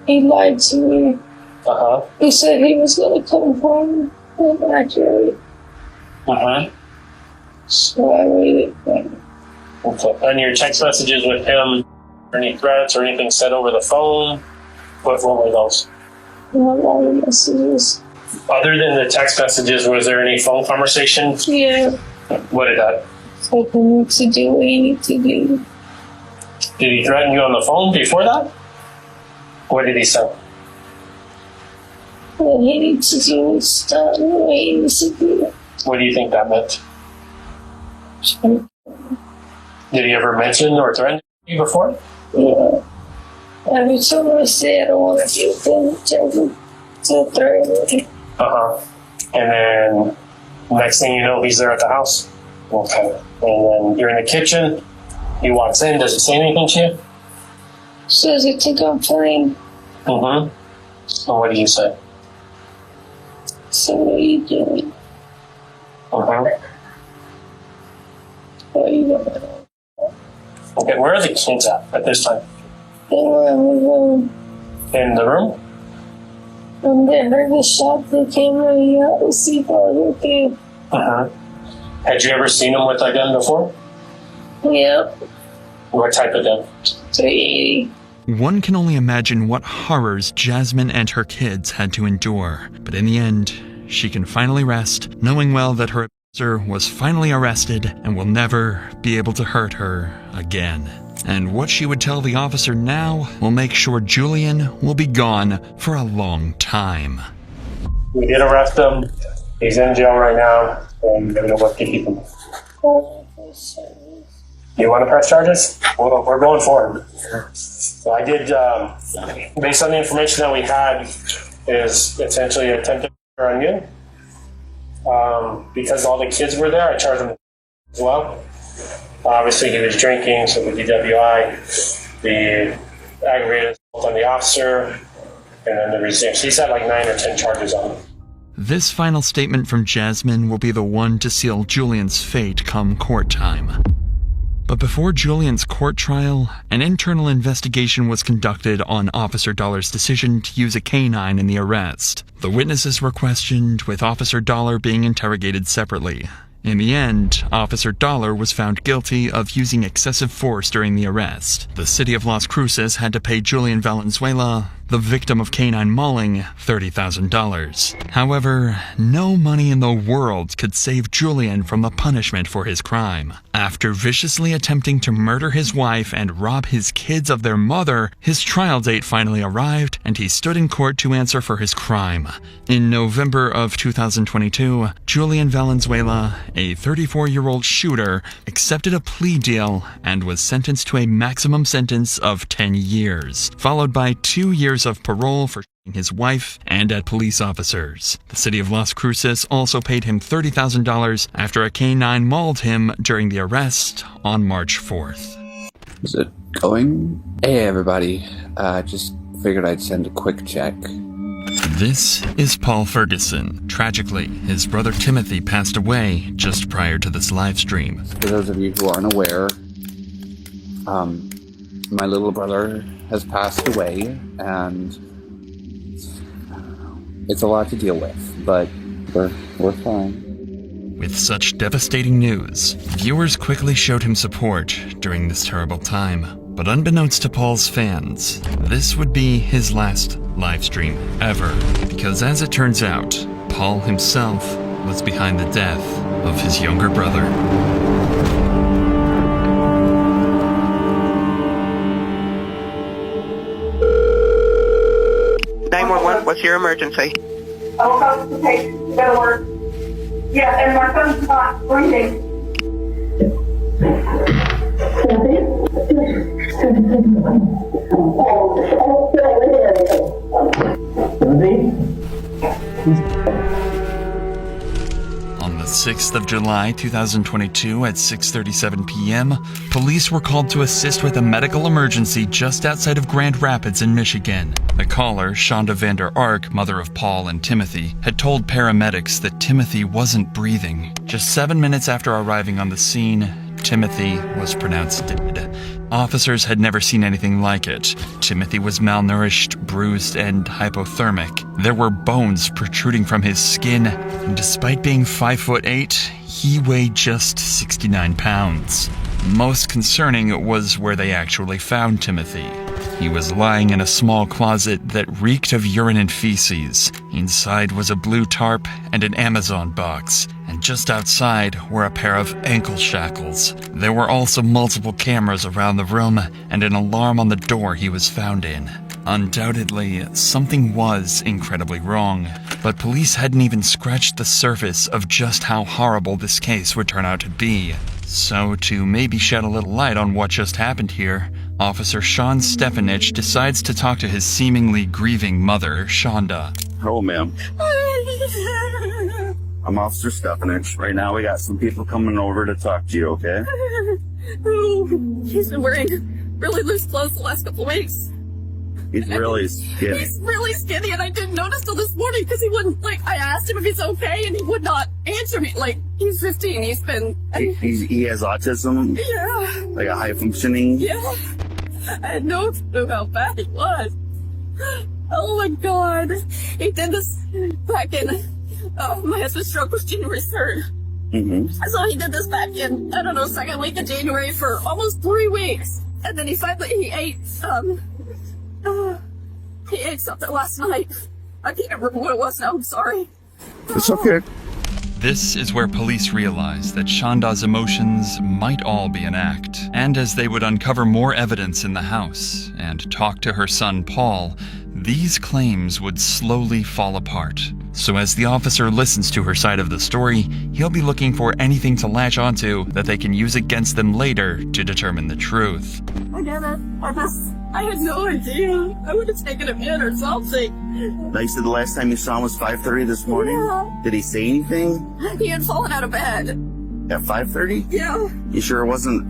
He lied to me. Uh-huh. He said he was going to come home and actually. Uh-huh. So I waited for him. Okay. And your text messages with him, any threats or anything said over the phone? What were those? Not a lot of messages. Other than the text messages, was there any phone conversation? Yeah. What did that? Hoping you to do what you need to do. Did he threaten you on the phone before that? What did he say? What he needs to do is stop the way he needs to do it. What do you think that meant? Did he ever mention or threaten you before? Yeah. Every time I say I don't want to do things, to threaten me. Uh-huh. And then next thing you know, he's there at the house. Okay. And then you're in the kitchen. He walks in. Does he say anything to you? Says he think I'm playing. Mm-hmm. And what do you say? So what are you doing? Uh-huh. What are you doing? Okay, where are the kids at this time? They were in the room. In the room? When they heard the shot, they came running out to see if I was okay. Uh-huh. Had you ever seen him with a gun before? Yep. What type of gun? 380. One can only imagine what horrors Jasmine and her kids had to endure. But in the end, she can finally rest, knowing well that her abuser was finally arrested and will never be able to hurt her again. And what she would tell the officer now will make sure Julian will be gone for a long time. We did arrest him. He's in jail right now, and we're going to work to keep him. You want to press charges? Well, we're going for it. So I did, based on the information that we had, is essentially attempted murder on you. Because all the kids were there, I charged him as well. Obviously, he was drinking, so the DWI, the aggravated assault on the officer, and then the resist. He's had like 9 or 10 charges on him. This final statement from Jasmine will be the one to seal Julian's fate come court time. But before Julian's court trial, an internal investigation was conducted on Officer Dollar's decision to use a canine in the arrest. The witnesses were questioned, with Officer Dollar being interrogated separately. In the end, Officer Dollar was found guilty of using excessive force during the arrest. The city of Las Cruces had to pay Julian Valenzuela, the victim of canine mauling, $30,000. However, no money in the world could save Julian from the punishment for his crime. After viciously attempting to murder his wife and rob his kids of their mother, his trial date finally arrived, and he stood in court to answer for his crime. In November of 2022, Julian Valenzuela, a 34-year-old shooter, accepted a plea deal and was sentenced to a maximum sentence of 10 years, followed by 2 years of parole for shooting his wife and at police officers. The city of Las Cruces also paid him $30,000 after a canine mauled him during the arrest on March 4th. Is it going? Hey everybody, just figured I'd send a quick check. This is Paul Ferguson. Tragically, his brother Timothy passed away just prior to this live stream. For those of you who aren't aware, my little brother has passed away, and it's a lot to deal with, but we're fine. With such devastating news, viewers quickly showed him support during this terrible time. But unbeknownst to Paul's fans, this would be his last live stream ever, because as it turns out, Paul himself was behind the death of his younger brother. 911, what's your emergency? I woke up to take go to work. Yeah, and my son's not breathing. On the 6th of July 2022 at 6:37 p.m., police were called to assist with a medical emergency just outside of Grand Rapids in Michigan. The caller, Shonda Vander Ark, mother of Paul and Timothy, had told paramedics that Timothy wasn't breathing. Just 7 minutes after arriving on the scene, Timothy was pronounced dead. Officers had never seen anything like it. Timothy was malnourished, bruised, and hypothermic. There were bones protruding from his skin, and despite being 5'8", he weighed just 69 pounds. Most concerning was where they actually found Timothy. He was lying in a small closet that reeked of urine and feces. Inside was a blue tarp and an Amazon box, and just outside were a pair of ankle shackles. There were also multiple cameras around the room and an alarm on the door he was found in. Undoubtedly, something was incredibly wrong, but police hadn't even scratched the surface of just how horrible this case would turn out to be. So, to maybe shed a little light on what just happened here, Officer Sean Stefanich decides to talk to his seemingly grieving mother, Shonda. Hello, ma'am. I'm Officer Stefanich. Right now we got some people coming over to talk to you, okay? He's been wearing really loose clothes the last couple weeks. He's really skinny. He's really skinny, and I didn't notice till this morning because he wouldn't, I asked him if he's okay, and he would not answer me. He's 15, he's been... He has autism? Yeah. Like a high functioning? Yeah. I had no clue how bad he was. Oh my God. He did this back in... my husband's stroke was January 3rd. Mm-hmm. So he did this back in, second week of January for almost 3 weeks. And then he ate something last night. I can't remember what it was now, I'm sorry. It's okay. This is where police realized that Shonda's emotions might all be an act. And as they would uncover more evidence in the house and talk to her son Paul, these claims would slowly fall apart. So as the officer listens to her side of the story, he'll be looking for anything to latch onto that they can use against them later to determine the truth. I get it. I had no idea. I would have taken him in or something. Now, you said the last time you saw him was 5:30 this morning? Yeah. Did he say anything? He had fallen out of bed. At 5:30? Yeah. You sure it wasn't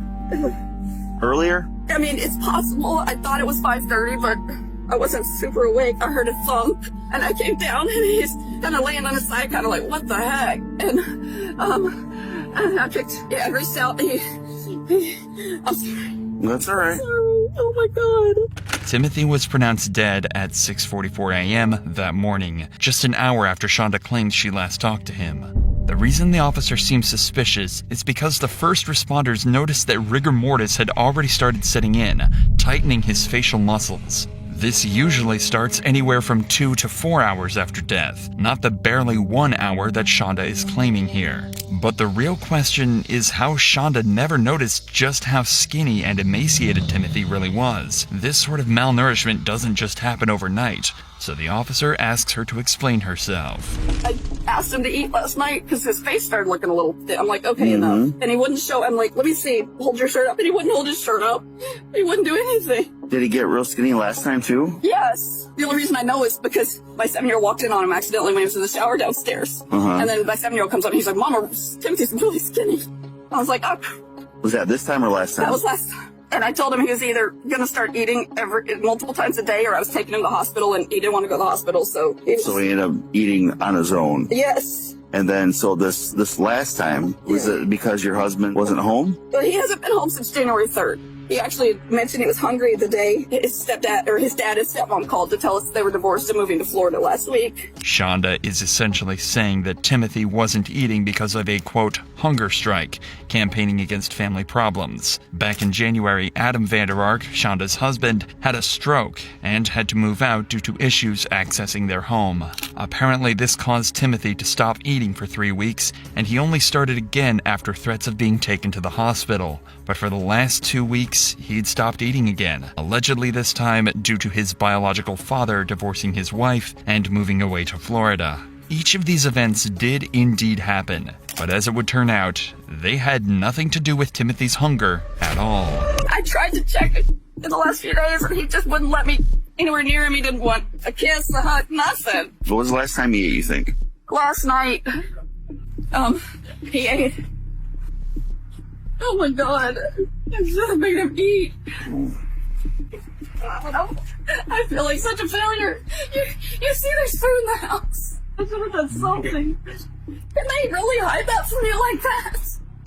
earlier? I mean, it's possible. I thought it was 5:30, but I wasn't super awake. I heard a thump, and I came down, and he's kind of laying on his side, kind of like, what the heck? And I reached out. I'm sorry. That's all right. Sorry. Oh my God. Timothy was pronounced dead at 6:44 a.m. that morning, just an hour after Shonda claimed she last talked to him. The reason the officer seemed suspicious is because the first responders noticed that rigor mortis had already started setting in, tightening his facial muscles. This usually starts anywhere from 2 to 4 hours after death, not the barely 1 hour that Shonda is claiming here. But the real question is how Shonda never noticed just how skinny and emaciated Timothy really was. This sort of malnourishment doesn't just happen overnight, so the officer asks her to explain herself. I asked him to eat last night because his face started looking a little thin. I'm like, okay, enough. And he wouldn't show. I'm like, let me see. Hold your shirt up. And he wouldn't hold his shirt up. He wouldn't do anything. Did he get real skinny last time too? Yes. The only reason I know is because my 7-year-old walked in on him accidentally when he was in the shower downstairs. And then my 7-year-old comes up and he's like, Mama, Timothy's really skinny. I was like, oh. Was that this time or last time? That was last time. And I told him he was either going to start eating multiple times a day or I was taking him to the hospital and he didn't want to go to the hospital. So he ended up eating on his own. Yes. And then, so this last time, was it because your husband wasn't home? But he hasn't been home since January 3rd. He actually mentioned he was hungry the day his dad and stepmom called to tell us they were divorced and moving to Florida last week. Shonda is essentially saying that Timothy wasn't eating because of a, quote, hunger strike, campaigning against family problems. Back in January, Adam Vander Ark, Shonda's husband, had a stroke and had to move out due to issues accessing their home. Apparently, this caused Timothy to stop eating for 3 weeks, and he only started again after threats of being taken to the hospital. But for the last 2 weeks, he'd stopped eating again, allegedly this time due to his biological father divorcing his wife and moving away to Florida. Each of these events did indeed happen, but as it would turn out, they had nothing to do with Timothy's hunger at all. I tried to check it in the last few days and he just wouldn't let me anywhere near him. He didn't want a kiss, a hug, nothing. What was the last time he ate, you think? Last night, he ate. Oh my God, I should have made him eat. I feel like such a failure. You see there's food in the house. I should have done something. Can they really hide that from you like that?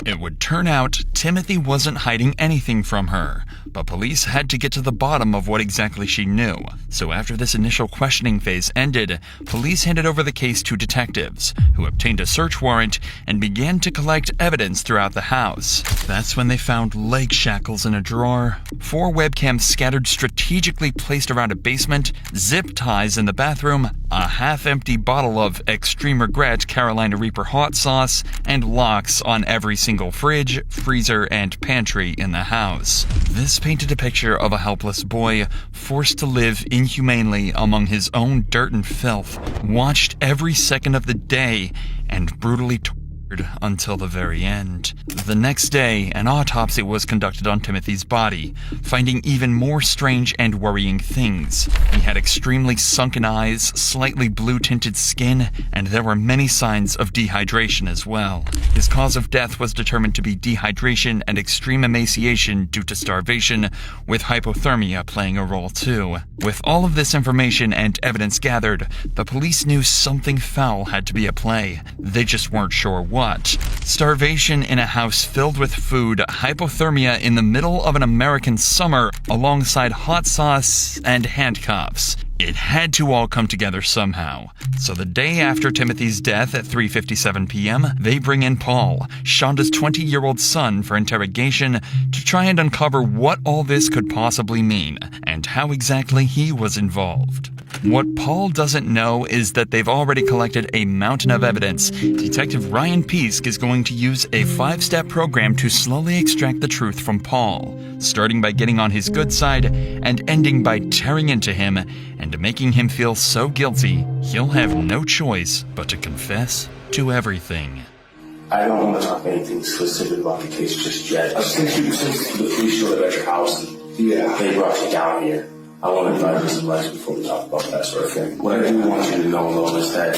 It would turn out Timothy wasn't hiding anything from her, but police had to get to the bottom of what exactly she knew. So after this initial questioning phase ended, police handed over the case to detectives, who obtained a search warrant and began to collect evidence throughout the house. That's when they found leg shackles in a drawer, 4 webcams scattered strategically placed around a basement, zip ties in the bathroom, a half-empty bottle of Extreme Regret Carolina Reaper hot sauce, and locks on every single fridge, freezer, and pantry in the house. This painted a picture of a helpless boy forced to live inhumanely among his own dirt and filth, watched every second of the day, and brutally tortured until the very end. The next day, an autopsy was conducted on Timothy's body, finding even more strange and worrying things. He had extremely sunken eyes, slightly blue-tinted skin, and there were many signs of dehydration as well. His cause of death was determined to be dehydration and extreme emaciation due to starvation, with hypothermia playing a role too. With all of this information and evidence gathered, the police knew something foul had to be at play. They just weren't sure what. Starvation in a house filled with food, hypothermia in the middle of an American summer, alongside hot sauce and handcuffs. It had to all come together somehow. So the day after Timothy's death at 3:57 p.m., they bring in Paul, Shonda's 20-year-old son, for interrogation to try and uncover what all this could possibly mean, and how exactly he was involved. What Paul doesn't know is that they've already collected a mountain of evidence. Detective Ryan Peask is going to use a 5-step program to slowly extract the truth from Paul, starting by getting on his good side and ending by tearing into him and making him feel so guilty he'll have no choice but to confess to everything. I don't want to talk anything specific about the case just yet. Since the police showed up at your house, they brought you down here. I want to advise you some rights before we talk about that sort of thing. What I do want you to know, though, is that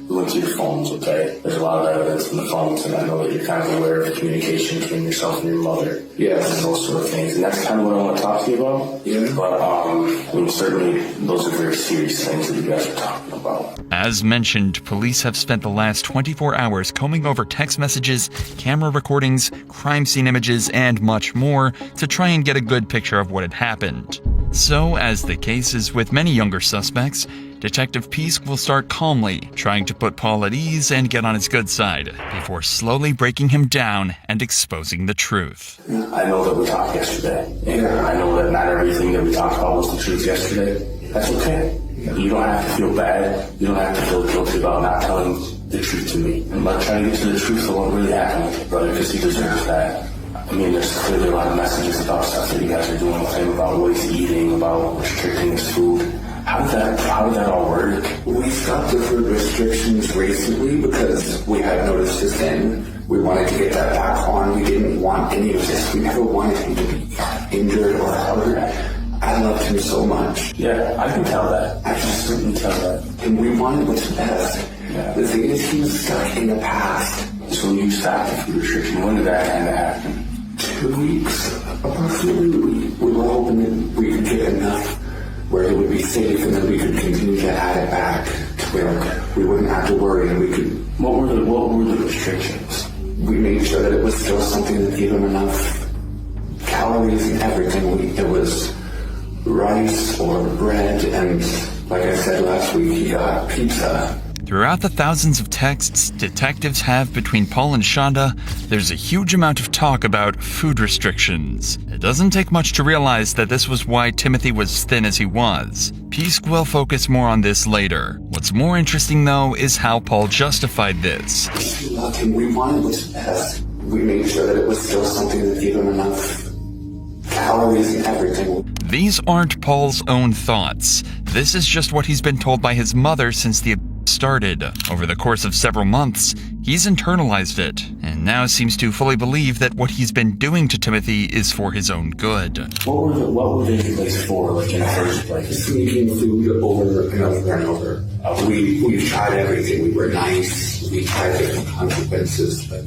we went to your phones, okay? There's a lot of evidence in the phones, and I know that you're kind of aware of the communication between yourself and your mother. Yes. And those sort of things. And that's kind of what I want to talk to you about. Yeah. But, I mean, certainly, those are very serious things that you guys are talking about. As mentioned, police have spent the last 24 hours combing over text messages, camera recordings, crime scene images, and much more to try and get a good picture of what had happened. So, as the case is with many younger suspects, Detective Peask will start calmly, trying to put Paul at ease and get on his good side, before slowly breaking him down and exposing the truth. I know that we talked yesterday, and I know that not everything that we talked about was the truth yesterday. That's okay. You don't have to feel bad. You don't have to feel guilty about not telling the truth to me. I'm not trying to get to the truth of what really happened with your brother, because he deserves that. I mean, there's clearly a lot of messages about stuff that you guys are doing with him, about what he's eating, about restricting his food. How did that all work? We stopped the food restrictions recently because we had noticed his end. We wanted to get that back on. We didn't want any of this. We never wanted him to be injured or hurt. I loved him so much. Yeah, I can tell that. I can certainly tell that. And we wanted what's best. Yeah. The thing is, he was stuck in the past. So you stopped the food restriction. When did that kind of happen? 2 weeks, approximately. We were hoping that we could get enough where it would be safe, and then we could continue to add it back to where we wouldn't have to worry, and we could. What were the restrictions? We made sure that it was still something that gave him enough calories and everything. It was rice or bread, and like I said last week, he got pizza. Throughout the thousands of texts detectives have between Paul and Shonda, there's a huge amount of talk about food restrictions. It doesn't take much to realize that this was why Timothy was thin as he was. Peask will focus more on this later. What's more interesting, though, is how Paul justified this. We loved him. We wanted what's best. We made sure that it was still something that gave him enough calories and everything. These aren't Paul's own thoughts. This is just what he's been told by his mother since the started. Over the course of several months, he's internalized it, and now seems to fully believe that what he's been doing to Timothy is for his own good. What were they place for, like, in the first place? Sneaking food over and over and over. We tried everything. We were nice. We tried different consequences, but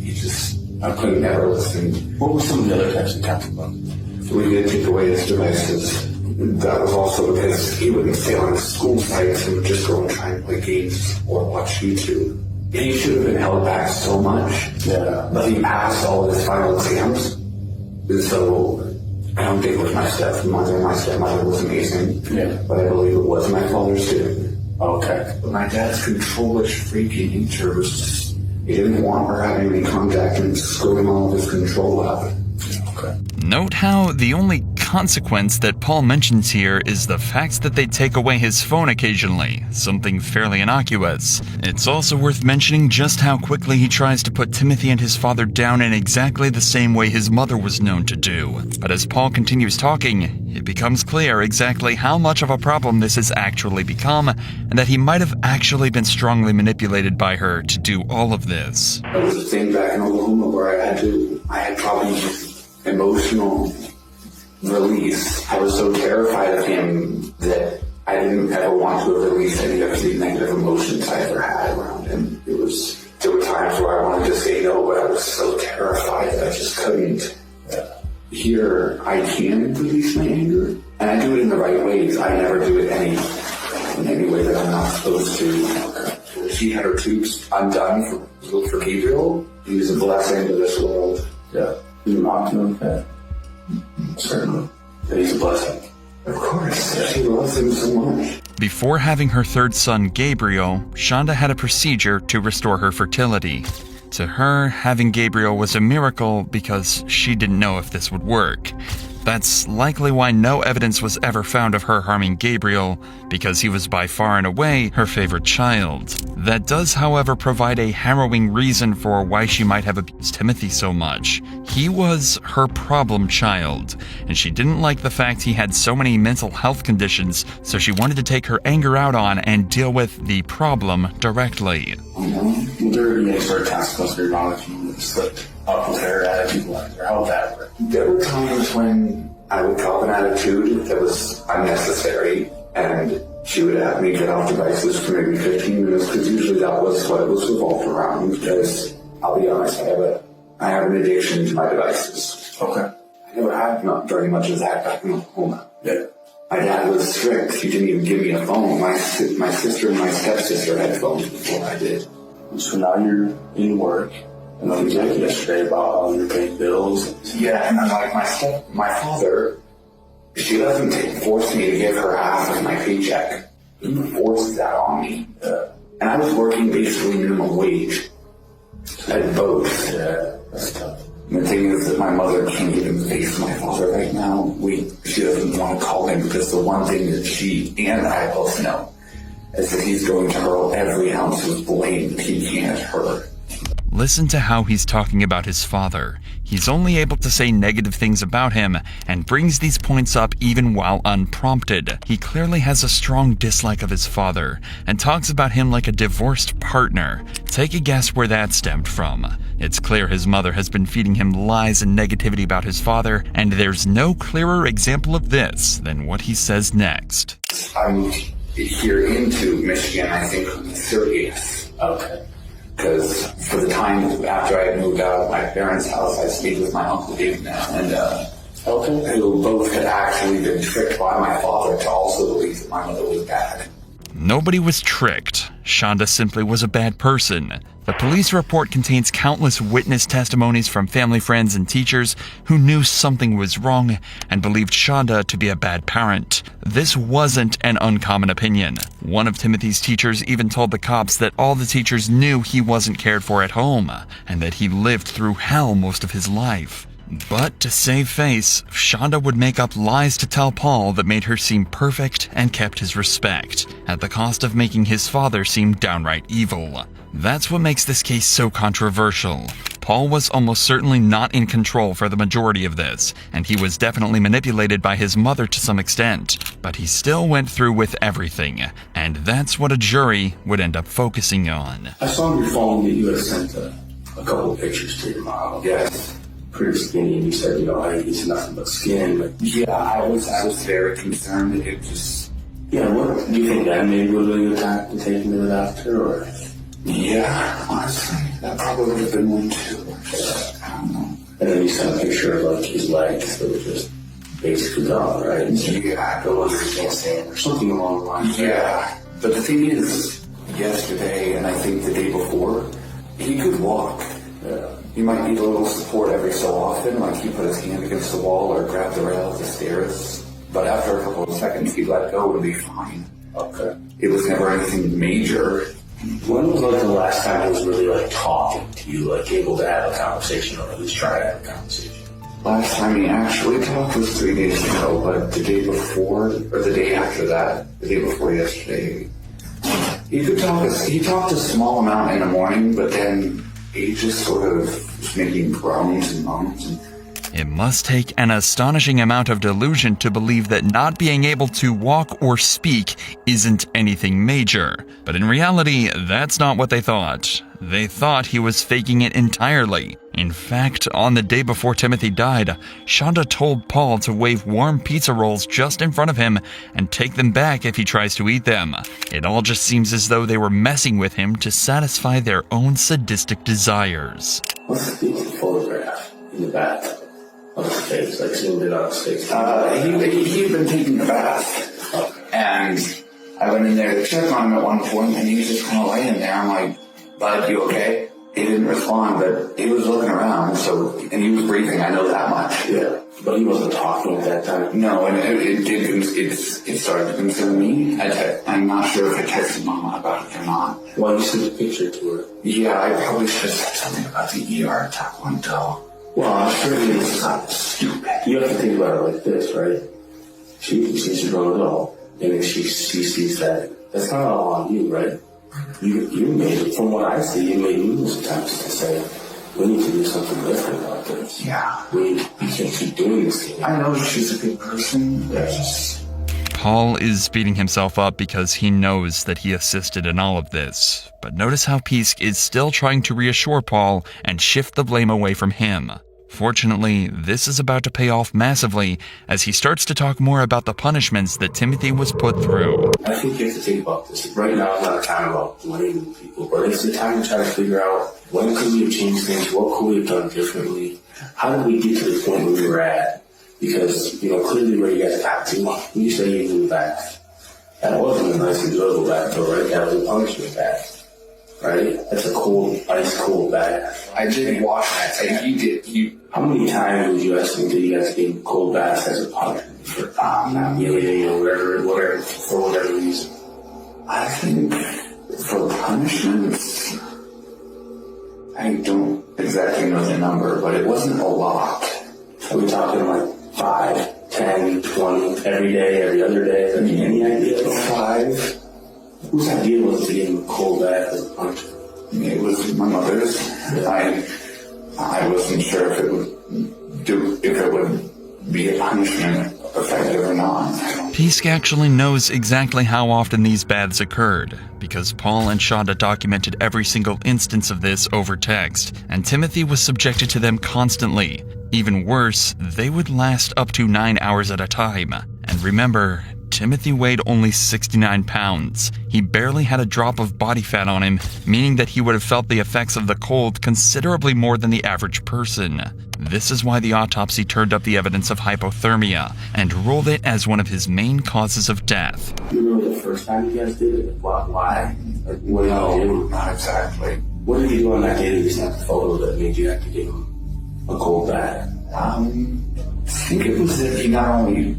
I couldn't never listen. What were some of the other types of consequences? We did take away his devices. That was also because he wouldn't stay on his school sites and would just go and try and play games or watch YouTube. He should have been held back so much. Yeah. But he passed all of his final exams. And so I don't think it was my stepmother. My stepmother was amazing. Yeah. But I believe it was my father's too. Okay. But my dad's controllish, freaky nature was just, he didn't want her having any contact and screwing all of his control out. Okay. Note how the only consequence that Paul mentions here is the fact that they take away his phone occasionally, something fairly innocuous. It's also worth mentioning just how quickly he tries to put Timothy and his father down in exactly the same way his mother was known to do. But as Paul continues talking, it becomes clear exactly how much of a problem this has actually become, and that he might have actually been strongly manipulated by her to do all of this. It was the thing back in Oklahoma where I had problems emotional release. I was so terrified of him that I didn't ever want to release any of the negative emotions I ever had around him. There were times where I wanted to say no, but I was so terrified that I just couldn't. Here, I can release my anger, and I do it in the right ways. I never do it in any way that I'm not supposed to. She had her tubes undone for Gabriel. He was a blessing to this world. Yeah. You mocked him, okay? Certainly. He's a blessing. Of course. Yeah. She loves him so much. Before having her third son, Gabriel, Shonda had a procedure to restore her fertility. To her, having Gabriel was a miracle because she didn't know if this would work. That's likely why no evidence was ever found of her harming Gabriel, because he was by far and away her favorite child. That does, however, provide a harrowing reason for why she might have abused Timothy so much. He was her problem child, and she didn't like the fact he had so many mental health conditions, so she wanted to take her anger out on and deal with the problem directly. There would be any sort of consequence for your mom if you slipped up with her attitude, or how would that work? There were times when I would cop an attitude that was unnecessary, and she would have me get off devices for maybe 15 minutes, because usually that was what it was revolved around, because I'll be honest, I have an addiction to my devices. Okay. I never had not very much of that back in Oklahoma. Yeah. My dad was strict. He didn't even give me a phone. My sister and my stepsister had phones before I did. So now you're in work, and then you talked yesterday about how you're paying bills. Yeah, and like my father, she doesn't force me to give her half of my paycheck. He forces that on me. And I was working basically minimum wage at both. Yeah, that's tough. And the thing is that my mother can't even face my father right now. She doesn't want to call him, because the one thing that she and I both know is that he's going to hurl every ounce of blame that he can at her. Listen to how he's talking about his father. He's only able to say negative things about him and brings these points up even while unprompted. He clearly has a strong dislike of his father and talks about him like a divorced partner. Take a guess where that stemmed from. It's clear his mother has been feeding him lies and negativity about his father, and there's no clearer example of this than what he says next. I moved here into Michigan, I think, on the 30th. Okay. Because for the time after I had moved out of my parents' house, I stayed with my Uncle Dave now, and who both had actually been tricked by my father to also believe that my mother was bad. Nobody was tricked. Shonda simply was a bad person. The police report contains countless witness testimonies from family, friends, and teachers who knew something was wrong and believed Shonda to be a bad parent. This wasn't an uncommon opinion. One of Timothy's teachers even told the cops that all the teachers knew he wasn't cared for at home and that he lived through hell most of his life. But to save face, Shonda would make up lies to tell Paul that made her seem perfect and kept his respect, at the cost of making his father seem downright evil. That's what makes this case so controversial. Paul was almost certainly not in control for the majority of this, and he was definitely manipulated by his mother to some extent, but he still went through with everything, and that's what a jury would end up focusing on. I saw on your phone that you had sent a couple of pictures to your mom. Yes. Pretty skinny, and you said, I eat nothing but skin. But yeah, I was very concerned that it just... Yeah, what do you think that maybe would have been a good time to take him to the doctor, or... Yeah, honestly, that probably would have been one too. I don't know. And then you sent a picture of like his legs that were just basically gone, right? Yeah, it was insane or something along the lines. Yeah, but the thing is, yesterday and I think the day before, he could walk. He might need a little support every so often, like he put his hand against the wall or grabbed the rail of the stairs. But after a couple of seconds, he'd let go and be fine. Okay. It was never anything major. When was like the last time he was really like talking to you, like able to have a conversation, or at least try to have a conversation? Last time he actually talked was 3 days ago, but the day before, or the day after that, the day before yesterday, he could talk. He talked a small amount in the morning, but then he just sort of was making groans and moans. It must take an astonishing amount of delusion to believe that not being able to walk or speak isn't anything major. But in reality, that's not what they thought. They thought he was faking it entirely. In fact, on the day before Timothy died, Shonda told Paul to wave warm pizza rolls just in front of him and take them back if he tries to eat them. It all just seems as though they were messing with him to satisfy their own sadistic desires. What's the photograph in the bath? Of his face, like zoomed in on his face. He had been taking a bath, and I went in there to check on him at one point, and he was just kind of laying there. I'm like, "Bud, you okay?" He didn't respond, but he was looking around, and he was breathing. I know that much. Yeah, but he wasn't talking at that time. No, and it started to concern me. I'm not sure if I texted Mama about it or not. Well, you sent a picture to her. Yeah, I probably should have said something about the ER at that one, though. Well, I'm sure he was not stupid. You have to think about it like this, right? She sees you grown adult, and if she sees that, that's not all on you, right? You made it, from what I see, you made numerous attempts to say, we need to do something different about this. Yeah. We can't keep doing this thing. I know she's a good person, but Paul is beating himself up because he knows that he assisted in all of this. But notice how Pisk is still trying to reassure Paul and shift the blame away from him. Fortunately, this is about to pay off massively as he starts to talk more about the punishments that Timothy was put through. I think you have to think about this. Right now is not a time about blaming people, but it's a time to try to figure out when could we have changed things, what could we have done differently, how did we get to the point where we were at? Because, clearly where you guys got to, you say you moved back. That wasn't a nice, enjoyable bath, though, right? That was a punishment bath. Right? That's a cold, ice cold bath. I did wash that. How many times would you estimate that you guys get cold baths as a punishment for not kneeling or whatever, for whatever reason? I think for punishments, I don't exactly know the number, but it wasn't a lot. Are we talking like 5, 10, 20, every day, every other day? I mean, any idea? 5? Whose idea was to get him a cold bath as a punishment? It was my mother's. I wasn't sure if it would be a punishment effective or not. Pisk actually knows exactly how often these baths occurred, because Paul and Shonda documented every single instance of this over text, and Timothy was subjected to them constantly. Even worse, they would last up to 9 hours at a time. And remember, Timothy weighed only 69 pounds. He barely had a drop of body fat on him, meaning that he would have felt the effects of the cold considerably more than the average person. This is why the autopsy turned up the evidence of hypothermia and ruled it as one of his main causes of death. You remember the first time you guys did it? Why? No, not exactly. What did you do on that day that you snapped the photo that made you have to give him a cold bath? I think it was that he not only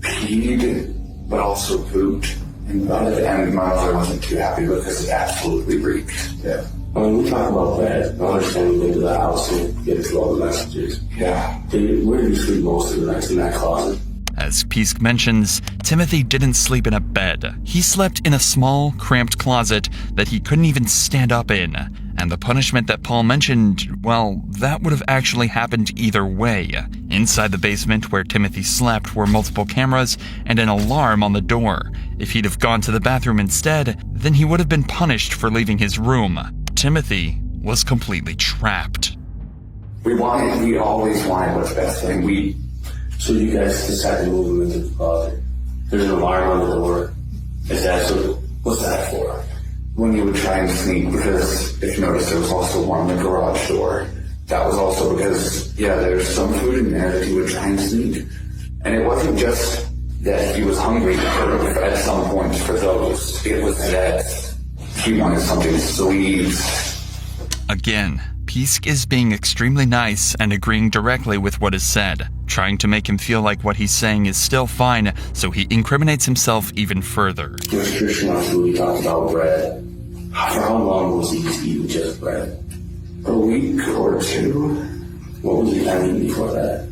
peed, but also pooped. And my mother wasn't too happy because it absolutely reeked. Yeah. When we talk about that, I understand you went to the house and get through all the messages. Yeah. Where did you sleep most of the nights? In that closet? As Pisk mentions, Timothy didn't sleep in a bed. He slept in a small, cramped closet that he couldn't even stand up in. And the punishment that Paul mentioned, well, that would have actually happened either way. Inside the basement where Timothy slept were multiple cameras and an alarm on the door. If he'd have gone to the bathroom instead, then he would have been punished for leaving his room. Timothy was completely trapped. We always wanted what's best, and So you guys decided to move him into the closet. There's an alarm on the door. What's that for? When you would try and sneak, because if you notice there was also one on the garage door. That was also because, there's some food in there that he would try and sneak. And it wasn't just that he was hungry at some point for those. It was that he wanted something sweet. Again, Pisk is being extremely nice and agreeing directly with what is said, trying to make him feel like what he's saying is still fine, so he incriminates himself even further. The restriction on food, we talked about bread. For how long was he eating just bread? A week or two. What was he eating before that?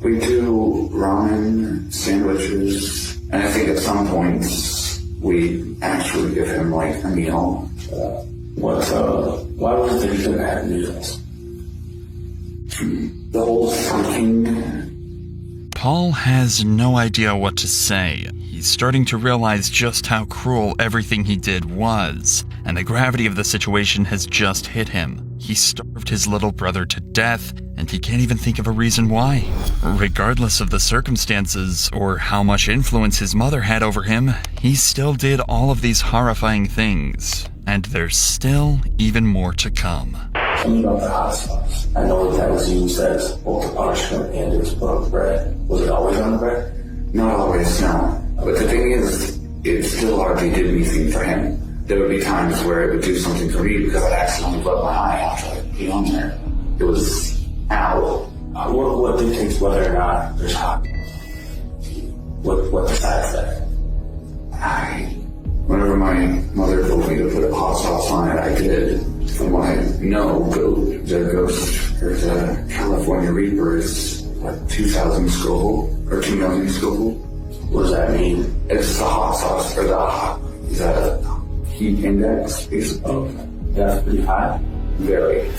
We do ramen, sandwiches, and I think at some points we actually give him like a meal. Why was it that he couldn't have meals? The whole fucking... Paul has no idea what to say. He's starting to realize just how cruel everything he did was, and the gravity of the situation has just hit him. He starved his little brother to death, and he can't even think of a reason why. Regardless of the circumstances or how much influence his mother had over him, he still did all of these horrifying things. And there's still even more to come. Tell me about the hot sauce. I know that was used as both a punishment and it was put on the bread. Was it always on the bread? Not always, no. But the thing is, it still hardly did anything for him. There would be times where it would do something for me because I'd accidentally rub my eye after I'd be on there. It was, ow. What dictates whether or not there's hot? What decides that? Whenever my mother told me to put a hot sauce on it, I did. From what I know, there's a California Reaper is like 2,000 Scoville or 2 million Scoville. What does that mean? It's the hot sauce or the heat index is that's pretty high. Very.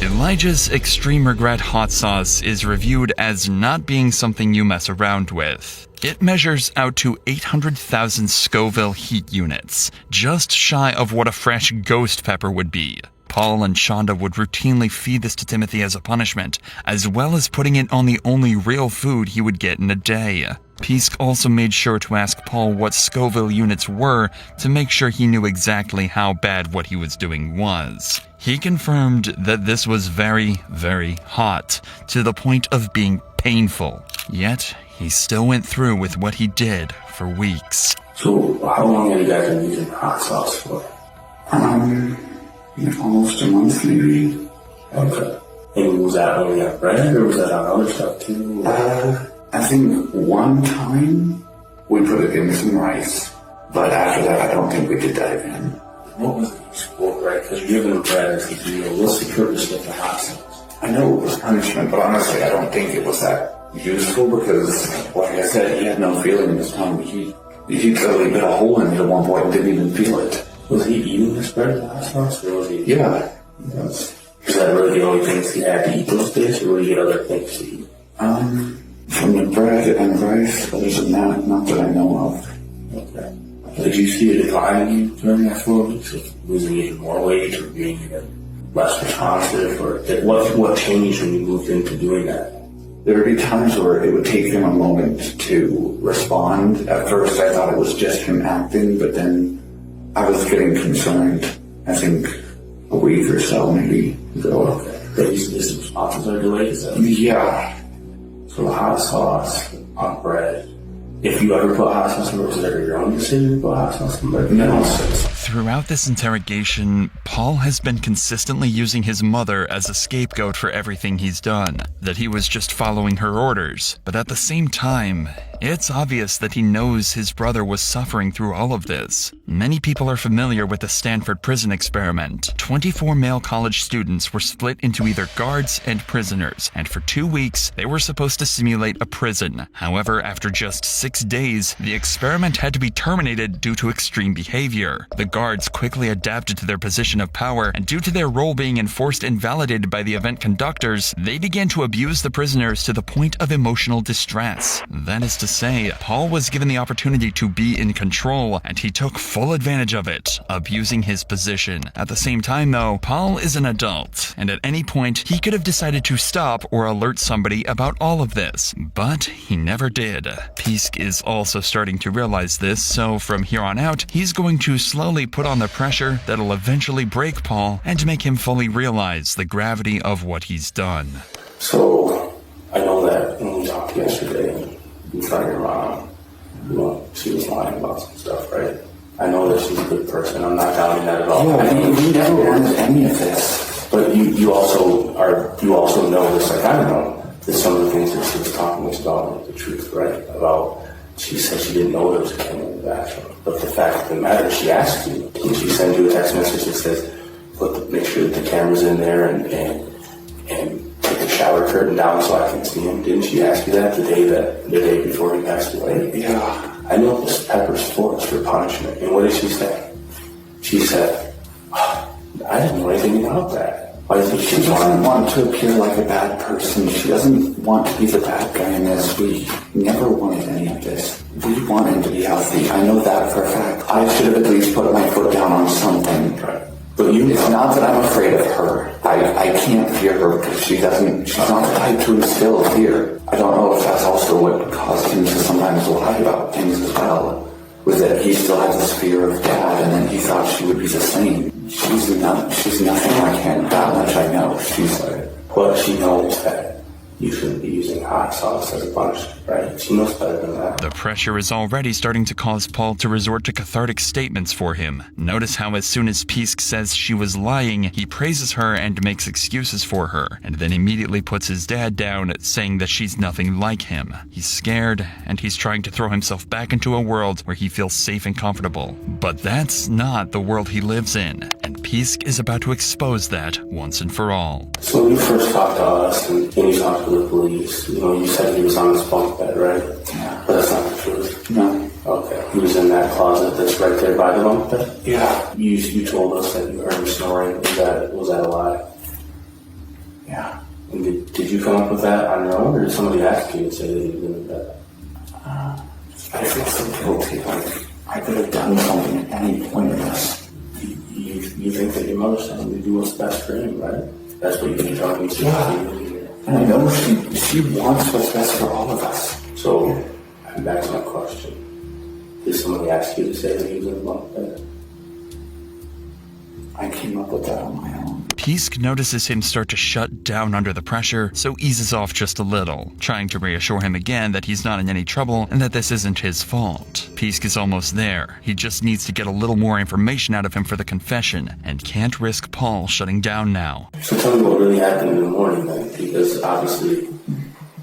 Elijah's extreme regret hot sauce is reviewed as not being something you mess around with. It measures out to 800,000 Scoville heat units, just shy of what a fresh ghost pepper would be. Paul and Shonda would routinely feed this to Timothy as a punishment, as well as putting it on the only real food he would get in a day. Pisk also made sure to ask Paul what Scoville units were to make sure he knew exactly how bad what he was doing was. He confirmed that this was very, very hot, to the point of being painful. Yet, he still went through with what he did for weeks. So, how long have you guys been using hot sauce for? Almost a month, maybe. Okay. And was that only on bread, or was that on other stuff too? I think one time we put it in some rice, but after that, I don't think we did that again. What was the useful, right? Because you're giving bread as the deal. What's the purpose of the hot sauce? I know it was punishment, but honestly, I don't think it was that useful because, like I said, he had no feeling in his tongue. He totally bit a hole in it at one point and didn't even feel it. Was he eating this bread with hot sauce, or was he? Yeah. Was that really the only things he had to eat those days, or would he get other things to eat? From the bread and rice, other than that, not that I know of. Okay. Did you see a decline during that 4 weeks? Losing even more weight, or being even less responsive, or what changed when you moved into doing that? There would be times where it would take him a moment to respond. At first, I thought it was just him acting, but then I was getting concerned. I think a week or so, maybe. Okay. These responses are delayed, is that? Yeah. So hot sauce on bread. If you ever put hot sauce on bread, was it ever your own decision to put hot sauce on bread? No. Throughout this interrogation, Paul has been consistently using his mother as a scapegoat for everything he's done, that he was just following her orders. But at the same time, it's obvious that he knows his brother was suffering through all of this. Many people are familiar with the Stanford prison experiment. 24 male college students were split into either guards and prisoners, and for 2 weeks, they were supposed to simulate a prison. However, after just 6 days, the experiment had to be terminated due to extreme behavior. The guards quickly adapted to their position of power, and due to their role being enforced and validated by the event conductors, they began to abuse the prisoners to the point of emotional distress. That is to say, Paul was given the opportunity to be in control, and he took full advantage of it, abusing his position. At the same time, though, Paul is an adult, and at any point, he could have decided to stop or alert somebody about all of this, but he never did. Pisk is also starting to realize this, so from here on out, he's going to slowly put on the pressure that'll eventually break Paul and make him fully realize the gravity of what he's done. So, I know that when we talked yesterday, in front of your mom, she was lying about some stuff, right? I know that she's a good person. I'm not doubting that at all. Yeah, we never wanted any of this. But you also know this, like I don't know, that some of the things that she was talking was about the truth, right? About, she said she didn't know there was a camera in the bathroom. But the fact of the matter, she asked you, and she sent you a text message that says, make sure that the camera's in there and take the shower curtain down so I can see him. Didn't she ask you that the day before he passed away? Yeah. I know this pepper's for punishment. And what did she say? She said, I didn't know anything about that. Why did she doesn't want to appear like a bad person. She doesn't want to be the bad guy in this. We never wanted any of this. We want him to be healthy. I know that for a fact. I should have at least put my foot down on something. But it's not that I'm afraid of her. I can't fear her because she's not the type to instill fear. I don't know if that's also what caused him to sometimes lie about things as well. Was that he still had this fear of Dad, and then he thought she would be the same. She's nothing like him. That much I know. She's like, well, she knows that you shouldn't be using hot sauce as a punishment, right? She knows better than that. The pressure is already starting to cause Paul to resort to cathartic statements for him. Notice how as soon as Pisk says she was lying, he praises her and makes excuses for her, and then immediately puts his dad down, saying that she's nothing like him. He's scared, and he's trying to throw himself back into a world where he feels safe and comfortable. But that's not the world he lives in, and Pisk is about to expose that once and for all. So when you first talked to us and you talked to the police, you said he was on his bunk bed, right? Yeah. But that's not the truth. No. Okay. He was in that closet that's right there by the bunk bed? Yeah. You told us that you heard him snoring. Was that a lie? Yeah. And did you come up with that on your own, or did somebody ask you to say that he was in the bed? I feel so guilty. Like, I could have done something at any point in this. You think that your mother's telling you to do what's best for him, right? That's what you've been talking to. Yeah. And I know she wants what's best for all of us. So, I'm back to my question. Did somebody ask you to say that he was in the bunk bed? I came up with that on my own. Pisk notices him start to shut down under the pressure, so eases off just a little, trying to reassure him again that he's not in any trouble and that this isn't his fault. Pisk is almost there. He just needs to get a little more information out of him for the confession, and can't risk Paul shutting down now. So tell me what really happened in the morning then, because obviously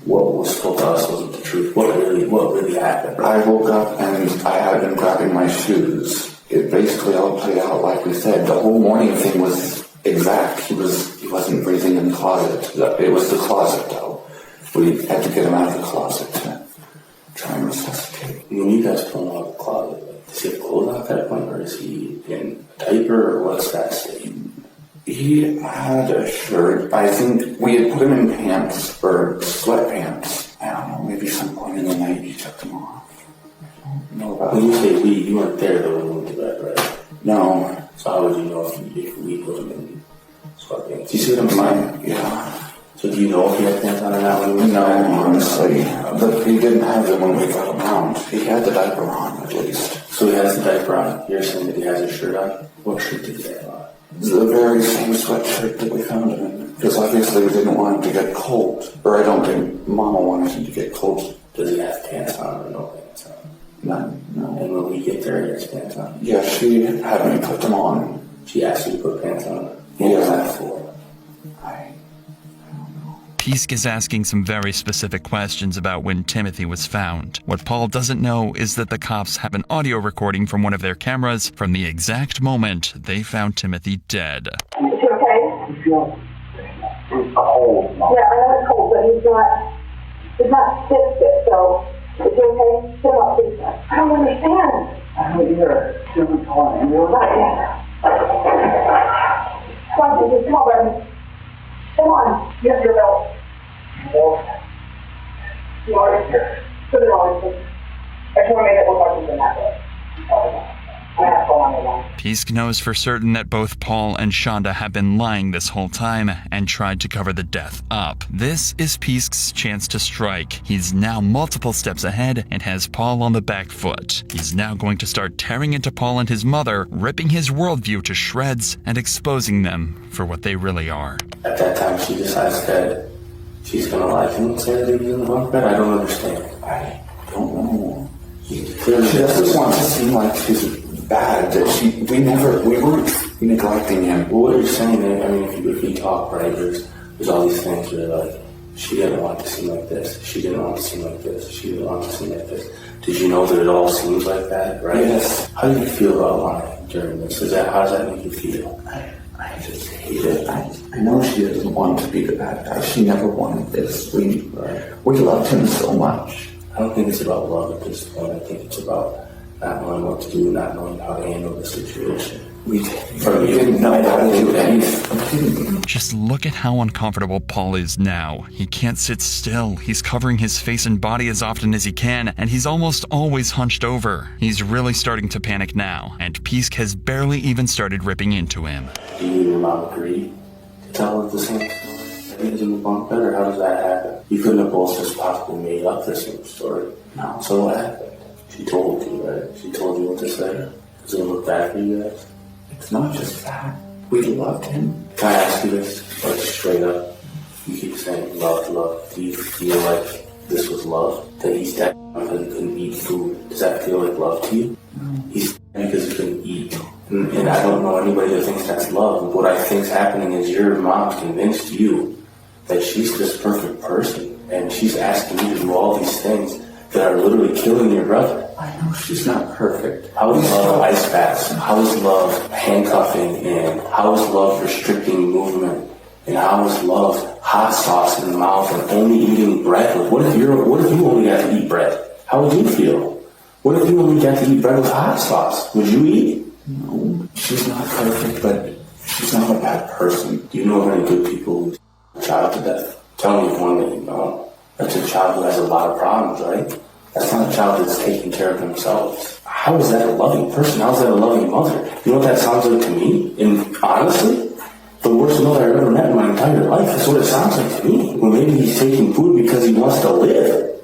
what was told to us wasn't the truth. What really happened? I woke up and I had been grabbing my shoes. It basically all played out like we said. The whole morning thing was exact. He wasn't breathing in the closet. It was the closet though. We had to get him out of the closet to try and resuscitate. When you guys pull him out of the closet, does he have clothes at that point, or is he in a diaper, or what's that state? He had a shirt. I think we had put him in pants or sweatpants. I don't know, maybe some point in the night he took them off. When you say we, you weren't there though when we went to bed, right? No. So how would you know if we put him in sweatpants? Do you see what I'm saying? Yeah. So do you know if he had pants on or not when we went to No, bed? honestly. But he didn't have them when we got him out. He had the diaper on, at least. So he has the diaper on. You're saying that he has his shirt on? What shirt did he have on? The very same sweatshirt that we found him in. Because obviously we didn't want him to get cold. Or I don't think Mama wanted him to get cold. Does he have pants on or no pants on? None, no. And when we get there, he has pants on? Yeah, she had me put them on. She asked you to put pants on? Yeah. What was that for? Pisk is asking some very specific questions about when Timothy was found. What Paul doesn't know is that the cops have an audio recording from one of their cameras from the exact moment they found Timothy dead. Is he okay? It's cold. Yeah, I know it's cold, but he's not sick, so is he okay? Sit up, please. I don't understand. I don't either. Should we call an ambulance? Not yet. Come on, Jesus, come on, baby. Come on, you have your belt. You are here. Put it on, please. I just want to make it look like he's in that way. I have to go on the line. Pisk knows for certain that both Paul and Shonda have been lying this whole time and tried to cover the death up. This is Pisk's chance to strike. He's now multiple steps ahead and has Paul on the back foot. He's now going to start tearing into Paul and his mother, ripping his worldview to shreds and exposing them for what they really are. At that time, she decides that she's going to lie to him and say that he was in the bunk bed? I don't understand. I don't know. She doesn't want to seem like she's bad, that we weren't neglecting him. Well, what you're saying, I mean, if we talk, right, there's all these things where like, she didn't want to seem like this, she didn't want to seem like this, she didn't want to seem like this. Did you know that it all seems like that, right? Yes. How do you feel about lying during this? How does that make you feel? I just hate it. I know she doesn't want to be the bad guy. She never wanted this. We loved him so much. I don't think it's about love at this point. I think it's about not knowing what to do, not knowing how to handle the situation. We didn't know how to do anything. Just look at how uncomfortable Paul is now. He can't sit still. He's covering his face and body as often as he can, and he's almost always hunched over. He's really starting to panic now, and Pisk has barely even started ripping into him. Do you and your mom agree to tell the same story? He was in the bunk bed, or how does that happen? You couldn't have both just possibly made up the same story. No. So what happened? She told you, right? She told you what to say. Does it look bad for you guys? It's not just that. We loved him. Can I ask you this, like straight up? You keep saying love, love. Do you feel like this was love? That he's dead because he couldn't eat food? Does that feel like love to you? No. He's dead because he couldn't eat. And I don't know anybody that thinks that's love. What I think's happening is your mom convinced you that she's this perfect person, and she's asking you to do all these things that are literally killing your brother. I know she's not perfect. How is love ice baths? How is love handcuffing? And how is love restricting movement? And how is love hot sauce in the mouth and only eating bread? Like, what if you only got to eat bread? How would you feel? What if you only got to eat bread with hot sauce? Would you eat? No, she's not perfect, but she's not a bad person. Do you know of any good people who a child to death? Tell me one that you know. That's a child who has a lot of problems, right? That's not a child that's taking care of themselves. How is that a loving person? How is that a loving mother? You know what that sounds like to me? And honestly, the worst mother I've ever met in my entire life. That's what it sounds like to me. Well, maybe he's taking food because he wants to live.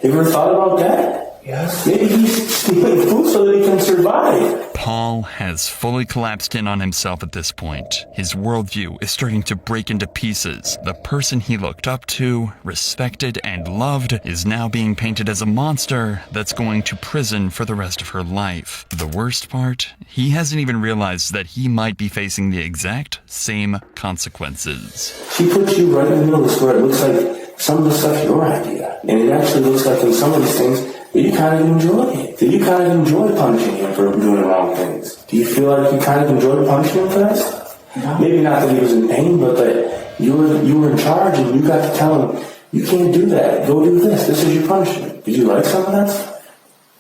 Have you ever thought about that? Yes. Maybe he's stealing food so that he can survive. Paul has fully collapsed in on himself at this point. His worldview is starting to break into pieces. The person he looked up to, respected, and loved is now being painted as a monster that's going to prison for the rest of her life. The worst part, he hasn't even realized that he might be facing the exact same consequences. She puts you right in the middle of this where it looks like some of the stuff's your idea. And it actually looks like in some of these things, that you kind of enjoy it. That you kind of enjoy punishing him for doing the wrong things. Do you feel like you kind of enjoyed punishing him for that? No. Maybe not that he was in pain, but that you were in charge and you got to tell him, you can't do that. Go do this. This is your punishment. Did you like some of that stuff?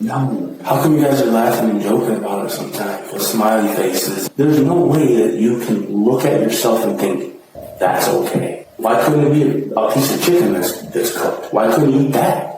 No. How come you guys are laughing and joking about it sometimes? With smiley faces. There's no way that you can look at yourself and think, that's okay. Why couldn't it be a piece of chicken that's cooked? Why couldn't you eat that?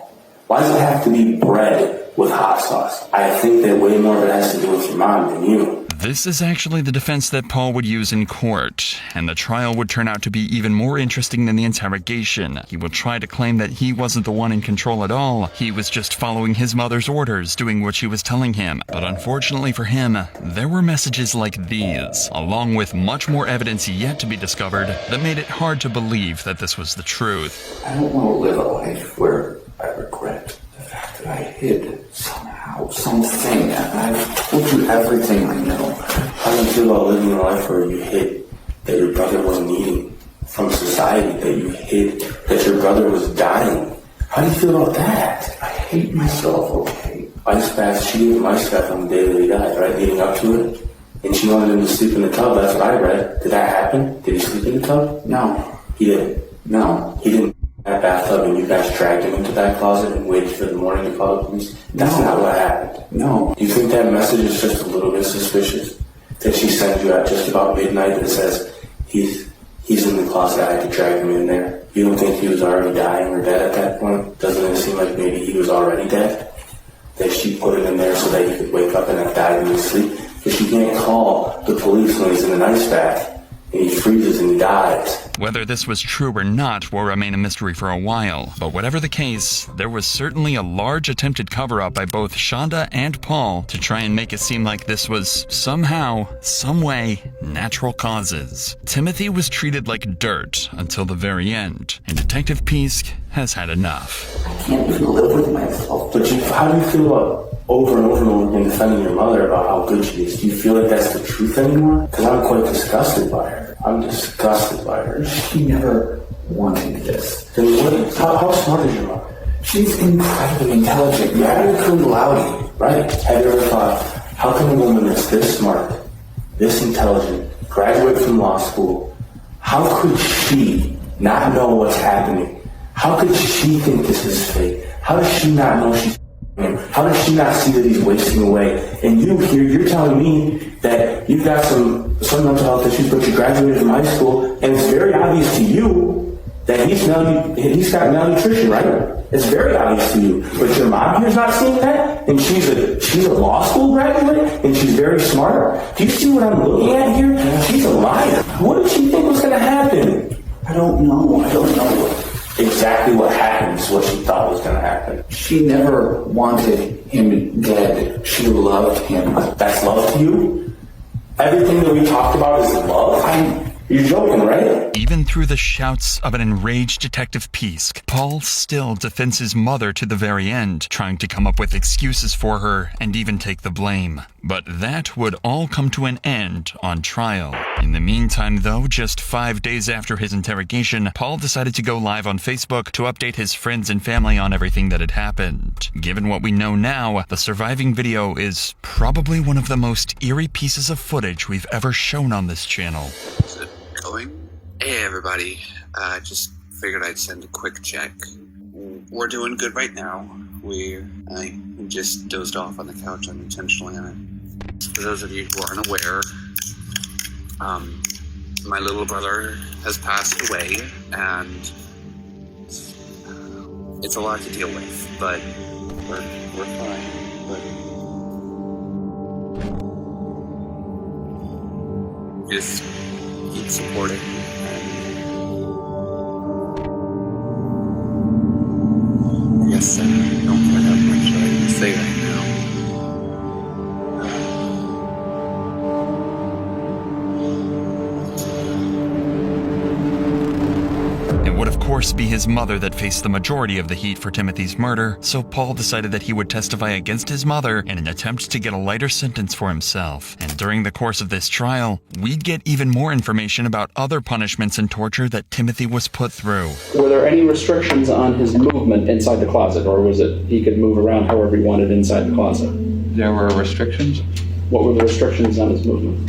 Why does it have to be bread with hot sauce? I think that way more of it has to do with your mom than you. This is actually the defense that Paul would use in court, and the trial would turn out to be even more interesting than the interrogation. He will try to claim that he wasn't the one in control at all. He was just following his mother's orders, doing what she was telling him. But unfortunately for him, there were messages like these, along with much more evidence yet to be discovered, that made it hard to believe that this was the truth. I don't want to live a life where I regret the fact that I hid somehow, something, and I've told you everything I know. How do you feel about living a life where you hid that your brother wasn't eating from society, that you hid that your brother was dying? How do you feel about that? I hate myself, okay? Ice bath, she gave him ice bath on the day that he died, right? Leading up to it. And she wanted him to sleep in the tub, that's what I read. Did that happen? Did he sleep in the tub? No. He didn't. No. He didn't. That bathtub and you guys dragged him into that closet and waited for the morning to call the police? That's not what happened. No. Do you think that message is just a little bit suspicious? That she sends you at just about midnight that says, he's in the closet, I had to drag him in there. You don't think he was already dying or dead at that point? Doesn't it seem like maybe he was already dead? That she put him in there so that he could wake up and have died in his sleep? Because she can't call the police when he's in an ice bath. And he freezes and he dies. Whether this was true or not will remain a mystery for a while, but whatever the case, there was certainly a large attempted cover-up by both Shonda and Paul to try and make it seem like this was somehow, someway, natural causes. Timothy was treated like dirt until the very end, and Detective Peask has had enough. I can't even live with myself. But how do you feel about over and over and over again defending your mother about how good she is? Do you feel like that's the truth anymore? Because I'm quite disgusted by her. I'm disgusted by her. She never wanted this. Then how smart is your mother? She's incredibly intelligent. Yeah, cum laude, right? Have you ever thought, how can a woman that's this smart, this intelligent, graduate from law school, how could she not know what's happening? How could she think this is fake? How does she not know she's him? How does she not see that he's wasting away? And you here, you're telling me that you've got some mental health issues, but you graduated from high school, and it's very obvious to you that he's got malnutrition, right? It's very obvious to you. But your mom here's not seeing that, and she's a law school graduate, and she's very smart. Do you see what I'm looking at here? She's a liar. What did she think was going to happen? I don't know. Exactly what happened is what she thought was going to happen. She never wanted him dead. She loved him. That's love to you? Everything that we talked about is love? You're joking, right? Even through the shouts of an enraged Detective Peask, Paul still defends his mother to the very end, trying to come up with excuses for her and even take the blame. But that would all come to an end on trial. In the meantime, though, just 5 days after his interrogation, Paul decided to go live on Facebook to update his friends and family on everything that had happened. Given what we know now, the surviving video is probably one of the most eerie pieces of footage we've ever shown on this channel. Is it going? Hey everybody, just figured I'd send a quick check. We're doing good right now. I just dozed off on the couch unintentionally. For those of you who aren't aware, my little brother has passed away, and it's a lot to deal with, but we're fine. But just keep supporting. I guess I don't quite have much to say right now. It would of course be his mother that faced the majority of the heat for Timothy's murder, so Paul decided that he would testify against his mother in an attempt to get a lighter sentence for himself. And during the course of this trial, we'd get even more information about other punishments and torture that Timothy was put through. Were there any restrictions on his movement inside the closet, or was it he could move around however he wanted inside the closet? There were restrictions. What were the restrictions on his movement?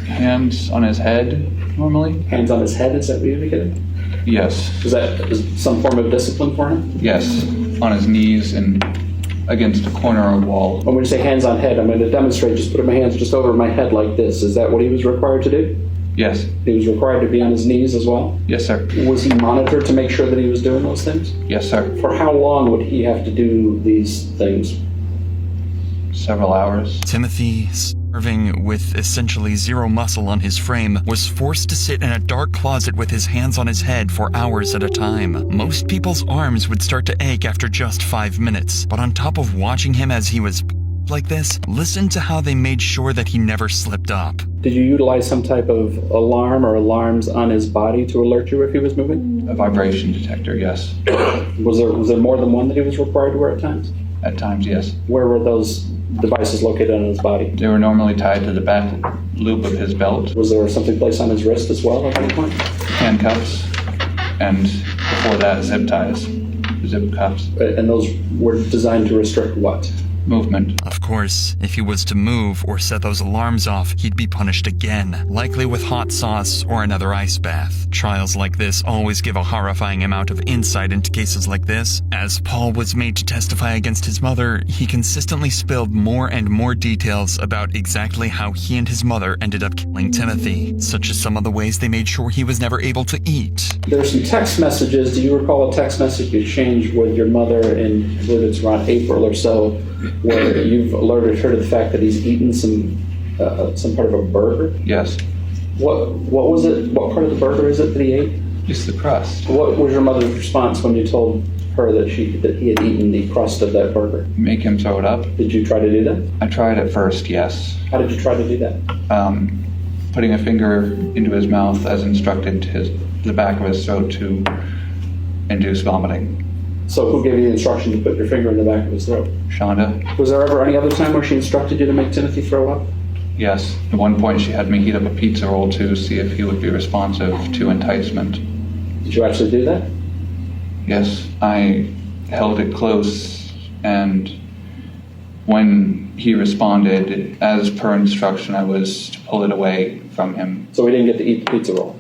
Hands on his head, normally. Hands on his head, is that what you indicated? Yes. Is that some form of discipline for him? Yes, on his knees and against a corner of a wall. When we say hands on head, I'm going to demonstrate just putting my hands just over my head like this. Is that what he was required to do? Yes. He was required to be on his knees as well? Yes, sir. Was he monitored to make sure that he was doing those things? Yes, sir. For how long would he have to do these things? Several hours. Timothy, starving with essentially zero muscle on his frame, was forced to sit in a dark closet with his hands on his head for hours at a time. Most people's arms would start to ache after just 5 minutes, but on top of watching him as he was like this, listen to how they made sure that he never slipped up. Did you utilize some type of alarm or alarms on his body to alert you if he was moving? A vibration detector, yes. Was there more than one that he was required to wear at times? At times, yes. Where were those devices located on his body? They were normally tied to the back loop of his belt. Was there something placed on his wrist as well at any point? Handcuffs, and before that, zip ties, zip cuffs. And those were designed to restrict what? Movement. Of course, if he was to move or set those alarms off, he'd be punished again, likely with hot sauce or another ice bath. Trials like this always give a horrifying amount of insight into cases like this. As Paul was made to testify against his mother, he consistently spilled more and more details about exactly how he and his mother ended up killing Timothy, such as some of the ways they made sure he was never able to eat. There's some text messages. Do you recall a text message you exchanged with your mother in, I believe it's around April or so, where you've alerted her to the fact that he's eaten some part of a burger? Yes. What was it? What part of the burger is it that he ate? Just the crust. What was your mother's response when you told her that he had eaten the crust of that burger? Make him throw it up. Did you try to do that? I tried at first, yes. How did you try to do that? Putting a finger into his mouth as instructed to the back of his throat to induce vomiting. So who gave you the instruction to put your finger in the back of his throat? Shonda. Was there ever any other time where she instructed you to make Timothy throw up? Yes. At one point she had me heat up a pizza roll to see if he would be responsive to enticement. Did you actually do that? Yes. I held it close, and when he responded, as per instruction, I was to pull it away from him. So we didn't get to eat the pizza roll?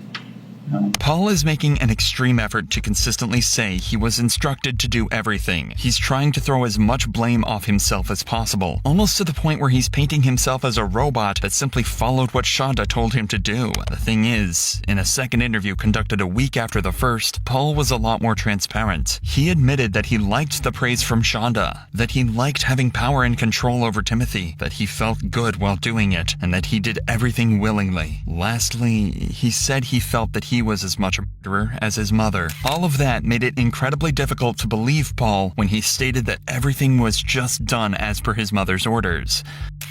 No. Paul is making an extreme effort to consistently say he was instructed to do everything. He's trying to throw as much blame off himself as possible, almost to the point where he's painting himself as a robot that simply followed what Shonda told him to do. The thing is, in a second interview conducted a week after the first, Paul was a lot more transparent. He admitted that he liked the praise from Shonda, that he liked having power and control over Timothy, that he felt good while doing it, and that he did everything willingly. Lastly, he said he felt that he he was as much a murderer as his mother. All of that made it incredibly difficult to believe Paul when he stated that everything was just done as per his mother's orders.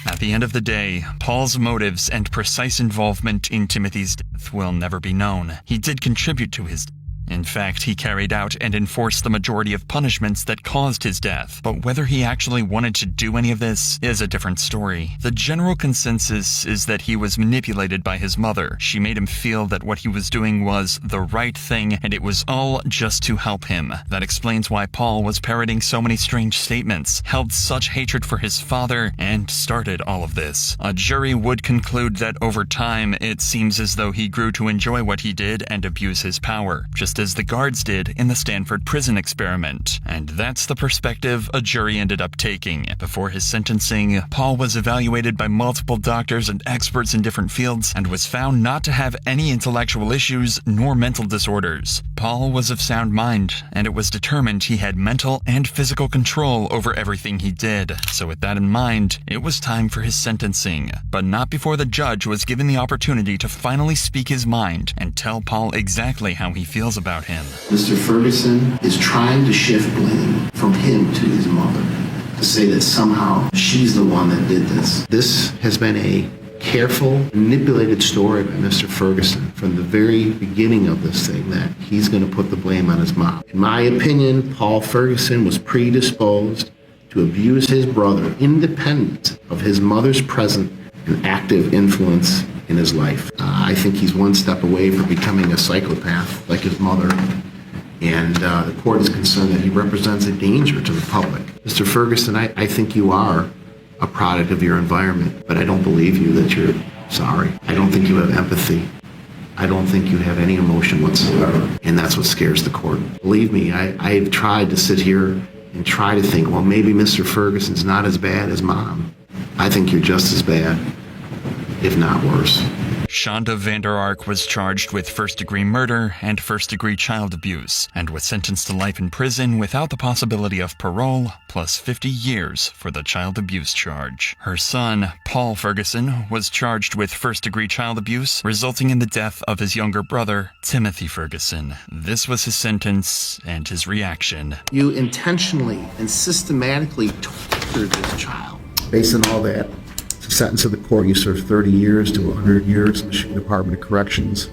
At the end of the day, Paul's motives and precise involvement in Timothy's death will never be known. He did contribute to his death. In fact, he carried out and enforced the majority of punishments that caused his death, but whether he actually wanted to do any of this is a different story. The general consensus is that he was manipulated by his mother. She made him feel that what he was doing was the right thing, and it was all just to help him. That explains why Paul was parroting so many strange statements, held such hatred for his father, and started all of this. A jury would conclude that over time, it seems as though he grew to enjoy what he did and abuse his power, just as the guards did in the Stanford prison experiment. And that's the perspective a jury ended up taking. Before his sentencing, Paul was evaluated by multiple doctors and experts in different fields and was found not to have any intellectual issues nor mental disorders. Paul was of sound mind, and it was determined he had mental and physical control over everything he did. So with that in mind, it was time for his sentencing. But not before the judge was given the opportunity to finally speak his mind and tell Paul exactly how he feels about him. Mr. Ferguson is trying to shift blame from him to his mother, to say that somehow she's the one that did this. This has been a careful, manipulated story by Mr. Ferguson from the very beginning of this thing, that he's going to put the blame on his mom. In my opinion, Paul Ferguson was predisposed to abuse his brother, independent of his mother's present and active influence in his life. I think he's one step away from becoming a psychopath like his mother, and the court is concerned that he represents a danger to the public. Mr. Ferguson, I think you are a product of your environment, but I don't believe you that you're sorry. I don't think you have empathy. I don't think you have any emotion whatsoever, and that's what scares the court. Believe me, I've tried to sit here and try to think, well, maybe Mr. Ferguson's not as bad as Mom. I think you're just as bad, if not worse. Shonda Vander Ark was charged with first-degree murder and first-degree child abuse, and was sentenced to life in prison without the possibility of parole, plus 50 years for the child abuse charge. Her son, Paul Ferguson, was charged with first-degree child abuse, resulting in the death of his younger brother, Timothy Ferguson. This was his sentence and his reaction. You intentionally and systematically tortured this child. Based on all that, the sentence of the court, you serve 30 years to 100 years in the Michigan Department of Corrections.